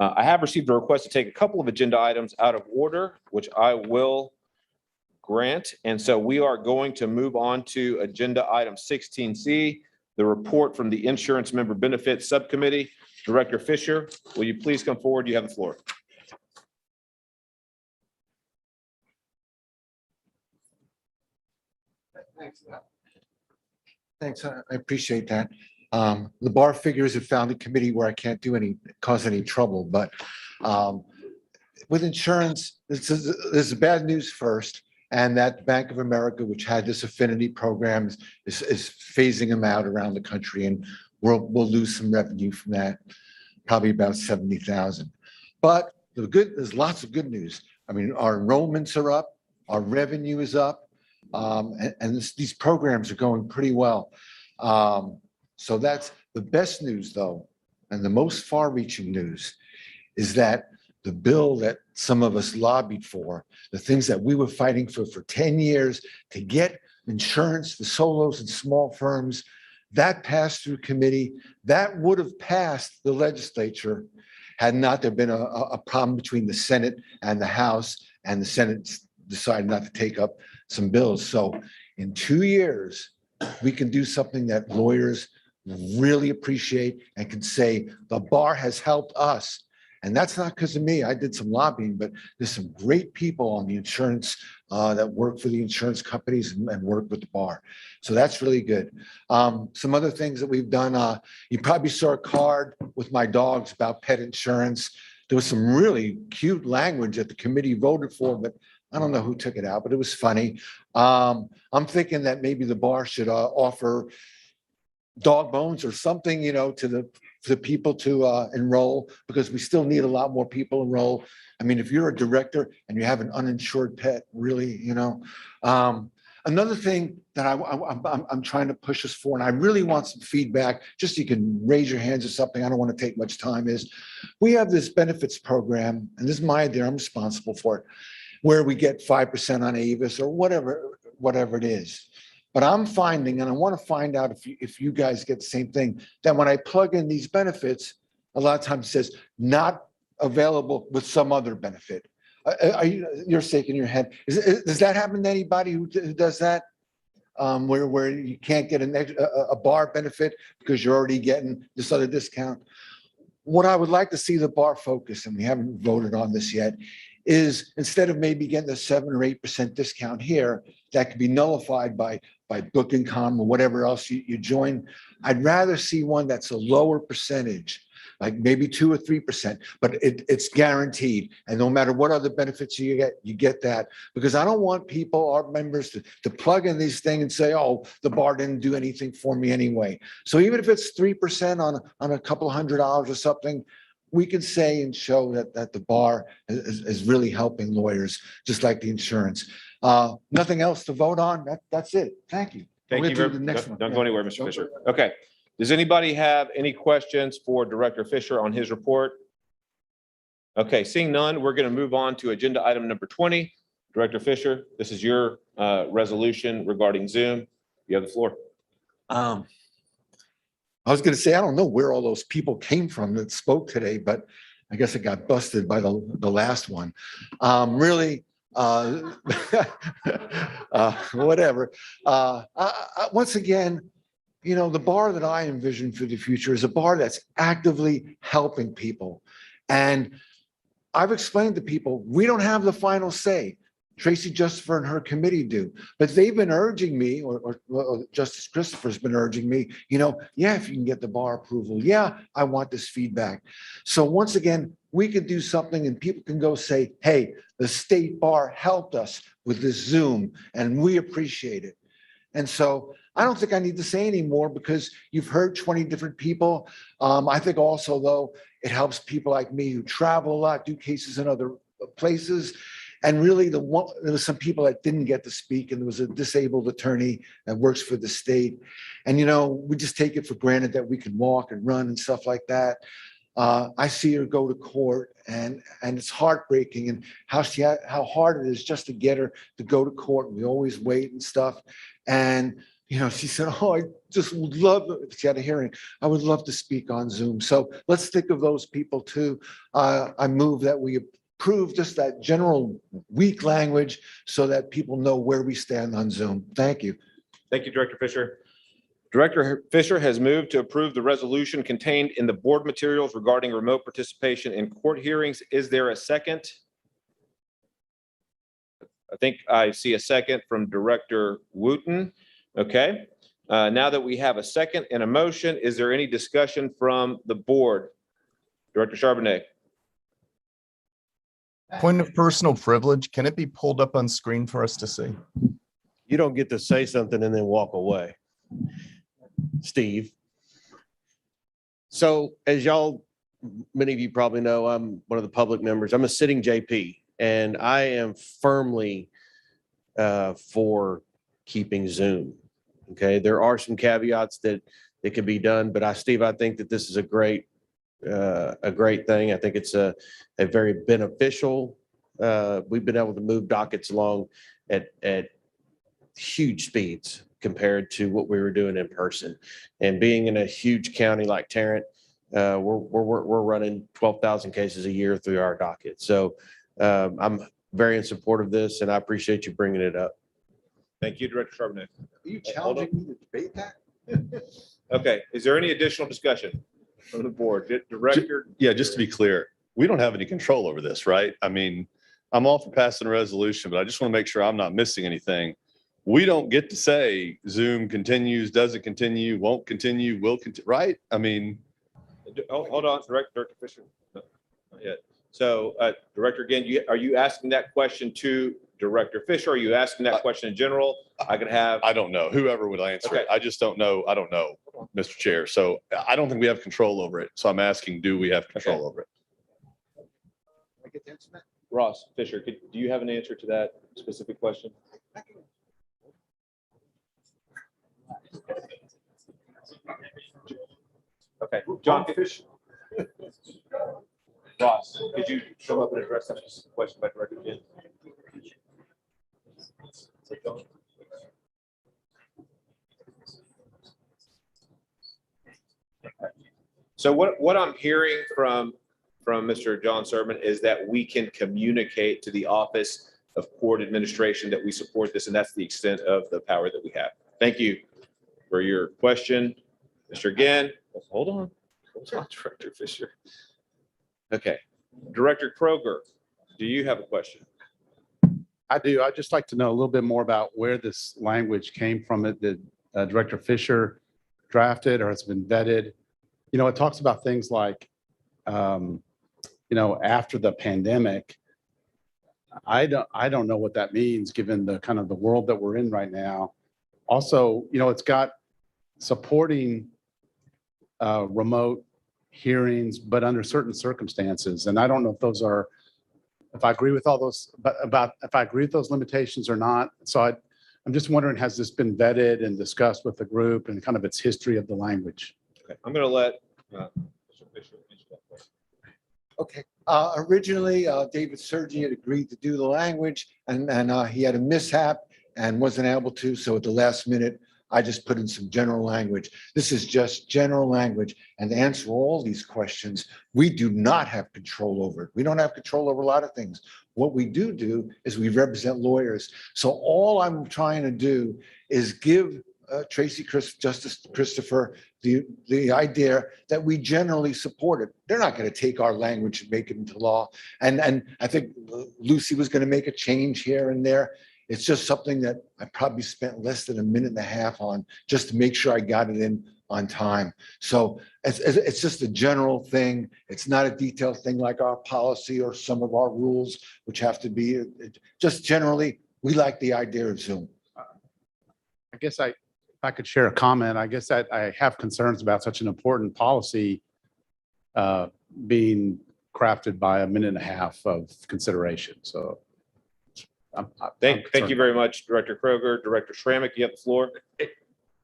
I have received a request to take a couple of agenda items out of order, which I will grant. And so we are going to move on to agenda item 16C, the report from the Insurance Member Benefits Subcommittee. Director Fisher, will you please come forward? You have the floor. Thanks. I appreciate that. The bar figures have found a committee where I can't cause any trouble, but with insurance, this is bad news first. And that Bank of America, which had this affinity program, is phasing them out around the country, and we'll lose some revenue from that, probably about 70,000. But there's lots of good news. I mean, our enrollments are up, our revenue is up, and these programs are going pretty well. So that's the best news, though, and the most far-reaching news is that the bill that some of us lobbied for, the things that we were fighting for 10 years to get insurance for solos and small firms, that passed through committee. That would have passed the legislature had not there been a problem between the Senate and the House, and the Senate decided not to take up some bills. So in 2 years, we can do something that lawyers really appreciate and can say, the bar has helped us. And that's not because of me. I did some lobbying, but there's some great people on the insurance that work for the insurance companies and work with the bar. So that's really good. Some other things that we've done, you probably saw a card with my dogs about pet insurance. There was some really cute language that the committee voted for, but I don't know who took it out, but it was funny. I'm thinking that maybe the bar should offer dog bones or something, to the people to enroll, because we still need a lot more people enroll. I mean, if you're a director and you have an uninsured pet, really, another thing that I'm trying to push us for, and I really want some feedback, just so you can raise your hands or something. I don't want to take much time, is we have this benefits program, and this is my idea, I'm responsible for it, where we get 5% on Avis or whatever it is. But I'm finding, and I want to find out if you guys get the same thing, that when I plug in these benefits, a lot of times it says not available with some other benefit. You're shaking your head. Does that happen to anybody who does that? Where you can't get a bar benefit because you're already getting this other discount? What I would like to see the bar focus, and we haven't voted on this yet, is instead of maybe getting a 7 or 8% discount here, that could be nullified by Booking.com or whatever else you join. I'd rather see one that's a lower percentage, like maybe 2 or 3%, but it's guaranteed. And no matter what other benefits you get that, because I don't want people, our members, to plug in these things and say, oh, the bar didn't do anything for me anyway. So even if it's 3% on a couple $100 or something, we can say and show that the bar is really helping lawyers, just like the insurance. Nothing else to vote on. That's it. Thank you. Thank you. Don't go anywhere, Mr. Fisher. Okay. Does anybody have any questions for Director Fisher on his report? Okay, seeing none, we're going to move on to agenda item number 20. Director Fisher, this is your resolution regarding Zoom. You have the floor. I was going to say, I don't know where all those people came from that spoke today, but I guess it got busted by the last one. Really, whatever. Once again, the bar that I envision for the future is a bar that's actively helping people. And I've explained to people, we don't have the final say. Tracy Justifer and her committee do. But they've been urging me, or Justice Christopher's been urging me, yeah, if you can get the bar approval, yeah, I want this feedback. So once again, we could do something and people can go say, hey, the state bar helped us with this Zoom and we appreciate it. And so I don't think I need to say any more because you've heard 20 different people. I think also, though, it helps people like me who travel a lot, do cases in other places. And really, there was some people that didn't get to speak, and there was a disabled attorney that works for the state. And, we just take it for granted that we can walk and run and stuff like that. I see her go to court, and it's heartbreaking, and how hard it is just to get her to go to court. And we always wait and stuff. And she said, oh, I just would love, if she had a hearing, I would love to speak on Zoom. So let's think of those people too. I move that we approve just that general weak language so that people know where we stand on Zoom. Thank you. Thank you, Director Fisher. Director Fisher has moved to approve the resolution contained in the board materials regarding remote participation in court hearings. Is there a second? I think I see a second from Director Wooten. Okay. Now that we have a second and a motion, is there any discussion from the board? Director Charbonnet. Point of personal privilege, can it be pulled up on screen for us to see? You don't get to say something and then walk away, Steve. So as many of you probably know, I'm one of the public members. I'm a sitting JP, and I am firmly for keeping Zoom. Okay, there are some caveats that can be done, but Steve, I think that this is a great thing. I think it's a very beneficial. We've been able to move dockets along at huge speeds compared to what we were doing in person. And being in a huge county like Tarrant, we're running 12,000 cases a year through our docket. So I'm very in support of this, and I appreciate you bringing it up. Thank you, Director Charbonnet. Are you challenging me to debate that? Okay, is there any additional discussion from the board? Director? Yeah, just to be clear, we don't have any control over this, right? I mean, I'm all for passing a resolution, but I just want to make sure I'm not missing anything. We don't get to say Zoom continues, doesn't continue, won't continue, will continue, right? I mean. Hold on, Director Fisher. No, not yet. So, Director, again, are you asking that question to Director Fisher? Are you asking that question in general? I don't know. Whoever would answer it. I just don't know. I don't know, Mr. Chair. So I don't think we have control over it. So I'm asking, do we have control over it? Ross Fisher, do you have an answer to that specific question? Okay, John Fisher. Ross, could you come up and address that question by Director Jen? So what I'm hearing from Mr. John Sermon is that we can communicate to the Office of Court Administration that we support this, and that's the extent of the power that we have. Thank you for your question, Mr. Gann. Hold on, Director Fisher. Okay, Director Kroger, do you have a question? I do. I'd just like to know a little bit more about where this language came from. That Director Fisher drafted or has been vetted. It talks about things like, after the pandemic. I don't know what that means given the kind of the world that we're in right now. Also, it's got supporting remote hearings, but under certain circumstances. And I don't know if those are, if I agree with all those, but if I agree with those limitations or not. So I'm just wondering, has this been vetted and discussed with the group and kind of its history of the language? Okay, I'm going to let Mr. Fisher answer that question. Okay. Originally, David Sergi had agreed to do the language, and he had a mishap and wasn't able to. So at the last minute, I just put in some general language. This is just general language. And to answer all these questions, we do not have control over it. We don't have control over a lot of things. What we do is we represent lawyers. So all I'm trying to do is give Justice Christopher, the idea that we generally support it. They're not going to take our language and make it into law. And I think Lucy was going to make a change here and there. It's just something that I probably spent less than a minute and a half on just to make sure I got it in on time. So it's just a general thing. It's not a detailed thing like our policy or some of our rules, which have to be just generally, we like the idea of Zoom. I guess if I could share a comment, I guess I have concerns about such an important policy being crafted by a minute and a half of consideration. So Thank you very much, Director Kroger. Director Schrammick, you have the floor.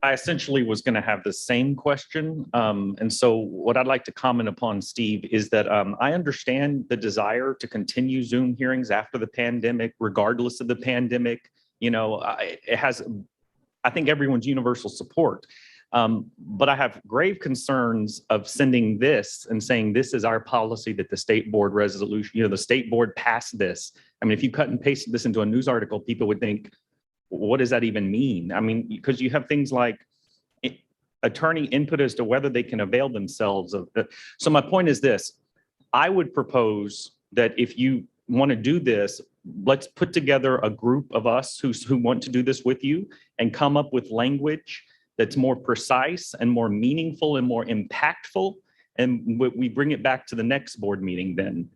I essentially was going to have the same question. And so what I'd like to comment upon, Steve, is that I understand the desire to continue Zoom hearings after the pandemic, regardless of the pandemic. You know, it has, I think, everyone's universal support. But I have grave concerns of sending this and saying this is our policy that the state board resolution, you know, the state board passed this. I mean, if you cut and pasted this into a news article, people would think, what does that even mean? I mean, because you have things like attorney input as to whether they can avail themselves of it. So my point is this: I would propose that if you want to do this, let's put together a group of us who want to do this with you and come up with language that's more precise and more meaningful and more impactful. And we bring it back to the next board meeting then.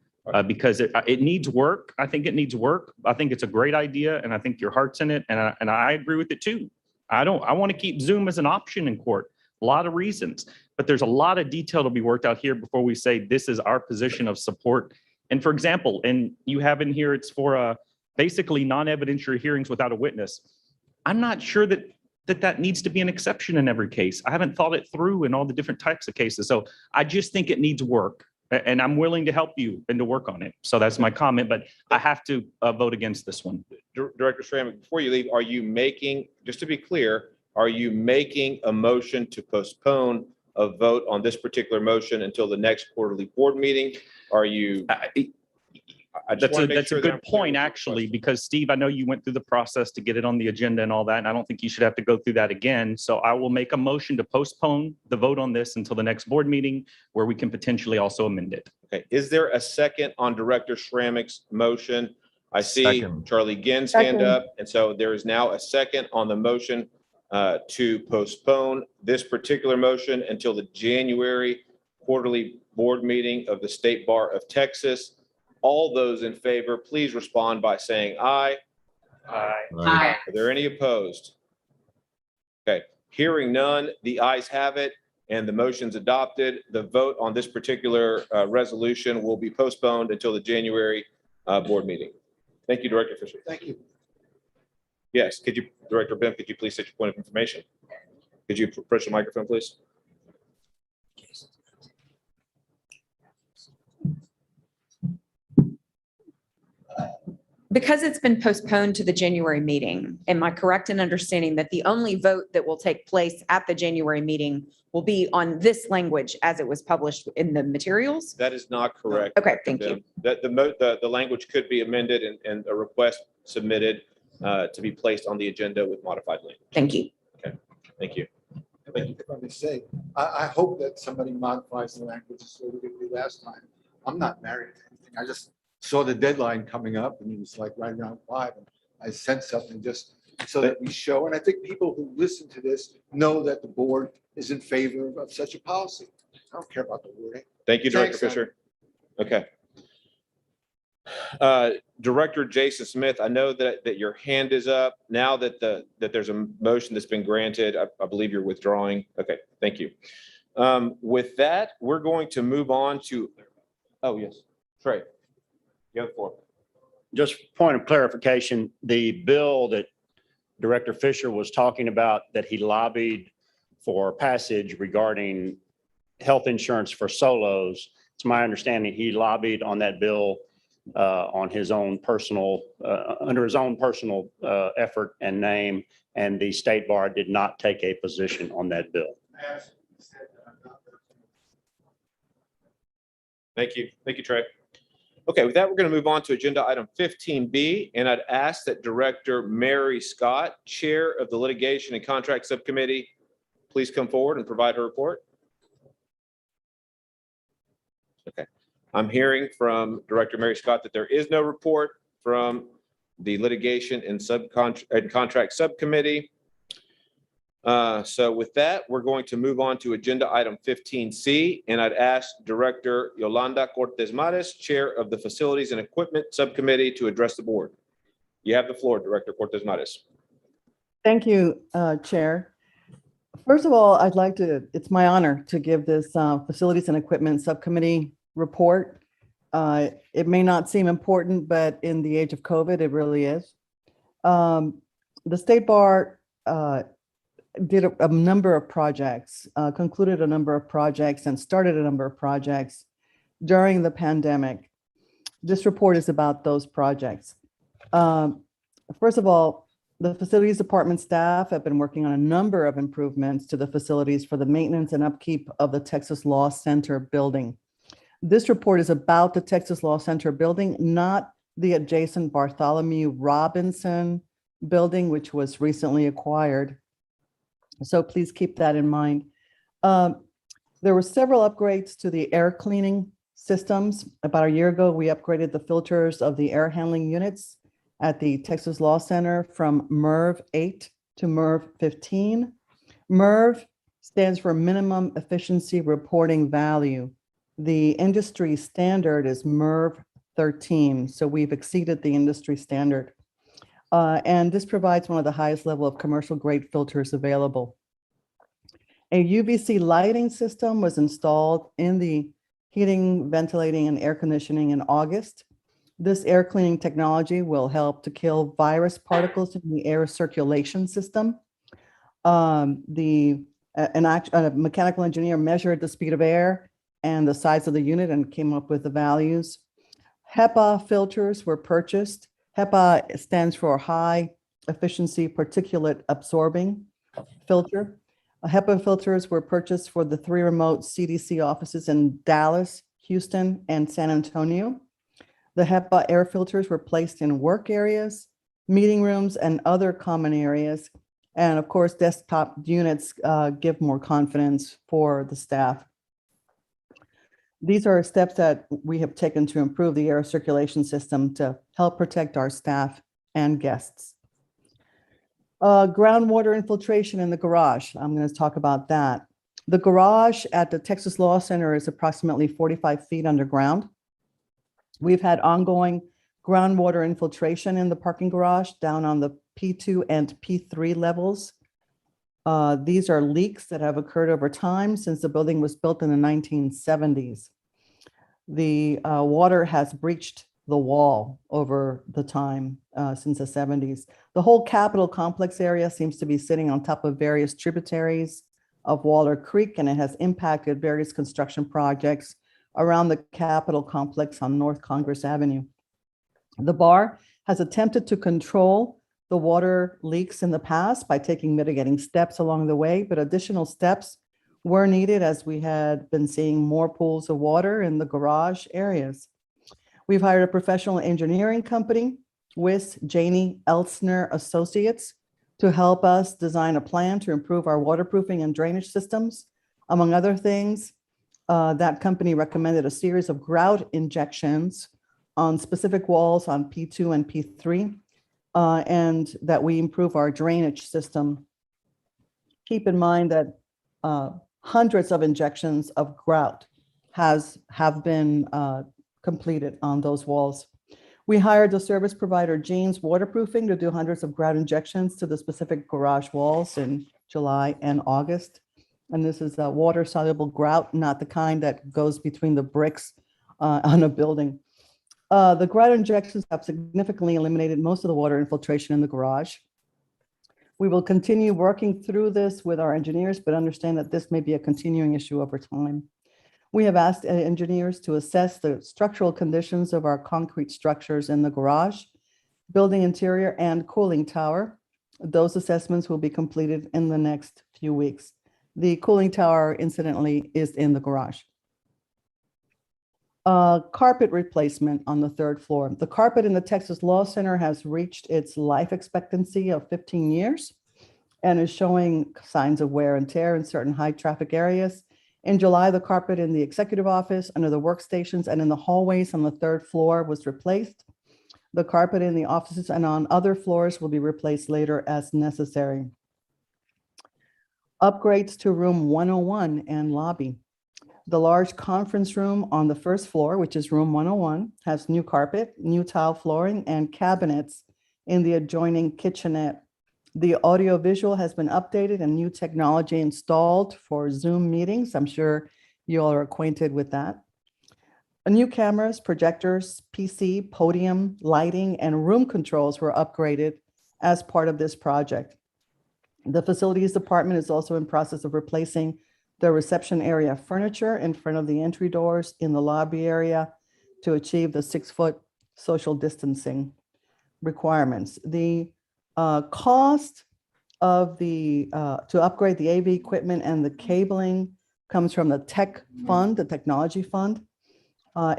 Because it needs work. I think it needs work. I think it's a great idea, and I think your heart's in it, and I agree with it too. I want to keep Zoom as an option in court. A lot of reasons, but there's a lot of detail to be worked out here before we say this is our position of support. And for example, and you have in here, it's for basically non-evidentiary hearings without a witness. I'm not sure that needs to be an exception in every case. I haven't thought it through in all the different types of cases. So I just think it needs work. And I'm willing to help you and to work on it. So that's my comment, but I have to vote against this one. Director Schrammick, before you leave, are you making, just to be clear, are you making a motion to postpone a vote on this particular motion until the next quarterly board meeting? Are you? That's a good point, actually, because Steve, I know you went through the process to get it on the agenda and all that, and I don't think you should have to go through that again. So I will make a motion to postpone the vote on this until the next board meeting where we can potentially also amend it. Okay, is there a second on Director Schrammick's motion? I see Charlie Ginn's hand up, and so there is now a second on the motion to postpone this particular motion until the January quarterly board meeting of the State Bar of Texas. All those in favor, please respond by saying aye. Aye. Aye. Are there any opposed? Okay, hearing none, the ayes have it, and the motion's adopted. The vote on this particular resolution will be postponed until the January board meeting. Thank you, Director Fisher. Thank you. Yes, could you, Director Bim, could you please state your point of information? Could you approach the microphone, please? Because it's been postponed to the January meeting, am I correct in understanding that the only vote that will take place at the January meeting will be on this language as it was published in the materials? That is not correct. Okay, thank you. That the language could be amended and a request submitted to be placed on the agenda with modified language. Thank you. Okay, thank you. If I may say, I hope that somebody modifies the language so we did last time. I'm not married to anything. I just saw the deadline coming up and it was like right around 5. And I sent something just so that we show. And I think people who listen to this know that the board is in favor of such a policy. I don't care about the wording. Thank you, Director Thanks, Fisher. Okay. Director Jason Smith, I know that your hand is up. Now that there's a motion that's been granted, I believe you're withdrawing. Okay, thank you. With that, we're going to move on to, oh, yes, Trey. You have the floor. Just point of clarification, the bill that Director Fisher was talking about that he lobbied for passage regarding health insurance for solos, it's my understanding he lobbied on that bill on his own personal, under his own personal effort and name, and the State Bar did not take a position on that bill. Thank you. Thank you, Trey. Okay, with that, we're going to move on to agenda item 15B, and I'd ask that Director Mary Scott, Chair of the Litigation and Contract Subcommittee, please come forward and provide her report. Okay, I'm hearing from Director Mary Scott that there is no report from the Litigation and Contract Subcommittee. So with that, we're going to move on to agenda item 15C, and I'd ask Director Yolanda Cortez Mares, Chair of the Facilities and Equipment Subcommittee, to address the board. You have the floor, Director Cortez Mares. Thank you, Chair. First of all, it's my honor to give this Facilities and Equipment Subcommittee report. It may not seem important, but in the age of COVID, it really is. The State Bar did a number of projects, concluded a number of projects, and started a number of projects during the pandemic. This report is about those projects. First of all, the Facilities Department staff have been working on a number of improvements to the facilities for the maintenance and upkeep of the Texas Law Center building. This report is about the Texas Law Center building, not the adjacent Bartholomew Robinson building, which was recently acquired. So please keep that in mind. There were several upgrades to the air cleaning systems. About a year ago, we upgraded the filters of the air handling units at the Texas Law Center from MERV 8 to MERV 15. MERV stands for Minimum Efficiency Reporting Value. The industry standard is MERV 13, so we've exceeded the industry standard. And this provides one of the highest level of commercial grade filters available. A UVC lighting system was installed in the heating, ventilating, and air conditioning in August. This air cleaning technology will help to kill virus particles in the air circulation system. A mechanical engineer measured the speed of air and the size of the unit and came up with the values. HEPA filters were purchased. HEPA stands for High Efficiency Particulate Absorbing Filter. HEPA filters were purchased for the 3 remote CDC offices in Dallas, Houston, and San Antonio. The HEPA air filters were placed in work areas, meeting rooms, and other common areas. And of course, desktop units give more confidence for the staff. These are steps that we have taken to improve the air circulation system to help protect our staff and guests. Groundwater infiltration in the garage. I'm going to talk about that. The garage at the Texas Law Center is approximately 45 feet underground. We've had ongoing groundwater infiltration in the parking garage down on the P2 and P3 levels. These are leaks that have occurred over time since the building was built in the 1970s. The water has breached the wall over the time since the 70s. The whole Capitol complex area seems to be sitting on top of various tributaries of Waller Creek, and it has impacted various construction projects around the Capitol complex on North Congress Avenue. The bar has attempted to control the water leaks in the past by taking mitigating steps along the way, but additional steps were needed as we had been seeing more pools of water in the garage areas. We've hired a professional engineering company, WIS Janey Elsner Associates, to help us design a plan to improve our waterproofing and drainage systems. Among other things, that company recommended a series of grout injections on specific walls on P2 and P3, and that we improve our drainage system. Keep in mind that hundreds of injections of grout have been completed on those walls. We hired the service provider Jeans Waterproofing to do hundreds of grout injections to the specific garage walls in July and August. And this is a water soluble grout, not the kind that goes between the bricks on a building. The grout injections have significantly eliminated most of the water infiltration in the garage. We will continue working through this with our engineers, but understand that this may be a continuing issue over time. We have asked engineers to assess the structural conditions of our concrete structures in the garage, building interior, and cooling tower. Those assessments will be completed in the next few weeks. The cooling tower, incidentally, is in the garage. Carpet replacement on the third floor. The carpet in the Texas Law Center has reached its life expectancy of 15 years and is showing signs of wear and tear in certain high traffic areas. In July, the carpet in the executive office, under the workstations, and in the hallways on the third floor was replaced. The carpet in the offices and on other floors will be replaced later as necessary. Upgrades to room 101 and lobby. The large conference room on the first floor, which is room 101, has new carpet, new tile flooring, and cabinets in the adjoining kitchenette. The audiovisual has been updated and new technology installed for Zoom meetings. I'm sure you all are acquainted with that. New cameras, projectors, PC, podium, lighting, and room controls were upgraded as part of this project. The facilities department is also in process of replacing the reception area furniture in front of the entry doors in the lobby area to achieve the 6-foot social distancing requirements. The cost of the to upgrade the AV equipment and the cabling comes from the tech fund, the technology fund.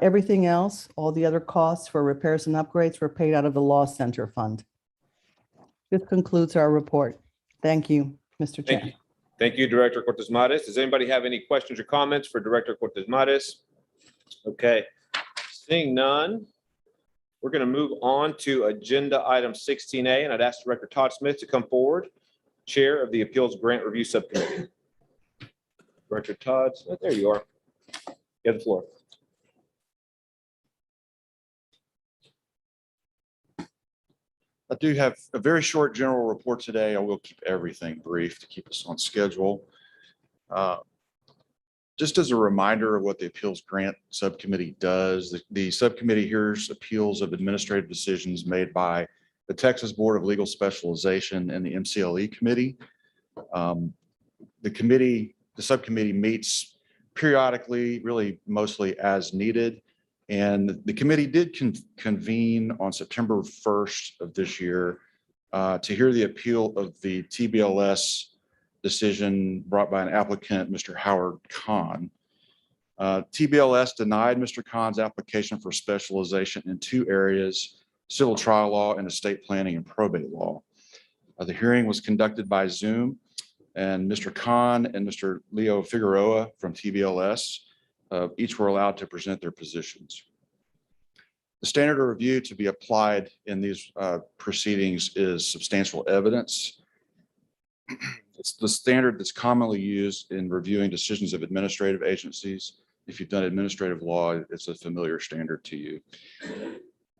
Everything else, all the other costs for repairs and upgrades were paid out of the Law Center fund. This concludes our report. Thank you, Mr. Chair. Thank you. Thank you, Director Cortez Mares. Does anybody have any questions or comments for Director Cortez Mares? Okay, seeing none, we're going to move on to agenda item 16A, and I'd ask Director Todd Smith to come forward, Chair of the Appeals Grant Review Subcommittee. Director Todd Smith, there you are. You have the floor. I do have a very short general report today. I will keep everything brief to keep us on schedule. Just as a reminder of what the Appeals Grant Subcommittee does, the subcommittee hears appeals of administrative decisions made by the Texas Board of Legal Specialization and the MCLE Committee. The subcommittee meets periodically, really mostly as needed. And the committee did convene on September 1st of this year to hear the appeal of the TBLS decision brought by an applicant, Mr. Howard Kahn. TBLS denied Mr. Kahn's application for specialization in 2 areas, civil trial law and estate planning and probate law. The hearing was conducted by Zoom, and Mr. Kahn and Mr. Leo Figueroa from TBLS each were allowed to present their positions. The standard of review to be applied in these proceedings is substantial evidence. It's the standard that's commonly used in reviewing decisions of administrative agencies. If you've done administrative law, it's a familiar standard to you.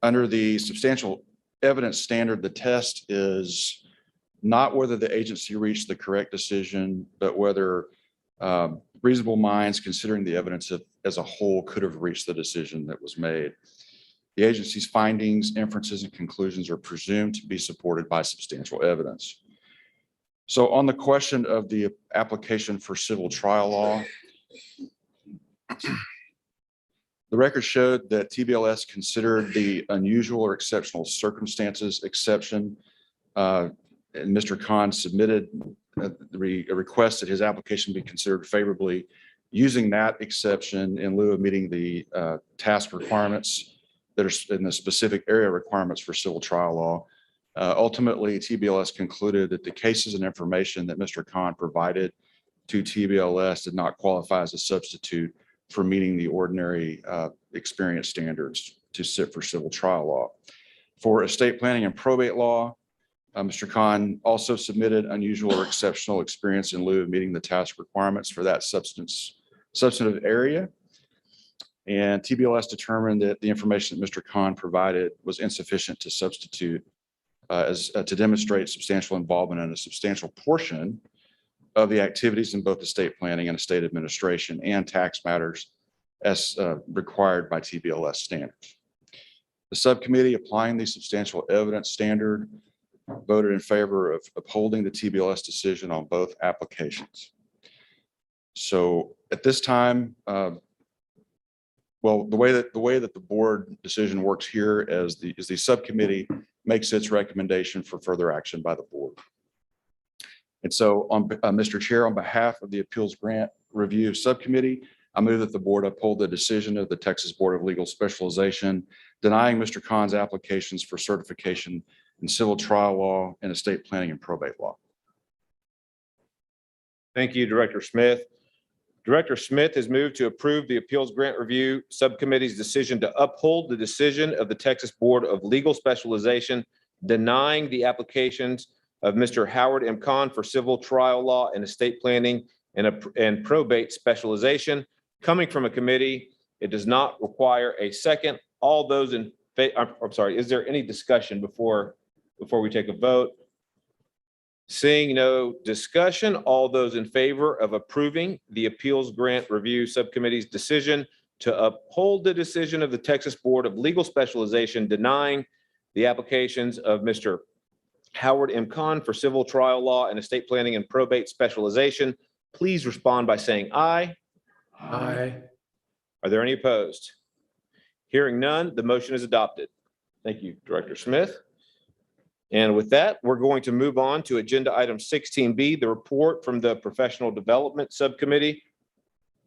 Under the substantial evidence standard, the test is not whether the agency reached the correct decision, but whether reasonable minds considering the evidence as a whole could have reached the decision that was made. The agency's findings, inferences, and conclusions are presumed to be supported by substantial evidence. So on the question of the application for civil trial law, the record showed that TBLS considered the unusual or exceptional circumstances exception, and Mr. Kahn submitted a request that his application be considered favorably using that exception in lieu of meeting the task requirements that are in the specific area requirements for civil trial law. Ultimately, TBLS concluded that the cases and information that Mr. Kahn provided to TBLS did not qualify as a substitute for meeting the ordinary experience standards to sit for civil trial law. For estate planning and probate law, Mr. Kahn also submitted unusual or exceptional experience in lieu of meeting the task requirements for that substantive area. And TBLS determined that the information that Mr. Kahn provided was insufficient to substitute to demonstrate substantial involvement in a substantial portion of the activities in both estate planning and estate administration and tax matters as required by TBLS standards. The subcommittee applying the substantial evidence standard voted in favor of upholding the TBLS decision on both applications. So at this time, well, the way that the board decision works here is the subcommittee makes its recommendation for further action by the board. And so on Mr. Chair, on behalf of the Appeals Grant Review Subcommittee, I move that the board uphold the decision of the Texas Board of Legal Specialization denying Mr. Khan's applications for certification in civil trial law and estate planning and probate law. Thank you, Director Smith. Director Smith has moved to approve the Appeals Grant Review Subcommittee's decision to uphold the decision of the Texas Board of Legal Specialization denying the applications of Mr. Howard M. Khan for civil trial law and estate planning and probate specialization. Coming from a committee, it does not require a second. All those in favor, I'm sorry, is there any discussion before we take a vote? Seeing no discussion, all those in favor of approving the Appeals Grant Review Subcommittee's decision to uphold the decision of the Texas Board of Legal Specialization denying the applications of Mr. Howard M. Khan for civil trial law and estate planning and probate specialization, please respond by saying aye. Aye. Are there any opposed? Hearing none, the motion is adopted. Thank you, Director Smith. And with that, we're going to move on to agenda item 16B, the report from the Professional Development Subcommittee.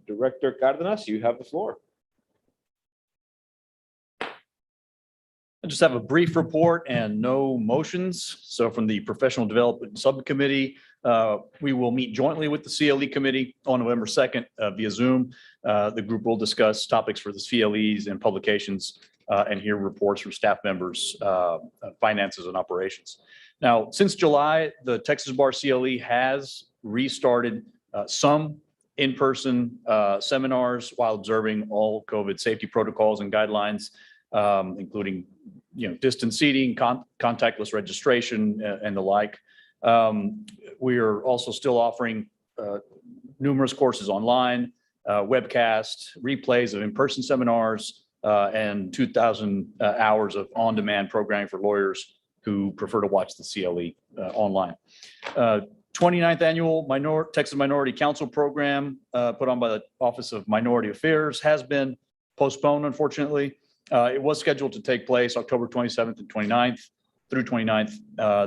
Director Cardenas, you have the floor. I just have a brief report and no motions. So from the Professional Development Subcommittee, we will meet jointly with the CLE Committee on November 2nd via Zoom. The group will discuss topics for the CLEs and publications and hear reports from staff members, finances and operations. Now, since July, the Texas Bar CLE has restarted some in-person seminars while observing all COVID safety protocols and guidelines, including distance seating, contactless registration, and the like. We are also still offering numerous courses online, webcast, replays of in-person seminars, and 2,000 hours of on-demand programming for lawyers who prefer to watch the CLE online. 29th Annual Texas Minority Council Program put on by the Office of Minority Affairs has been postponed, unfortunately. It was scheduled to take place October 27th and 29th through 29th.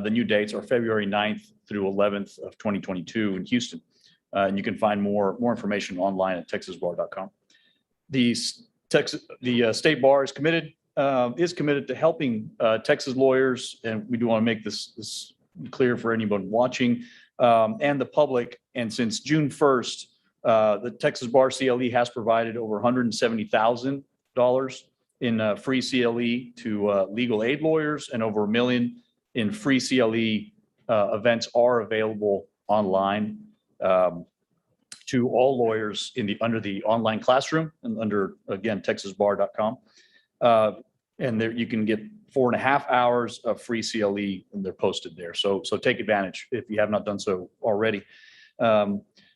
The new dates are February 9th through 11th of 2022 in Houston. And you can find more information online at texasbar.com. The State Bar is committed to helping Texas lawyers, and we do want to make this clear for anyone watching and the public. And since June 1st, the Texas Bar CLE has provided over $170,000 in free CLE to legal aid lawyers, and over $1 million in free CLE events are available online to all lawyers under the online classroom and under, again, texasbar.com. And there you can get 4.5 hours of free CLE, and they're posted there. So take advantage if you have not done so already.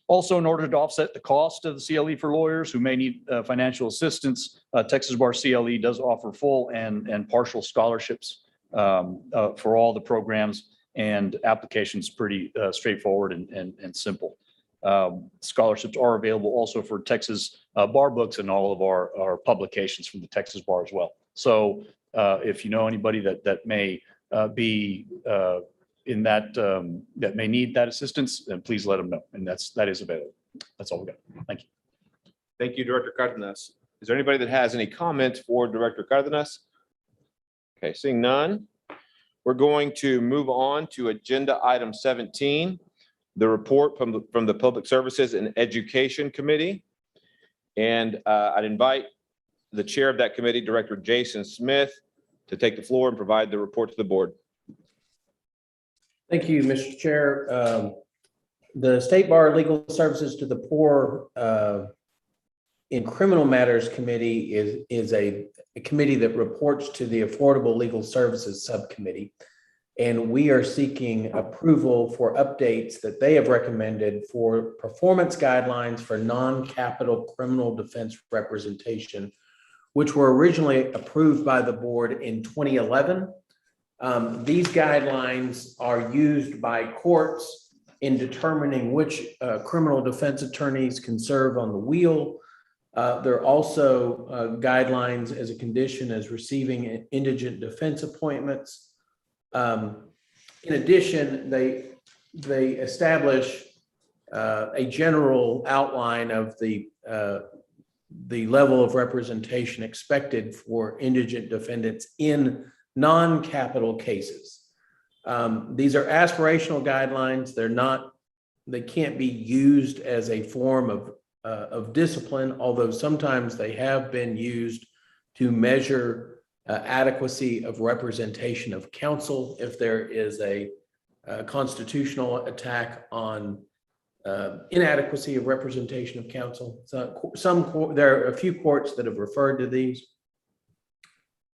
Also, in order to offset the cost of the CLE for lawyers who may need financial assistance, Texas Bar CLE does offer full and partial scholarships for all the programs, and applications pretty straightforward and simple. Scholarships are available also for Texas Bar books and all of our publications from the Texas Bar as well. So if you know anybody that may be in that may need that assistance, then please let them know. And that is available. That's all we got. Thank you. Thank you, Director Cardenas. Is there anybody that has any comments for Director Cardenas? Okay, seeing none, we're going to move on to agenda item 17, the report from the Public Services and Education Committee. And I'd invite the chair of that committee, Director Jason Smith, to take the floor and provide the report to the board. Thank you, Mr. Chair. The State Bar Legal Services to the Poor in Criminal Matters Committee is a committee that reports to the Affordable Legal Services Subcommittee. And we are seeking approval for updates that they have recommended for performance guidelines for non-capital criminal defense representation, which were originally approved by the board in 2011. These guidelines are used by courts in determining which criminal defense attorneys can serve on the wheel. There are also guidelines as a condition as receiving indigent defense appointments. In addition, they establish a general outline of the the level of representation expected for indigent defendants in non-capital cases. These are aspirational guidelines. They can't be used as a form of discipline, although sometimes they have been used to measure adequacy of representation of counsel if there is a constitutional attack on inadequacy of representation of counsel. So there are a few courts that have referred to these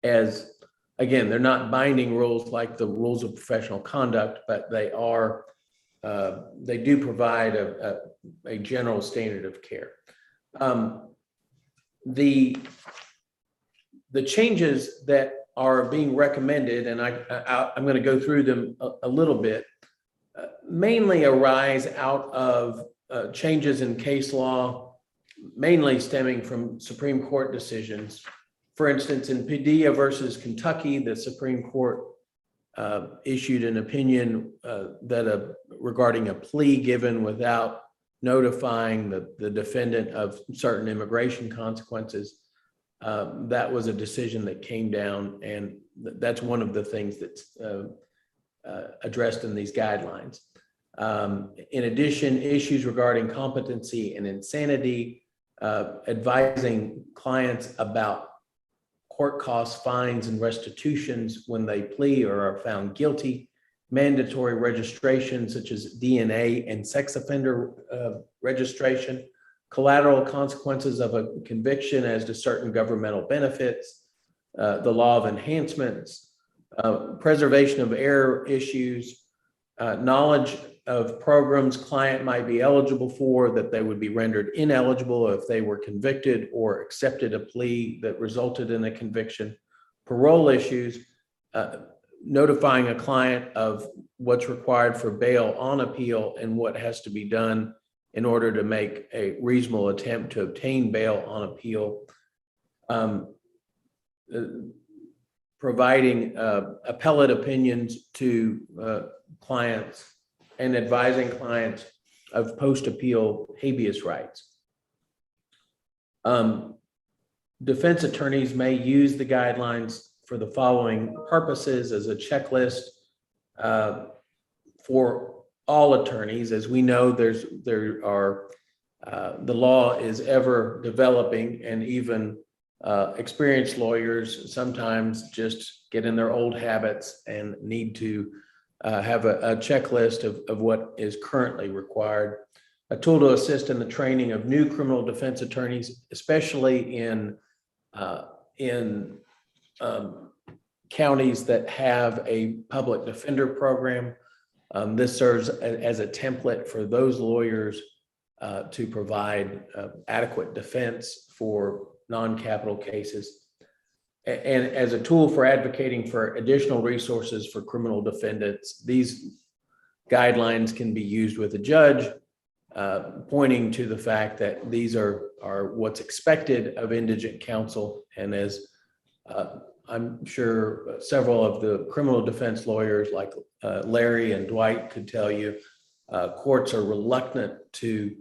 as, again, they're not binding rules like the rules of professional conduct, but they do provide a general standard of care. The changes that are being recommended, and I'm going to go through them a little bit, mainly arise out of changes in case law, mainly stemming from Supreme Court decisions. For instance, in Padilla versus Kentucky, the Supreme Court issued an opinion regarding a plea given without notifying the defendant of certain immigration consequences. That was a decision that came down, and that's one of the things that's addressed in these guidelines. In addition, issues regarding competency and insanity, advising clients about court costs, fines, and restitutions when they plea or are found guilty, mandatory registration such as DNA and sex offender registration, collateral consequences of a conviction as to certain governmental benefits, the law of enhancements, preservation of error issues, knowledge of programs client might be eligible for that they would be rendered ineligible if they were convicted or accepted a plea that resulted in a conviction, parole issues, notifying a client of what's required for bail on appeal and what has to be done in order to make a reasonable attempt to obtain bail on appeal, providing appellate opinions to clients and advising clients of post-appeal habeas rights. Defense attorneys may use the guidelines for the following purposes as a checklist for all attorneys. As we know, the law is ever developing, and even experienced lawyers sometimes just get in their old habits and need to have a checklist of what is currently required. A tool to assist in the training of new criminal defense attorneys, especially in counties that have a public defender program. This serves as a template for those lawyers to provide adequate defense for non-capital cases, and as a tool for advocating for additional resources for criminal defendants. These guidelines can be used with a judge, pointing to the fact that these are what's expected of indigent counsel. And as I'm sure several of the criminal defense lawyers like Larry and Dwight could tell you, courts are reluctant to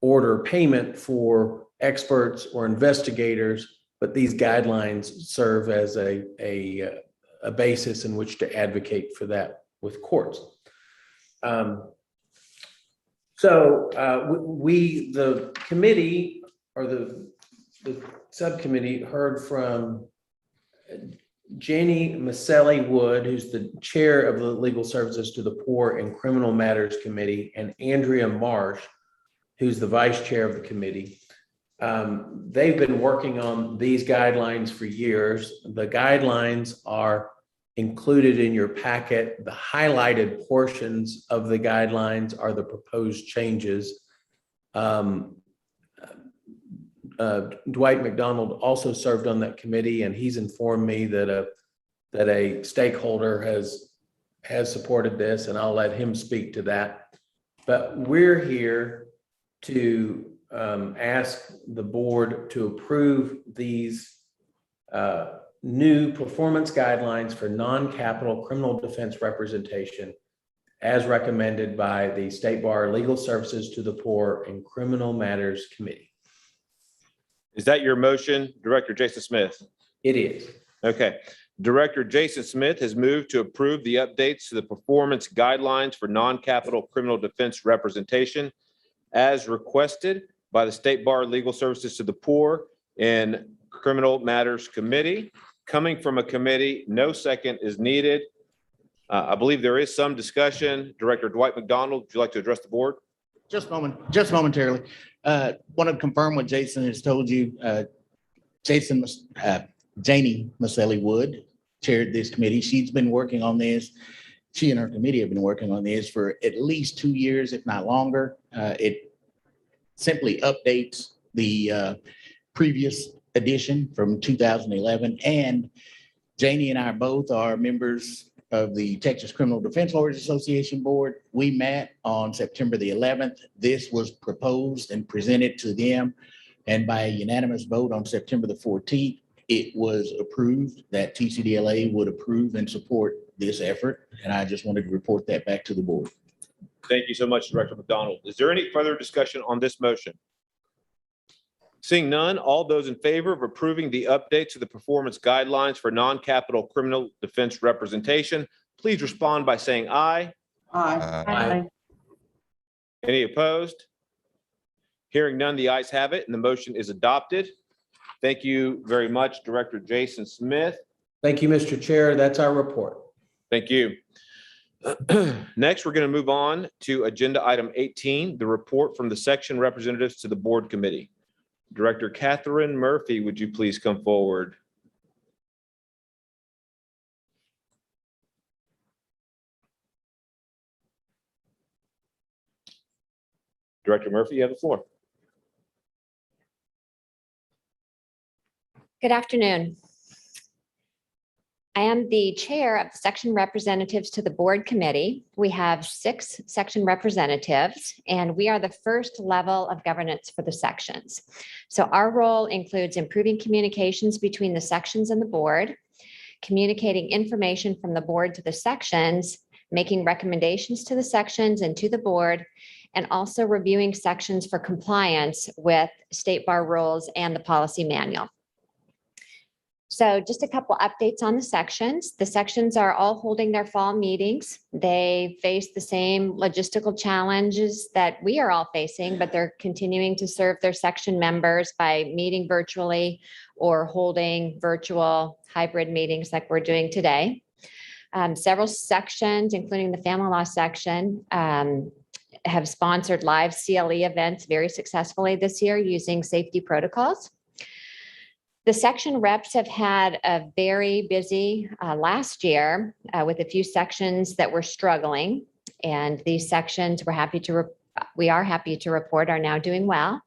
order payment for experts or investigators, but these guidelines serve as a basis in which to advocate for that with courts. The committee or the subcommittee heard from Janie Maselli Wood, who's the chair of the Legal Services to the Poor and Criminal Matters Committee, and Andrea Marsh, who's the vice chair of the committee. They've been working on these guidelines for years. The guidelines are included in your packet. The highlighted portions of the guidelines are the proposed changes. Dwight McDonald also served on that committee, and he's informed me that a stakeholder has supported this, and I'll let him speak to that. But we're here to ask the board to approve these new performance guidelines for non-capital criminal defense representation as recommended by the State Bar Legal Services to the Poor and Criminal Matters Committee. Is that your motion, Director Jason Smith? It is. Okay. Director Jason Smith has moved to approve the updates to the performance guidelines for non-capital criminal defense representation as requested by the State Bar Legal Services to the Poor and Criminal Matters Committee. Coming from a committee, no second is needed. I believe there is some discussion. Director Dwight McDonald, would you like to address the board? Just momentarily. Want to confirm what Jason has told you. Janie Maselli Wood chaired this committee. She's been working on this. She and her committee have been working on this for at least 2 years, if not longer. It simply updates the previous edition from 2011. And Janie and I both are members of the Texas Criminal Defense Lawyers Association Board. We met on September the 11th. This was proposed and presented to them. And by a unanimous vote on September the 14th, it was approved that TCDLA would approve and support this effort. And I just wanted to report that back to the board. Thank you so much, Director McDonald. Is there any further discussion on this motion? Seeing none, all those in favor of approving the update to the performance guidelines for non-capital criminal defense representation, please respond by saying aye. Aye. Any opposed? Hearing none, the ayes have it, and the motion is adopted. Thank you very much, Director Jason Smith. Thank you, Mr. Chair. That's our report. Thank you. Next, we're going to move on to agenda item 18, the report from the section representatives to the board committee. Director Catherine Murphy, would you please come forward? Director Murphy, you have the floor. Good afternoon. I am the chair of the section representatives to the board committee. We have 6 section representatives, and we are the first level of governance for the sections. So our role includes improving communications between the sections and the board, communicating information from the board to the sections, making recommendations to the sections and to the board, and also reviewing sections for compliance with state bar rules and the policy manual. So just a couple updates on the sections. The sections are all holding their fall meetings. They face the same logistical challenges that we are all facing, but they're continuing to serve their section members by meeting virtually or holding virtual hybrid meetings like we're doing today. Several sections, including the family law section, have sponsored live CLE events very successfully this year using safety protocols. The section reps have had a very busy last year with a few sections that were struggling, and these sections we are happy to report are now doing well.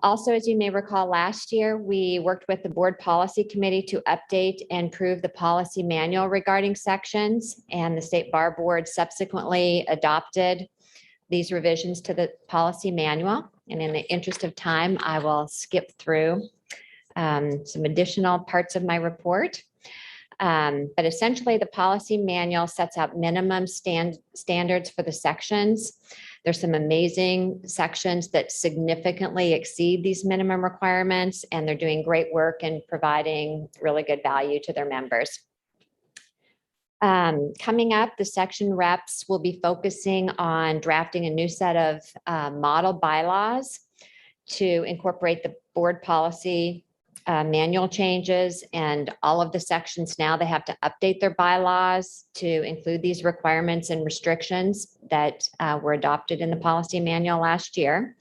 Also, as you may recall, last year we worked with the board policy committee to update and improve the policy manual regarding sections, and the State Bar Board subsequently adopted these revisions to the policy manual. And in the interest of time, I will skip through some additional parts of my report. But essentially, the policy manual sets out minimum standards for the sections. There's some amazing sections that significantly exceed these minimum requirements, and they're doing great work and providing really good value to their members. Coming up, the section reps will be focusing on drafting a new set of model bylaws to incorporate the board policy manual changes, and all of the sections now they have to update their bylaws to include these requirements and restrictions that were adopted in the policy manual last year.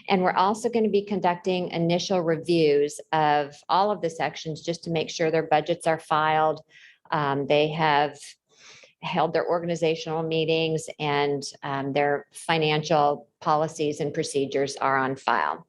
And we're also going to be conducting initial reviews of all of the sections just to make sure their budgets are filed. They have held their organizational meetings, and their financial policies and procedures are on file.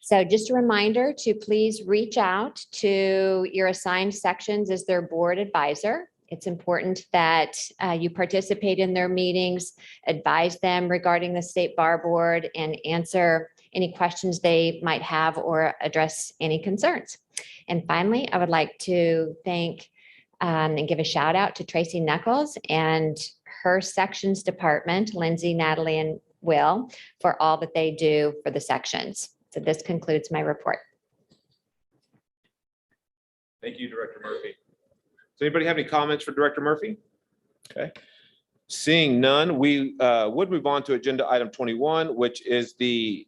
So just a reminder to please reach out to your assigned sections as their board advisor. It's important that you participate in their meetings, advise them regarding the State Bar Board, and answer any questions they might have or address any concerns. And finally, I would like to thank and give a shout out to Tracy Knuckles and her sections department, Lindsay, Natalie, and Will, for all that they do for the sections. So this concludes my report. Thank you, Director Murphy. Does anybody have any comments for Director Murphy? Okay. Seeing none, we would move on to agenda item 21, which is the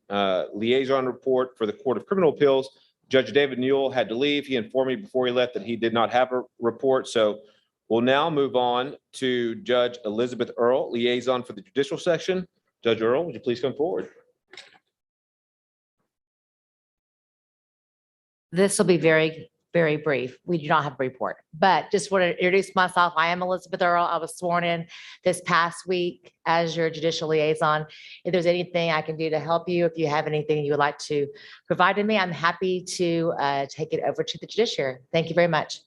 liaison report for the Court of Criminal Appeals. Judge David Newell had to leave. He informed me before he left that he did not have a report. So we'll now move on to Judge Elizabeth Earl, liaison for the judicial section. Judge Earl, would you please come forward? This will be very, very brief. We do not have a report, but just want to introduce myself. I am Elizabeth Earl. I was sworn in this past week as your judicial liaison. If there's anything I can do to help you, if you have anything you would like to provide to me, I'm happy to take it over to the judiciary. Thank you very much.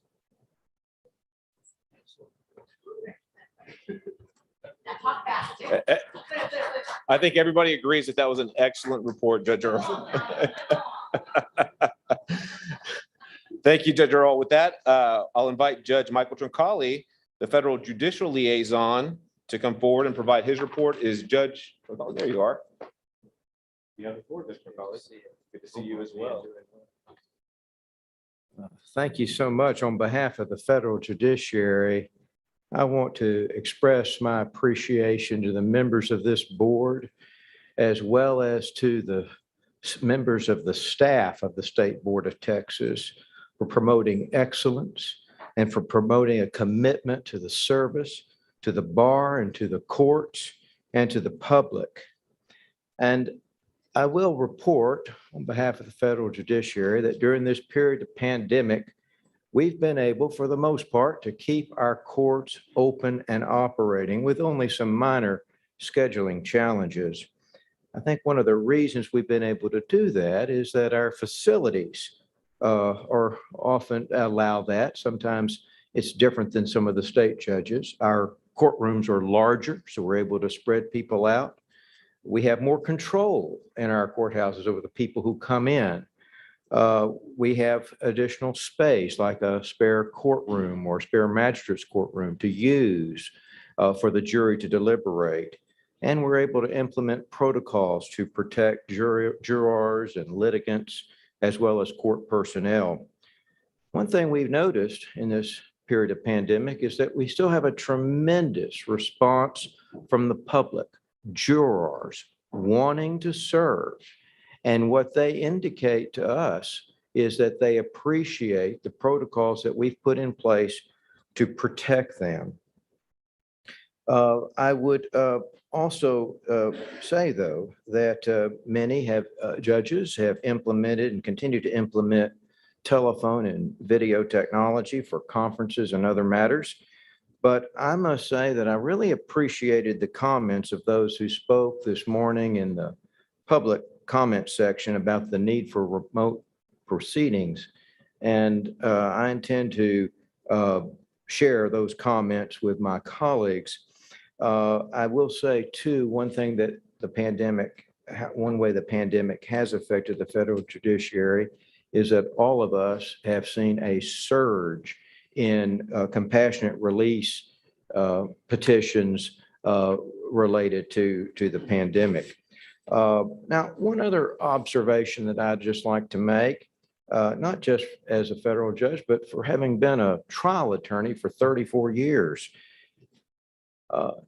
I think everybody agrees that that was an excellent report, Judge Earl. Thank you, Judge Earl. With that, I'll invite Judge Michael Troncalli, the federal judicial liaison, to come forward and provide his report. Is Judge, oh, there you are. You have the floor, Judge Troncalli. Good to see you as well. Thank you so much. On behalf of the federal judiciary, I want to express my appreciation to the members of this board, as well as to the members of the staff of the State Board of Texas, for promoting excellence and for promoting a commitment to the service, to the bar and to the courts and to the public. And I will report on behalf of the federal judiciary that during this period of pandemic, we've been able, for the most part, to keep our courts open and operating with only some minor scheduling challenges. I think one of the reasons we've been able to do that is that our facilities are often allow that. Sometimes it's different than some of the state judges. Our courtrooms are larger, so we're able to spread people out. We have more control in our courthouses over the people who come in. We have additional space like a spare courtroom or spare magistrate's courtroom to use for the jury to deliberate. And we're able to implement protocols to protect jurors and litigants, as well as court personnel. One thing we've noticed in this period of pandemic is that we still have a tremendous response from the public, jurors wanting to serve. And what they indicate to us is that they appreciate the protocols that we've put in place to protect them. I would also say, though, that many judges have implemented and continue to implement telephone and video technology for conferences and other matters. But I must say that I really appreciated the comments of those who spoke this morning in the public comment section about the need for remote proceedings. And I intend to share those comments with my colleagues. I will say too, one way the pandemic has affected the federal judiciary is that all of us have seen a surge in compassionate release petitions related to the pandemic. Now, one other observation that I'd just like to make, not just as a federal judge, but for having been a trial attorney for 34 years,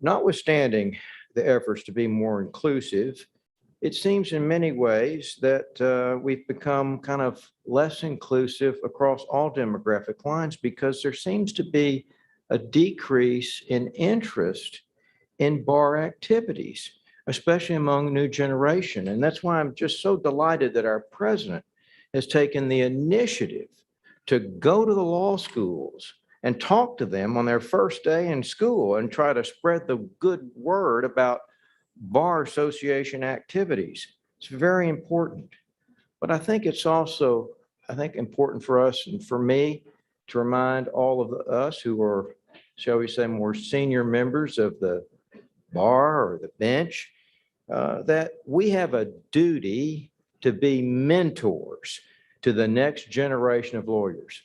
notwithstanding the efforts to be more inclusive, it seems in many ways that we've become kind of less inclusive across all demographic lines because there seems to be a decrease in interest in bar activities, especially among new generation. And that's why I'm just so delighted that our president has taken the initiative to go to the law schools and talk to them on their first day in school and try to spread the good word about bar association activities. It's very important. But I think it's also, important for us and for me to remind all of us who are, shall we say, more senior members of the bar or the bench, that we have a duty to be mentors to the next generation of lawyers.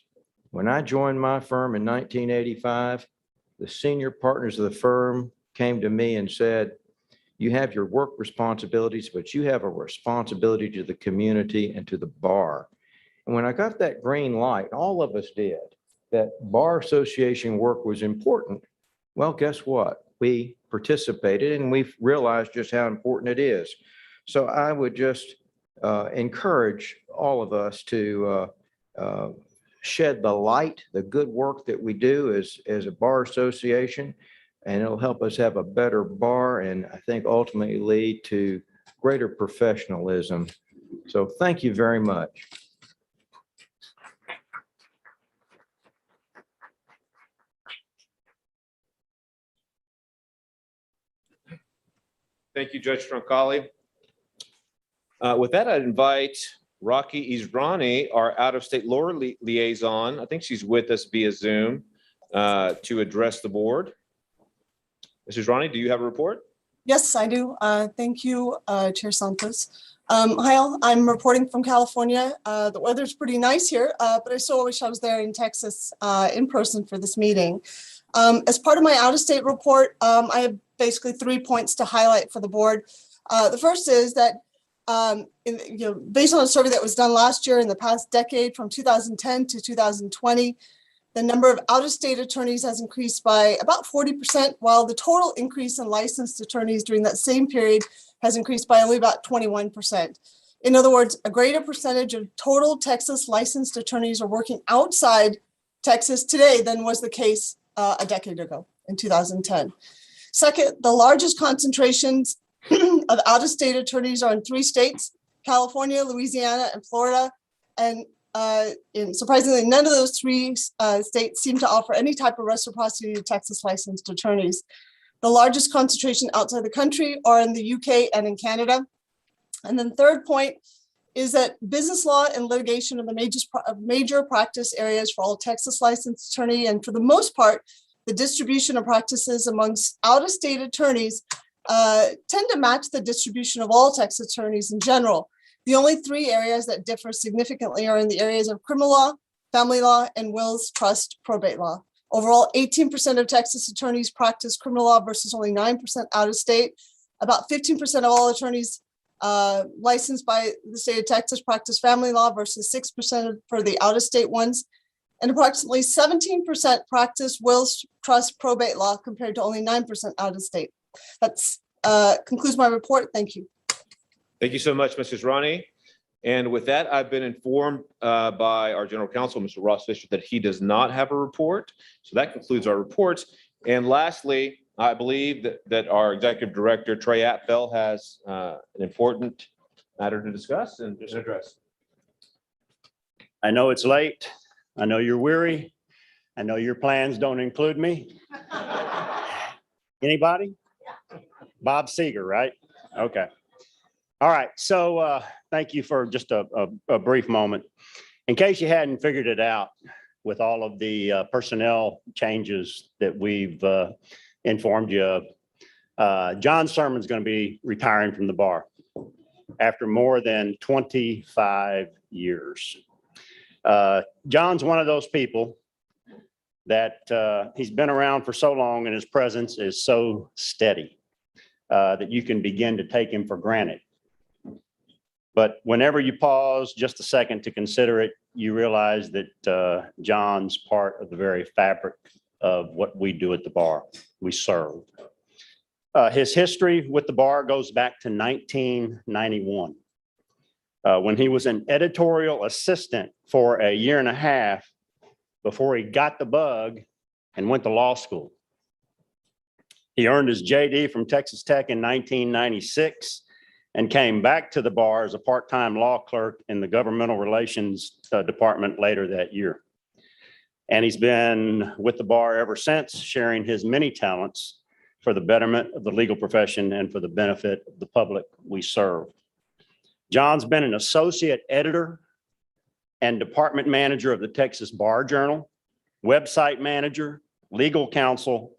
When I joined my firm in 1985, the senior partners of the firm came to me and said, you have your work responsibilities, but you have a responsibility to the community and to the bar. And when I got that green light, all of us did, that bar association work was important. Well, guess what? We participated and we've realized just how important it is. So I would just encourage all of us to shed the light, the good work that we do as a bar association, and it'll help us have a better bar and I think ultimately lead to greater professionalism. So thank you very much. Thank you, Judge Troncalli. With that, I'd invite Rocky Izrani, our out-of-state law liaison. I think she's with us via Zoom to address the board. Mrs. Izrani, do you have a report? Yes, I do. Thank you, Chair Santos. Hi, all. I'm reporting from California. The weather's pretty nice here, but I still wish I was there in Texas in person for this meeting. As part of my out-of-state report, I have basically 3 points to highlight for the board. The first is that based on a survey that was done last year in the past decade from 2010 to 2020, the number of out-of-state attorneys has increased by about 40%, while the total increase in licensed attorneys during that same period has increased by only about 21%. In other words, a greater percentage of total Texas licensed attorneys are working outside Texas today than was the case a decade ago in 2010. Second, the largest concentrations of out-of-state attorneys are in 3 states, California, Louisiana, and Florida. And surprisingly, none of those 3 states seem to offer any type of reciprocity to Texas licensed attorneys. The largest concentration outside the country are in the UK and in Canada. And then third point is that business law and litigation are the major practice areas for all Texas licensed attorney. And for the most part, the distribution of practices amongst out-of-state attorneys tend to match the distribution of all Texas attorneys in general. The only 3 areas that differ significantly are in the areas of criminal law, family law, and wills, trust, probate law. Overall, 18% of Texas attorneys practice criminal law versus only 9% out of state. About 15% of all attorneys licensed by the state of Texas practice family law versus 6% for the out-of-state ones. And approximately 17% practice wills, trust, probate law compared to only 9% out of state. That's concludes my report. Thank you. Thank you so much, Mrs. Ronnie. And with that, I've been informed by our general counsel, Mr. Ross Fisher, that he does not have a report. So that concludes our reports. And lastly, I believe that our executive director, Trey Atfel, has an important matter to discuss and address. I know it's late. I know you're weary. I know your plans don't include me. Anybody? Bob Seeger, right? Okay. All right. So thank you for just a brief moment. In case you hadn't figured it out with all of the personnel changes that we've informed you of, John Sermon's going to be retiring from the bar after more than 25 years. John's one of those people that he's been around for so long and his presence is so steady that you can begin to take him for granted. But whenever you pause just a second to consider it, you realize that John's part of the very fabric of what we do at the bar. We serve. His history with the bar goes back to 1991. When he was an editorial assistant for a year and a half before he got the bug and went to law school. He earned his JD from Texas Tech in 1996 and came back to the bar as a part-time law clerk in the governmental relations department later that year. And he's been with the bar ever since, sharing his many talents for the betterment of the legal profession and for the benefit of the public we serve. John's been an associate editor and department manager of the Texas Bar Journal, website manager, legal counsel,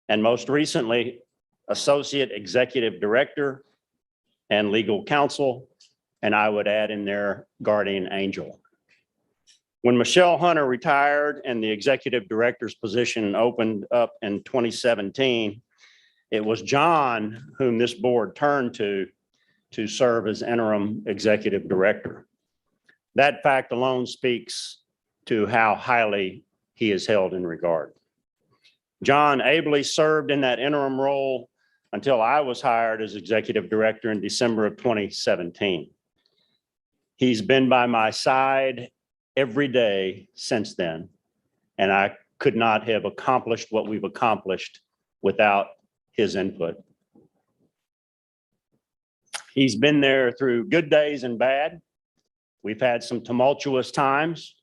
and most recently, associate executive director and legal counsel. And I would add in there, guardian angel. When Michelle Hunter retired and the executive director's position opened up in 2017, it was John whom this board turned to serve as interim executive director. That fact alone speaks to how highly he is held in regard. John ably served in that interim role until I was hired as executive director in December of 2017. He's been by my side every day since then, and I could not have accomplished what we've accomplished without his input. He's been there through good days and bad. We've had some tumultuous times.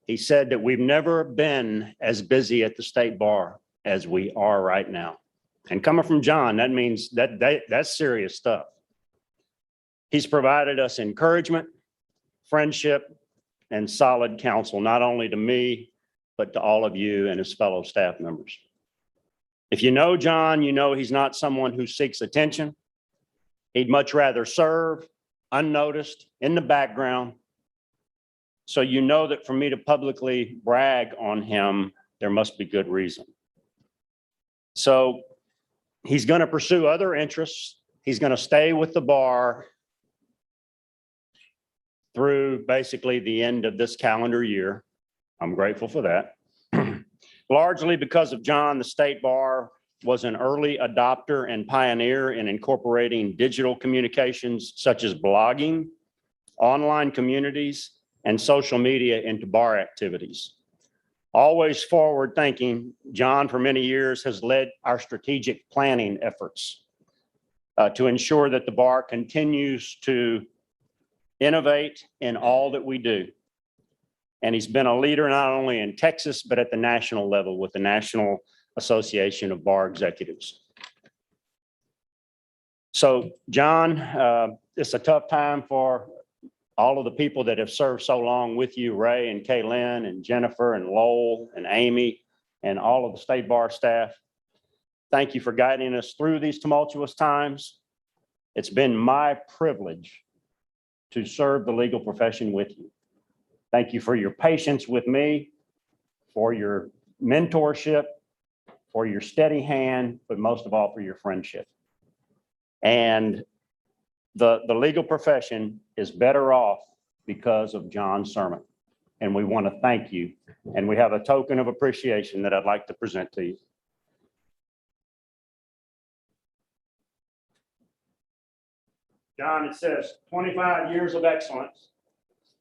He said that we've never been as busy at the state bar as we are right now. And coming from John, that means that's serious stuff. He's provided us encouragement, friendship, and solid counsel, not only to me, but to all of you and his fellow staff members. If you know John, you know he's not someone who seeks attention. He'd much rather serve unnoticed in the background. So you know that for me to publicly brag on him, there must be good reason. So he's going to pursue other interests. He's going to stay with the bar through basically the end of this calendar year. I'm grateful for that. Largely because of John, the state bar was an early adopter and pioneer in incorporating digital communications such as blogging, online communities, and social media into bar activities. Always forward thinking, John for many years has led our strategic planning efforts to ensure that the bar continues to innovate in all that we do. And he's been a leader not only in Texas, but at the national level with the National Association of Bar Executives. So John, it's a tough time for all of the people that have served so long with you, Ray and Kaylin and Jennifer and Lowell and Amy and all of the state bar staff. Thank you for guiding us through these tumultuous times. It's been my privilege to serve the legal profession with you. Thank you for your patience with me, for your mentorship, for your steady hand, but most of all for your friendship. And the legal profession is better off because of John's sermon. And we want to thank you. And we have a token of appreciation that I'd like to present to you. John, it says 25 years of excellence.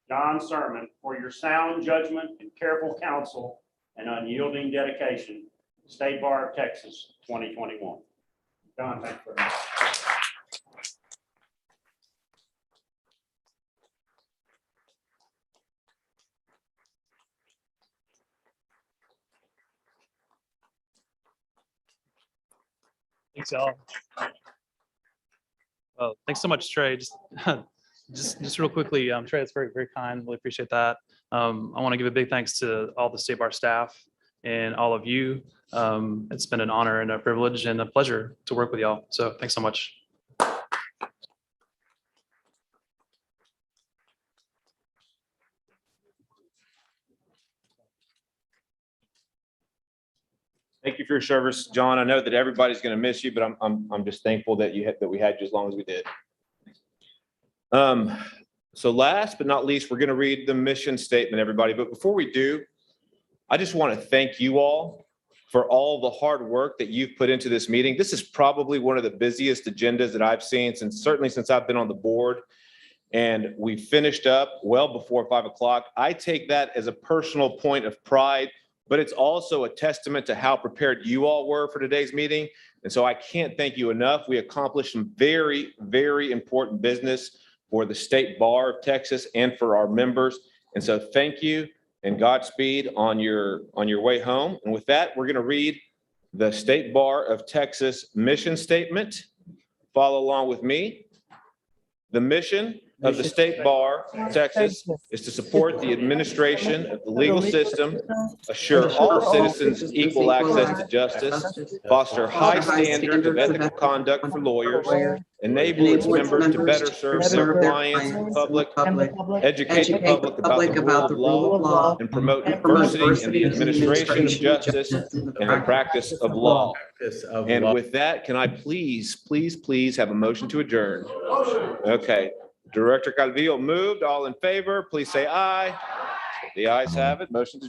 John's sermon for your sound judgment and careful counsel and unyielding dedication. State Bar of Texas, 2021. John, thank you very much. Thanks, y'all. Well, thanks so much, Trey. Just real quickly, Trey, it's very, very kind. Really appreciate that. I want to give a big thanks to all the State Bar staff and all of you. It's been an honor and a privilege and a pleasure to work with y'all. So thanks so much. Thank you for your service, John. I know that everybody's going to miss you, but I'm just thankful that we had you as long as we did. So last but not least, we're going to read the mission statement, everybody. But before we do, I just want to thank you all for all the hard work that you've put into this meeting. This is probably one of the busiest agendas that I've seen certainly since I've been on the board. And we finished up well before 5 o'clock. I take that as a personal point of pride, but it's also a testament to how prepared you all were for today's meeting. And so I can't thank you enough. We accomplished some very, very important business for the State Bar of Texas and for our members. And so thank you and Godspeed on your way home. And with that, we're going to read the State Bar of Texas mission statement. Follow along with me. The mission of the State Bar of Texas is to support the administration of the legal system, assure all citizens equal access to justice, foster high standards of ethical conduct for lawyers, enable its members to better serve their clients and public, educate the public about the rule of law, and promote diversity in the administration of justice and the practice of law. And with that, can I please have a motion to adjourn? Okay, Director Calvillo moved. All in favor, please say aye. The ayes have it. Motion to